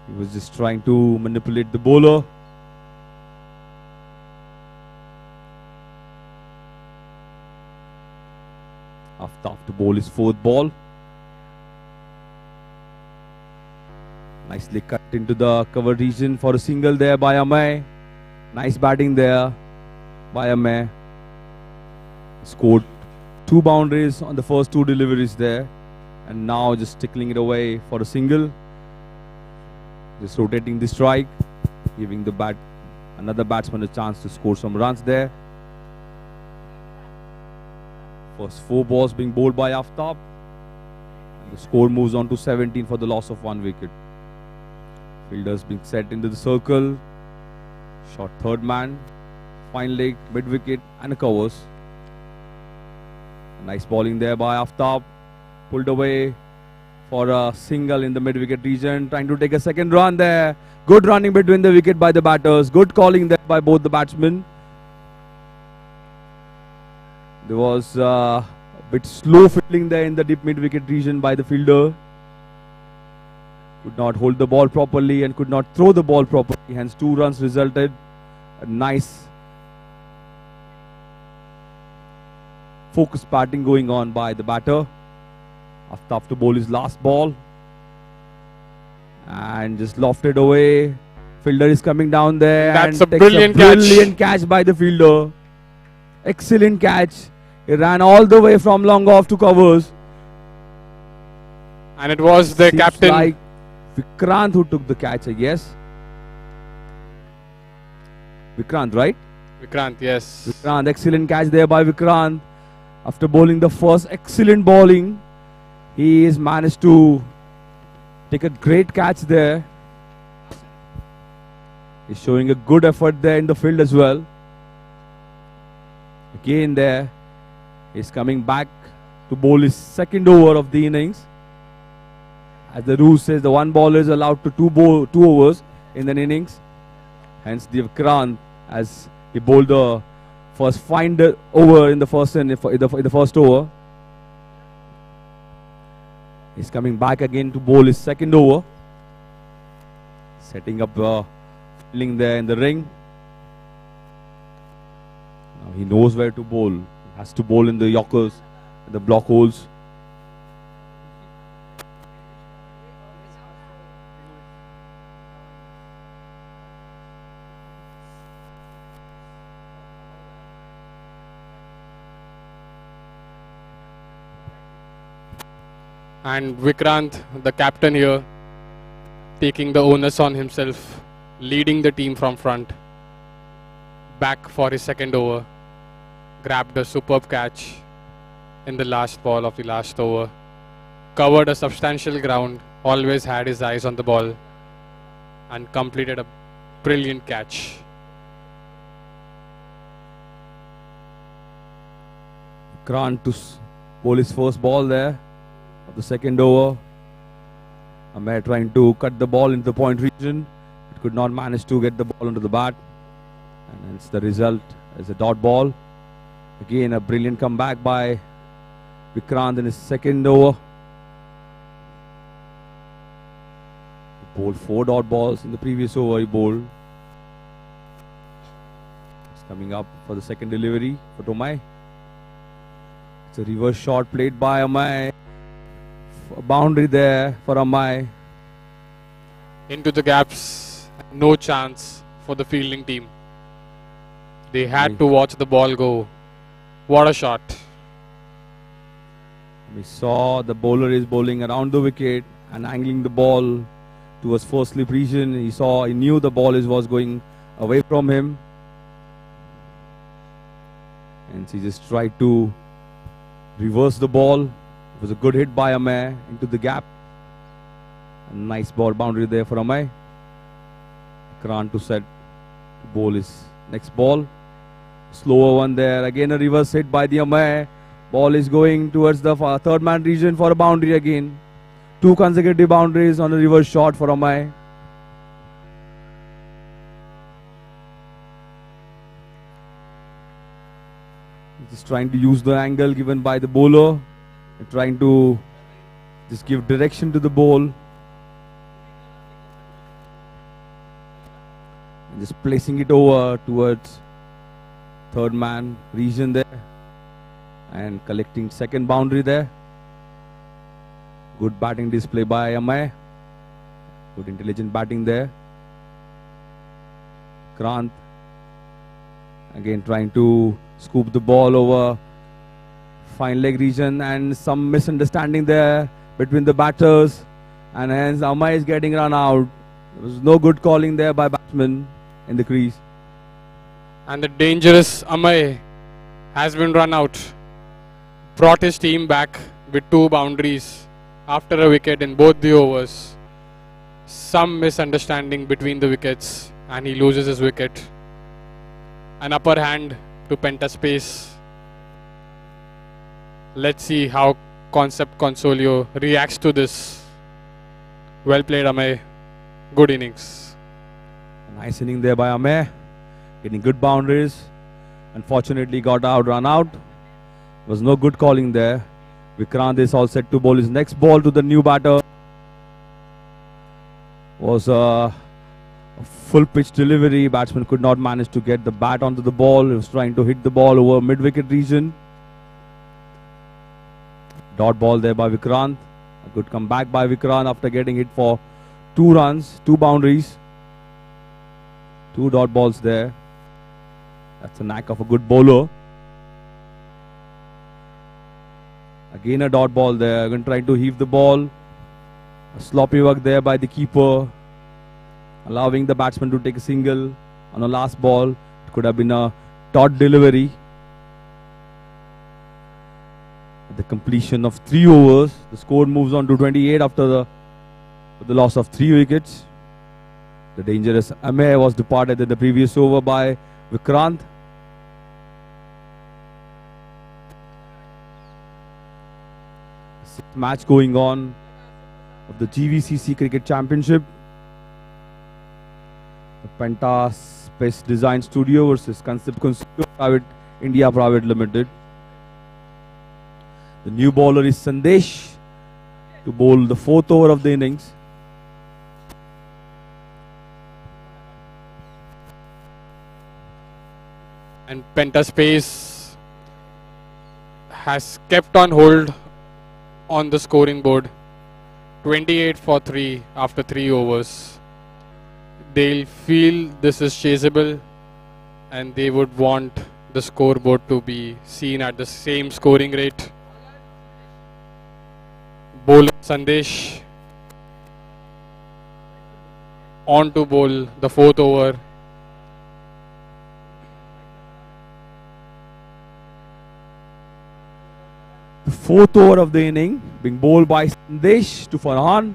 He was just trying to manipulate the bowler. Aftab to bowl his fourth ball. Nicely cut into the cover region for a single there by Amay. Nice batting there by Amay. Scored 2 boundaries on the first 2 deliveries there. And now just tickling it away for a single. Just rotating the strike. Giving the another batsman a chance to score some runs there. First 4 balls being bowled by Aftab. And the score moves on to 17 for the loss of 1 wicket. Fielders being set into the circle. Short third man. Fine leg, mid wicket and a covers. Nice bowling there by Aftab. Pulled away for a single in the mid wicket region. Trying to take a second run there. Good running between the wicket by the batters. Good calling there by both the batsmen. There was a bit slow fielding there in the deep mid wicket region by the fielder. Could not hold the ball properly and could not throw the ball properly. Hence 2 runs resulted. A nice focused batting going on by the batter. Aftab to bowl his last ball. And just lofted away. Fielder is coming down there. That's and a brilliant catch by the fielder. Excellent catch. He ran all the way from long off to covers. And it was the Seems captain. like Vikrant who took the catch, I guess. Vikrant, right? Vikrant, yes. Vikrant, excellent catch there by Vikrant. After bowling the first excellent bowling, he has managed to take a great catch there. He's showing a good effort there in the field as well. Again there, he's coming back to bowl his second over of the innings. As the rule says, the 1 bowler is allowed to 2 overs in an innings. Hence the Vikrant, as he bowled the first fine over in the first over. He's coming back again to bowl his second over. Setting up fielding there in the ring. Now he knows where to bowl. He has to bowl in the Yorkers, in the block holes. And Vikrant, the captain here, taking the onus on himself, leading the team from front. Back for his second over. Grabbed a superb catch in the last ball of the last over. Covered a substantial ground, always had his eyes on the ball, and completed a brilliant catch. Vikrant to bowl his first ball there of the second over. Amir trying to cut the ball into the point region. It could not manage to get the ball onto the bat. And hence the result is a dot ball. Again a brilliant comeback by Vikrant in his second over. He bowled 4 dot balls in the previous over. He bowled. It's coming up for the second delivery for Tomai. It's a reverse shot played by Amai. A boundary there for Amai. Into the gaps, no chance for the fielding team. They had to watch the ball go. What a shot. We saw the bowler is bowling around the wicket and angling the ball towards first slip region. He knew the ball was going away from him, and he just tried to reverse the ball. It was a good hit by Amay into the gap. A nice ball boundary there for Amay. Vikrant to set to bowl his next ball. Slower one there. Again a reverse hit by the Amay. Ball is going towards the third man region for a boundary again. 2 consecutive boundaries on a reverse shot for Amay. Just trying to use the angle given by the bowler. Trying to just give direction to the ball. And just placing it over towards third man region there. And collecting second boundary there. Good batting display by Amay. Good intelligent batting there. Vikrant again trying to scoop the ball over fine leg region, and some misunderstanding there between the batters, and hence Amay is getting run out. There was no good calling there by batsman in the crease. And the dangerous Amay has been run out. Brought his team back with 2 boundaries after a wicket in both the overs. Some misunderstanding between the wickets, and he loses his wicket. An upper hand to Pentaspace. Let's see how Concept Consolio reacts to this. Well played, Amay. Good innings. Nice inning there by Amay. Getting good boundaries. Unfortunately got out, run out. Was no good calling there. Vikrant is all set to bowl his next ball to the new batter. Was a full pitch delivery. Batsman could not manage to get the bat onto the ball. He was trying to hit the ball over mid-wicket region. Dot ball there by Vikrant. A good comeback by Vikrant after getting hit for 2 runs, 2 boundaries. 2 dot balls there. That's a knack of a good bowler. Again a dot ball there. Again trying to heave the ball. A sloppy work there by the keeper, allowing the batsman to take a single on a last ball. It could have been a dot delivery. At the completion of 3 overs, the score moves on to 28 after the loss of 3 wickets. The dangerous Amay was departed in the previous over by Vikrant. Sixth match going on of the GVCC Cricket Championship. The Pentaspace Design Studio versus Concept Consolio Private India Private Limited. The new bowler is Sandesh to bowl the 4th over of the innings. And Pentaspace has kept on hold on the scoring board. 28 for 3 after 3 overs. They'll feel this is chaseable, and they would want the scoreboard to be seen at the same scoring rate. Bowler Sandesh on to bowl the 4th over. The 4th over of the inning being bowled by Sandesh to Farhan,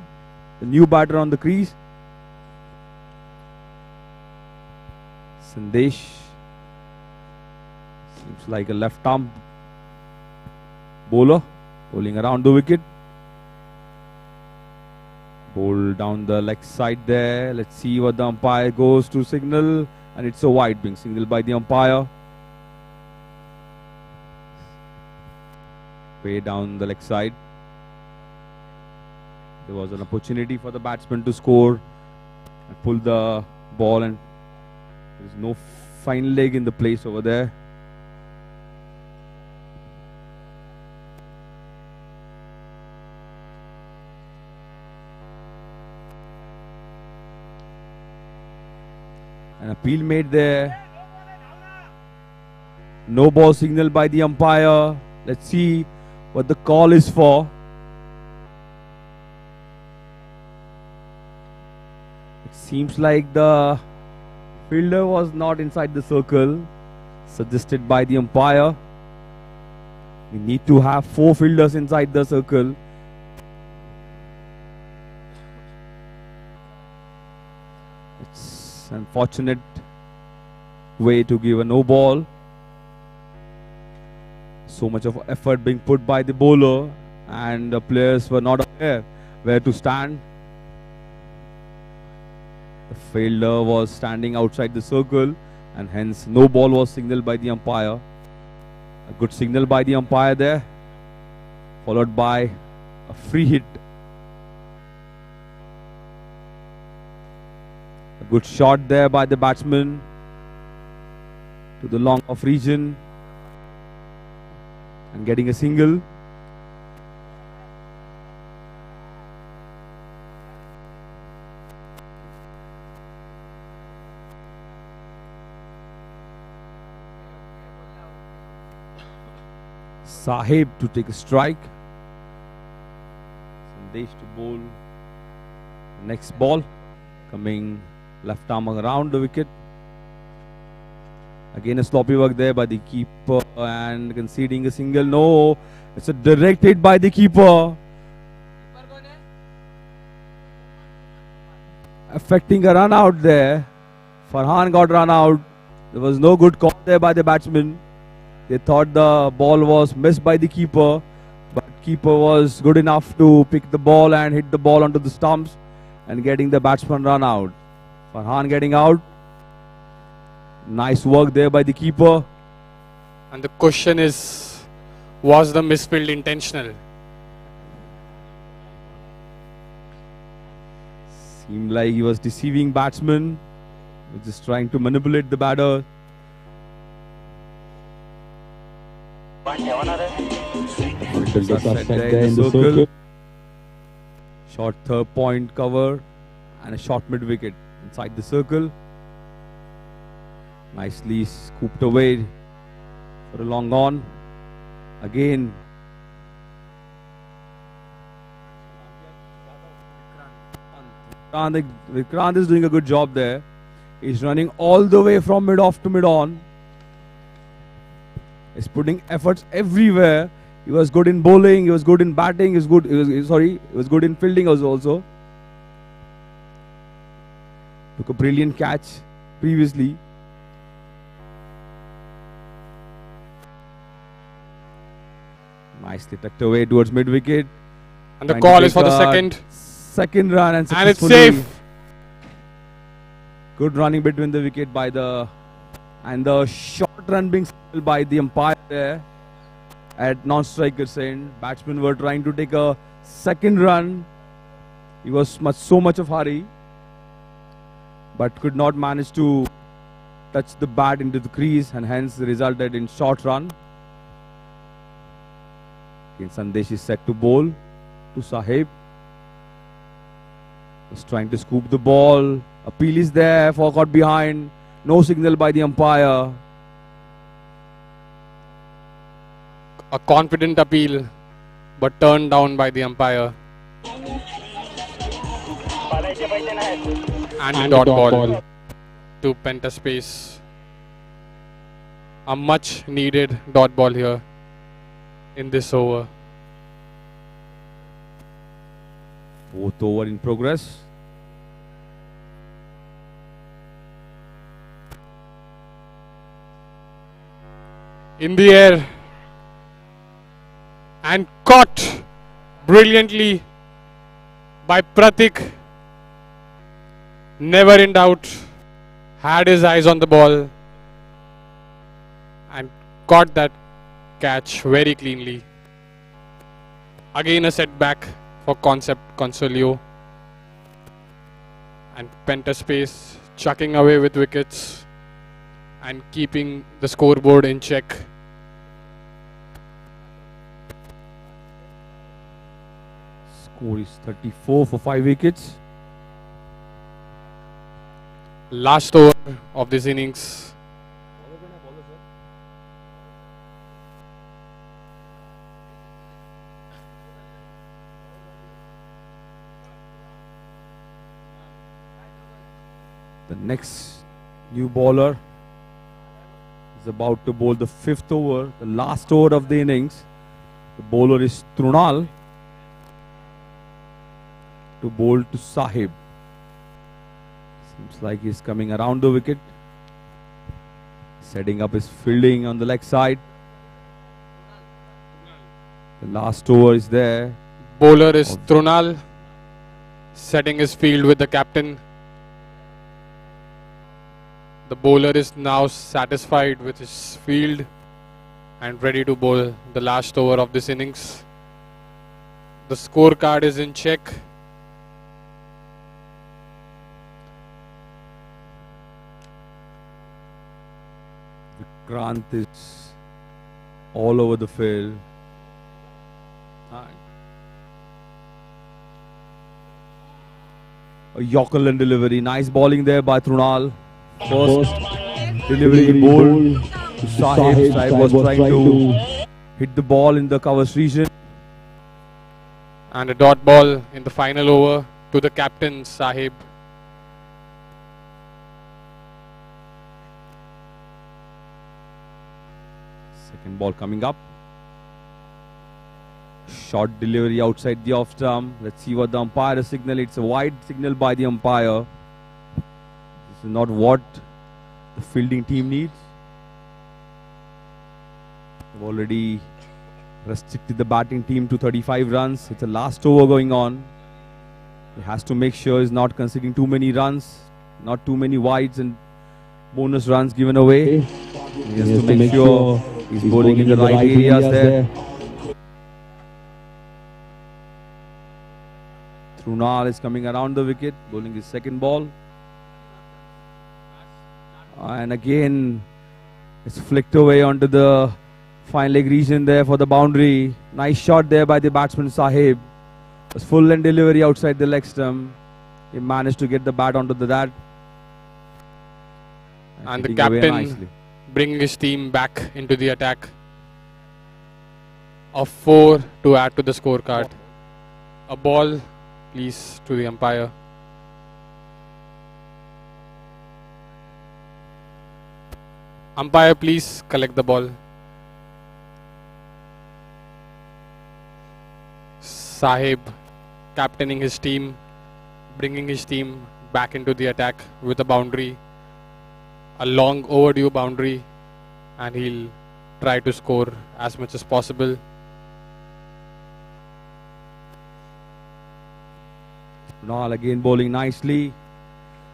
the new batter on the crease. Sandesh seems like a left arm bowler, bowling around the wicket. Bowl down the leg side there. Let's see what the umpire goes to signal, and it's a wide being signaled by the umpire. Way down the leg side. There was an opportunity for the batsman to score and pull the ball, and there's no fine leg in the place over there. An appeal made there. No ball signal by the umpire. Let's see what the call is for. Seems like the fielder was not inside the circle, suggested by the umpire. We need to have 4 fielders inside the circle. It's an unfortunate way to give a no ball. So much of effort being put by the bowler, and the players were not aware where to stand. The fielder was standing outside the circle, and hence no ball was signaled by the umpire. A good signal by the umpire there, followed by a free hit. A good shot there by the batsman to the long off region and getting a single. Sahib to take a strike. Sandesh to bowl the next ball, coming left arm around the wicket. Again a sloppy work there by the keeper and conceding a single. No, it's a direct hit by the keeper, affecting a run out there. Farhan got run out. There was no good call there by the batsman. They thought the ball was missed by the keeper, but keeper was good enough to pick the ball and hit the ball onto the stumps and getting the batsman run out. Farhan getting out. Nice work there by the keeper. And the question is, was the misfield intentional? Seemed like he was deceiving batsman. He was just trying to manipulate the batter. Set there in the circle. Short third point cover and a short mid wicket inside the circle. Nicely scooped away for a long on. Again. Vikrant is doing a good job there. He's running all the way from mid off to mid on. He's putting efforts everywhere. He was good in bowling, he was good in batting, he was good in fielding also. Took a brilliant catch previously. Nicely tucked away towards mid wicket. And the call is for the second run and it's safe. Good running between the wicket by the short run being signaled by the umpire there at non-striker's end. Batsmen were trying to take a second run. He was so much of hurry, but could not manage to touch the bat into the crease and hence resulted in short run. Again, Sandesh is set to bowl to Sahib. Just trying to scoop the ball. Appeal is there, got behind. No signal by the umpire. A confident appeal, but turned down by the umpire. And dot ball to Penta space. A much needed dot ball here in this over. Fourth over in progress. In the air and caught brilliantly by Pratik. Never in doubt, had his eyes on the ball and caught that catch very cleanly. Again a setback for Concept Consolio, and Penta space chucking away with wickets and keeping the scoreboard in check. Score is 34 for 5 wickets. Last over of this innings. The next new bowler is about to bowl the 5th over, the last over of the innings. The bowler is Trunal to bowl to Sahib. Seems like he's coming around the wicket, setting up his fielding on the leg side. The last over is there. Bowler is Trunal, setting his field with the captain. The bowler is now satisfied with his field and ready to bowl the last over of this innings. The scorecard is in check. Grant is all over the field. A Yorker delivery. Nice bowling there by Trunal. First delivery bowled to Sahib. Sahib was trying to hit the ball in the covers region. And a dot ball in the final over to the captain Sahib. Second ball coming up. Short delivery outside the off stump. Let's see what the umpire has signaled. It's a wide signal by the umpire. This is not what the fielding team needs. They've already restricted the batting team to 35 runs. It's a last over going on. He has to make sure he's not conceding too many runs, not too many wides and bonus runs given away. He has to make sure he's bowling in the right areas there. Trunal is coming around the wicket, bowling his second ball. And again, it's flicked away onto the fine leg region there for the boundary. Nice shot there by the batsman Sahib. It was full length delivery outside the leg stump. He managed to get the bat onto the that. And the captain bringing his team back into the attack. A 4 to add to the scorecard. A ball, please, to the umpire. Umpire, please collect the ball. Sahib captaining his team, bringing his team back into the attack with a boundary. A long overdue boundary, and he'll try to score as much as possible. Trunal again bowling nicely.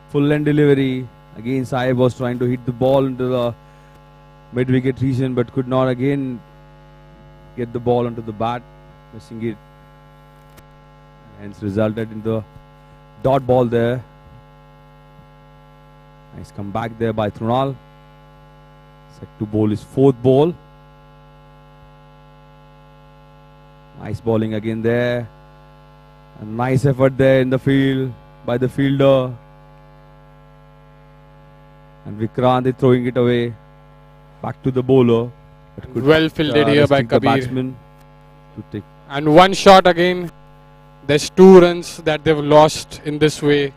Full length delivery. Again Sahib was trying to hit the ball into the mid-wicket region but could not again get the ball onto the bat, missing it. Hence resulted in the dot ball there. Nice comeback there by Trunal. Set to bowl his 4th ball. Nice bowling again there. A nice effort there in the field by the fielder. And Vikrant is throwing it away. Back to the bowler. Well fielded here by Kabir. And one shot again. There's 2 runs that they've lost in this way.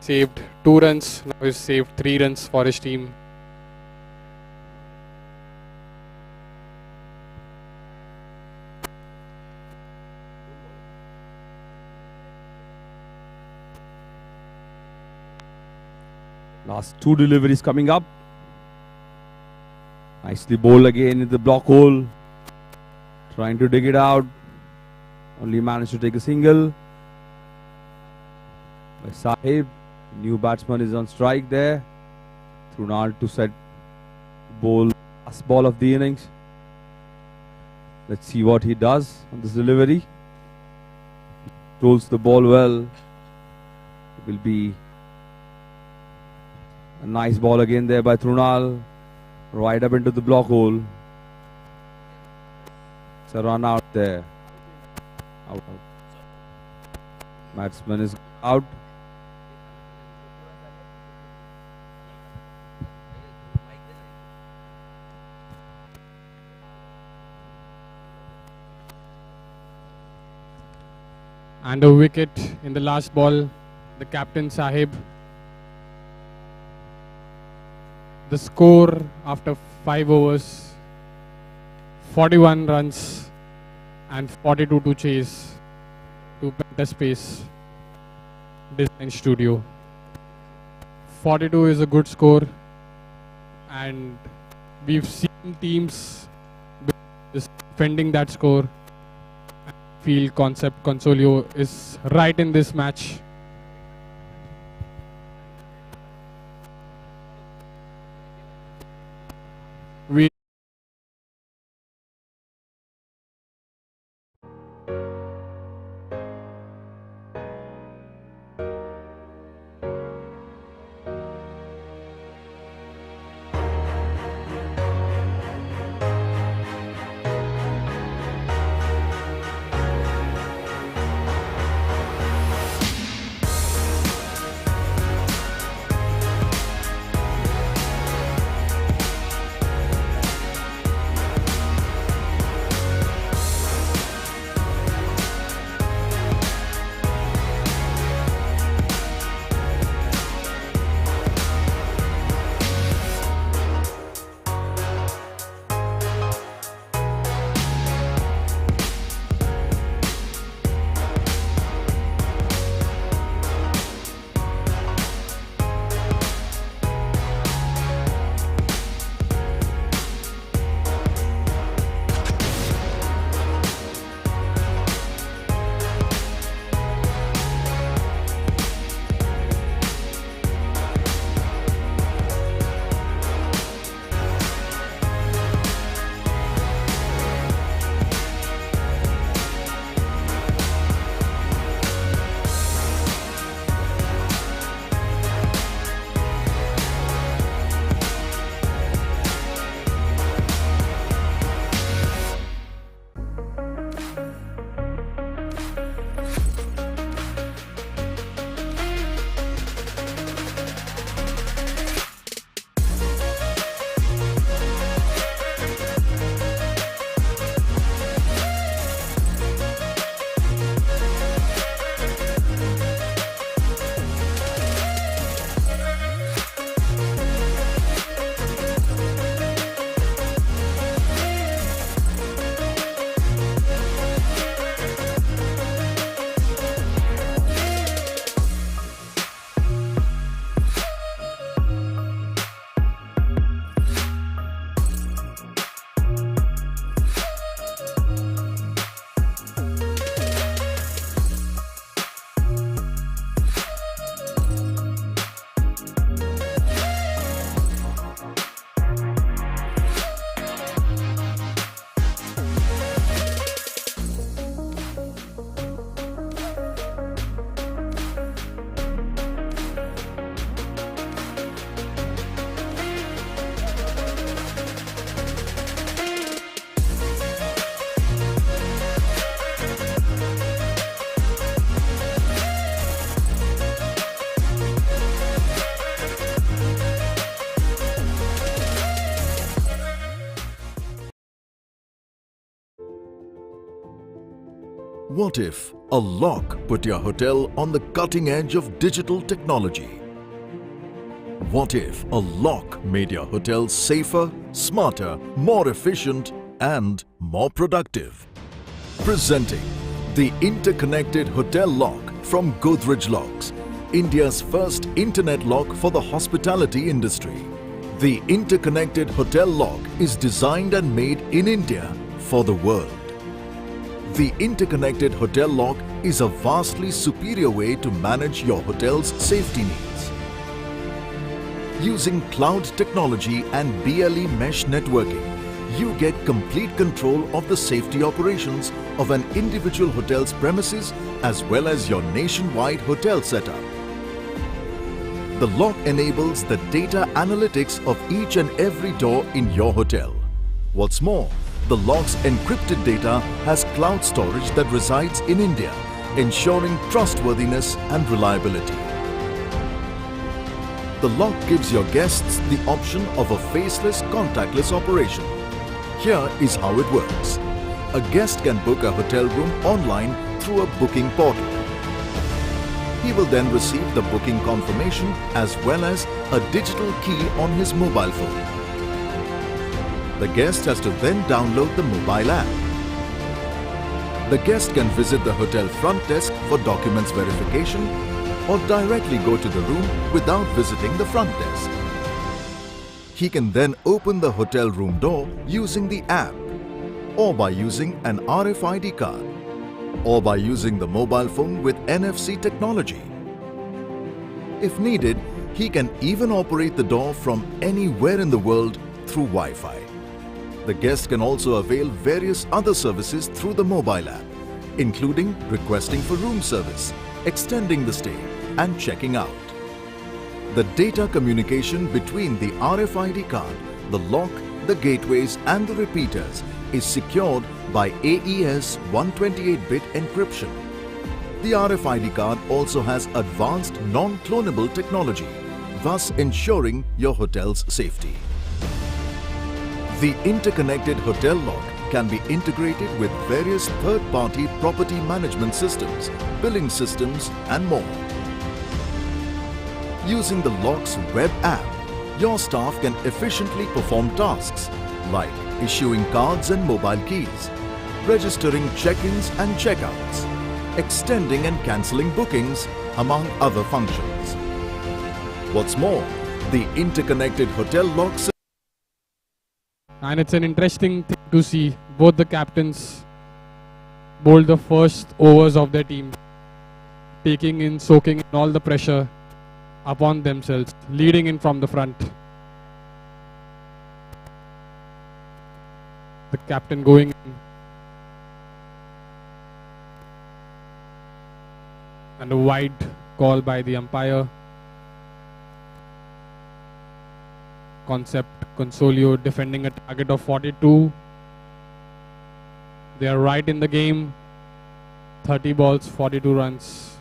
Saved 2 runs. Now he's saved 3 runs for his team. Last 2 deliveries coming up. Nicely bowled again in the block hole. Trying to dig it out. Only managed to take a single. By Sahib. New batsman is on strike there. Trunal to set bowl last ball of the innings. Let's see what he does on this delivery. Rolls the ball well. It will be a nice ball again there by Trunal. Right up into the block hole. It's a run out there. Out. Batsman is out. And a wicket in the last ball the captain Sahib. The score after 5 overs, 41 runs and 42 to chase to better space. Design studio. 42 is a good score, and we've seen teams defending that score. I feel Concept Consolio is right in this match. We What if a lock put your hotel on the cutting edge of digital technology? What if a lock made your hotel safer, smarter, more efficient and more productive? Presenting the interconnected hotel lock from Godrej Locks, India's first internet lock for the hospitality industry. The interconnected hotel lock is designed and made in India for the world. The interconnected hotel lock is a vastly superior way to manage your hotel's safety needs. Using cloud technology and BLE mesh networking, you get complete control of the safety operations of an individual hotel's premises as well as your nationwide hotel setup. The lock enables the data analytics of each and every door in your hotel. What's more, the lock's encrypted data has cloud storage that resides in India, ensuring trustworthiness and reliability. The lock gives your guests the option of a faceless, contactless operation. Here is how it works. A guest can book a hotel room online through a booking portal. He will then receive the booking confirmation as well as a digital key on his mobile phone. The guest has to then download the mobile app. The guest can visit the hotel front desk for documents verification or directly go to the room without visiting the front desk. He can then open the hotel room door using the app or by using an RFID card or by using the mobile phone with NFC technology. If needed, he can even operate the door from anywhere in the world through Wi-Fi. The guest can also avail various other services through the mobile app, including requesting for room service, extending the stay, and checking out. The data communication between the RFID card, the lock, the gateways, and the repeaters is secured by AES 128-bit encryption. The RFID card also has advanced non-clonable technology, thus ensuring your hotel's safety. The interconnected hotel lock can be integrated with various third-party property management systems, billing systems, and more. Using the lock's web app, your staff can efficiently perform tasks like issuing cards and mobile keys, registering check-ins and check-outs, extending and cancelling bookings, among other functions. What's more, the interconnected hotel lock system. And it's an interesting thing to see both the captains bowl the first overs of their team, soaking in all the pressure upon themselves, leading in from the front. The captain going in. And a wide call by the umpire. Concept Consolio defending a target of 42. They are right in the game. 30 balls, 42 runs.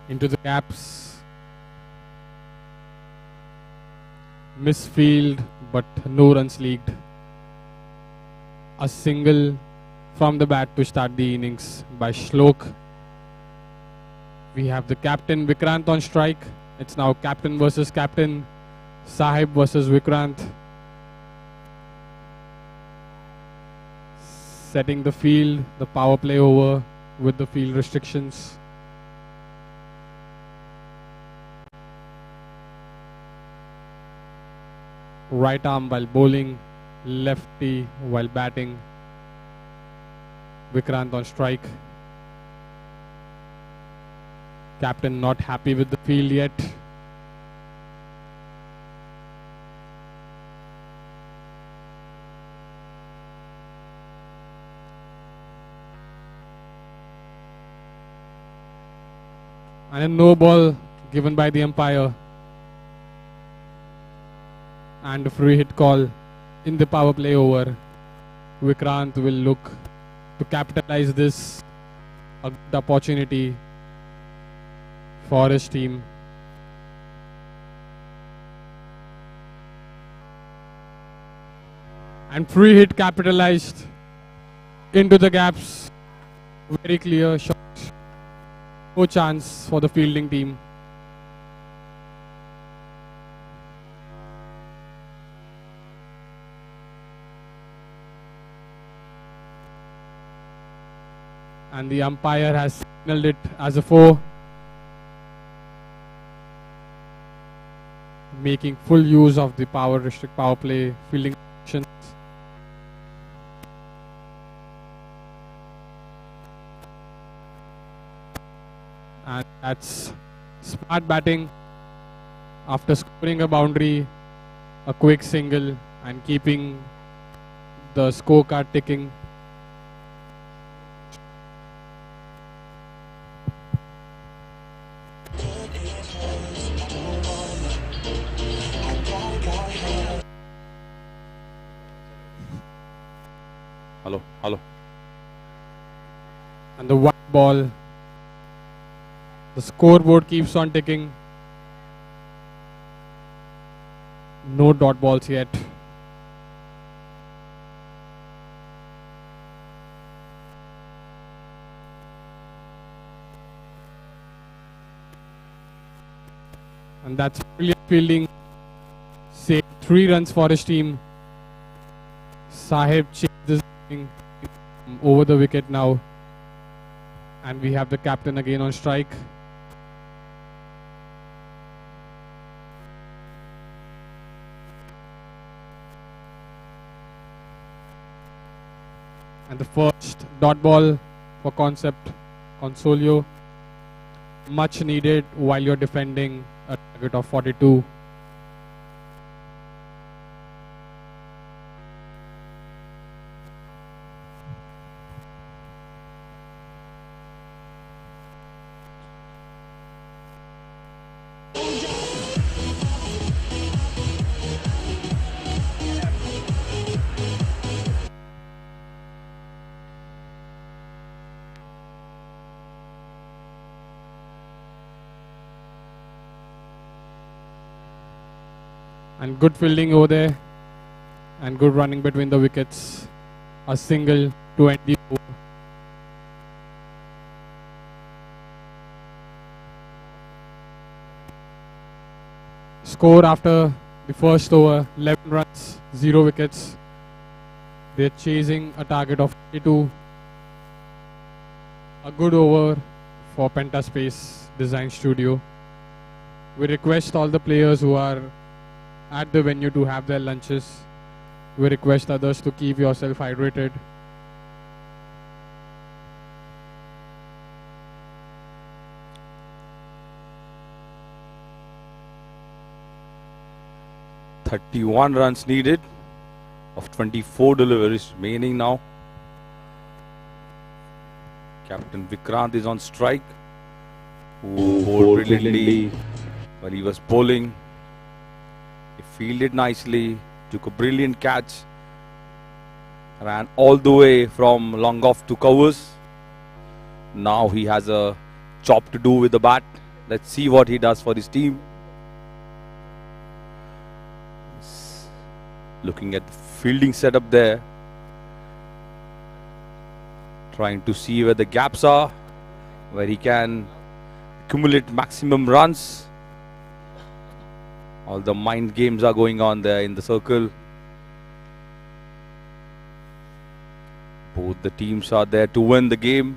Into the gaps. Misfield, but no runs leaked. A single from the bat to start the innings by Shlok. We have the captain Vikrant on strike. It's now captain versus captain. Sahib versus Vikrant. Setting the field, the power play over with the field restrictions. Right arm while bowling, lefty while batting. Vikrant on strike. Captain not happy with the field yet. And a no ball given by the umpire. And a free hit call in the power play over. Vikrant will look to capitalize this, a good opportunity for his team. And free hit capitalized into the gaps. Very clear shot. No chance for the fielding team. And the umpire has signaled it as a 4. Making full use of the power play fielding options. And that's smart batting after scoring a boundary, a quick single, and keeping the scorecard ticking. Hello. And the white ball. The scoreboard keeps on ticking. No dot balls yet. And that's brilliant fielding. Saved 3 runs for his team. Sahib chased this thing over the wicket now. And we have the captain again on strike. And the first dot ball for Consolio. Much needed while you're defending a target of 42. And good fielding over there. And good running between the wickets. A single to end the over. Score after the first over, 11 runs, 0 wickets. They're chasing a target of 52. A good over for Pentaspace Design Studio. We request all the players who are at the venue to have their lunches. We request others to keep yourself hydrated. "31 runs needed of 24 deliveries remaining now. Captain Vikrant is on strike, who bowled brilliantly while he was bowling. He fielded nicely, took a brilliant catch, ran all the way from long off to covers. Now he has a job to do with the bat. Let's see what he does for his team. Looking at the fielding setup there, trying to see where the gaps are, where he can accumulate maximum runs. All the mind games are going on there in the circle. Both the teams are there to win the game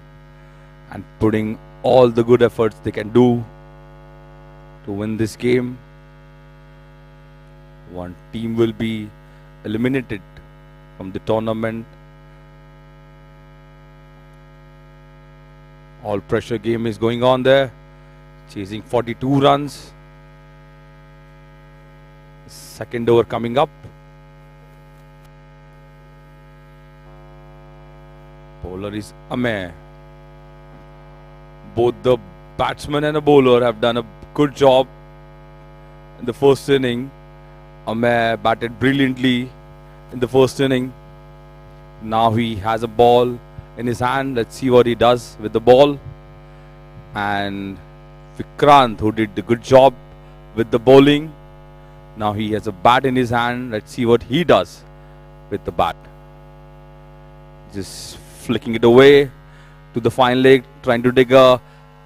and putting all the good efforts they can do to win this game. One team will be eliminated from the tournament. All pressure game is going on there, chasing 42 runs. Second over coming up. Bowler is Amay. Both the batsman and the bowler have done a good job in the first inning. Amay batted brilliantly in the first inning. Now he has a ball in his hand. Let's see what he does with the ball. And Vikrant, who did the good job with the bowling. Now he has a bat in his hand. Let's see what he does with the bat. Just flicking it away to the fine leg, trying to dig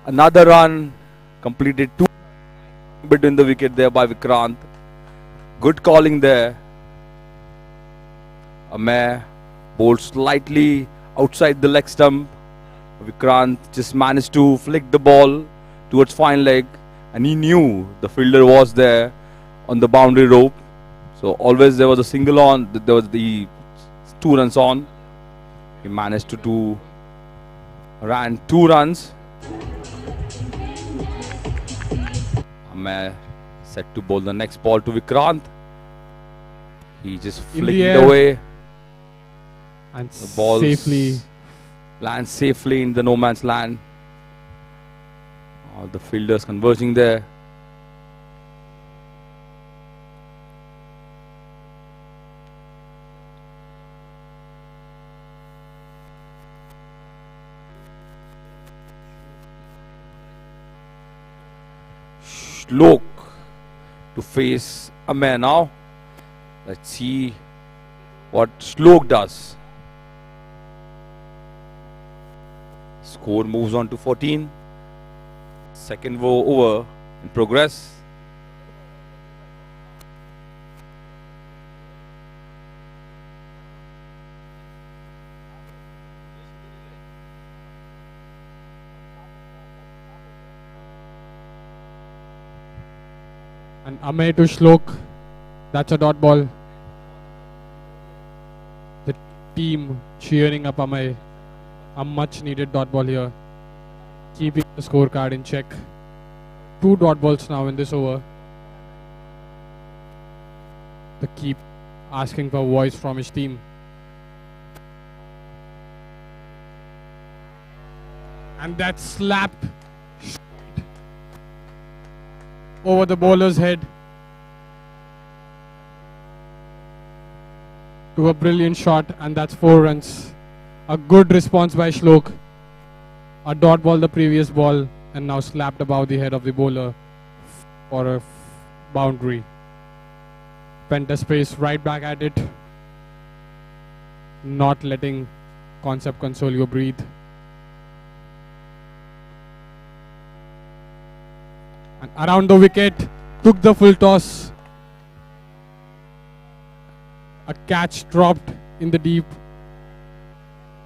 another run. Completed 2 between the wicket there by Vikrant. Good calling there. Amay bowled slightly outside the leg stump. Vikrant just managed to flick the ball towards fine leg, and he knew the fielder was there on the boundary rope. So always there was a single on, there was the 2 runs on. He managed to ran 2 runs. Amay set to bowl the next ball to Vikrant. He just flicked it away. And the ball lands safely in the no man's land. All the fielders converging there. Shlok to face Amay now. Let's see what Shlok does. Score moves on to 14. Second over in progress. And Amay to Shlok. That's a dot ball. The team cheering up Amay. A much needed dot ball here. Keeping the scorecard in check. 2 dot balls now in this over. The keep asking for voice from his team. And that slapped over the bowler's head to a brilliant shot, and that's 4 runs. A good response by Shlok. A dot ball the previous ball and now slapped above the head of the bowler for a boundary. Penta space right back at it. Not letting Concept Consolio breathe. And around the wicket, took the full toss. A catch dropped in the deep.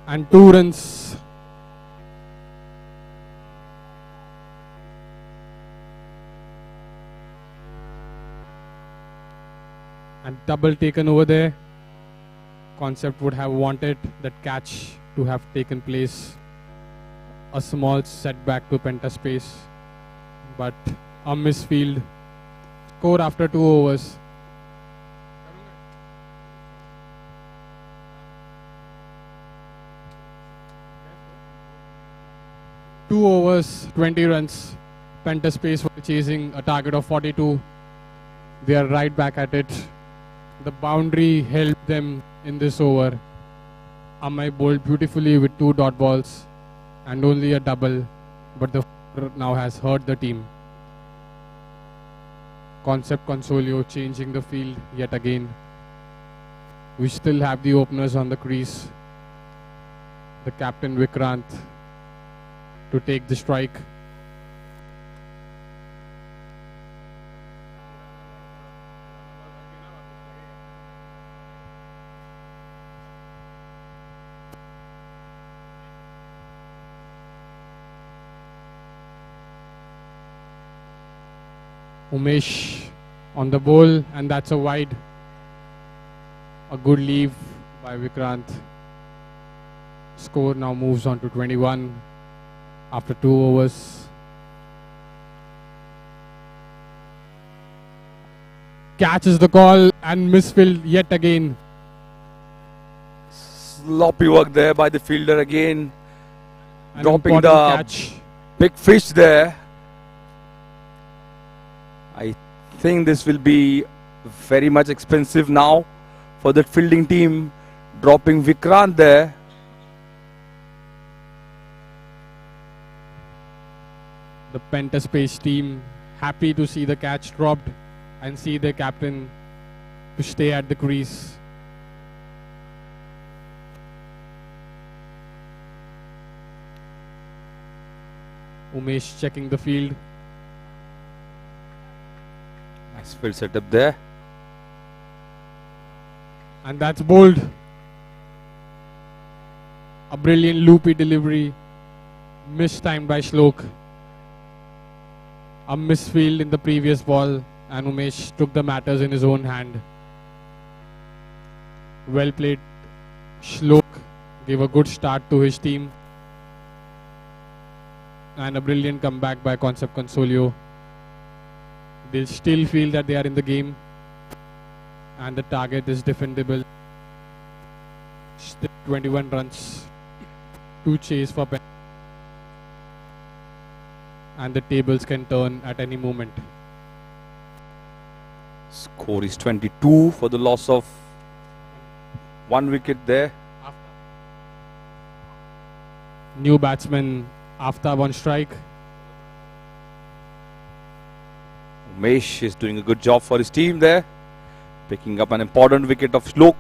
And 2 runs. And double taken over there. Concept would have wanted that catch to have taken place. A small setback to Penta space. But a misfield. Score after 2 overs. Two overs, 20 runs. Penta space were chasing a target of 42. They are right back at it. The boundary helped them in this over. Amay bowled beautifully with 2 dot balls and only a double, but the now has hurt the team. Concept Consolio changing the field yet again. We still have the openers on the crease. The captain Vikrant to take the strike. Umesh on the bowl, and that's a wide. A good leave by Vikrant. Score now moves on to 21 after 2 overs. Catches the call and misfield yet again. Sloppy work there by the fielder again. An Dropping the catch. big fish there. I think this will be very much expensive now for that fielding team. Dropping Vikrant there. The Penta Space team happy to see the catch dropped and see their captain to stay at the crease. Umesh checking the field. Nice field setup there. And that's bowled. A brilliant loopy delivery. Mistimed by Shlok. A misfield in the previous ball, and Umesh took the matters in his own hand. Well played. Shlok gave a good start to his team. And a brilliant comeback by Concept Consolio. They still feel that they are in the game. And the target is defendable. Still 21 runs to chase for Pen. And the tables can turn at any moment. Score is 22 for the loss of 1 wicket there. New batsman Aftab on strike. Umesh is doing a good job for his team there. Picking up an important wicket of Shlok.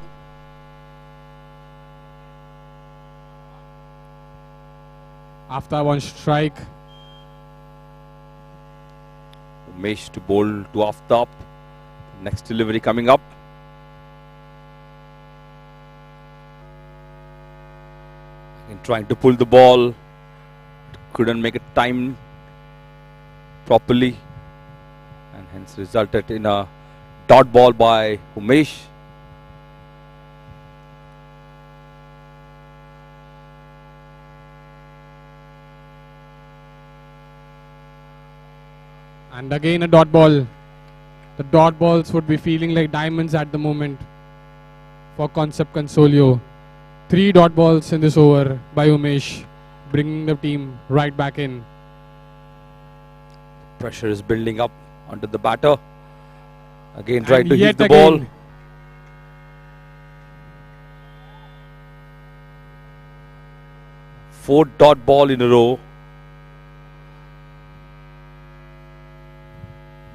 Aftab on strike. Umesh to bowl to Aftab. Next delivery coming up. And trying to pull the ball. Couldn't make it time properly. and hence resulted in a dot ball by Umesh. And again a dot ball. The dot balls would be feeling like diamonds at the moment for Concept Consolio. 3 dot balls in this over by Umesh, bringing the team right back in. Pressure is building up onto the batter. Again trying And to yet hit the again, ball. Four dot ball in a row.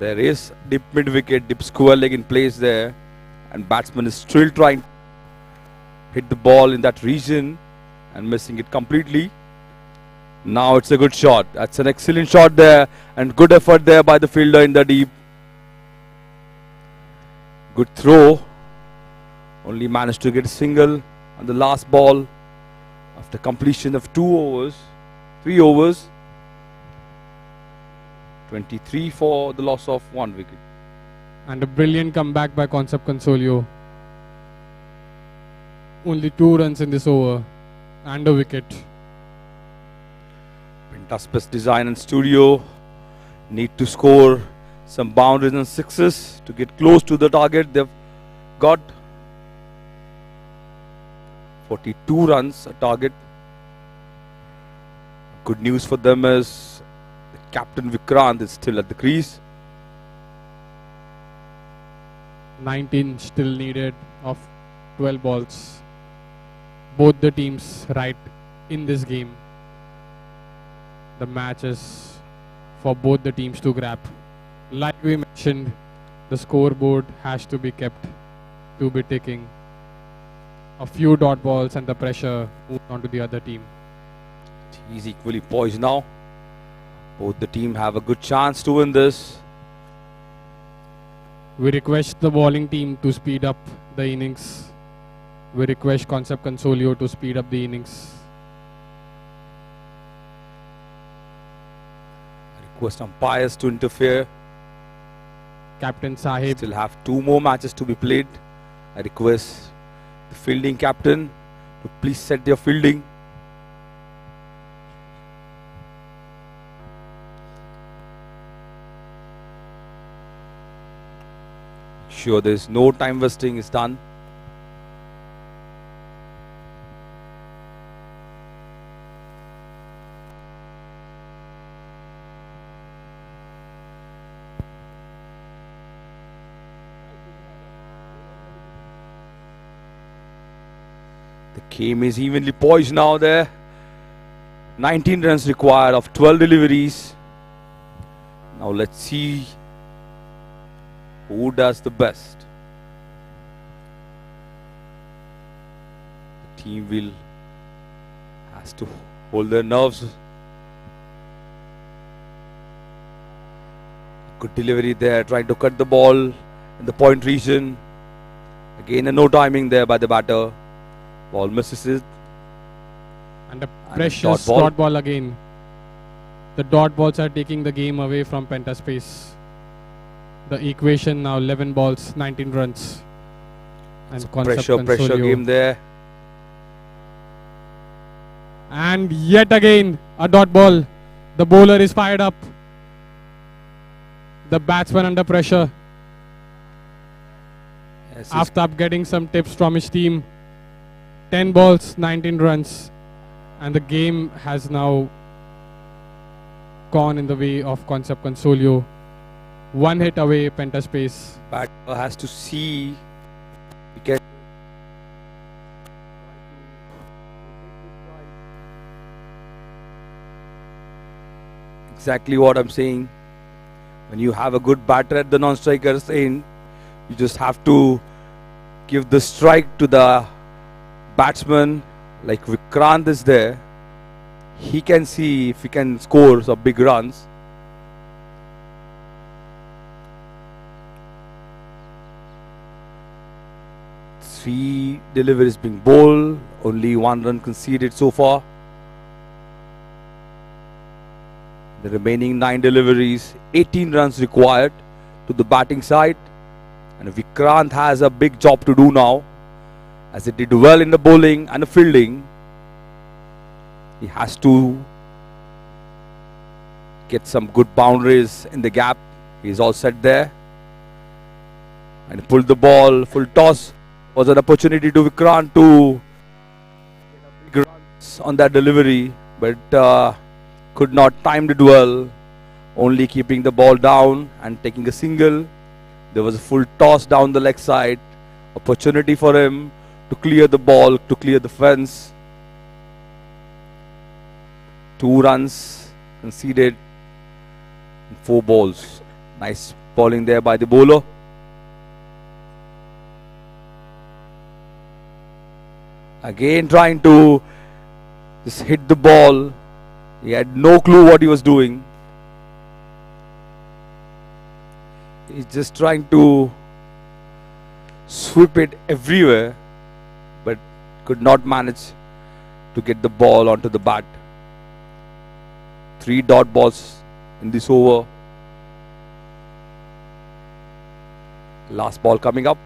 There is dip mid wicket, dip square leg in place there, and batsman is still trying to hit the ball in that region and missing it completely. Now it's a good shot. That's an excellent shot there, and good effort there by the fielder in the deep. Good throw. Only managed to get a single on the last ball after completion of 3 overs. 23 for the loss of 1 wicket. And a brilliant comeback by Concept Consolio. Only 2 runs in this over and a wicket. Pentaspes Design and Studio need to score some boundaries and sixes to get close to the target. They've got 42 runs a target. Good news for them is Captain Vikrant is still at the crease. 19 still needed of 12 balls. Both the teams right in this game. The match is for both the teams to grab. Like we mentioned, the scoreboard has to be kept to be ticking. A few dot balls and the pressure moves on to the other team. He's equally poised now. Both the team have a good chance to win this. We request the bowling team to speed up the innings. We request Concept Consolio to speed up the innings. Request umpires to interfere. Captain Sahib still have 2 more matches to be played. I request the fielding captain to please set their fielding. Sure, there is no time wasting is done. The game is evenly poised now there. 19 runs required of 12 deliveries. Now let's see who does the best. The team has to hold their nerves. Good delivery there, trying to cut the ball in the point region. Again, no timing there by the batter. Ball misses it. And a precious dot ball again. The dot balls are taking the game away from Pentaspes. The equation now 11 balls, 19 runs. And Pressure game there. And yet again a dot ball. The bowler is fired up. The batsman under pressure. Yes, after getting some tips from his team. 10 balls, 19 runs. And the game has now gone in the way of Concept Consolio. 1 hit away, Pentaspes. Batter has to see. We can exactly what I'm saying. When you have a good batter at the non-striker's end, you just have to give the strike to the batsman. Like Vikrant is there. He can see if he can score some big runs. Three deliveries being bowled, only 1 run conceded so far. The remaining 9 deliveries, 18 runs required to the batting side, and Vikrant has a big job to do now, as he did well in the bowling and the fielding. He has to get some good boundaries in the gap. He's all set there, and he pulled the ball. Full toss was an opportunity to Vikrant to get big runs on that delivery, but could not time it well, only keeping the ball down and taking a single. There was a full toss down the leg side, opportunity for him to clear the ball, to clear the fence. 2 runs conceded in 4 balls. Nice bowling there by the bowler. Again trying to just hit the ball. He had no clue what he was doing. He's just trying to sweep it everywhere, but could not manage to get the ball onto the bat. 3 dot balls in this over. Last ball coming up.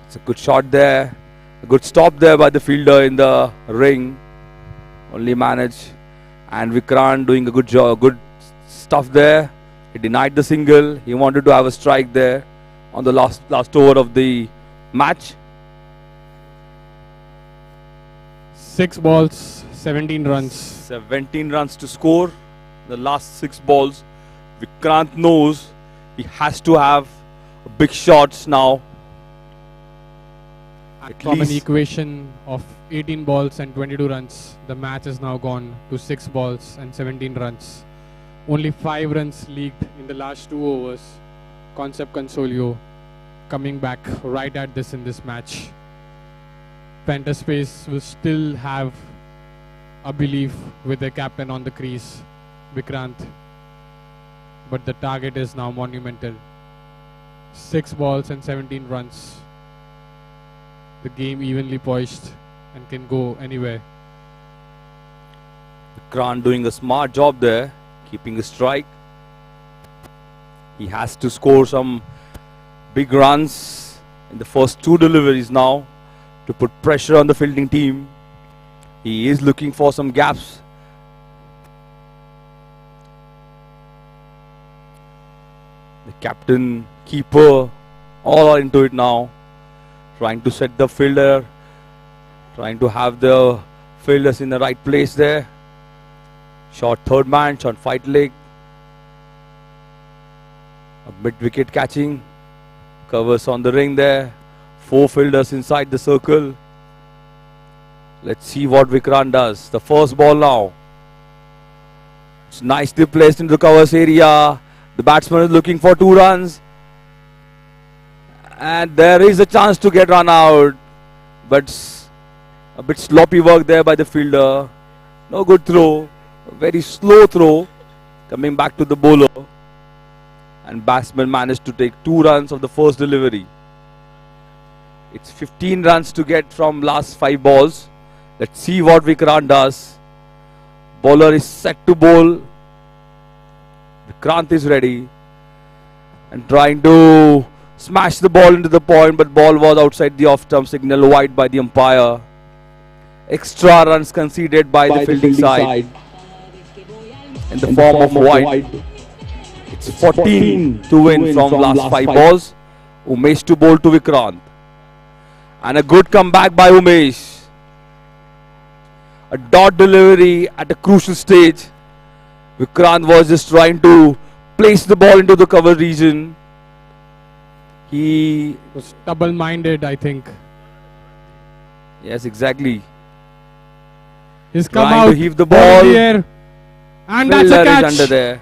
It's a good shot there. A good stop there by the fielder in the ring. Only managed. And Vikrant doing a good job, good stuff there. He denied the single. He wanted to have a strike there on the last over of the match. 6 balls, 17 runs. 17 runs to score. The last 6 balls. Vikrant knows he has to have big shots now. From an equation of 18 balls and 22 runs, the match is now gone to 6 balls and 17 runs. Only 5 runs leaked in the last 2 overs. Concept Consolio coming back right at this in this match. Penta Space will still have a belief with their captain on the crease, Vikrant. But the target is now monumental. 6 balls and 17 runs. The game evenly poised and can go anywhere. Vikrant doing a smart job there, keeping a strike. He has to score some big runs in the first 2 deliveries now to put pressure on the fielding team. He is looking for some gaps. The captain, keeper, all are into it now. Trying to set the fielder, trying to have the fielders in the right place there. Short third man, short fight leg. A mid-wicket catching. Covers on the ring there. 4 fielders inside the circle. Let's see what Vikrant does. The first ball now. It's nicely placed into the covers area. The batsman is looking for 2 runs. And there is a chance to get run out. But a bit sloppy work there by the fielder. No good throw. A very slow throw. Coming back to the bowler. And batsman managed to take 2 runs of the first delivery. It's 15 runs to get from last 5 balls. Let's see what Vikrant does. Bowler is set to bowl. Vikrant is ready. And trying to smash the ball into the point, but ball was outside the off-stump signal, wide by the umpire. Extra runs conceded by the fielding side. In the form of wide. It's 14 to win from last 5 balls. Umesh to bowl to Vikrant. And a good comeback by Umesh. A dot delivery at a crucial stage. Vikrant was just trying to place the ball into the cover region. He was double-minded, I think. Yes, exactly. He's come trying out to heave the ball in the air. And that's a catch. Under there.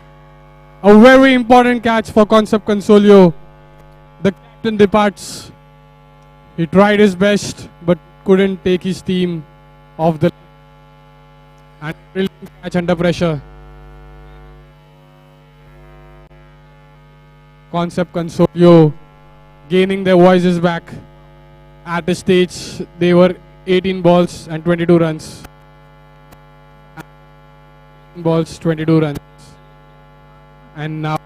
A very important catch for Concept Consolio. The captain departs. He tried his best but couldn't take his team off the and brilliant catch under pressure. Concept Consolio gaining their voices back. At the stage they were 18 balls and 22 runs. 18 balls, 22 runs. And now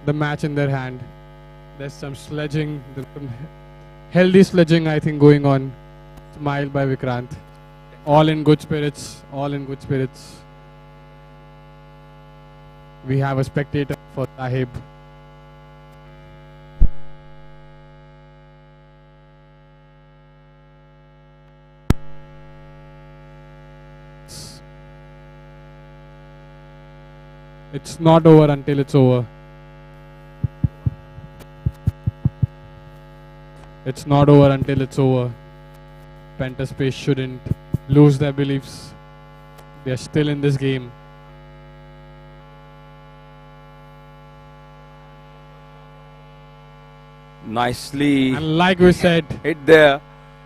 the match in their hand. There's some sledging, there's some healthy sledging, I think, going on. Smile by Vikrant. All in good spirits. All in good spirits. We have a spectator for Sahib. It's not over until it's over. It's not over until it's over. Pentaspace shouldn't lose their beliefs. They're still in this game. Nicely. And like we said, hit there.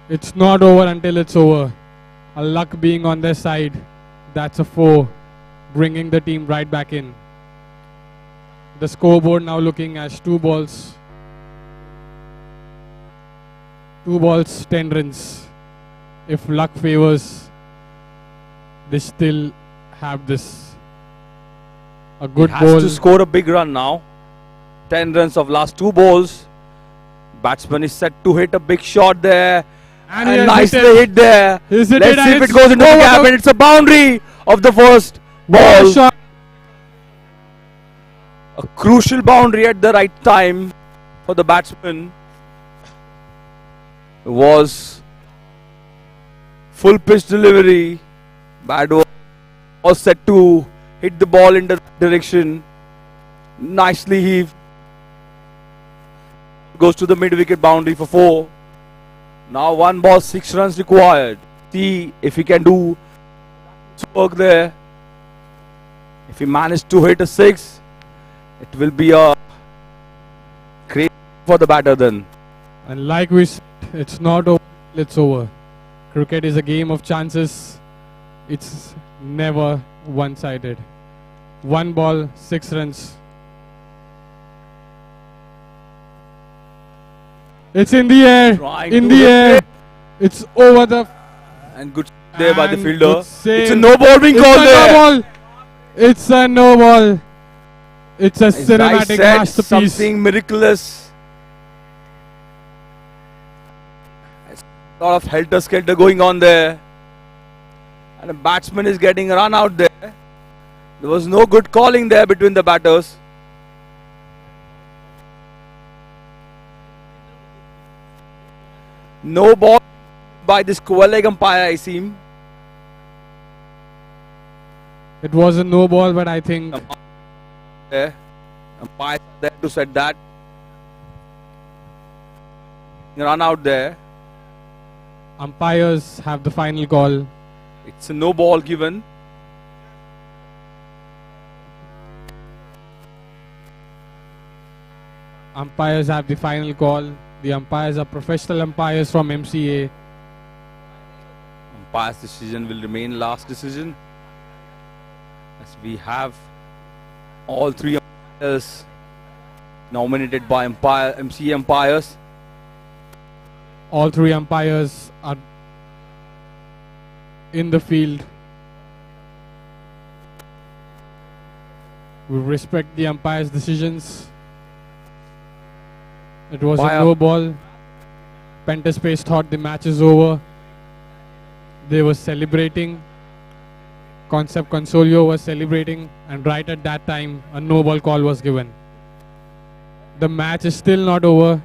It's not over until it's over. A luck being on their side. That's a 4. Bringing the team right back in. The scoreboard now looking as 2 balls. 2 balls, 10 runs. If luck favors, they still have this. A good He has ball. to score a big run now. 10 runs of last 2 balls. Batsman is set to hit a big shot there. And nicely hit there. Let's see if it goes into the gap, and it's a boundary of the first ball. Shot. A crucial boundary at the right time for the batsman. It was full pitch delivery. Bad was set to hit the ball in the direction. Nicely heaved. Goes to the mid-wicket boundary for 4. Now 1 ball, 6 runs required. See if he can do work there. If he managed to hit a 6, it will be a great for the batter then. And like we said, it's not over, it's over. Cricket is a game of chances. It's never one-sided. 1 ball, 6 runs. It's in the air. In the air. It's over the. And good there by the and fielder. good save. It's a no ball being called there. No ball. It's a no ball. It's a As I cinematic said, masterpiece. something miraculous. A lot of helter-skelter going on there. And a batsman is getting run out there. There was no good calling there between the batters. No ball by this leg umpire, I seem. It was a no ball, but I think There. Umpire there to set that. Run out there. umpires have the final call. It's a no ball given. Umpires have the final call. The umpires are professional umpires from MCA. Umpire's decision will remain last decision. As we have all 3 umpires nominated by MCA umpires. All 3 umpires are in the field. We respect the umpires' decisions. It was a no ball. Pentaspace thought the match is over. They were celebrating. Concept Consolio was celebrating, and right at that time, a no ball call was given. The match is still not over.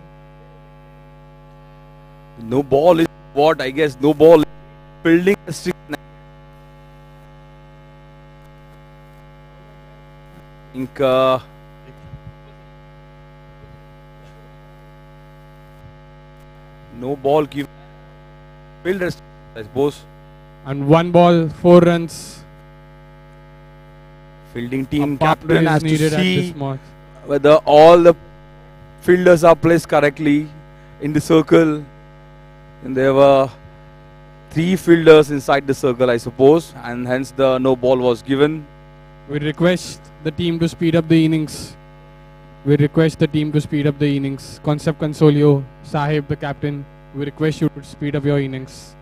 No ball is what? I guess no ball is fielding restriction. I think no ball given. Field restriction, I suppose. And 1 ball, 4 runs. Fielding team A captain partner has is to needed at see this mark. whether all the fielders are placed correctly in the circle. And there were 3 fielders inside the circle, I suppose, and hence the no ball was given. We request the team to speed up the innings. We request the team to speed up the innings. Concept Consolio, Sahib, the captain, we request you to speed up your innings.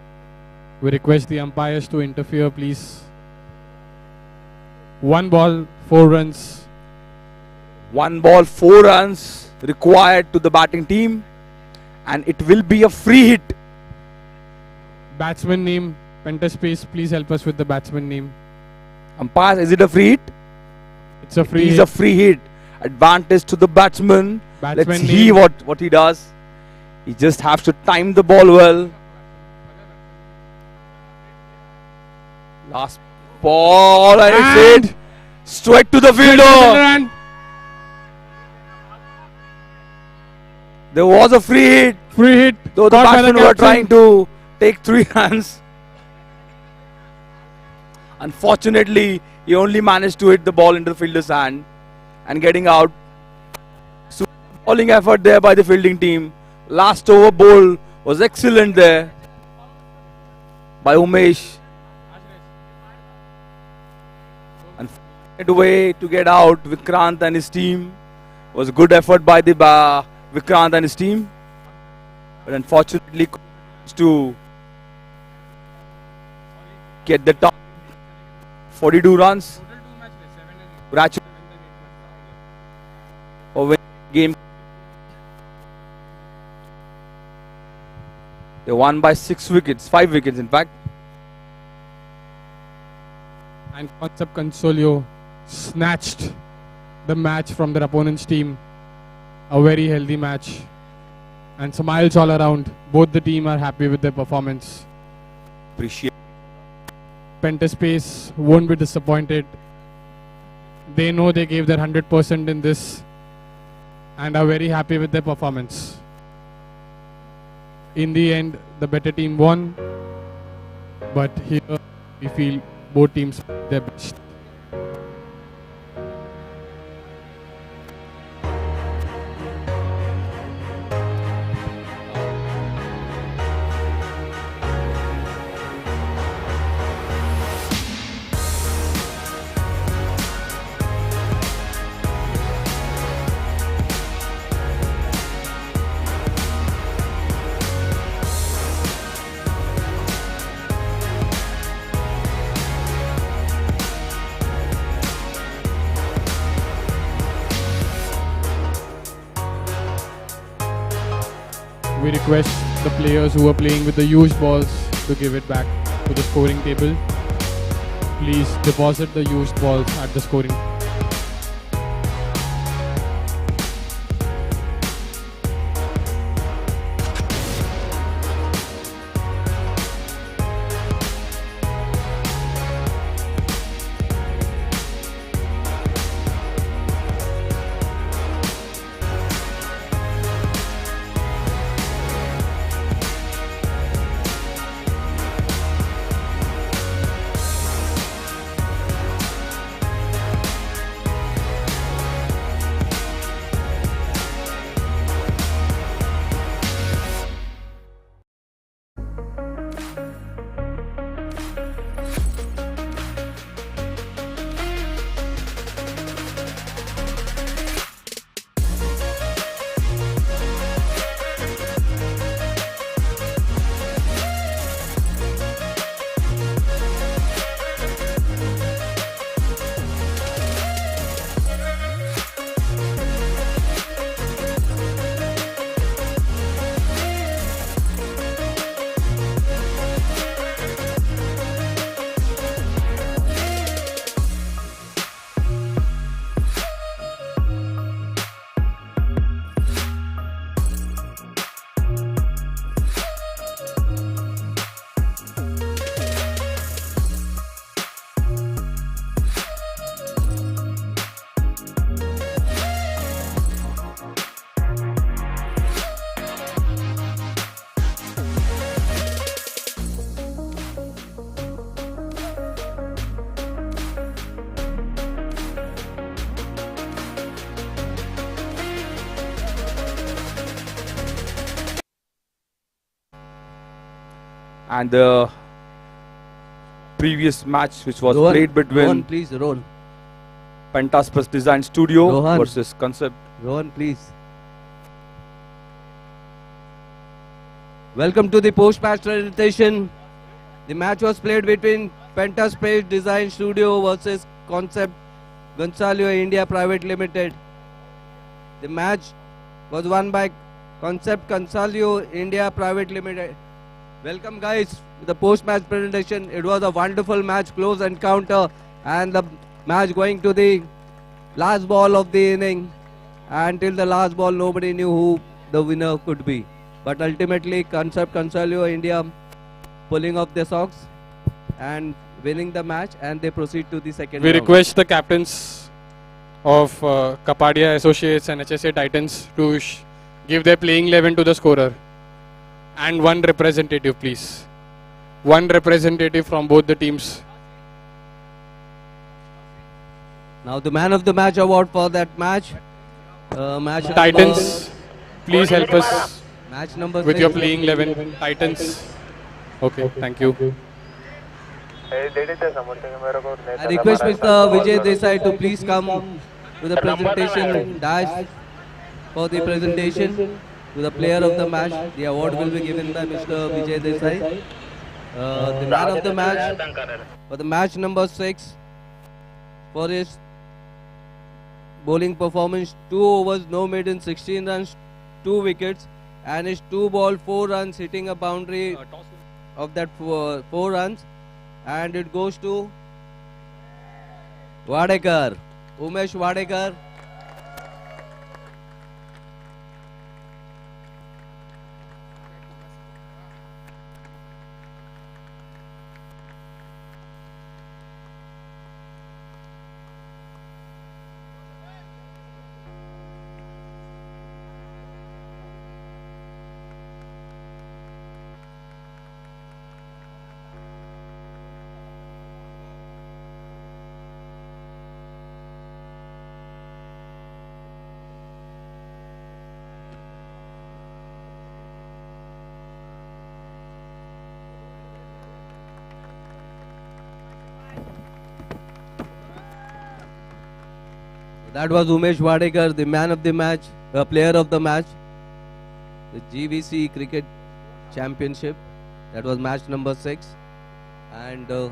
We request the umpires to interfere, please. 1 ball, 4 runs. 1 ball, 4 runs required to the batting team, and it will be a free hit. Batsman name, Pentaspace, please help us with the batsman name. Umpires, is it a free hit? It's a free It is hit. a free hit. Advantage to the batsman. Batsman Let's name. see what he does. He just has to time the ball well. Last ball, and it's hit straight to the fielder. There was a free hit. Free hit. Though the Caught by the batsmen were captain. trying to take 3 runs. Unfortunately, he only managed to hit the ball into the fielder's hand and getting out. So, bowling effort there by the fielding team. Last over bowl was excellent there by Umesh. And way to get out, Vikrant and his team. Was a good effort by the Vikrant and his team. But unfortunately, to get the top 42 runs. Congratulations for winning the game. They won by 5 wickets in fact. And Concept Consolio snatched the match from their opponent's team. A very healthy match. And smiles all around. Both the team are happy with their performance. Appreciate. Pentaspace won't be disappointed. They know they gave their 100% in this and are very happy with their performance. In the end, the better team won, but here we feel both teams did their best. We request the players who are playing with the used balls to give it back to the scoring table. Please deposit the used balls at the scoring. And the previous match which was Rohan, played between Rohan, please, Rohan. Pentaspace Design Studio Rohan. versus Concept. Rohan, please. Welcome to the post-match presentation. The match was played between Pentaspace Design Studio versus Concept Gonzalo India Private Limited. The match was won by Concept Consalio India Private Limited. Welcome guys to the post-match presentation. It was a wonderful match, close encounter, and the match going to the last ball of the inning. Until the last ball, nobody knew who the winner could be. But ultimately, Concept Consalio India pulling off their socks and winning the match, and they proceed to the second We round. request the captains of Kapadia Associates and HSA Titans to give their playing 11 to the scorer. And one representative, please. One representative from both the teams. Now the man of the match award for that match. Titans, please help us Match number with 6. your playing 11. Titans. Okay, thank you. I request Mr. Vijay Desai to please come to the presentation dash for the presentation to the player of the match. The award will be given by Mr. Vijay Desai. The man of the match for the match number 6 for his bowling performance, 2 overs, no maiden, 16 runs, 2 wickets, and his 2 ball, 4 runs, hitting a boundary of that 4 runs, and it goes to Wadekar, Umesh Wadekar. That was Umesh Wadekar, the man of the match, the player of the match, the GVC Cricket Championship. That was match number 6. And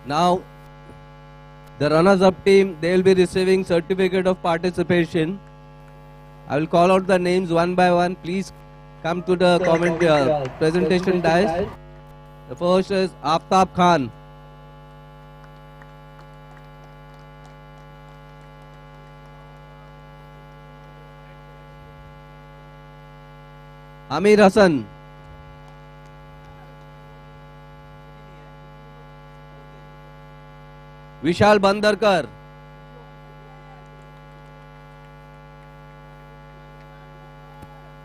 now the runners-up team, they will be receiving certificate of participation. I will call out the names one by one. Please come to the presentation dais. The first is Aftab Khan. Amir Hassan. Vishal Bandarkar.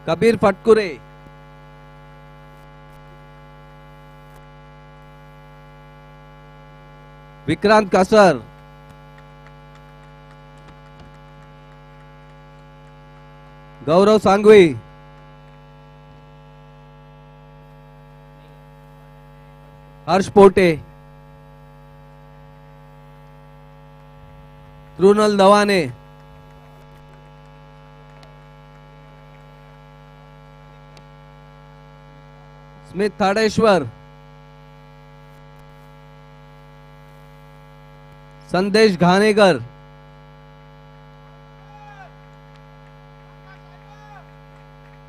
Kabir Fatkure. Vikrant Kasar. Gaurav Sangvi. Harsh Pote. Trunal Dawane. Smith Thadeshwar. Sandesh Ghanegar.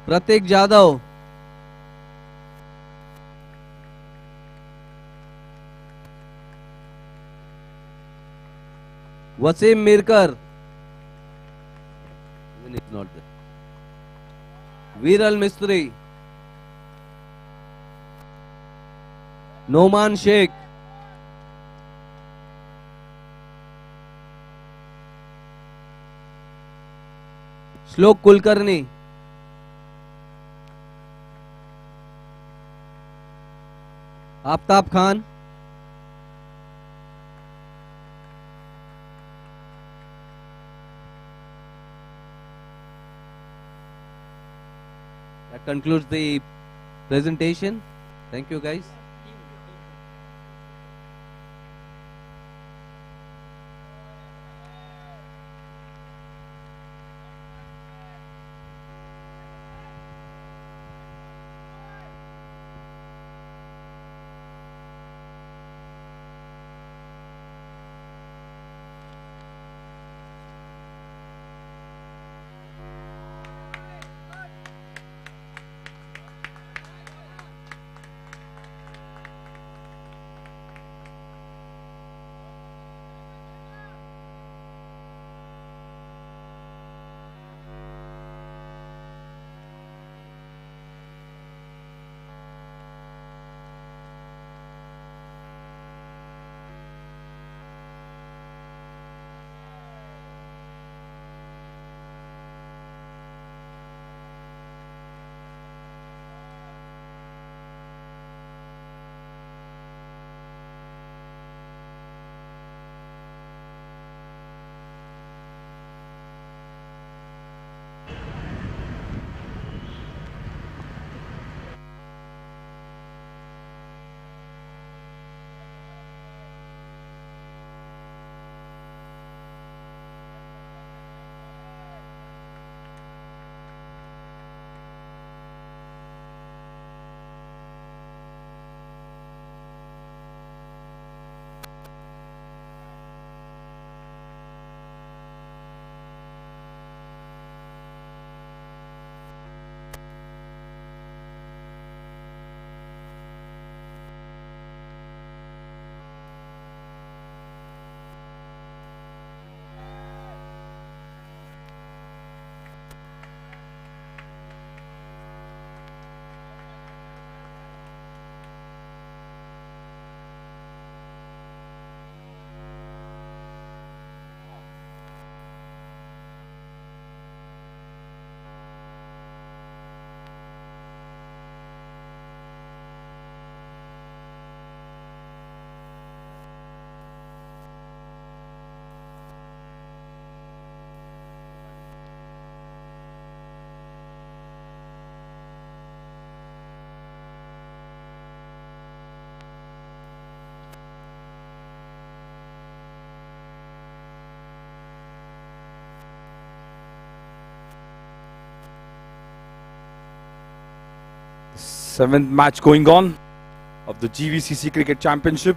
Pratik Jadhav. Wasim Mirkar. Even it's not there. Viral Mistry. Noman Sheikh. Shlok Kulkarni. Aftab Khan. That concludes the presentation. Thank you, guys. Seventh match going on of the GVCC Cricket Championship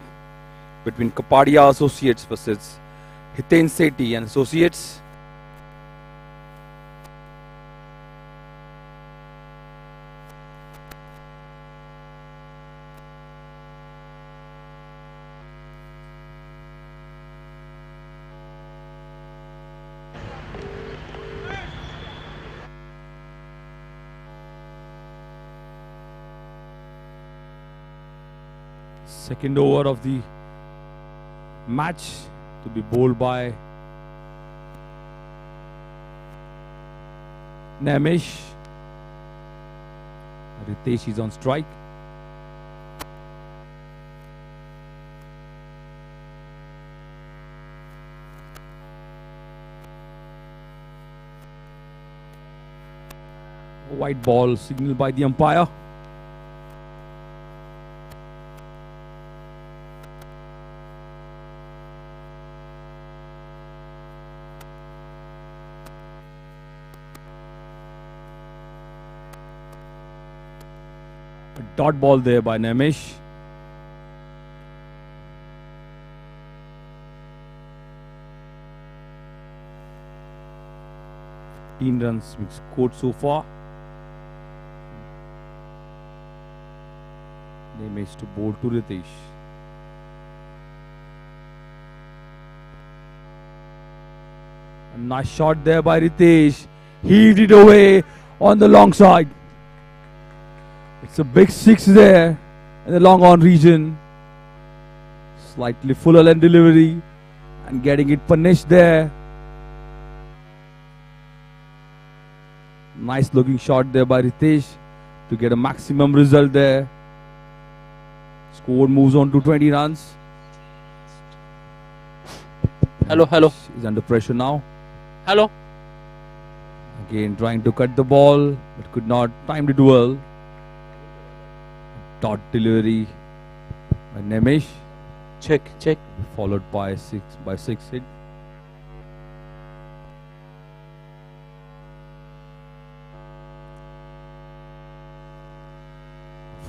between Kapadia Associates versus Hiten Sethi and Associates. Second over of the match to be bowled by Namish. Ritesh is on strike. A white ball signaled by the umpire. Dot ball there by Namish. Runs we've scored so far. Namish to bowl to Ritesh. A nice shot there by Ritesh. Heaved it away on the long side. It's a big six there in the long on region. Slightly fuller end delivery and getting it punished there. Nice looking shot there by Ritesh to get a maximum result there. Score moves on to 20 runs. Hello, hello. He's under pressure now. Hello. Again trying to cut the ball, but could not time to duel. Dot delivery by Nemish. Check. Followed by 6 hit.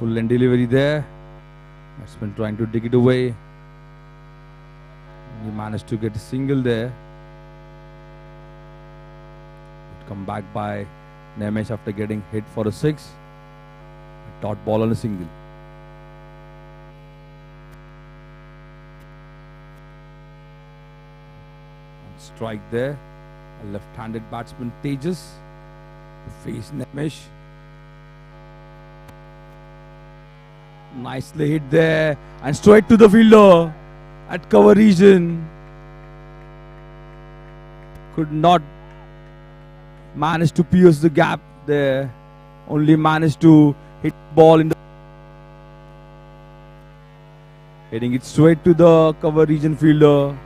Full end delivery there. Batsman trying to dig it away. He managed to get a single there. It come back by Nemish after getting hit for a 6. A dot ball on a single. On strike there. A left-handed batsman Tejas to face Nemish. Nicely hit there and straight to the fielder at cover region. Could not manage to pierce the gap there. Only managed to hit the ball in the hitting it straight to the cover region fielder.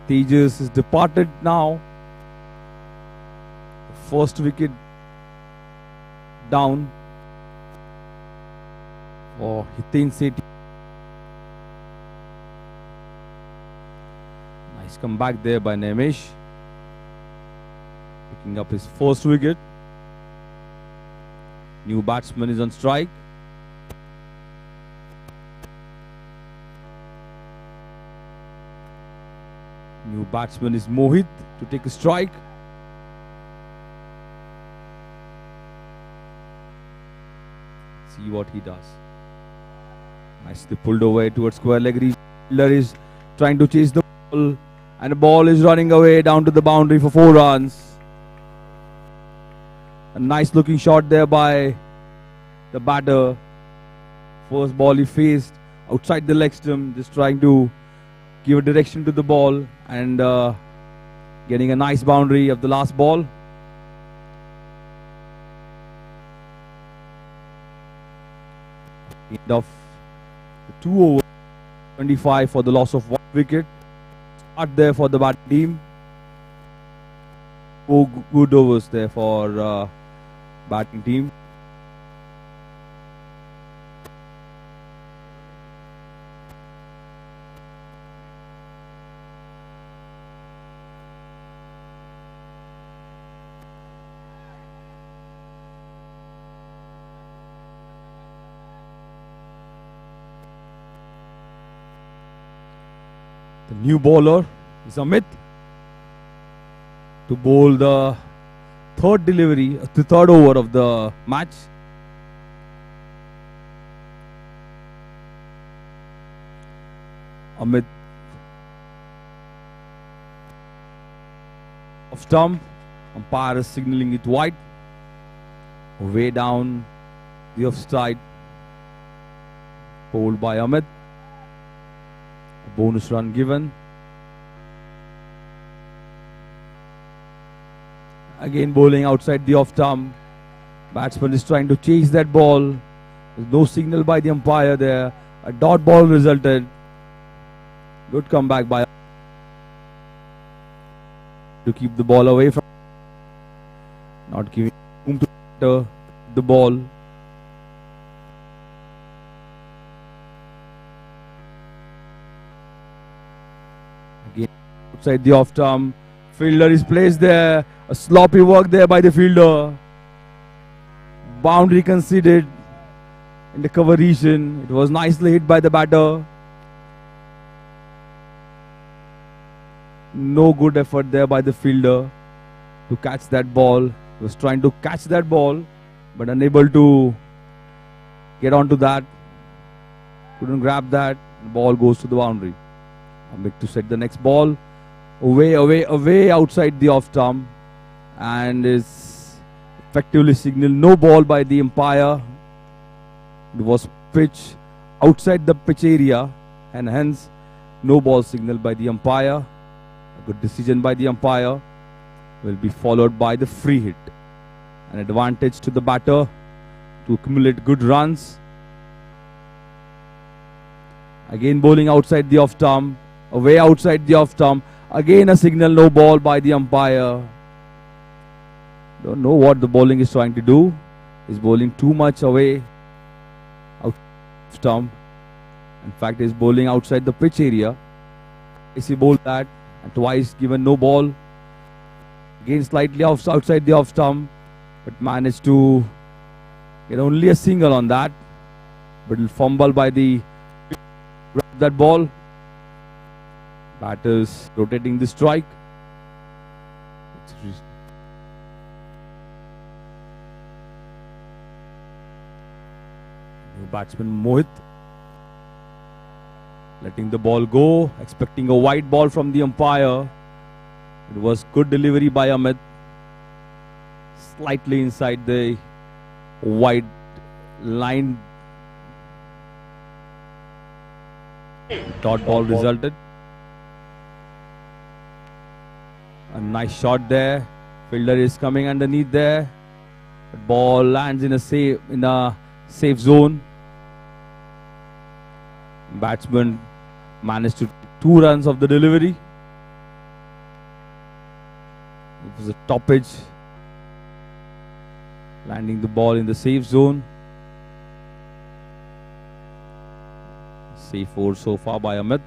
Tejas is departed now. First wicket down for Hiten Sethi. Nice comeback there by Nemish. Picking up his first wicket. New batsman is on strike. New batsman is Mohit to take a strike. See what he does. Nicely pulled away towards square leg. Fielder is trying to chase the ball, and the ball is running away down to the boundary for 4 runs. A nice looking shot there by the batter. First ball he faced outside the leg stump, just trying to give a direction to the ball and getting a nice boundary of the last ball. End of the 2 over 25 for the loss of 1 wicket. Start there for the batting team. 4 good overs there for batting team. The new bowler is Amit to bowl the third delivery, the third over of the match. Amit off stump. Umpire is signalling it wide. Way down the offside. Bowled by Amit. A bonus run given. Again bowling outside the off stump. Batsman is trying to chase that ball. There's no signal by the umpire there. A dot ball resulted. Good comeback by to keep the ball away from, not giving room to the ball. Again outside the off stump. Fielder is placed there. A sloppy work there by the fielder. Boundary conceded in the cover region. It was nicely hit by the batter. No good effort there by the fielder to catch that ball. He was trying to catch that ball, but unable to get onto that. Couldn't grab that. The ball goes to the boundary. Amit to set the next ball. Away outside the off stump, and is effectively signaled no ball by the umpire. It was pitch outside the pitch area, and hence no ball signal by the umpire. A good decision by the umpire will be followed by the free hit. An advantage to the batter to accumulate good runs. Again bowling outside the off stump. Away outside the off stump. Again a signal, no ball by the umpire. Don't know what the bowling is trying to do. He's bowling too much away out stump. In fact, he's bowling outside the pitch area. Is he bowled that and twice given no ball. Again slightly outside the off stump, but managed to get only a single on that. But fumble by the that ball. Batters rotating the strike. New batsman Mohit letting the ball go, expecting a wide ball from the umpire. It was good delivery by Amit. Slightly inside the wide line. Dot ball resulted. A nice shot there. Fielder is coming underneath there. The ball lands in a safe zone. Batsman managed to 2 runs of the delivery. It was a toppage. Landing the ball in the safe zone. Safe 4 so far by Amit.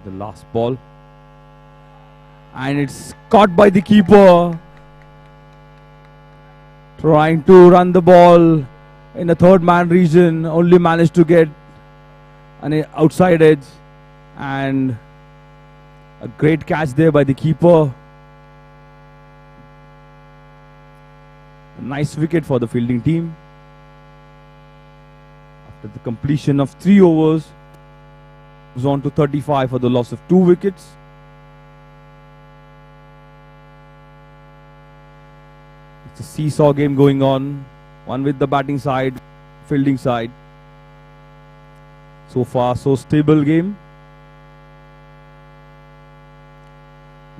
The last ball. And it's caught by the keeper. Trying to run the ball in the third man region. Only managed to get an outside edge. And a great catch there by the keeper. A nice wicket for the fielding team. After the completion of 3 overs, it was on to 35 for the loss of 2 wickets. It's a seesaw game going on. One with the batting side, fielding side. So far, so stable game.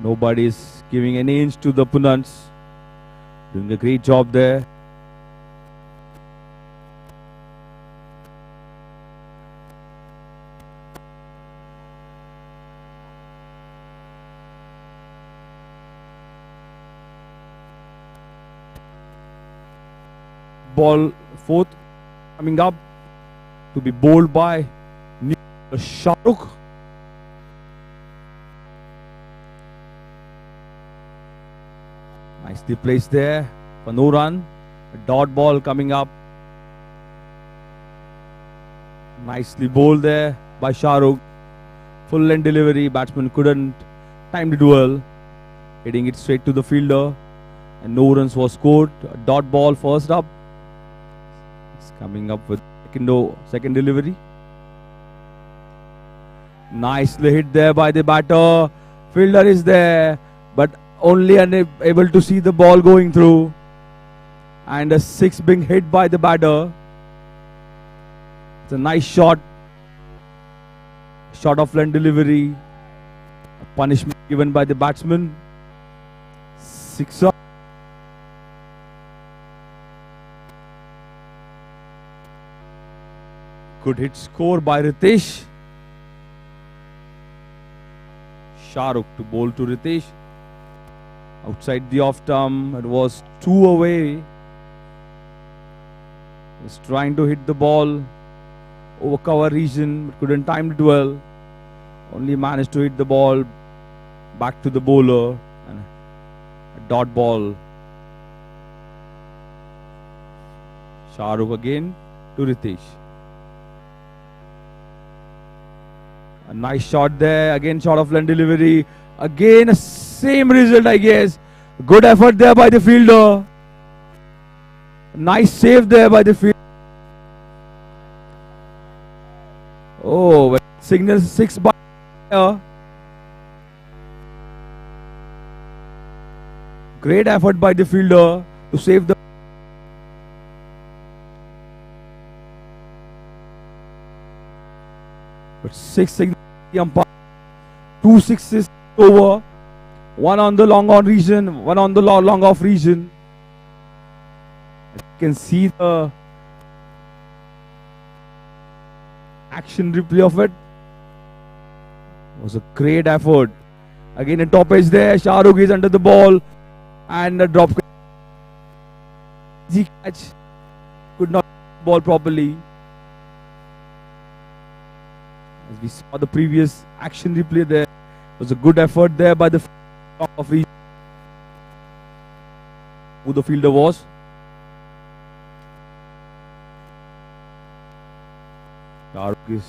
Nobody is giving any inch to the opponents. Doing a great job there. Ball 4th coming up to be bowled by Shahrukh. Nicely placed there for no run. A dot ball coming up. Nicely bowled there by Shahrukh. Full length delivery. Batsman couldn't time the duel. Hitting it straight to the fielder. And no runs was scored. A dot ball first up. It's coming up with second delivery. Nicely hit there by the batter. Fielder is there, but only unable to see the ball going through. And a 6 being hit by the batter. It's a nice shot. Shot of length delivery. A punishment given by the batsman. 6 up. Good hit score by Ritesh. Shahrukh to bowl to Ritesh. Outside the off stump. It was 2 away. He's trying to hit the ball over cover region, but couldn't time the duel. Only managed to hit the ball back to the bowler. And a dot ball. Shahrukh again to Ritesh. A nice shot there. Again shot of length delivery. Again a same result, I guess. Good effort there by the fielder. Nice save there by the fielder. Oh, signal 6 by great effort by the fielder to save the. But 6 signal the umpire. 2 6s over. 1 on the long on region, 1 on the long off region. You can see the action replay of it. Was a great effort. Again a top edge there. Shahrukh is under the ball and a drop. Easy catch. Could not ball properly. As we saw the previous action replay there, was a good effort there by the of who the fielder was. Shahrukh is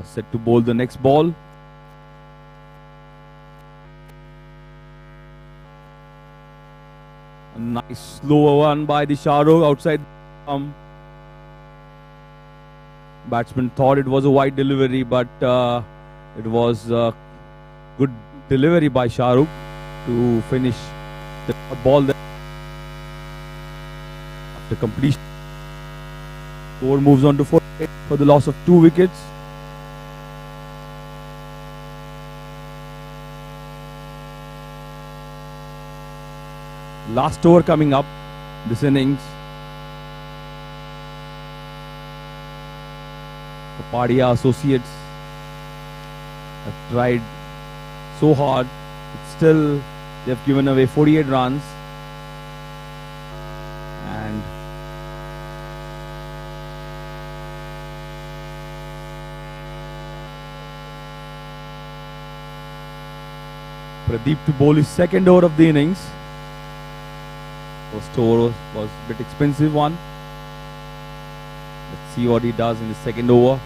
set to bowl the next ball. A nice slow one by the Shahrukh outside the batsman thought it was a wide delivery, but it was a good delivery by Shahrukh to finish the ball there. After completion, score moves on to 48 for the loss of 2 wickets. Last over coming up this innings. Kapadia Associates have tried so hard, but still they have given away 48 runs. And Pradeep to bowl his second over of the innings. First over was a bit expensive one. Let's see what he does in the second over.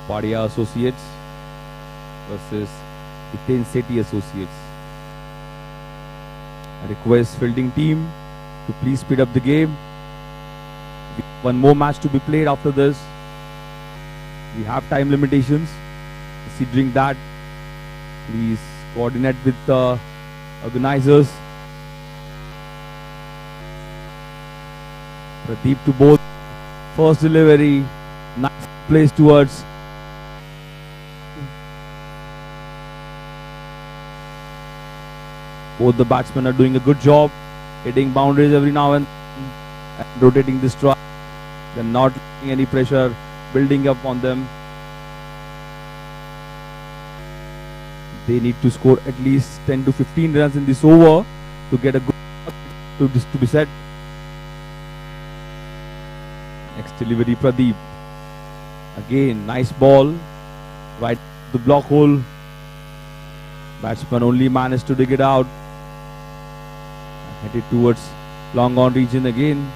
Kapadia Associates versus Hiten Sethi Associates. I request fielding team to please speed up the game. One more match to be played after this. We have time limitations. Considering that, please coordinate with the organizers. Pradeep to both. First delivery, nice place towards. Both the batsmen are doing a good job, hitting boundaries every now and rotating the strike. They're not letting any pressure building up on them. They need to score at least 10 to 15 runs in this over to get a good to be set. Next delivery, Pradeep. Again, nice ball. Right the block hole. Batsman only managed to dig it out. Headed towards long on region again.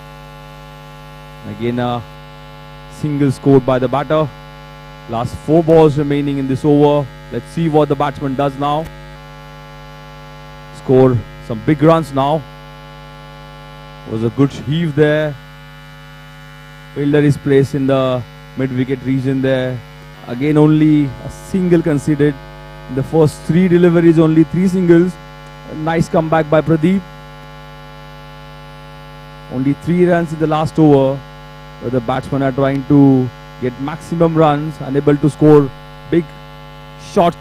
Again a single scored by the batter. Last 4 balls remaining in this over. Let's see what the batsman does now. Score some big runs now. Was a good heave there. Fielder is placed in the mid-wicket region there. Again only a single conceded. In the first 3 deliveries, only 3 singles. A nice comeback by Pradeep. Only 3 runs in the last over. Where the batsmen are trying to get maximum runs, unable to score big shots.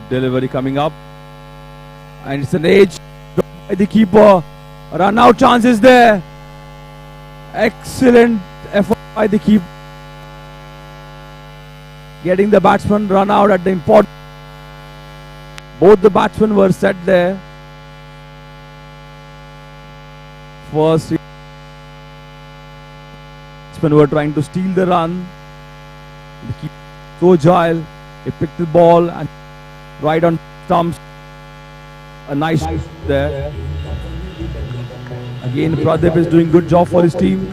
Delivery coming up. And it's an edge by the keeper. Run out chances there. Excellent effort by the keeper. Getting the batsman run out at the important. Both the batsmen were set there. First, batsmen were trying to steal the run. The keeper so agile. He picked the ball and right on stumps. A nice there. Again, Pradeep is doing good job for his team.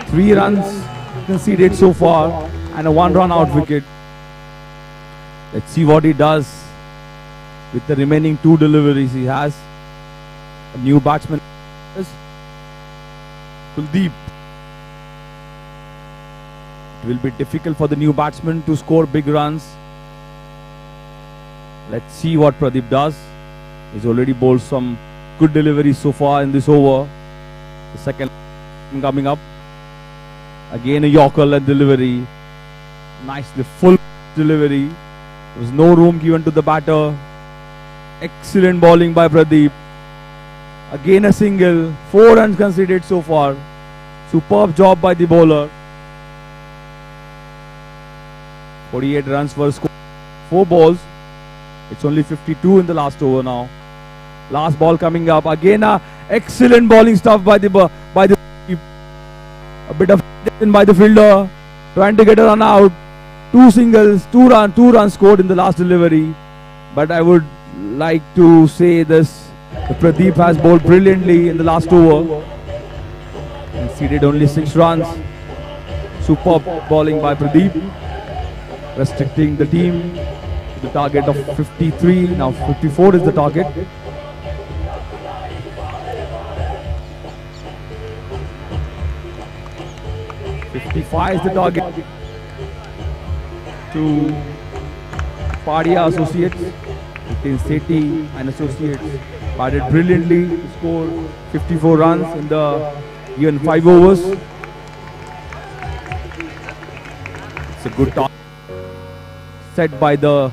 3 runs conceded so far and a 1 run out wicket. Let's see what he does with the remaining 2 deliveries he has. A new batsman is Kuldeep. It will be difficult for the new batsman to score big runs. Let's see what Pradeep does. He's already bowled some good deliveries so far in this over. The second coming up. Again a Yorker led delivery. Nicely full delivery. There was no room given to the batter. Excellent bowling by Pradeep. Again a single. 4 runs conceded so far. Superb job by the bowler. 48 runs were scored. 4 balls. It's only 52 in the last over now. Last ball coming up. Again, excellent bowling stuff by the a bit of by the fielder, trying to get a run out. 2 singles, 2 runs scored in the last delivery. But I would like to say this: Pradeep has bowled brilliantly in the last over. Conceded only 6 runs. Superb bowling by Pradeep, restricting the team to the target of 53. Now 54 is the target. Is the target to Padia Associates. Nitin Sethi and Associates batted brilliantly to score 54 runs in the even 5 overs. It's a good target set by the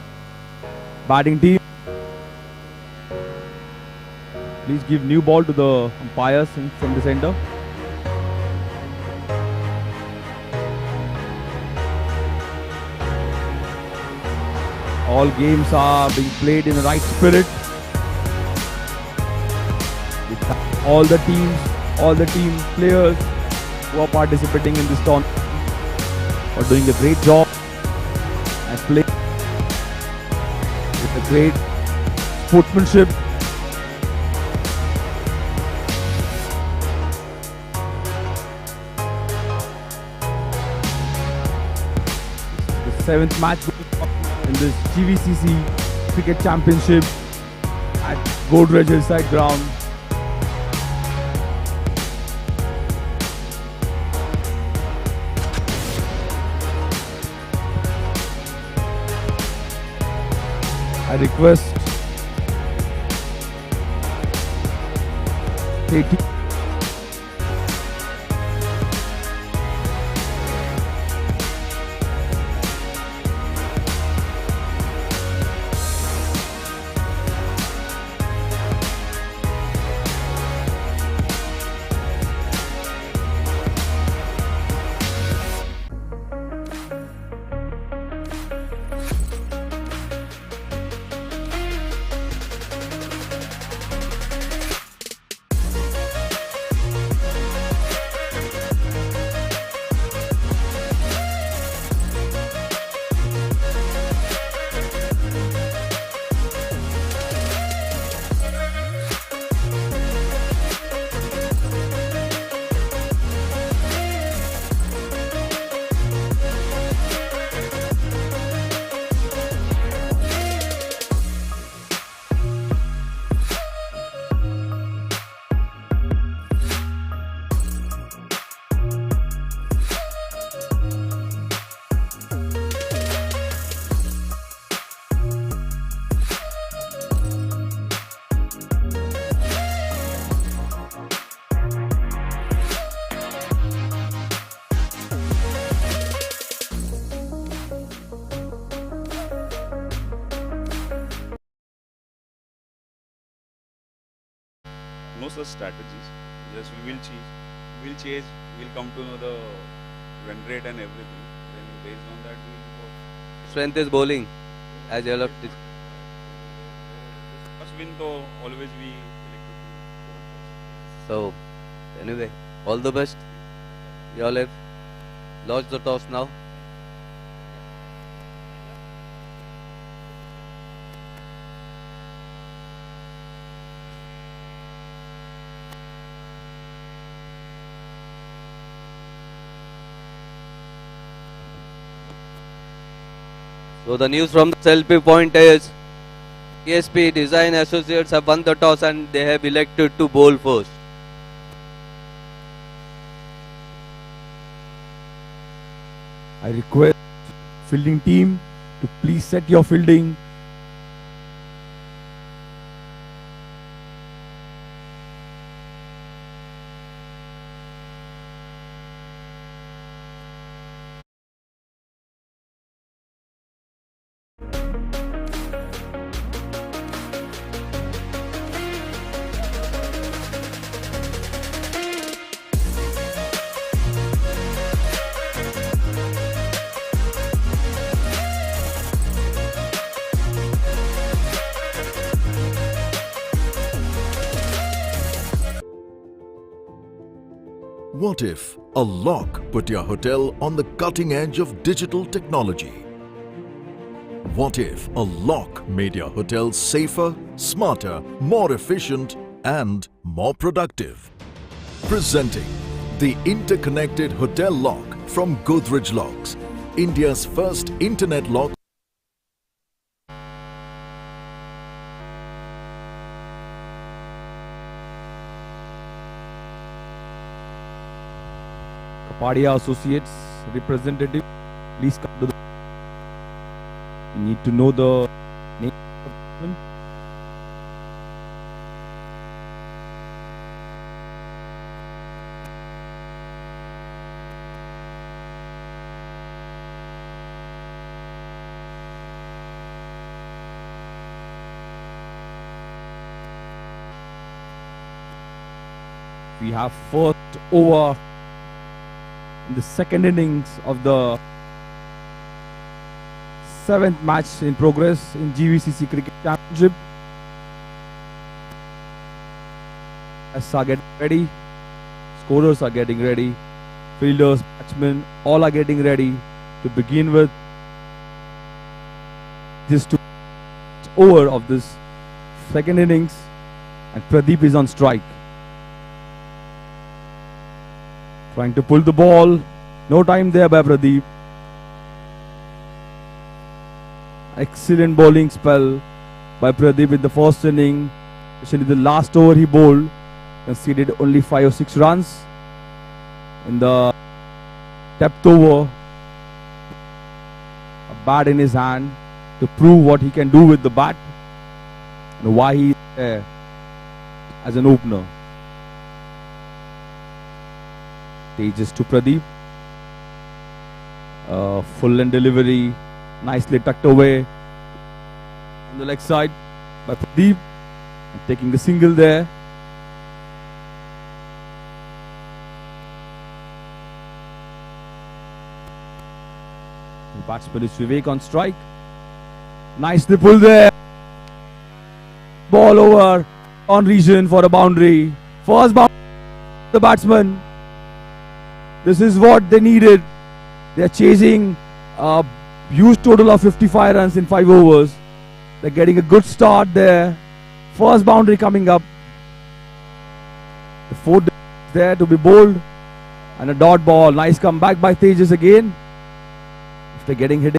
batting team. Please give new ball to the umpires from the center. All games are being played in the right spirit. All the team players who are participating in this tournament are doing a great job and playing with a great sportsmanship. The 7th match in this GVCC Cricket Championship at Godrej Hillside Ground. I request no such strategies. Just we will chase, we'll come to know the run rate and everything. Then based on that we will work. Strength is bowling, as you have this. First win to always be elected to bowl first. So, anyway, all the best. You all have lost the toss now. So the news from the selfie point is ESP Design Associates have won the toss and they have elected to bowl first. I request fielding team to please set your fielding. What if a lock put your hotel on the cutting edge of digital technology? What if a lock made your hotel safer, smarter, more efficient and more productive? Presenting the interconnected hotel lock from Godrej Locks, India's first internet lock. Kapadia Associates representative, please come to the. You need to know the name of the person. We have first over in the second innings of the 7th match in progress in GVCC Cricket Championship. As are getting ready, scorers are getting ready, fielders, batsmen, all are getting ready to begin with. Just to over of this second innings, and Pradeep is on strike. Trying to pull the ball. No time there by Pradeep. Excellent bowling spell by Pradeep in the first inning. Especially the last over he bowled. Conceded only 5 or 6 runs. In the 10th over, a bat in his hand to prove what he can do with the bat and why he is there as an opener. Stages to Pradeep. Full and delivery, nicely tucked away on the leg side by Pradeep, and taking the single there. The batsman is Vivek on strike. Nicely pulled there. Ball over on region for a boundary. First boundary, the batsman. This is what they needed. They are chasing a huge total of 55 runs in 5 overs. They're getting a good start there. First boundary coming up. The 4th there to be bowled. And a dot ball. Nice comeback by Tejas again. After getting hit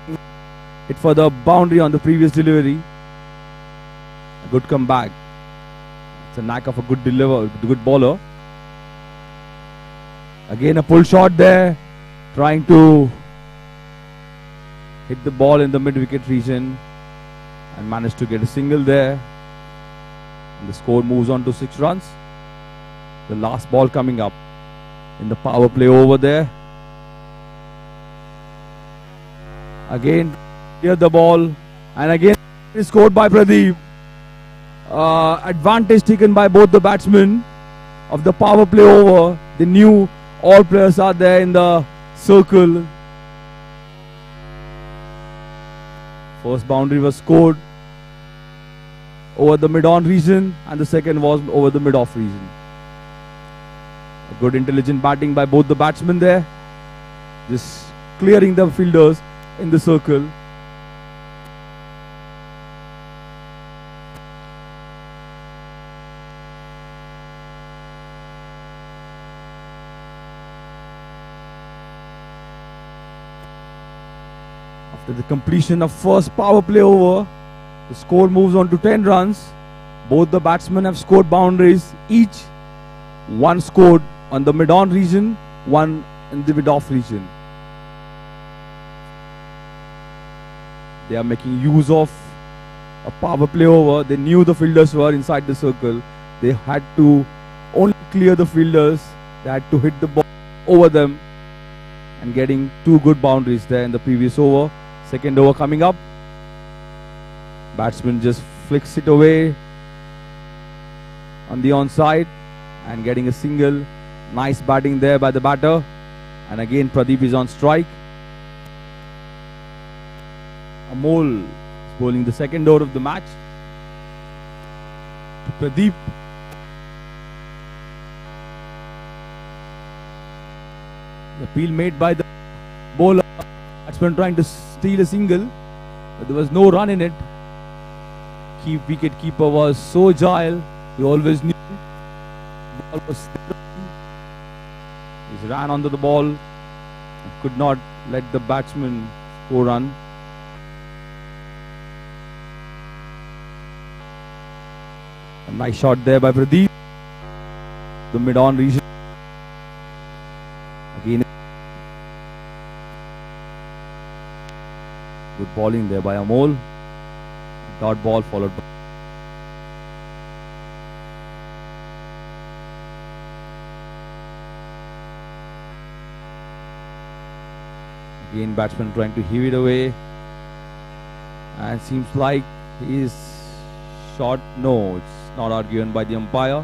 for the boundary on the previous delivery. A good comeback. It's a knack of a good bowler. Again a pull shot there, trying to hit the ball in the mid-wicket region and managed to get a single there. And the score moves on to 6 runs. The last ball coming up in the power play over there. Again, clear the ball, and again is scored by Pradeep. Advantage taken by both the batsmen of the power play over. They knew all players are there in the circle. First boundary was scored over the mid-on region, and the second was over the mid-off region. A good intelligent batting by both the batsmen there, just clearing the fielders in the circle. After the completion of first power play over, the score moves on to 10 runs. Both the batsmen have scored boundaries, each one scored on the mid-on region, one in the mid-off region. They are making use of a power play over. They knew the fielders were inside the circle. They had to only clear the fielders. They had to hit the ball over them, and getting 2 good boundaries there in the previous over. Second over coming up. Batsman just flicks it away on the onside and getting a single. Nice batting there by the batter. And again Pradeep is on strike. Amol is bowling the second over of the match. To Pradeep. appeal made by the bowler. Batsman trying to steal a single, but there was no run in it. Wicket keeper was so agile. He always knew the ball was there. He ran onto the ball and could not let the batsman score run. A nice shot there by Pradeep. The mid-on region. Again, good bowling there by Amol. Dot ball followed by again batsman trying to heave it away, and seems like he is short. No, it's not out given by the umpire.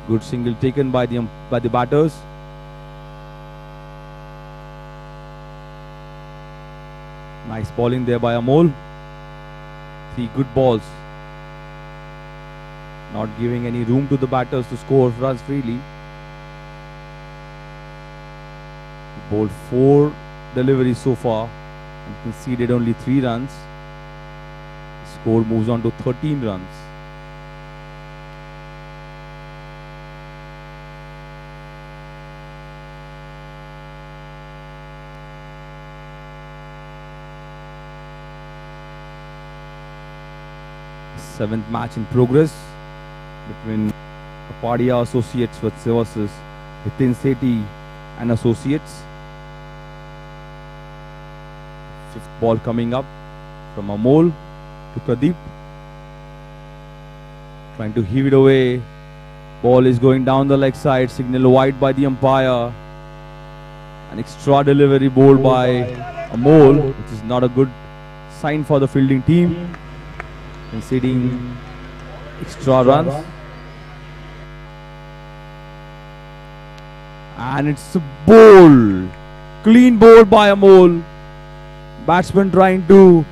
Good single taken by the batters. Nice bowling there by Amol. 3 good balls, not giving any room to the batters to score runs freely. He bowled 4 deliveries so far and conceded only 3 runs. The score moves on to 13 runs. Seventh match in progress between Kapadia Associates versus Hitin Sethi and Associates. 5th ball coming up from Amol to Pradeep. Trying to heave it away. Ball is going down the leg side. Signal wide by the umpire. An extra delivery bowled by Amol, which is not a good sign for the fielding team. Conceding extra runs, and it's a bowl, clean bowl by Amol. Batsman trying to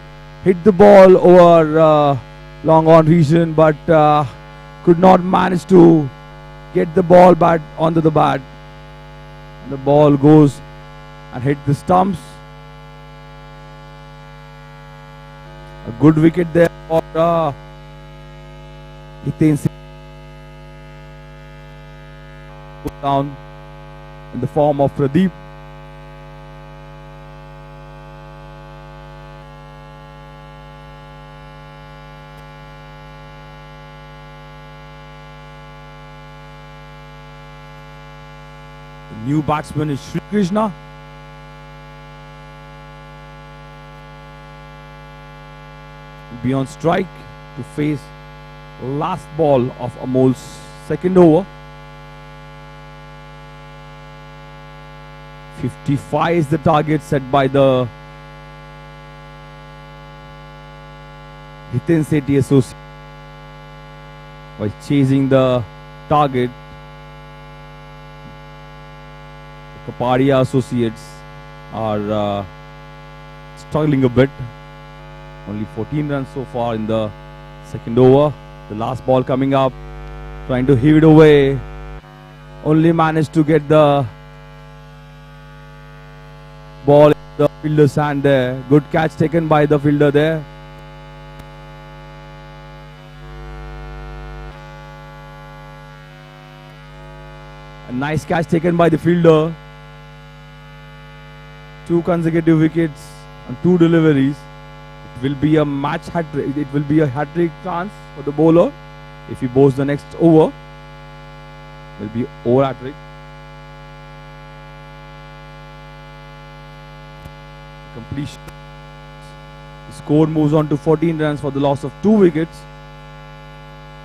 hit the ball over long on region, but could not manage to get the ball back onto the bat. And the ball goes and hit the stumps. A good wicket there for Hitin Sethi. Put down in the form of Pradeep. The new batsman is Sri Krishna. Be on strike to face last ball of Amol's second over. 55 is the target set by the Hitin Sethi Associate. While chasing the target, the Kapadia Associates are struggling a bit. Only 14 runs so far in the second over. The last ball coming up, trying to heave it away. Only managed to get the ball in the fielder's hand there. Good catch taken by the fielder there. A nice catch taken by the fielder. 2 consecutive wickets and 2 deliveries. Will be a match hat-trick. It will be a hat-trick chance for the bowler if he bowls the next over. Will be over hat-trick. Completion. The score moves on to 14 runs for the loss of 2 wickets.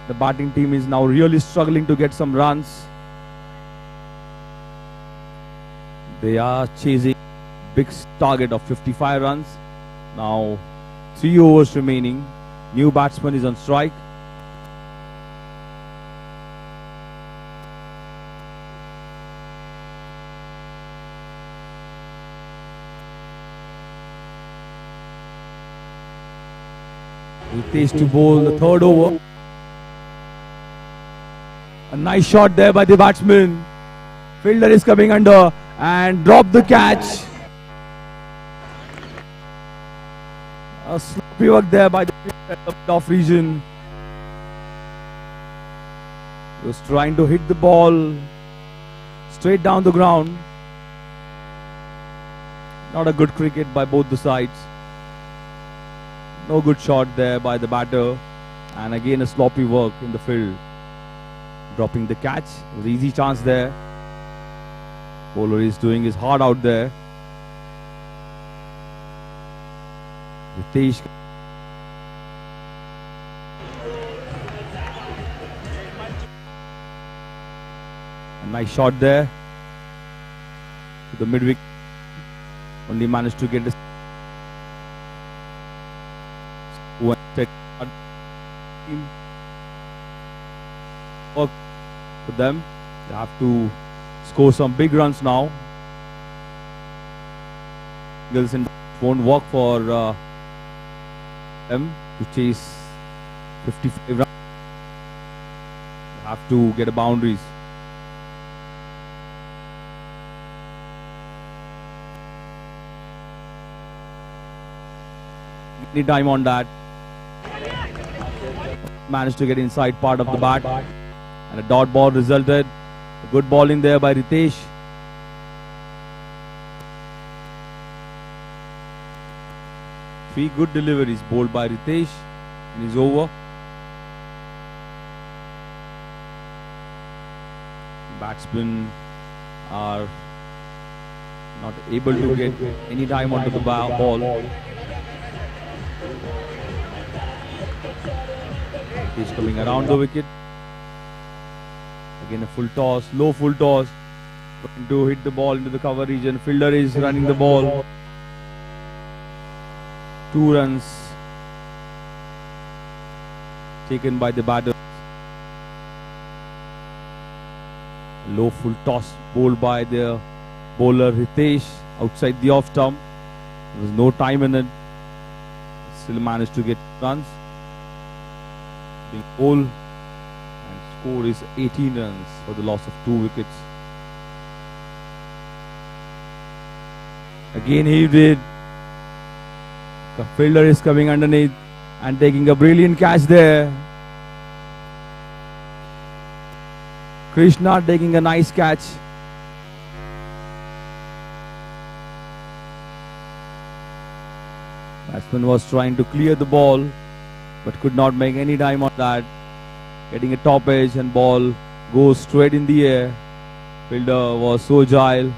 The batting team is now really struggling to get some runs. They are chasing big target of 55 runs. Now 3 overs remaining. New batsman is on strike. Ritesh to bowl the 3rd over. A nice shot there by the batsman. Fielder is coming under, and dropped the catch. A sloppy work there by the off region. He was trying to hit the ball straight down the ground. Not a good cricket by both the sides. No good shot there by the batter. And again a sloppy work in the field. Dropping the catch. It was an easy chance there. Bowler is doing his hard out there. Ritesh. A nice shot there. To the mid-wicket. Only managed to get the one set team work for them. They have to score some big runs now. Singles and won't work for them to chase 55 runs. They have to get a boundaries. Any time on that. Managed to get inside part of the bat. And a dot ball resulted. A good bowling there by Ritesh. Three good deliveries bowled by Ritesh in his over. Batsmen are not able to get any time onto the ball. He's coming around the wicket. Again a full toss, low full toss. Trying to hit the ball into the cover region. Fielder is running the ball. 2 runs taken by the batter. Low full toss bowled by the bowler Ritesh outside the off stump. There was no time in it. Still managed to get runs. Being bowled, and score is 18 runs for the loss of 2 wickets. Again he did. The fielder is coming underneath and taking a brilliant catch there. Krishna taking a nice catch. Batsman was trying to clear the ball, but could not make any time on that. Getting a top edge and ball goes straight in the air. Fielder was so agile,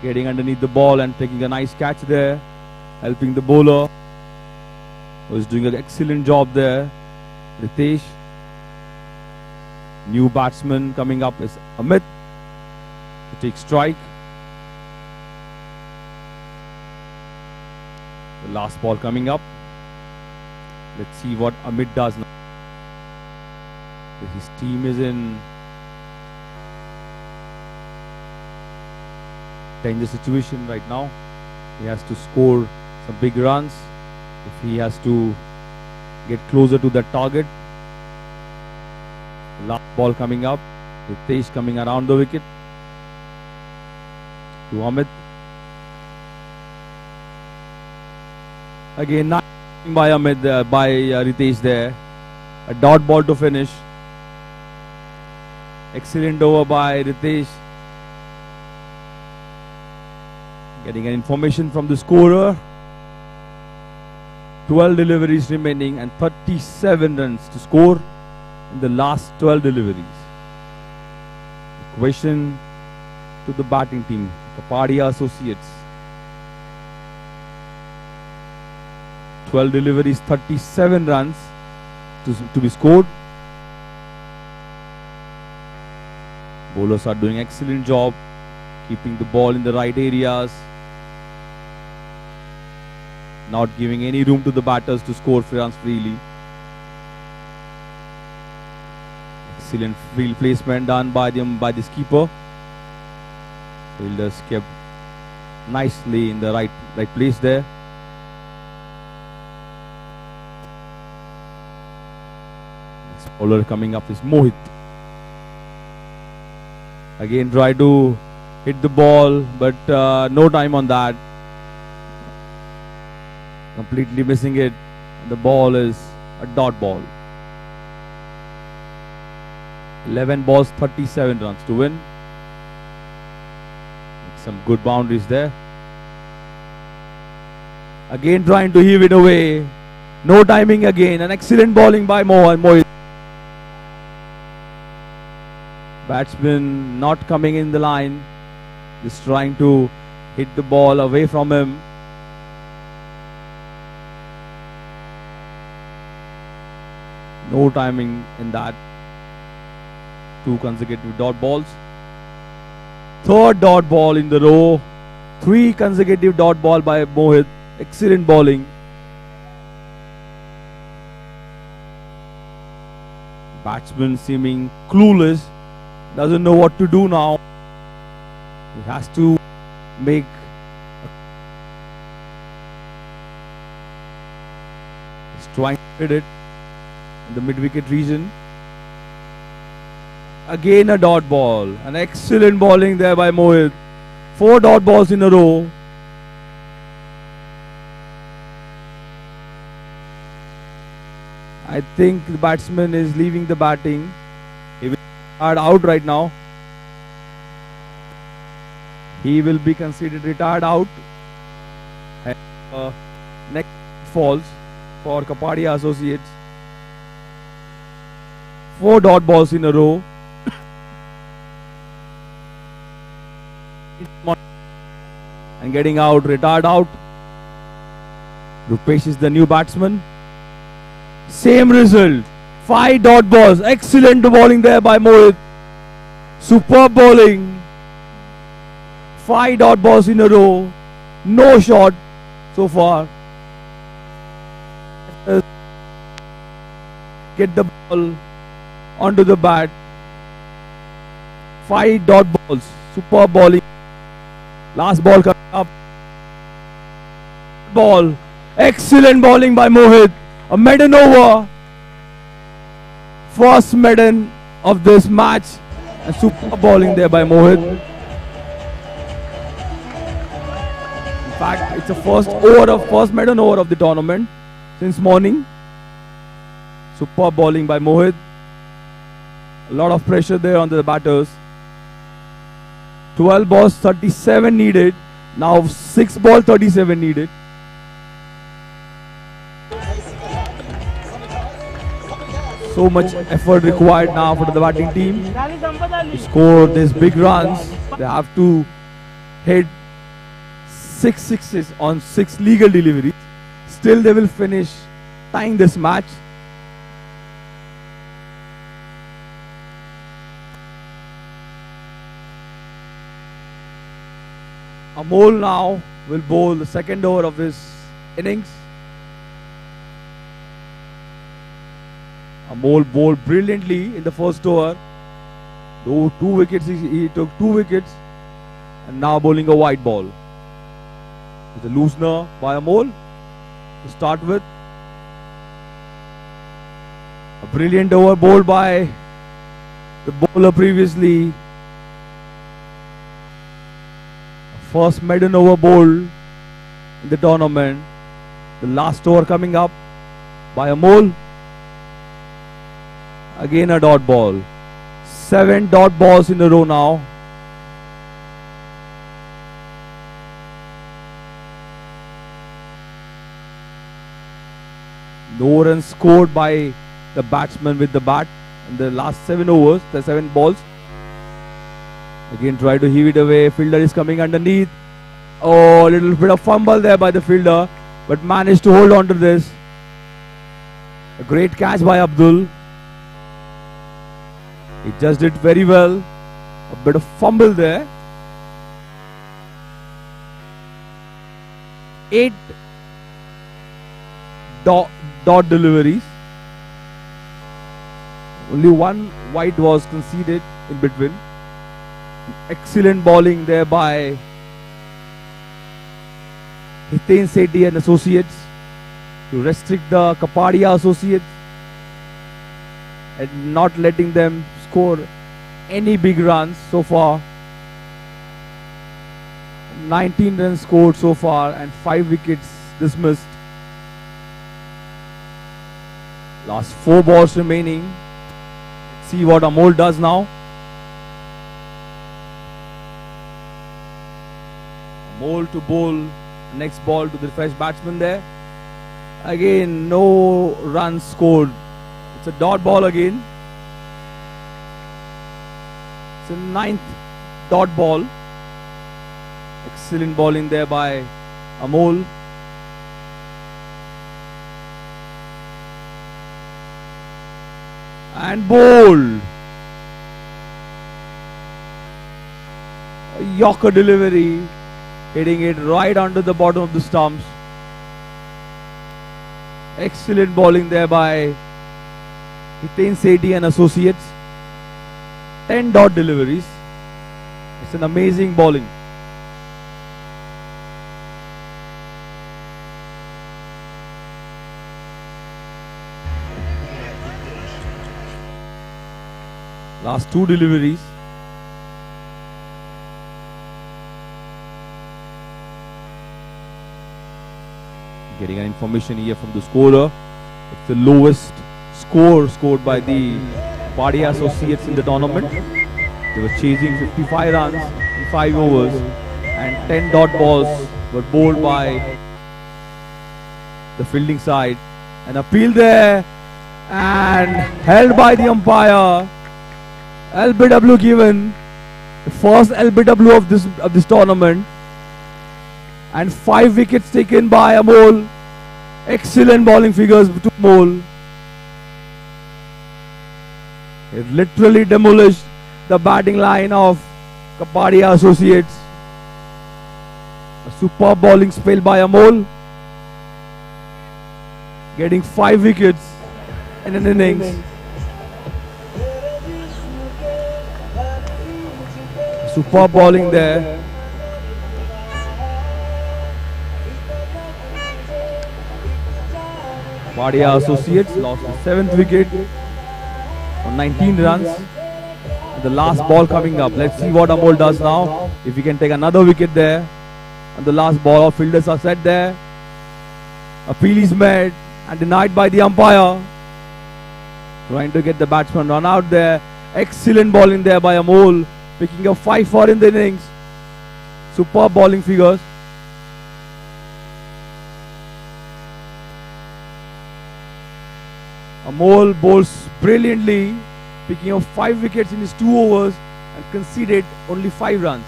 getting underneath the ball and taking a nice catch there, helping the bowler. Was doing an excellent job there. Ritesh. New batsman coming up is Amit to take strike. The last ball coming up. Let's see what Amit does now. His team is in danger situation right now. He has to score some big runs if he has to get closer to that target. Last ball coming up. Ritesh coming around the wicket to Amit. Again, not by Amit, by Ritesh there. A dot ball to finish. Excellent over by Ritesh. Getting an information from the scorer. 12 deliveries remaining and 37 runs to score in the last 12 deliveries. The question to the batting team, Kapadia Associates. 12 deliveries, 37 runs to be scored. Bowlers are doing excellent job keeping the ball in the right areas, not giving any room to the batters to score runs freely. Excellent field placement done by this keeper. Fielders kept nicely in the right place there. Next bowler coming up is Mohit. Again try to hit the ball, but no time on that. Completely missing it. The ball is a dot ball. 11 balls, 37 runs to win. Some good boundaries there. Again trying to heave it away. No timing again. An excellent bowling by Mohit. Batsman not coming in the line. Just trying to hit the ball away from him. No timing in that. 2 consecutive dot balls. 3rd dot ball in the row. 3 consecutive dot ball by Mohit. Excellent bowling. Batsman seeming clueless. Doesn't know what to do now. He has to make he's trying to hit it in the mid-wicket region. Again a dot ball. An excellent bowling there by Mohit. 4 dot balls in a row. I think the batsman is leaving the batting. He will be out right now. He will be considered retired out. And, next falls for Kapadia Associates. 4 dot balls in a row. And getting out, retired out. Rupesh is the new batsman. Same result. 5 dot balls. Excellent bowling there by Mohit. Superb bowling. 5 dot balls in a row. No shot so far. Get the ball onto the bat. 5 dot balls. Superb bowling. Last ball coming up. Ball. Excellent bowling by Mohit. A maiden over. First maiden of this match. And superb bowling there by Mohit. In fact, it's the first maiden over of the tournament since morning. Superb bowling by Mohit. A lot of pressure there on the batters. 12 balls, 37 needed. Now 6 balls, 37 needed. So much effort required now for the batting team to score these big runs. They have to hit 6 sixes on 6 legal deliveries. Still they will finish tying this match. Amol now will bowl the second over of his innings. Amol bowled brilliantly in the first over. Though 2 wickets, he took 2 wickets and now bowling a white ball. It's a loosener by Amol to start with. A brilliant over bowled by the bowler previously. First maiden over bowled in the tournament. The last over coming up by Amol. Again a dot ball. 7 dot balls in a row now. No runs scored by the batsman with the bat in the last 7 overs, the 7 balls. Again try to heave it away. Fielder is coming underneath. Oh, a little bit of fumble there by the fielder, but managed to hold on to this. A great catch by Abdul. He just did very well. A bit of fumble there. 8 dot deliveries. Only 1 wide was conceded in between. Excellent bowling there by Hiten Sethi and associates to restrict the Kapadia associates and not letting them score any big runs so far. 19 runs scored so far and 5 wickets dismissed. Last 4 balls remaining. Let's see what Amol does now. Amol to bowl next ball to the fresh batsman there. Again, no runs scored. It's a dot ball again. It's a 9th dot ball. Excellent bowling there by Amol. And bowled. A Yorker delivery, hitting it right under the bottom of the stumps. Excellent bowling there by Hiten Sethi and associates. 10 dot deliveries. It's an amazing bowling. Last 2 deliveries. Getting an information here from the scorer. It's the lowest score scored by the Padia associates in the tournament. They were chasing 55 runs in 5 overs and 10 dot balls were bowled by the fielding side. An appeal there and held by the umpire. LBW given, the first LBW of this tournament, and 5 wickets taken by Amol. Excellent bowling figures to Amol. It literally demolished the batting line of Kapadia associates. A superb bowling spell by Amol, getting 5 wickets in an innings. Superb bowling there. Padia associates lost the 7th wicket on 19 runs. The last ball coming up. Let's see what Amol does now. If he can take another wicket there. On the last ball, all fielders are set there. Appeal is made and denied by the umpire. Trying to get the batsman run out there. Excellent bowling there by Amol. Picking up 5 for in the innings. Superb bowling figures. Amol bowls brilliantly, picking up 5 wickets in his 2 overs and conceded only 5 runs.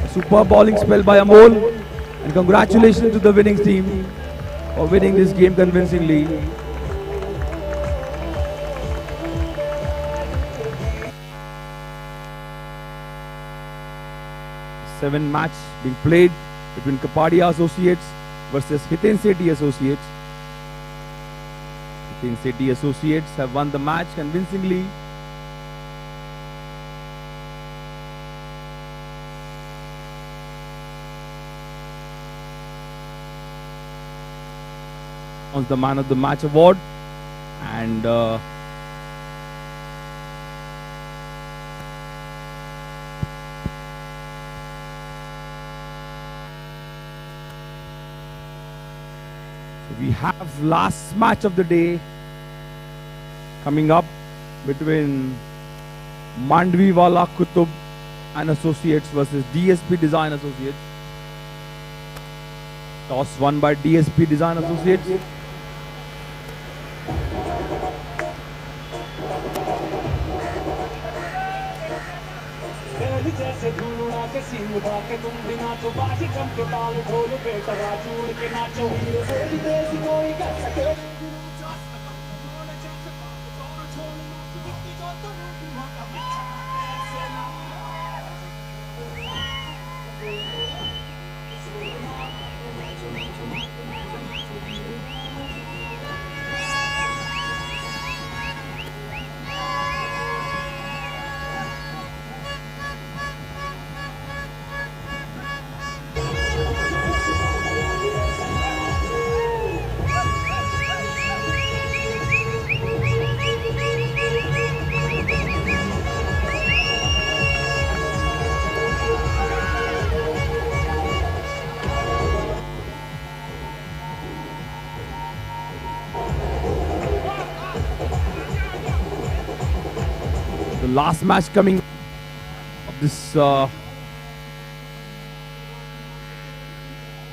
A superb bowling spell by Amol, and congratulations to the winning team for winning this game convincingly. Seven match being played between Kapadia associates versus Hiten Sethi associates. Hiten Sethi associates have won the match convincingly. On the man of the match award, and we have last match of the day coming up between Mandviwala Kutub and Associates versus DSP Design Associates. Toss won by DSP Design Associates. last match coming of this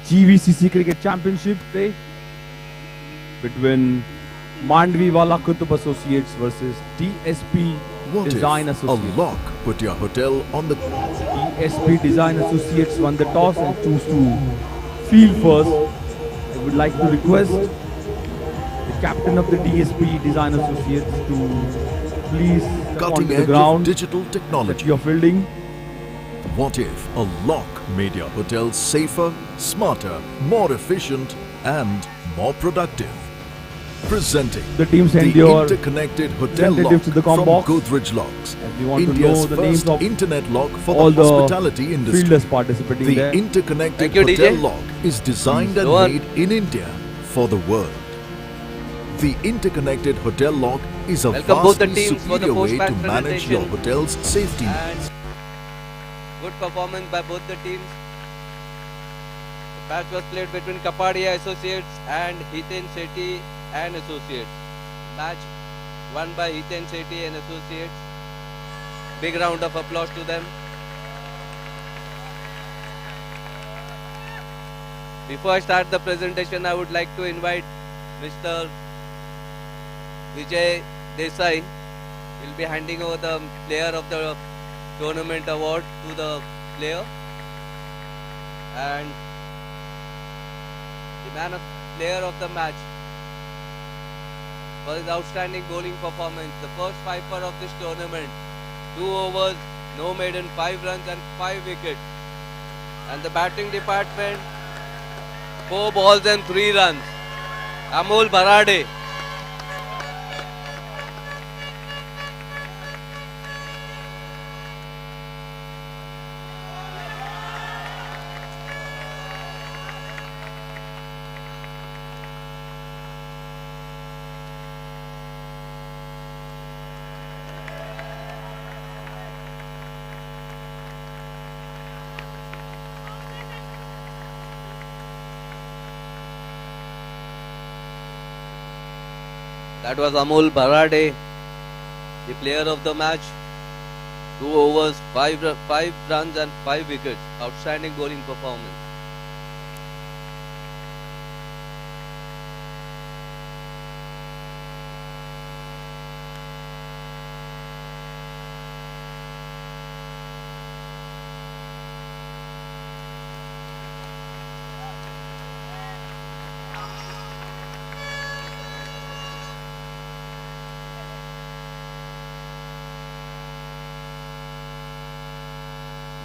GVCC Cricket Championship day between Mandvi Wala Kutub Associates versus DSP What Design if Associates. a lock put your hotel on the... DSP Design Associates won the toss and chose to field first. I would like to request the captain of the DSP Design Associates to please come onto Cutting the edge ground of digital that technology. you're fielding. What if a lock made your hotel safer, smarter, more efficient and more productive? Presenting The team send the your interconnected hotel lock representative to the from combox. Godrej Locks, As we want to India's know the names first of internet lock for all the the hospitality industry. fielders participating The there. interconnected Thank you, hotel DJ. lock is designed and Rohan. made in India for the world. The interconnected hotel lock is a Welcome both the vastly teams for the superior way to post-match manage your presentation. hotel's safety And needs. good performance by both the teams. The match was played between Kapadia Associates and Hiten Sethi and Associates. Match won by Hiten Sethi and Associates. Big round of applause to them. Before I start the presentation, I would like to invite Mr. Vijay Desai. He'll be handing over the player of the tournament award to the player, and the player of the match for his outstanding bowling performance. The first fifer of this tournament, 2 overs, no maiden, 5 runs and 5 wickets. And the batting department, 4 balls and 3 runs. Amol Barade. That was Amol Barade, the player of the match. 2 overs, 5 runs and 5 wickets. Outstanding bowling performance.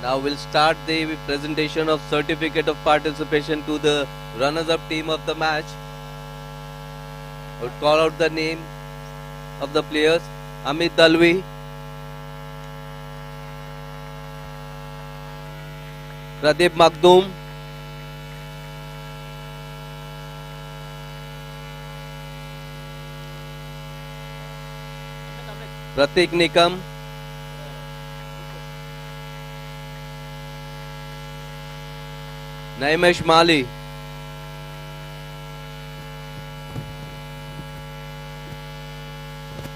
Now we'll start the presentation of certificate of participation to the runners-up team of the match. I would call out the name of the players. Amit Dalvi, Pradeep Magdum, Pratik Nikam, Naimesh Mali,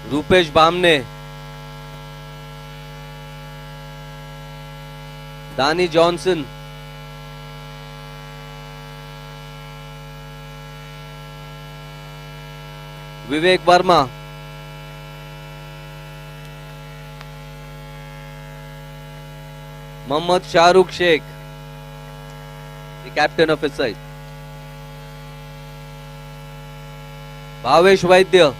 Rupesh Bamne, Dani Johnson, Vivek Verma, Mohammad Shahrukh Sheikh, the captain of his side. Bhavesh Vaidya,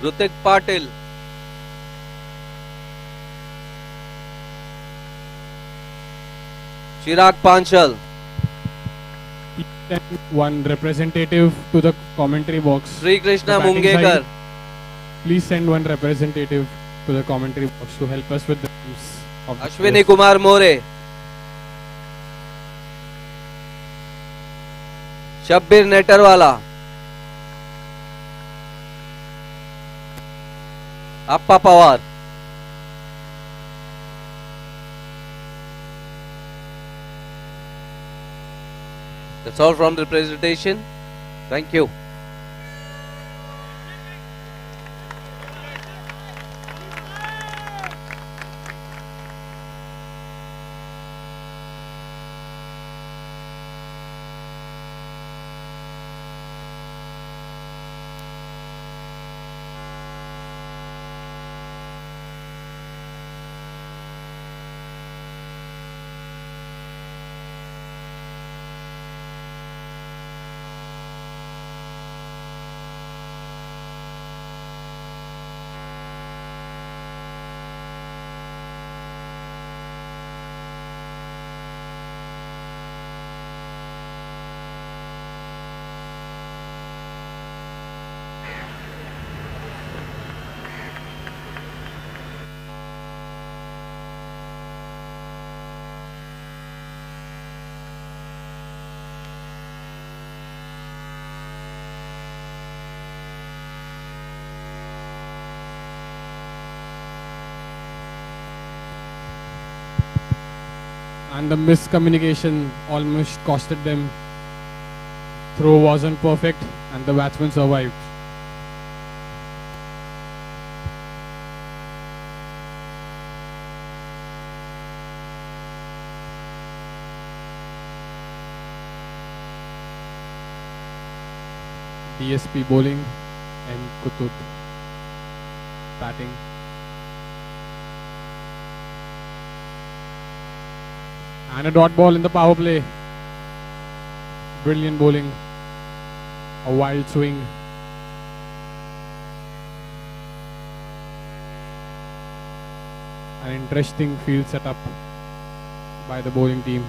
Rutik Patil, Chirag Panchal, Send one representative to the commentary box. Sri Krishna The batting Mungekar, side, please send one representative to the commentary box to help us with the names of the Ashwini players. Kumar More, Shabbir Netterwala, Appa Pawar, that's all from the presentation. Thank you. and the miscommunication almost costed them. Throw wasn't perfect and the batsman survived. DSP bowling, M. Kutut batting. And a dot ball in the power play. Brilliant bowling. A wild swing. An interesting field setup by the bowling team.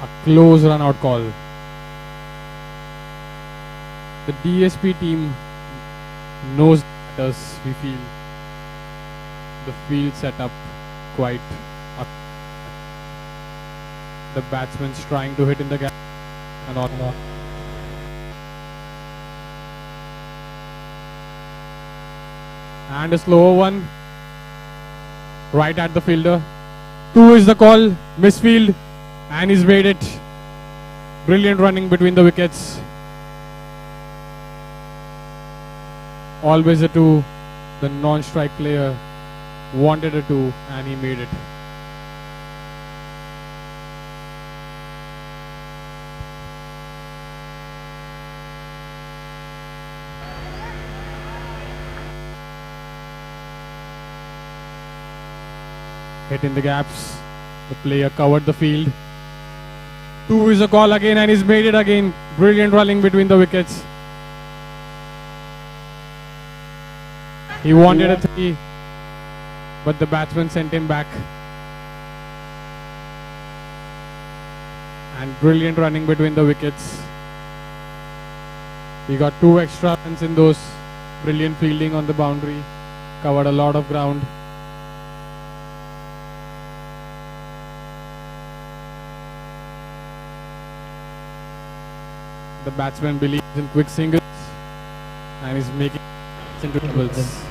A close run out call. The DSP team knows that us, we feel the field setup quite up. The batsman's trying to hit in the gap and not. And a slower one right at the fielder. 2 is the call, misfield, and he's made it. Brilliant running between the wickets. Always a 2. The non-strike player wanted a 2 and he made it. Hit in the gaps. The player covered the field. 2 is a call again and he's made it again. Brilliant running between the wickets. He wanted a 3, but the batsman sent him back. And brilliant running between the wickets. He got 2 extra runs in those. Brilliant fielding on the boundary. Covered a lot of ground. The batsman believes in quick singles and is making it into doubles.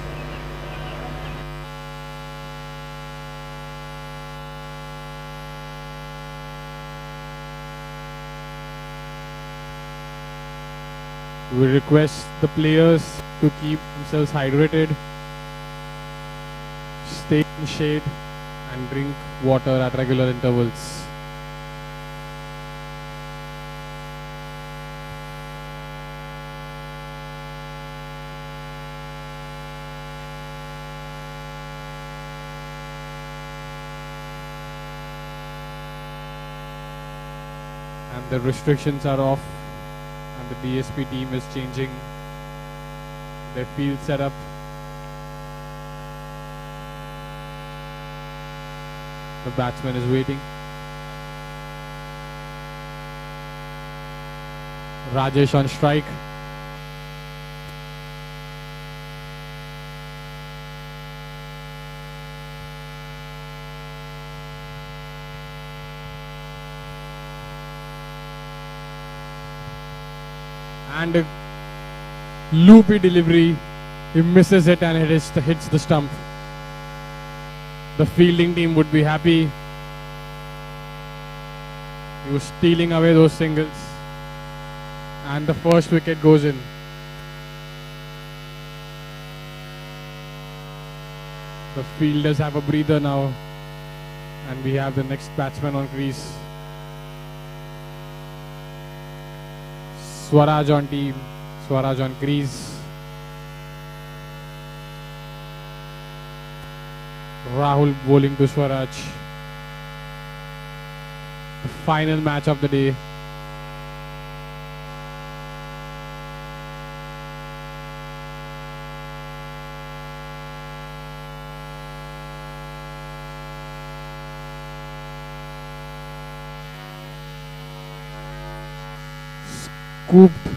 We request the players to keep themselves hydrated, stay in shade and drink water at regular intervals. And the restrictions are off and the DSP team is changing their field setup. The batsman is waiting. Rajesh on strike. And a loopy delivery. He misses it and it hits the stump. The fielding team would be happy. He was stealing away those singles. And the first wicket goes in. The fielders have a breather now. And we have the next batsman on crease. Swaraj on team, Swaraj on crease. Rahul bowling to Swaraj. The final match of the day. Scooped,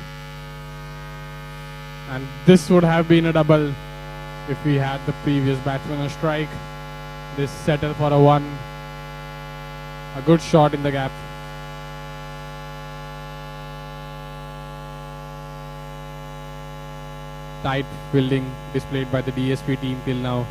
and this would have been a double if we had the previous batsman on strike. This settled for a 1. A good shot in the gap. tight fielding displayed by the DSP team till now.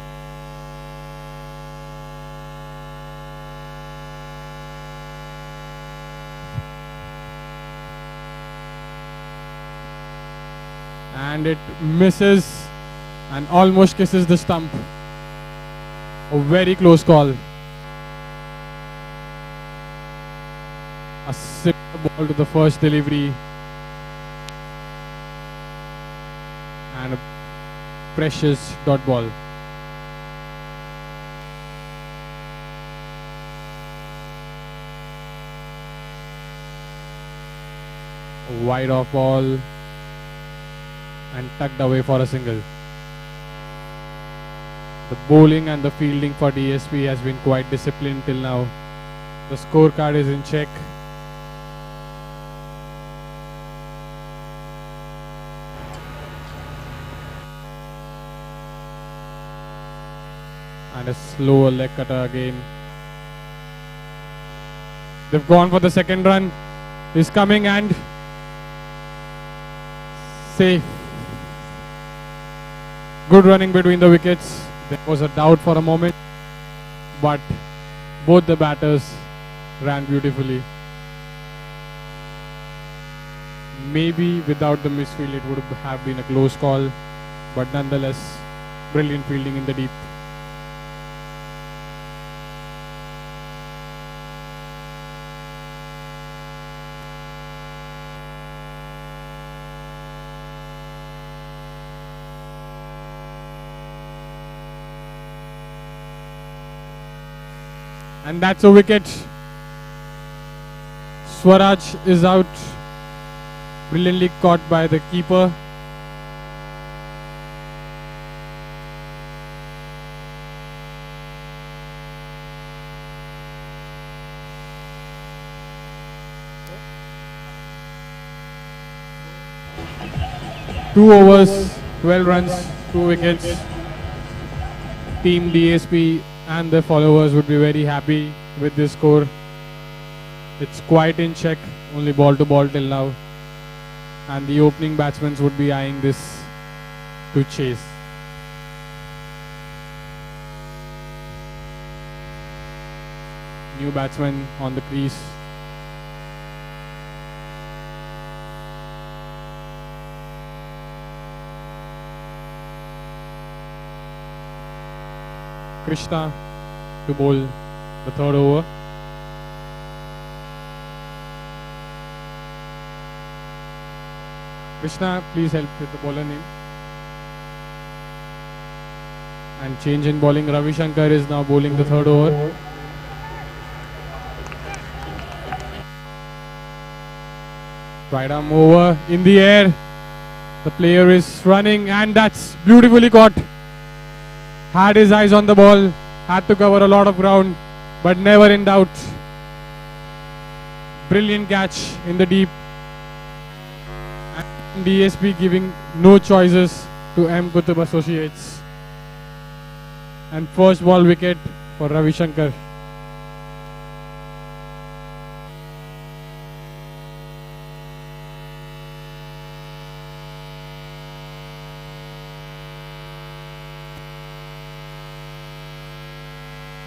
And it misses and almost kisses the stump. A very close call. A simple ball to the first delivery. And a precious dot ball. A wide off ball. And tucked away for a single. The bowling and the fielding for DSP has been quite disciplined till now. The scorecard is in check. And a slower leg cutter again. They've gone for the second run. He's coming and safe. Good running between the wickets. There was a doubt for a moment, but both the batters ran beautifully. Maybe without the misfield it would have been a close call, but nonetheless, brilliant fielding in the deep. And that's a wicket. Swaraj is out. Brilliantly caught by the keeper. Two overs, 12 runs, 2 wickets. Team DSP and the followers would be very happy with this score. It's quite in check, only ball to ball till now. And the opening batsmen would be eyeing this to chase. New batsman on the crease. Krishna to bowl the third over. Krishna, please help with the bowler name. And change in bowling. Ravi Shankar is now bowling the third over. Right arm over in the air. The player is running and that's beautifully caught. Had his eyes on the ball, had to cover a lot of ground, but never in doubt. Brilliant catch in the deep. And DSP giving no choices to M. Kutub Associates. And first ball wicket for Ravi Shankar.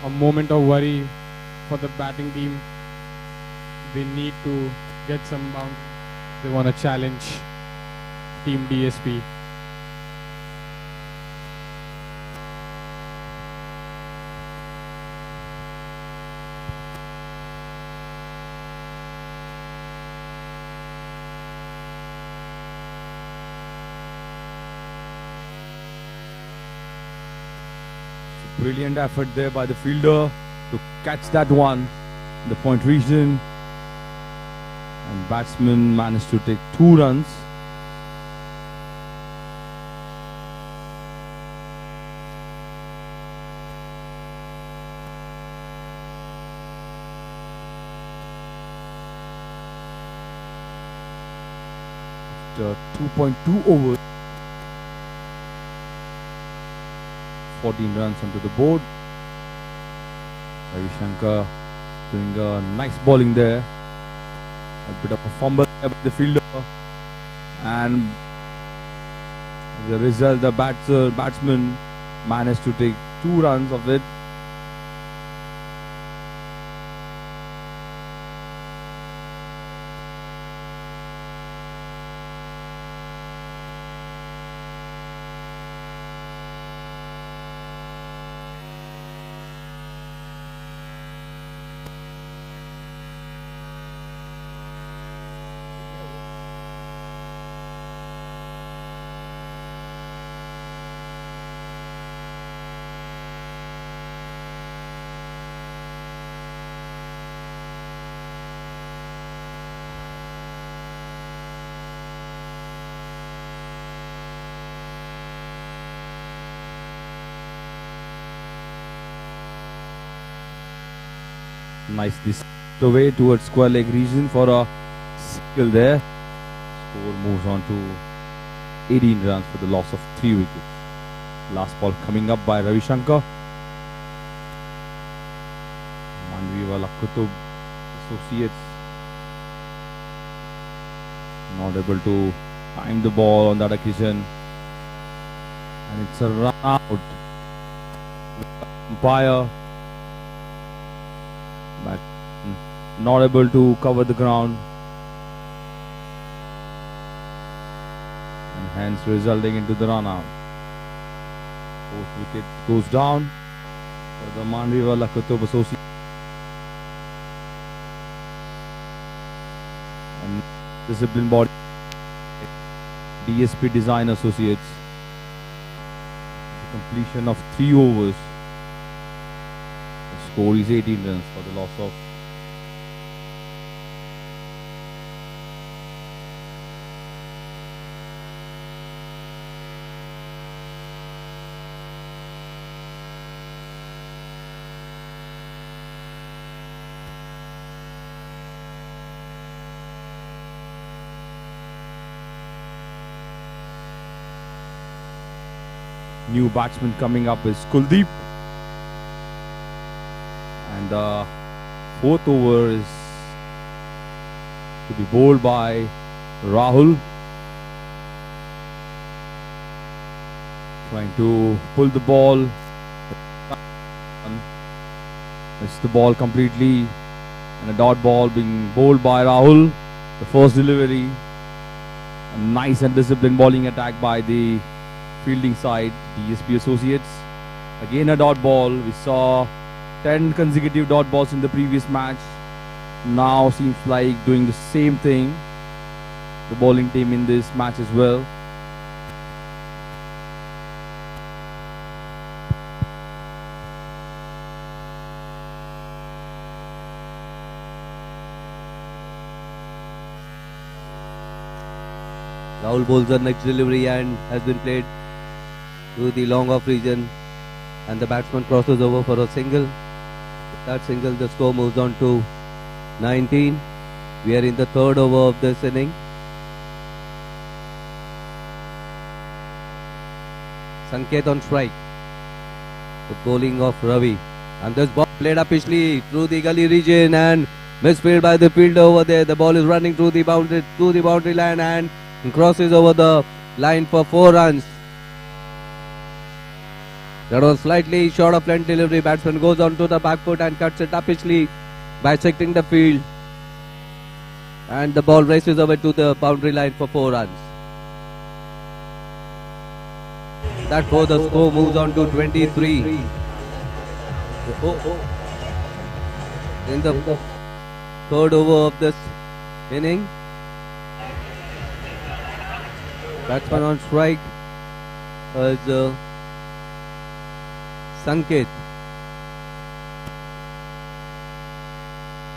A moment of worry for the batting team. They need to get some bounce. They want to challenge Team DSP. Brilliant effort there by the fielder to catch that one in the point region. And batsman managed to take 2 runs. After 2.2 overs. 14 runs onto the board. Ravi Shankar doing a nice bowling there. A bit of a fumble there by the fielder. And As a result, the batsman managed to take 2 runs of it. Nicely away towards square leg region for a single there. Score moves on to 18 runs for the loss of 3 wickets. Last ball coming up by Ravi Shankar. Manviwala Kutub associates not able to time the ball on that occasion, and it's a run out. Umpire but not able to cover the ground, and hence resulting into the run out. 4th wicket goes down for the Manviwala Kutub associate. And discipline body DSP Design Associates. The completion of 3 overs. The score is 18 runs for the loss of new batsman coming up is Kuldeep, and the 4th over is to be bowled by Rahul, trying to pull the ball. Missed the ball completely, and a dot ball being bowled by Rahul. The first delivery, a nice and disciplined bowling attack by the fielding side, DSP Associates. Again a dot ball. We saw 10 consecutive dot balls in the previous match. Now seems like doing the same thing, the bowling team in this match as well. Rahul bowls the next delivery and has been played to the long off region, and the batsman crosses over for a single. With that single, the score moves on to 19. We are in the 3rd over of this inning. Sanket on strike. The bowling of Ravi, and this ball played upishly through the gully region and misfield by the fielder over there. The ball is running through the boundary line and crosses over the line for 4 runs. That was slightly short of length delivery. Batsman goes on to the back foot and cuts it upishly, bisecting the field, and the ball races away to the boundary line for 4 runs. That for the score moves on to 23. In the 3rd over of this inning, batsman on strike is Sanket.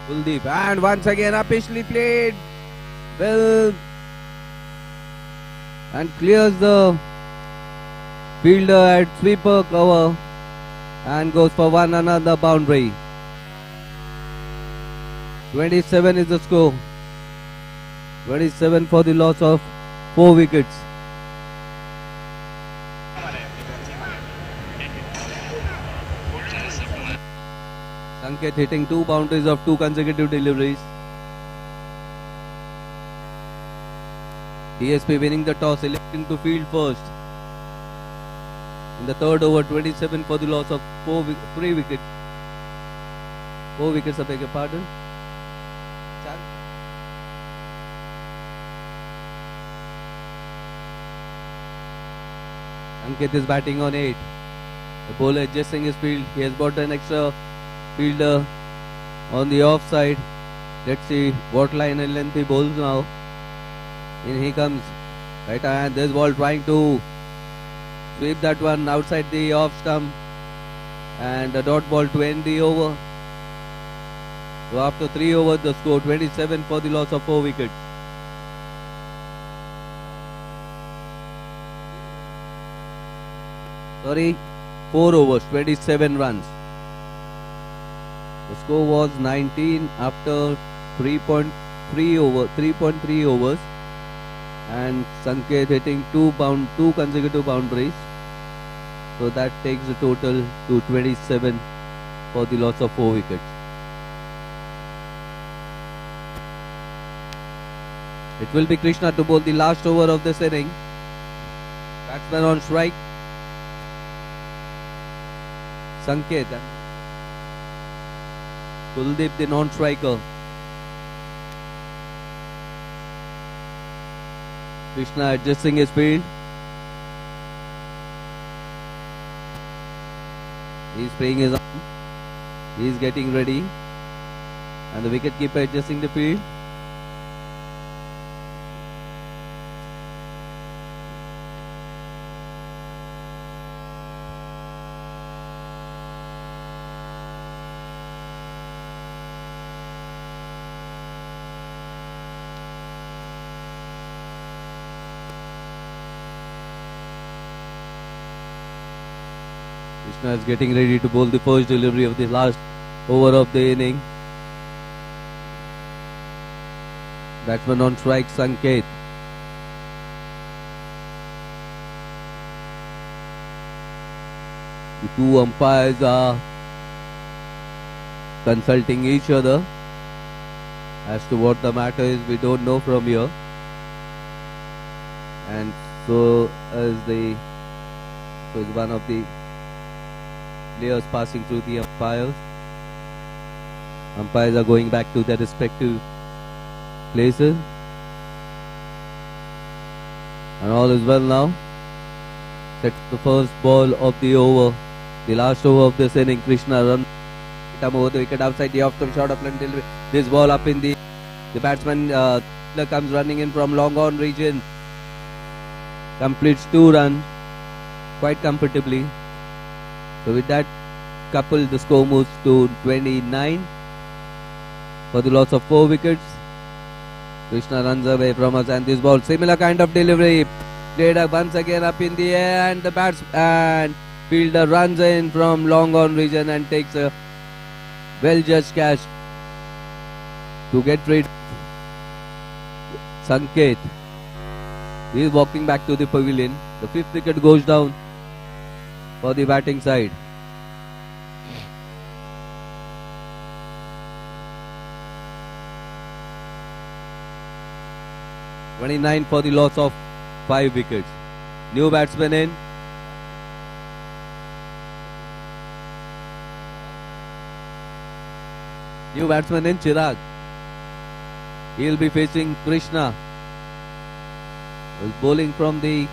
Kuldeep, and once again upishly played well and clears the fielder at sweeper cover and goes for one another boundary. 27 is the score. 27 for the loss of 4 wickets. Sanket hitting 2 boundaries of 2 consecutive deliveries. DSP winning the toss, electing to field first. In the third over, 27 for the loss of 3 wickets. 4 wickets, I beg your pardon. Ankit is batting on 8. The bowler adjusting his field. He has got an extra fielder on the offside. Let's see what line and length he bowls now. In he comes. Right hand. This ball trying to sweep that one outside the off stump. And a dot ball to end the over. So after 3 overs, the score 27 for the loss of 4 wickets. Sorry, 4 overs, 27 runs. The score was 19 after 3.3 overs, and Sanket hitting two consecutive boundaries. So that takes the total to 27 for the loss of 4 wickets. It will be Krishna to bowl the last over of this inning. Batsman on strike. Sanket. Kuldeep the non-striker. Krishna adjusting his field. He's playing his arm. He's getting ready. And the wicketkeeper adjusting the field. Krishna is getting ready to bowl the first delivery of the last over of the inning. Batsman on strike, Sanket. The two umpires are consulting each other as to what the matter is. We don't know from here. And so is one of the players passing through the umpires. Umpires are going back to their respective places. And all is well now. Set the first ball of the over. The last over of this inning. Krishna runs over the wicket outside the off-stump shot of delivery. This ball up in the batsman comes running in from long on region. Completes 2 runs quite comfortably. So with that couple, the score moves to 29 for the loss of 4 wickets. Krishna runs away from us, and this ball, similar kind of delivery, played up once again up in the air, and the fielder runs in from long on region and takes a well judged catch to get rid of Sanket. He is walking back to the pavilion. The 5th wicket goes down for the batting side. (29) for the loss of 5 wickets. New batsman in. Chirag. He will be facing Krishna, who is bowling from the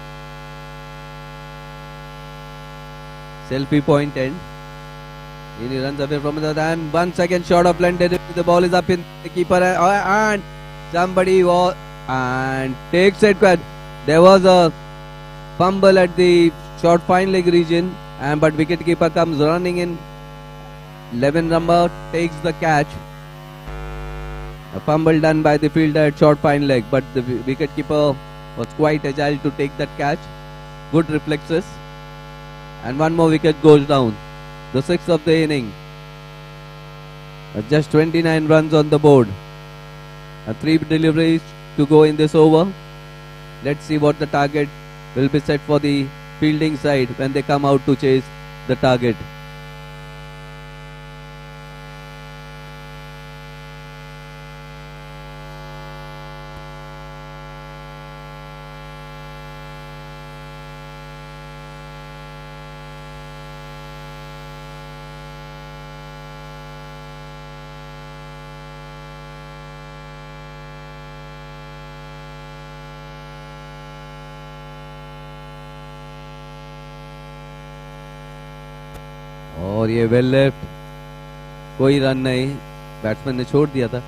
selfie point end. He runs away from the and 1 second short of length. The ball is up in the keeper, and somebody was and takes it. There was a fumble at the short fine leg region, but wicketkeeper comes running in. 11 number takes the catch. A fumble done by the fielder at short fine leg, but the wicketkeeper was quite agile to take that catch. Good reflexes. And 1 more wicket goes down. The 6th of the inning. Just 29 runs on the board. 3 deliveries to go in this over. Let's see what the target will be set for the fielding side when they come out to chase the target. और ये well left, कोई run नहीं, batsman ने छोड़ दिया था।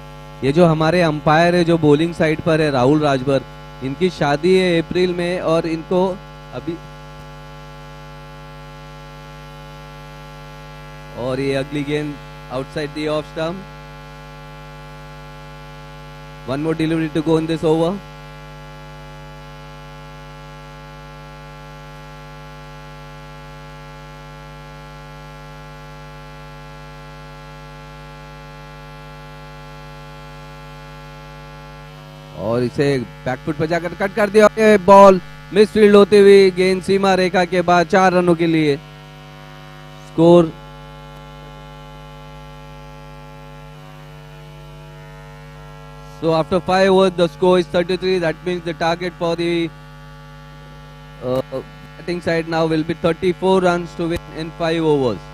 ये जो हमारे अंपायर है जो बॉलिंग साइड पर है राहुल राजभर, इनकी शादी है अप्रैल में और इनको अभी और ये अगली गेंद outside the off stump. One more delivery to go in this over. और इसे बैकफुट पर जाकर कट कर दिया, ये बॉल मिस फील्ड होते हुए गेंद सीमा रेखा के बाद 4 रनों के लिए। Score so after 5 overs the score is 33. That means the target for the batting side now will be 34 runs to win in 5 overs.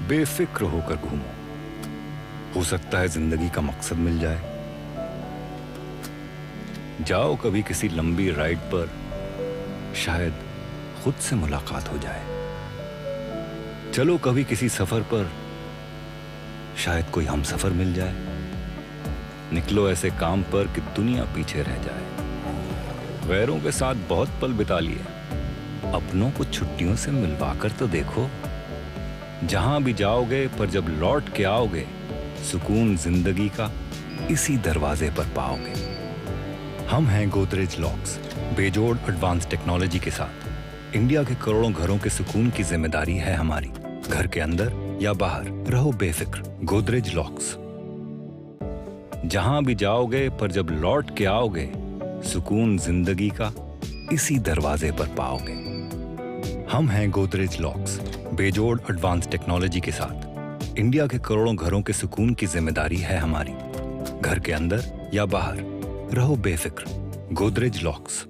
बेफिक्र होकर घूमो, हो सकता है जिंदगी का मकसद मिल जाए। जाओ कभी किसी लंबी राइड पर, शायद खुद से मुलाकात हो जाए। चलो कभी किसी सफर पर, शायद कोई हमसफर मिल जाए। निकलो ऐसे काम पर कि दुनिया पीछे रह जाए। वैरों के साथ बहुत पल बिता लिए, अपनों को छुट्टियों से मिलवाकर तो देखो। जहां भी जाओगे पर जब लौट के आओगे, सुकून जिंदगी का इसी दरवाजे पर पाओगे। हम हैं गोदरेज लॉक्स, बेजोड़ एडवांस टेक्नोलॉजी के साथ। इंडिया के करोड़ों घरों के सुकून की जिम्मेदारी है हमारी। घर के अंदर या बाहर रहो बेफिक्र, गोदरेज लॉक्स। जहां भी जाओगे पर जब लौट के आओगे, सुकून जिंदगी का इसी दरवाजे पर पाओगे। हम हैं गोदरेज लॉक्स, बेजोड़ एडवांस टेक्नोलॉजी के साथ। इंडिया के करोड़ों घरों के सुकून की जिम्मेदारी है हमारी। घर के अंदर या बाहर रहो बेफिक्र, Godrej locks.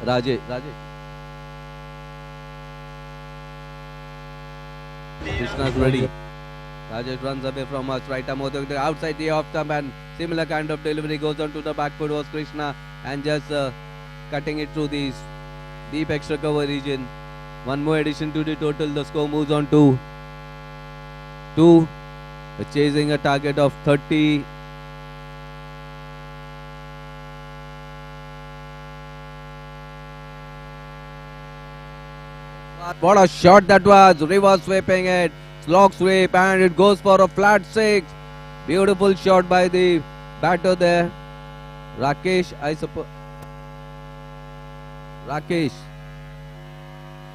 Rajesh. Krishna's ready. Rajesh runs away from us. Right arm outside the off stump, and similar kind of delivery goes on to the back foot was Krishna, and just cutting it through the deep extra cover region. One more addition to the total. The score moves on to 2. Chasing a target of 30. What a shot that was. Reverse sweeping it. Slog sweep, and it goes for a flat 6. Beautiful shot by the batter there. Rakesh, I suppose. Rakesh.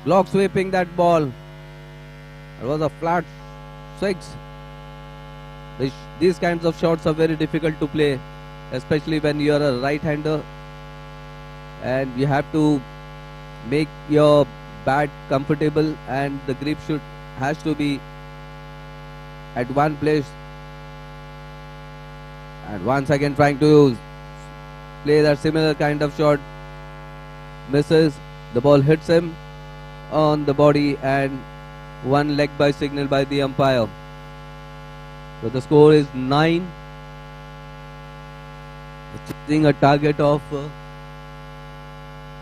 Slog sweeping that ball. It was a flat 6. These kinds of shots are very difficult to play, especially when you are a right-hander and you have to make your bat comfortable, and the grip has to be at one place. And once again trying to play that similar kind of shot, misses. The ball hits him on the body, and one leg by signal by the umpire. So the score is 9. Chasing a target of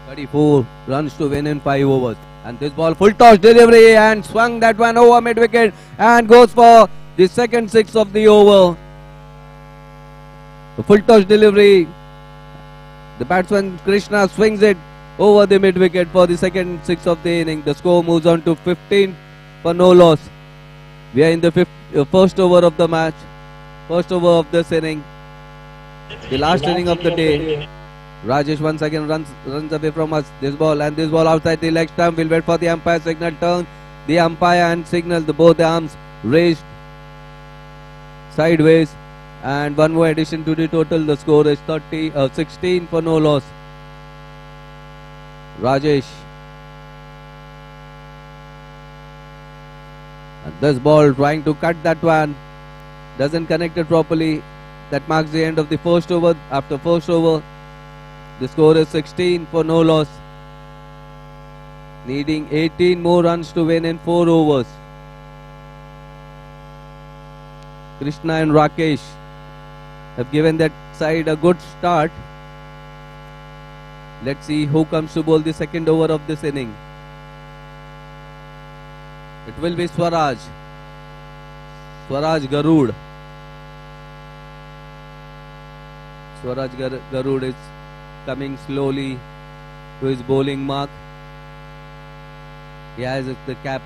34 runs to win in 5 overs. And this ball, full toss delivery, and swung that one over mid wicket and goes for the second 6 of the over. The full toss delivery. The batsman Krishna swings it over the mid wicket for the second 6 of the inning. The score moves on to 15 for no loss. We are in the first over of the match, first over of this inning, the last inning of the day. Rajesh once again runs away from us. This ball outside the leg stump. Will wait for the umpire signal. Turn the umpire and signal the both arms raised sideways. And one more addition to the total. The score is 16 for no loss. Rajesh. And this ball trying to cut that one. Doesn't connect it properly. That marks the end of the first over. After first over, the score is 16 for no loss. Needing 18 more runs to win in 4 overs. Krishna and Rakesh have given that side a good start. Let's see who comes to bowl the second over of this inning. It will be Swaraj Garud. Swaraj Garud is coming slowly to his bowling mark. He has the cap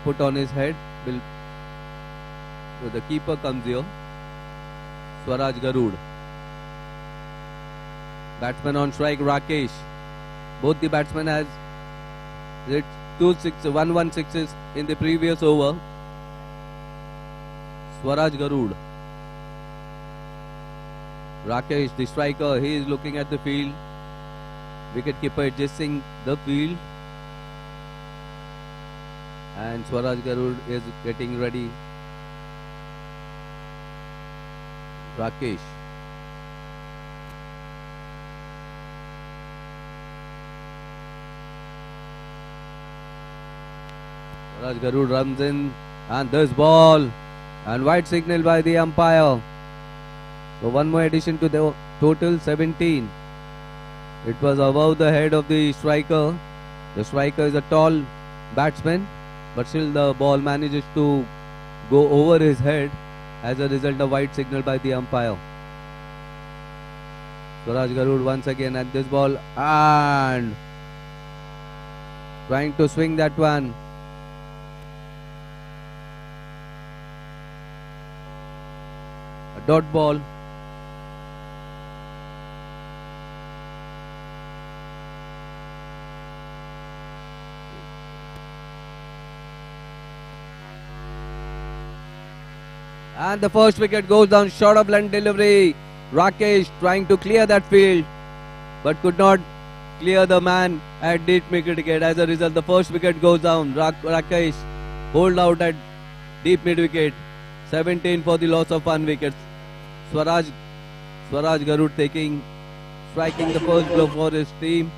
put on his head. So the keeper comes here. Swaraj Garud. Batsman on strike, Rakesh. Both the batsmen has hit 1 sixes in the previous over. Swaraj Garud. Rakesh, the striker, he is looking at the field. Wicketkeeper adjusting the field. And Swaraj Garud is getting ready. Rakesh. Swaraj Garud runs in, and this ball, and white signal by the umpire. So one more addition to the total, 17. It was above the head of the striker. The striker is a tall batsman, but still the ball manages to go over his head. As a result, a white signal by the umpire. Swaraj Garud once again at this ball, and trying to swing that one. A dot ball. And the first wicket goes down, short of blunt delivery. Rakesh trying to clear that field, but could not clear the man at deep mid wicket. As a result, the first wicket goes down. Rakesh hold out at deep mid wicket. 17 for the loss of 1 wicket. Swaraj Garud striking the first blow for his team.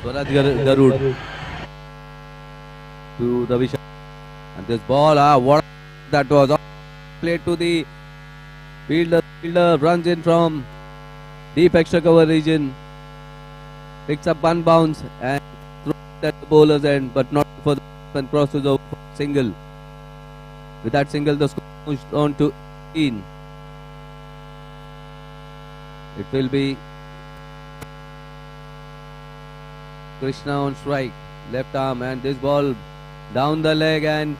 Swaraj Garud to Ravi Shankar. And this ball, what that was. Played to the fielder. Fielder runs in from deep extra cover region. Picks up one bounce and throws it at the bowler's end, but not for the and crosses over for single. With that single, the score pushed on to 18. It will be Krishna on strike, left arm, and this ball down the leg and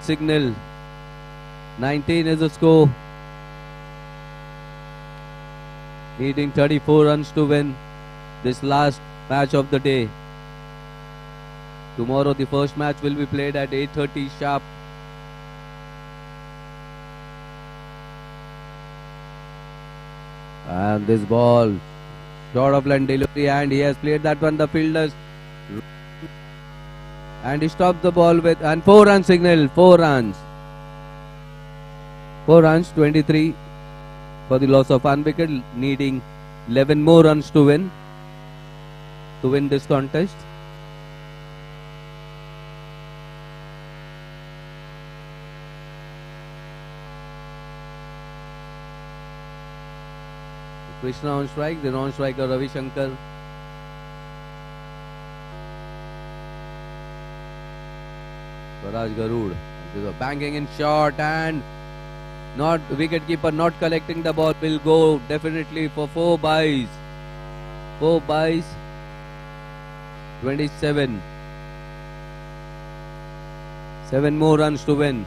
signal. 19 is the score. Needing 34 runs to win this last match of the day. Tomorrow the first match will be played at 8:30 sharp. And this ball short of line delivery, and he has played that one. The fielders, and he stopped the ball with, and 4 run signal. 4 runs. 4 runs, 23 for the loss of 1 wicket, needing 11 more runs to win this contest. Krishna on strike, the non-striker Ravi Shankar. Swaraj Garud. This is a banging in shot, and not wicketkeeper not collecting the ball, will go definitely for 4 byes. 4 byes, 27. 7 more runs to win.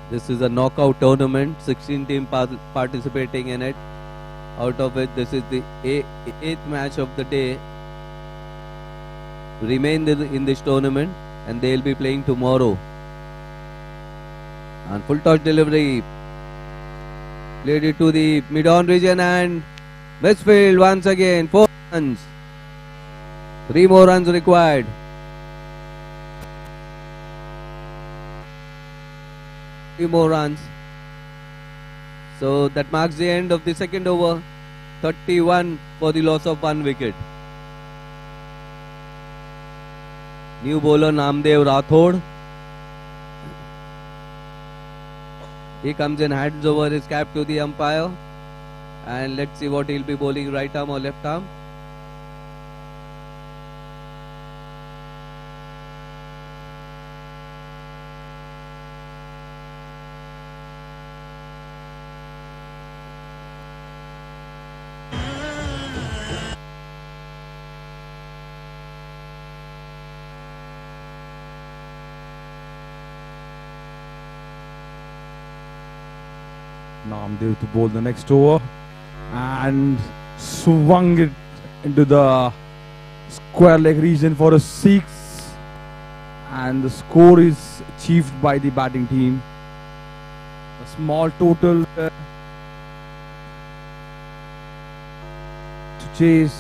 This is a knockout tournament, 16 teams participating in it. Out of it, this is the 8th match of the day. Remain in this tournament, and they will be playing tomorrow. And full toss delivery. Played it to the mid-on region, and Westfield once again. 4 runs. 3 more runs required. 3 more runs. So that marks the end of the second over. 31 for the loss of 1 wicket. New bowler Namdev Rathod. He comes in, hands over his cap to the umpire. And let's see what he'll be bowling, right arm or left arm. Namdev to bowl the next over, and swung it into the square leg region for a 6, and the score is achieved by the batting team. A small total to chase,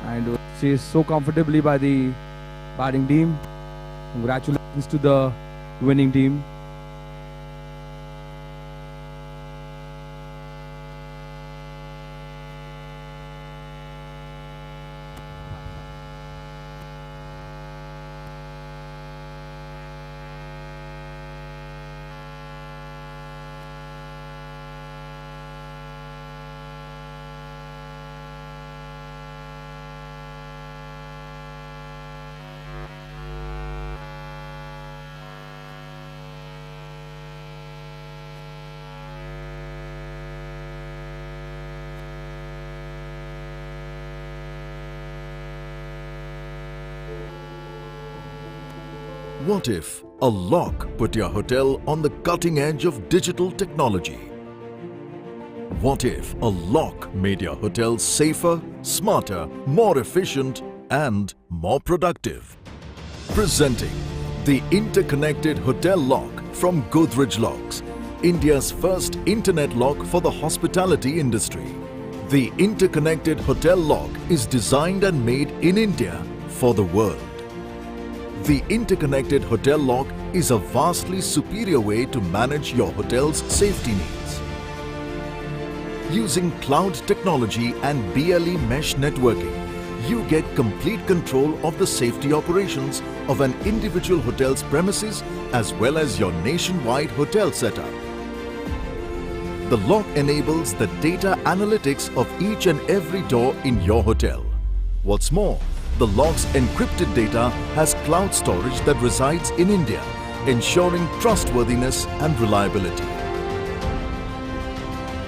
and was chased so comfortably by the batting team. Congratulations to the winning team. What if a lock put your hotel on the cutting edge of digital technology? What if a lock made your hotel safer, smarter, more efficient and more productive? Presenting the interconnected hotel lock from Godrej Locks, India's first internet lock for the hospitality industry. The interconnected hotel log is designed and made in India for the world. The interconnected hotel log is a vastly superior way to manage your hotel's safety needs. Using cloud technology and BLE mesh networking, you get complete control of the safety operations of an individual hotel's premises as well as your nationwide hotel setup. The log enables the data analytics of each and every door in your hotel. What's more, the log's encrypted data has cloud storage that resides in India, ensuring trustworthiness and reliability.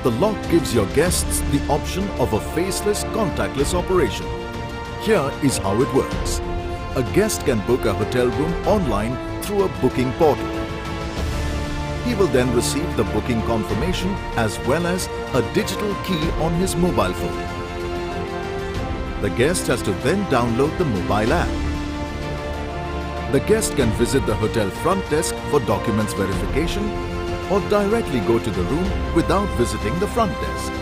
The log gives your guests the option of a faceless, contactless operation. Here is how it works. A guest can book a hotel room online through a booking portal. He will then receive the booking confirmation as well as a digital key on his mobile phone. The guest has to then download the mobile app. The guest can visit the hotel front desk for documents verification or directly go to the room without visiting the front desk.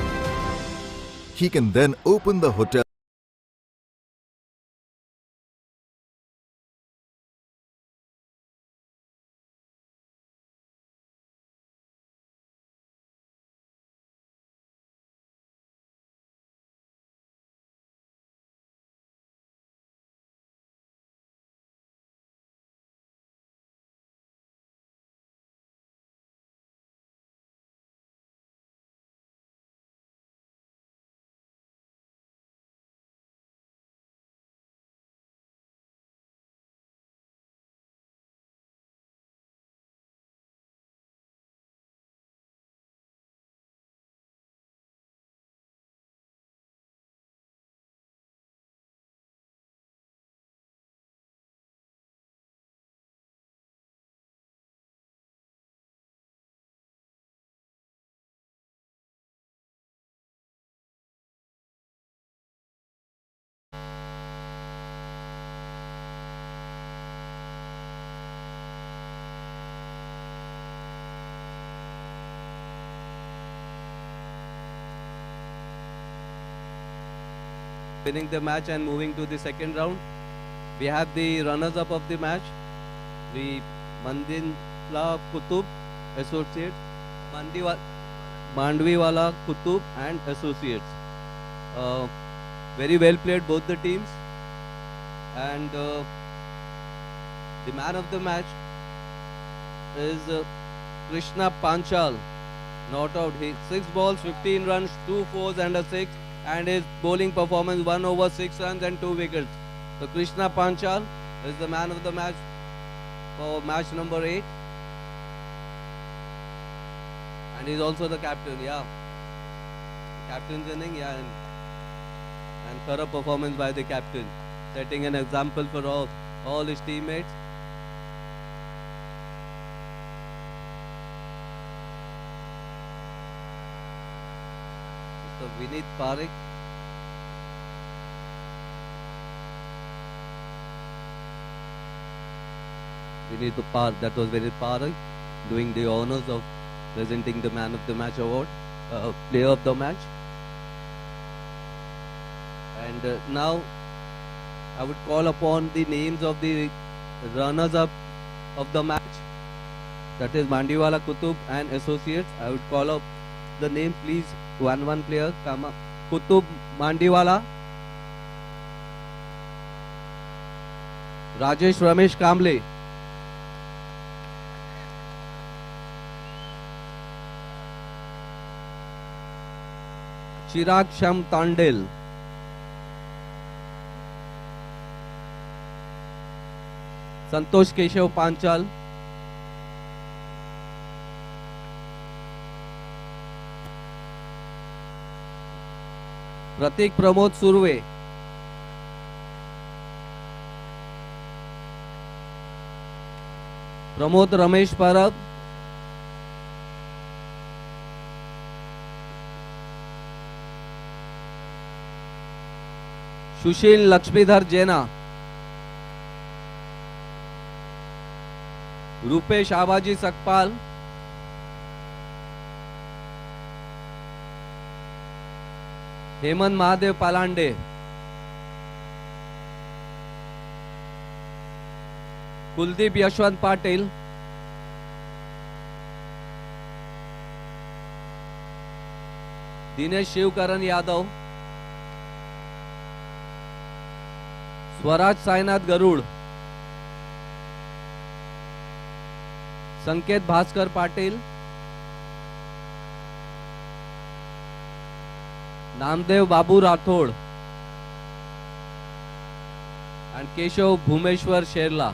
He can then open the hotel winning the match and moving to the second round. We have the runners-up of the match, the Mandinla Kutub Associates, Mandviwala Kutub and Associates. Very well played both the teams, and the man of the match is Krishna Panchal. Not out. He 6 balls, 15 runs, 2 fours and a 6. And his bowling performance 1 over 6 runs and 2 wickets. So Krishna Panchal is the man of the match for match number 8. And he's also the captain, yeah. Captain's inning, yeah. And thorough performance by the captain, setting an example for all his teammates. Vinit Parekh. That was Vinit Parekh doing the honors of presenting the Man of the Match award, Player of the Match. And now I would call upon the names of the runners-up of the match. That is Mandiwala Kutub and Associates. I would call up the name, please. One player, come up. Kutub Mandiwala, Rajesh Ramesh Kamble, Chirag Sham Tandel, Santosh Keshav Panchal, Pratik Pramod Surve, Pramod Ramesh Parab, Sushil Lakshmidhar Jena, Rupesh Abaji Sakpal, Hemant Mahadev Palande, Kuldeep Yashwant Patil, Dinesh Shivkaran Yadav, Swaraj Sainath Garud, Sanket Bhaskar Patil, Namdev Babu Rathore and Keshav Bhumeshwar Sherla.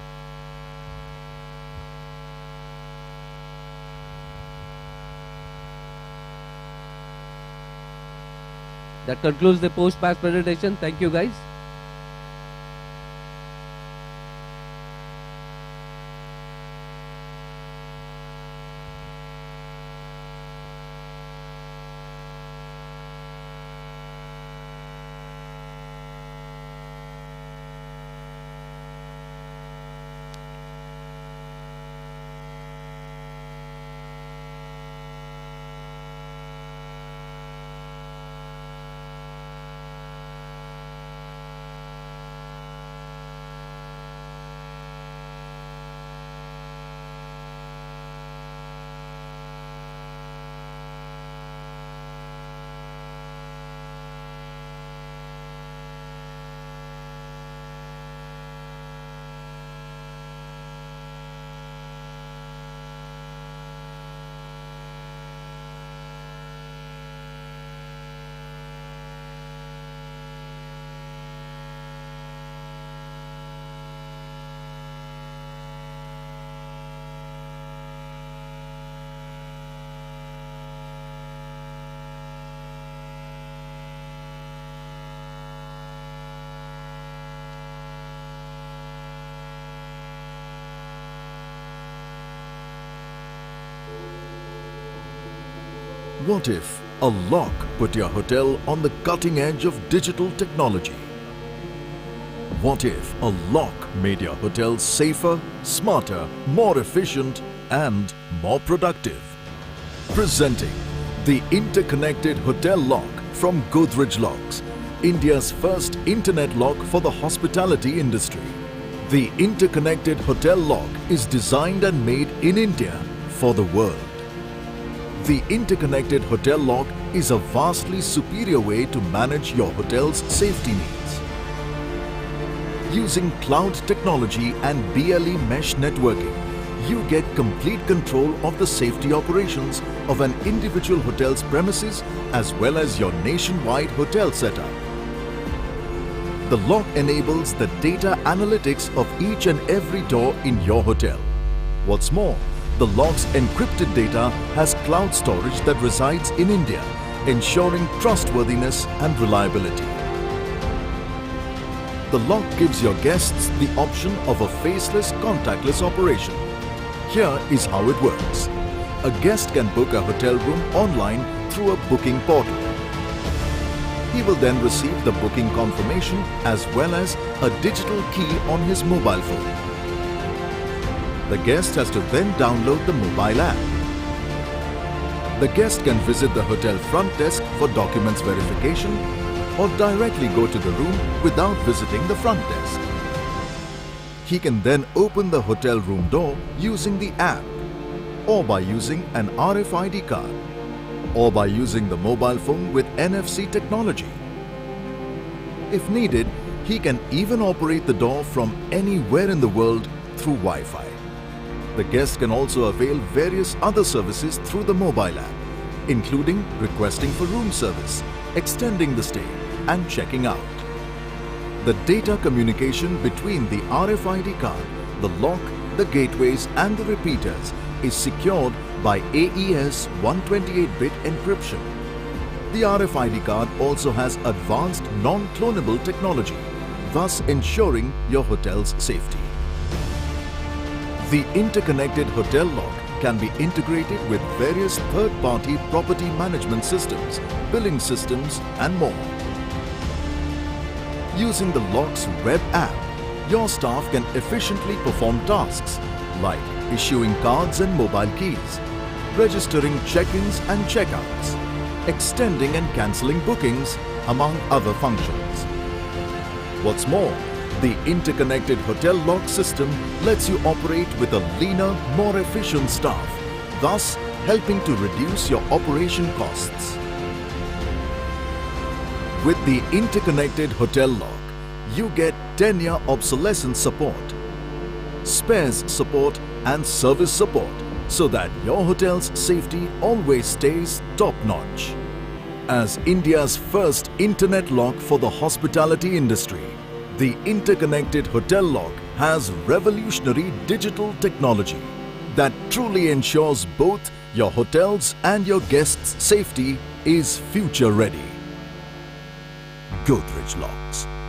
That concludes the post-match presentation. Thank you, guys. What if a lock put your hotel on the cutting edge of digital technology? What if a lock made your hotel safer, smarter, more efficient and more productive? Presenting the interconnected hotel lock from Godrej Locks, India's first internet lock for the hospitality industry. The interconnected hotel lock is designed and made in India for the world. The interconnected hotel lock is a vastly superior way to manage your hotel's safety needs. Using cloud technology and BLE mesh networking, you get complete control of the safety operations of an individual hotel's premises as well as your nationwide hotel setup. The lock enables the data analytics of each and every door in your hotel. What's more, the lock's encrypted data has cloud storage that resides in India, ensuring trustworthiness and reliability. The lock gives your guests the option of a faceless, contactless operation. Here is how it works. A guest can book a hotel room online through a booking portal. He will then receive the booking confirmation as well as a digital key on his mobile phone. The guest has to then download the mobile app. The guest can visit the hotel front desk for documents verification or directly go to the room without visiting the front desk. He can then open the hotel room door using the app or by using an RFID card or by using the mobile phone with NFC technology. If needed, he can even operate the door from anywhere in the world through Wi-Fi. The guest can also avail various other services through the mobile app, including requesting for room service, extending the stay, and checking out. The data communication between the RFID card, the lock, the gateways, and the repeaters is secured by AES 128-bit encryption. The RFID card also has advanced non-clonable technology, thus ensuring your hotel's safety. The interconnected hotel lock can be integrated with various third-party property management systems, billing systems, and more. Using the lock's web app, your staff can efficiently perform tasks like issuing cards and mobile keys, registering check-ins and check-outs, extending and cancelling bookings, among other functions. What's more, the interconnected hotel lock system lets you operate with a leaner, more efficient staff, thus helping to reduce your operation costs. With the interconnected hotel lock, you get 10-year obsolescence support, spares support and service support so that your hotel's safety always stays top-notch. As India's first internet lock for the hospitality industry, the interconnected hotel lock has revolutionary digital technology that truly ensures both your hotel's and your guests' safety is future ready. Godrej Locks.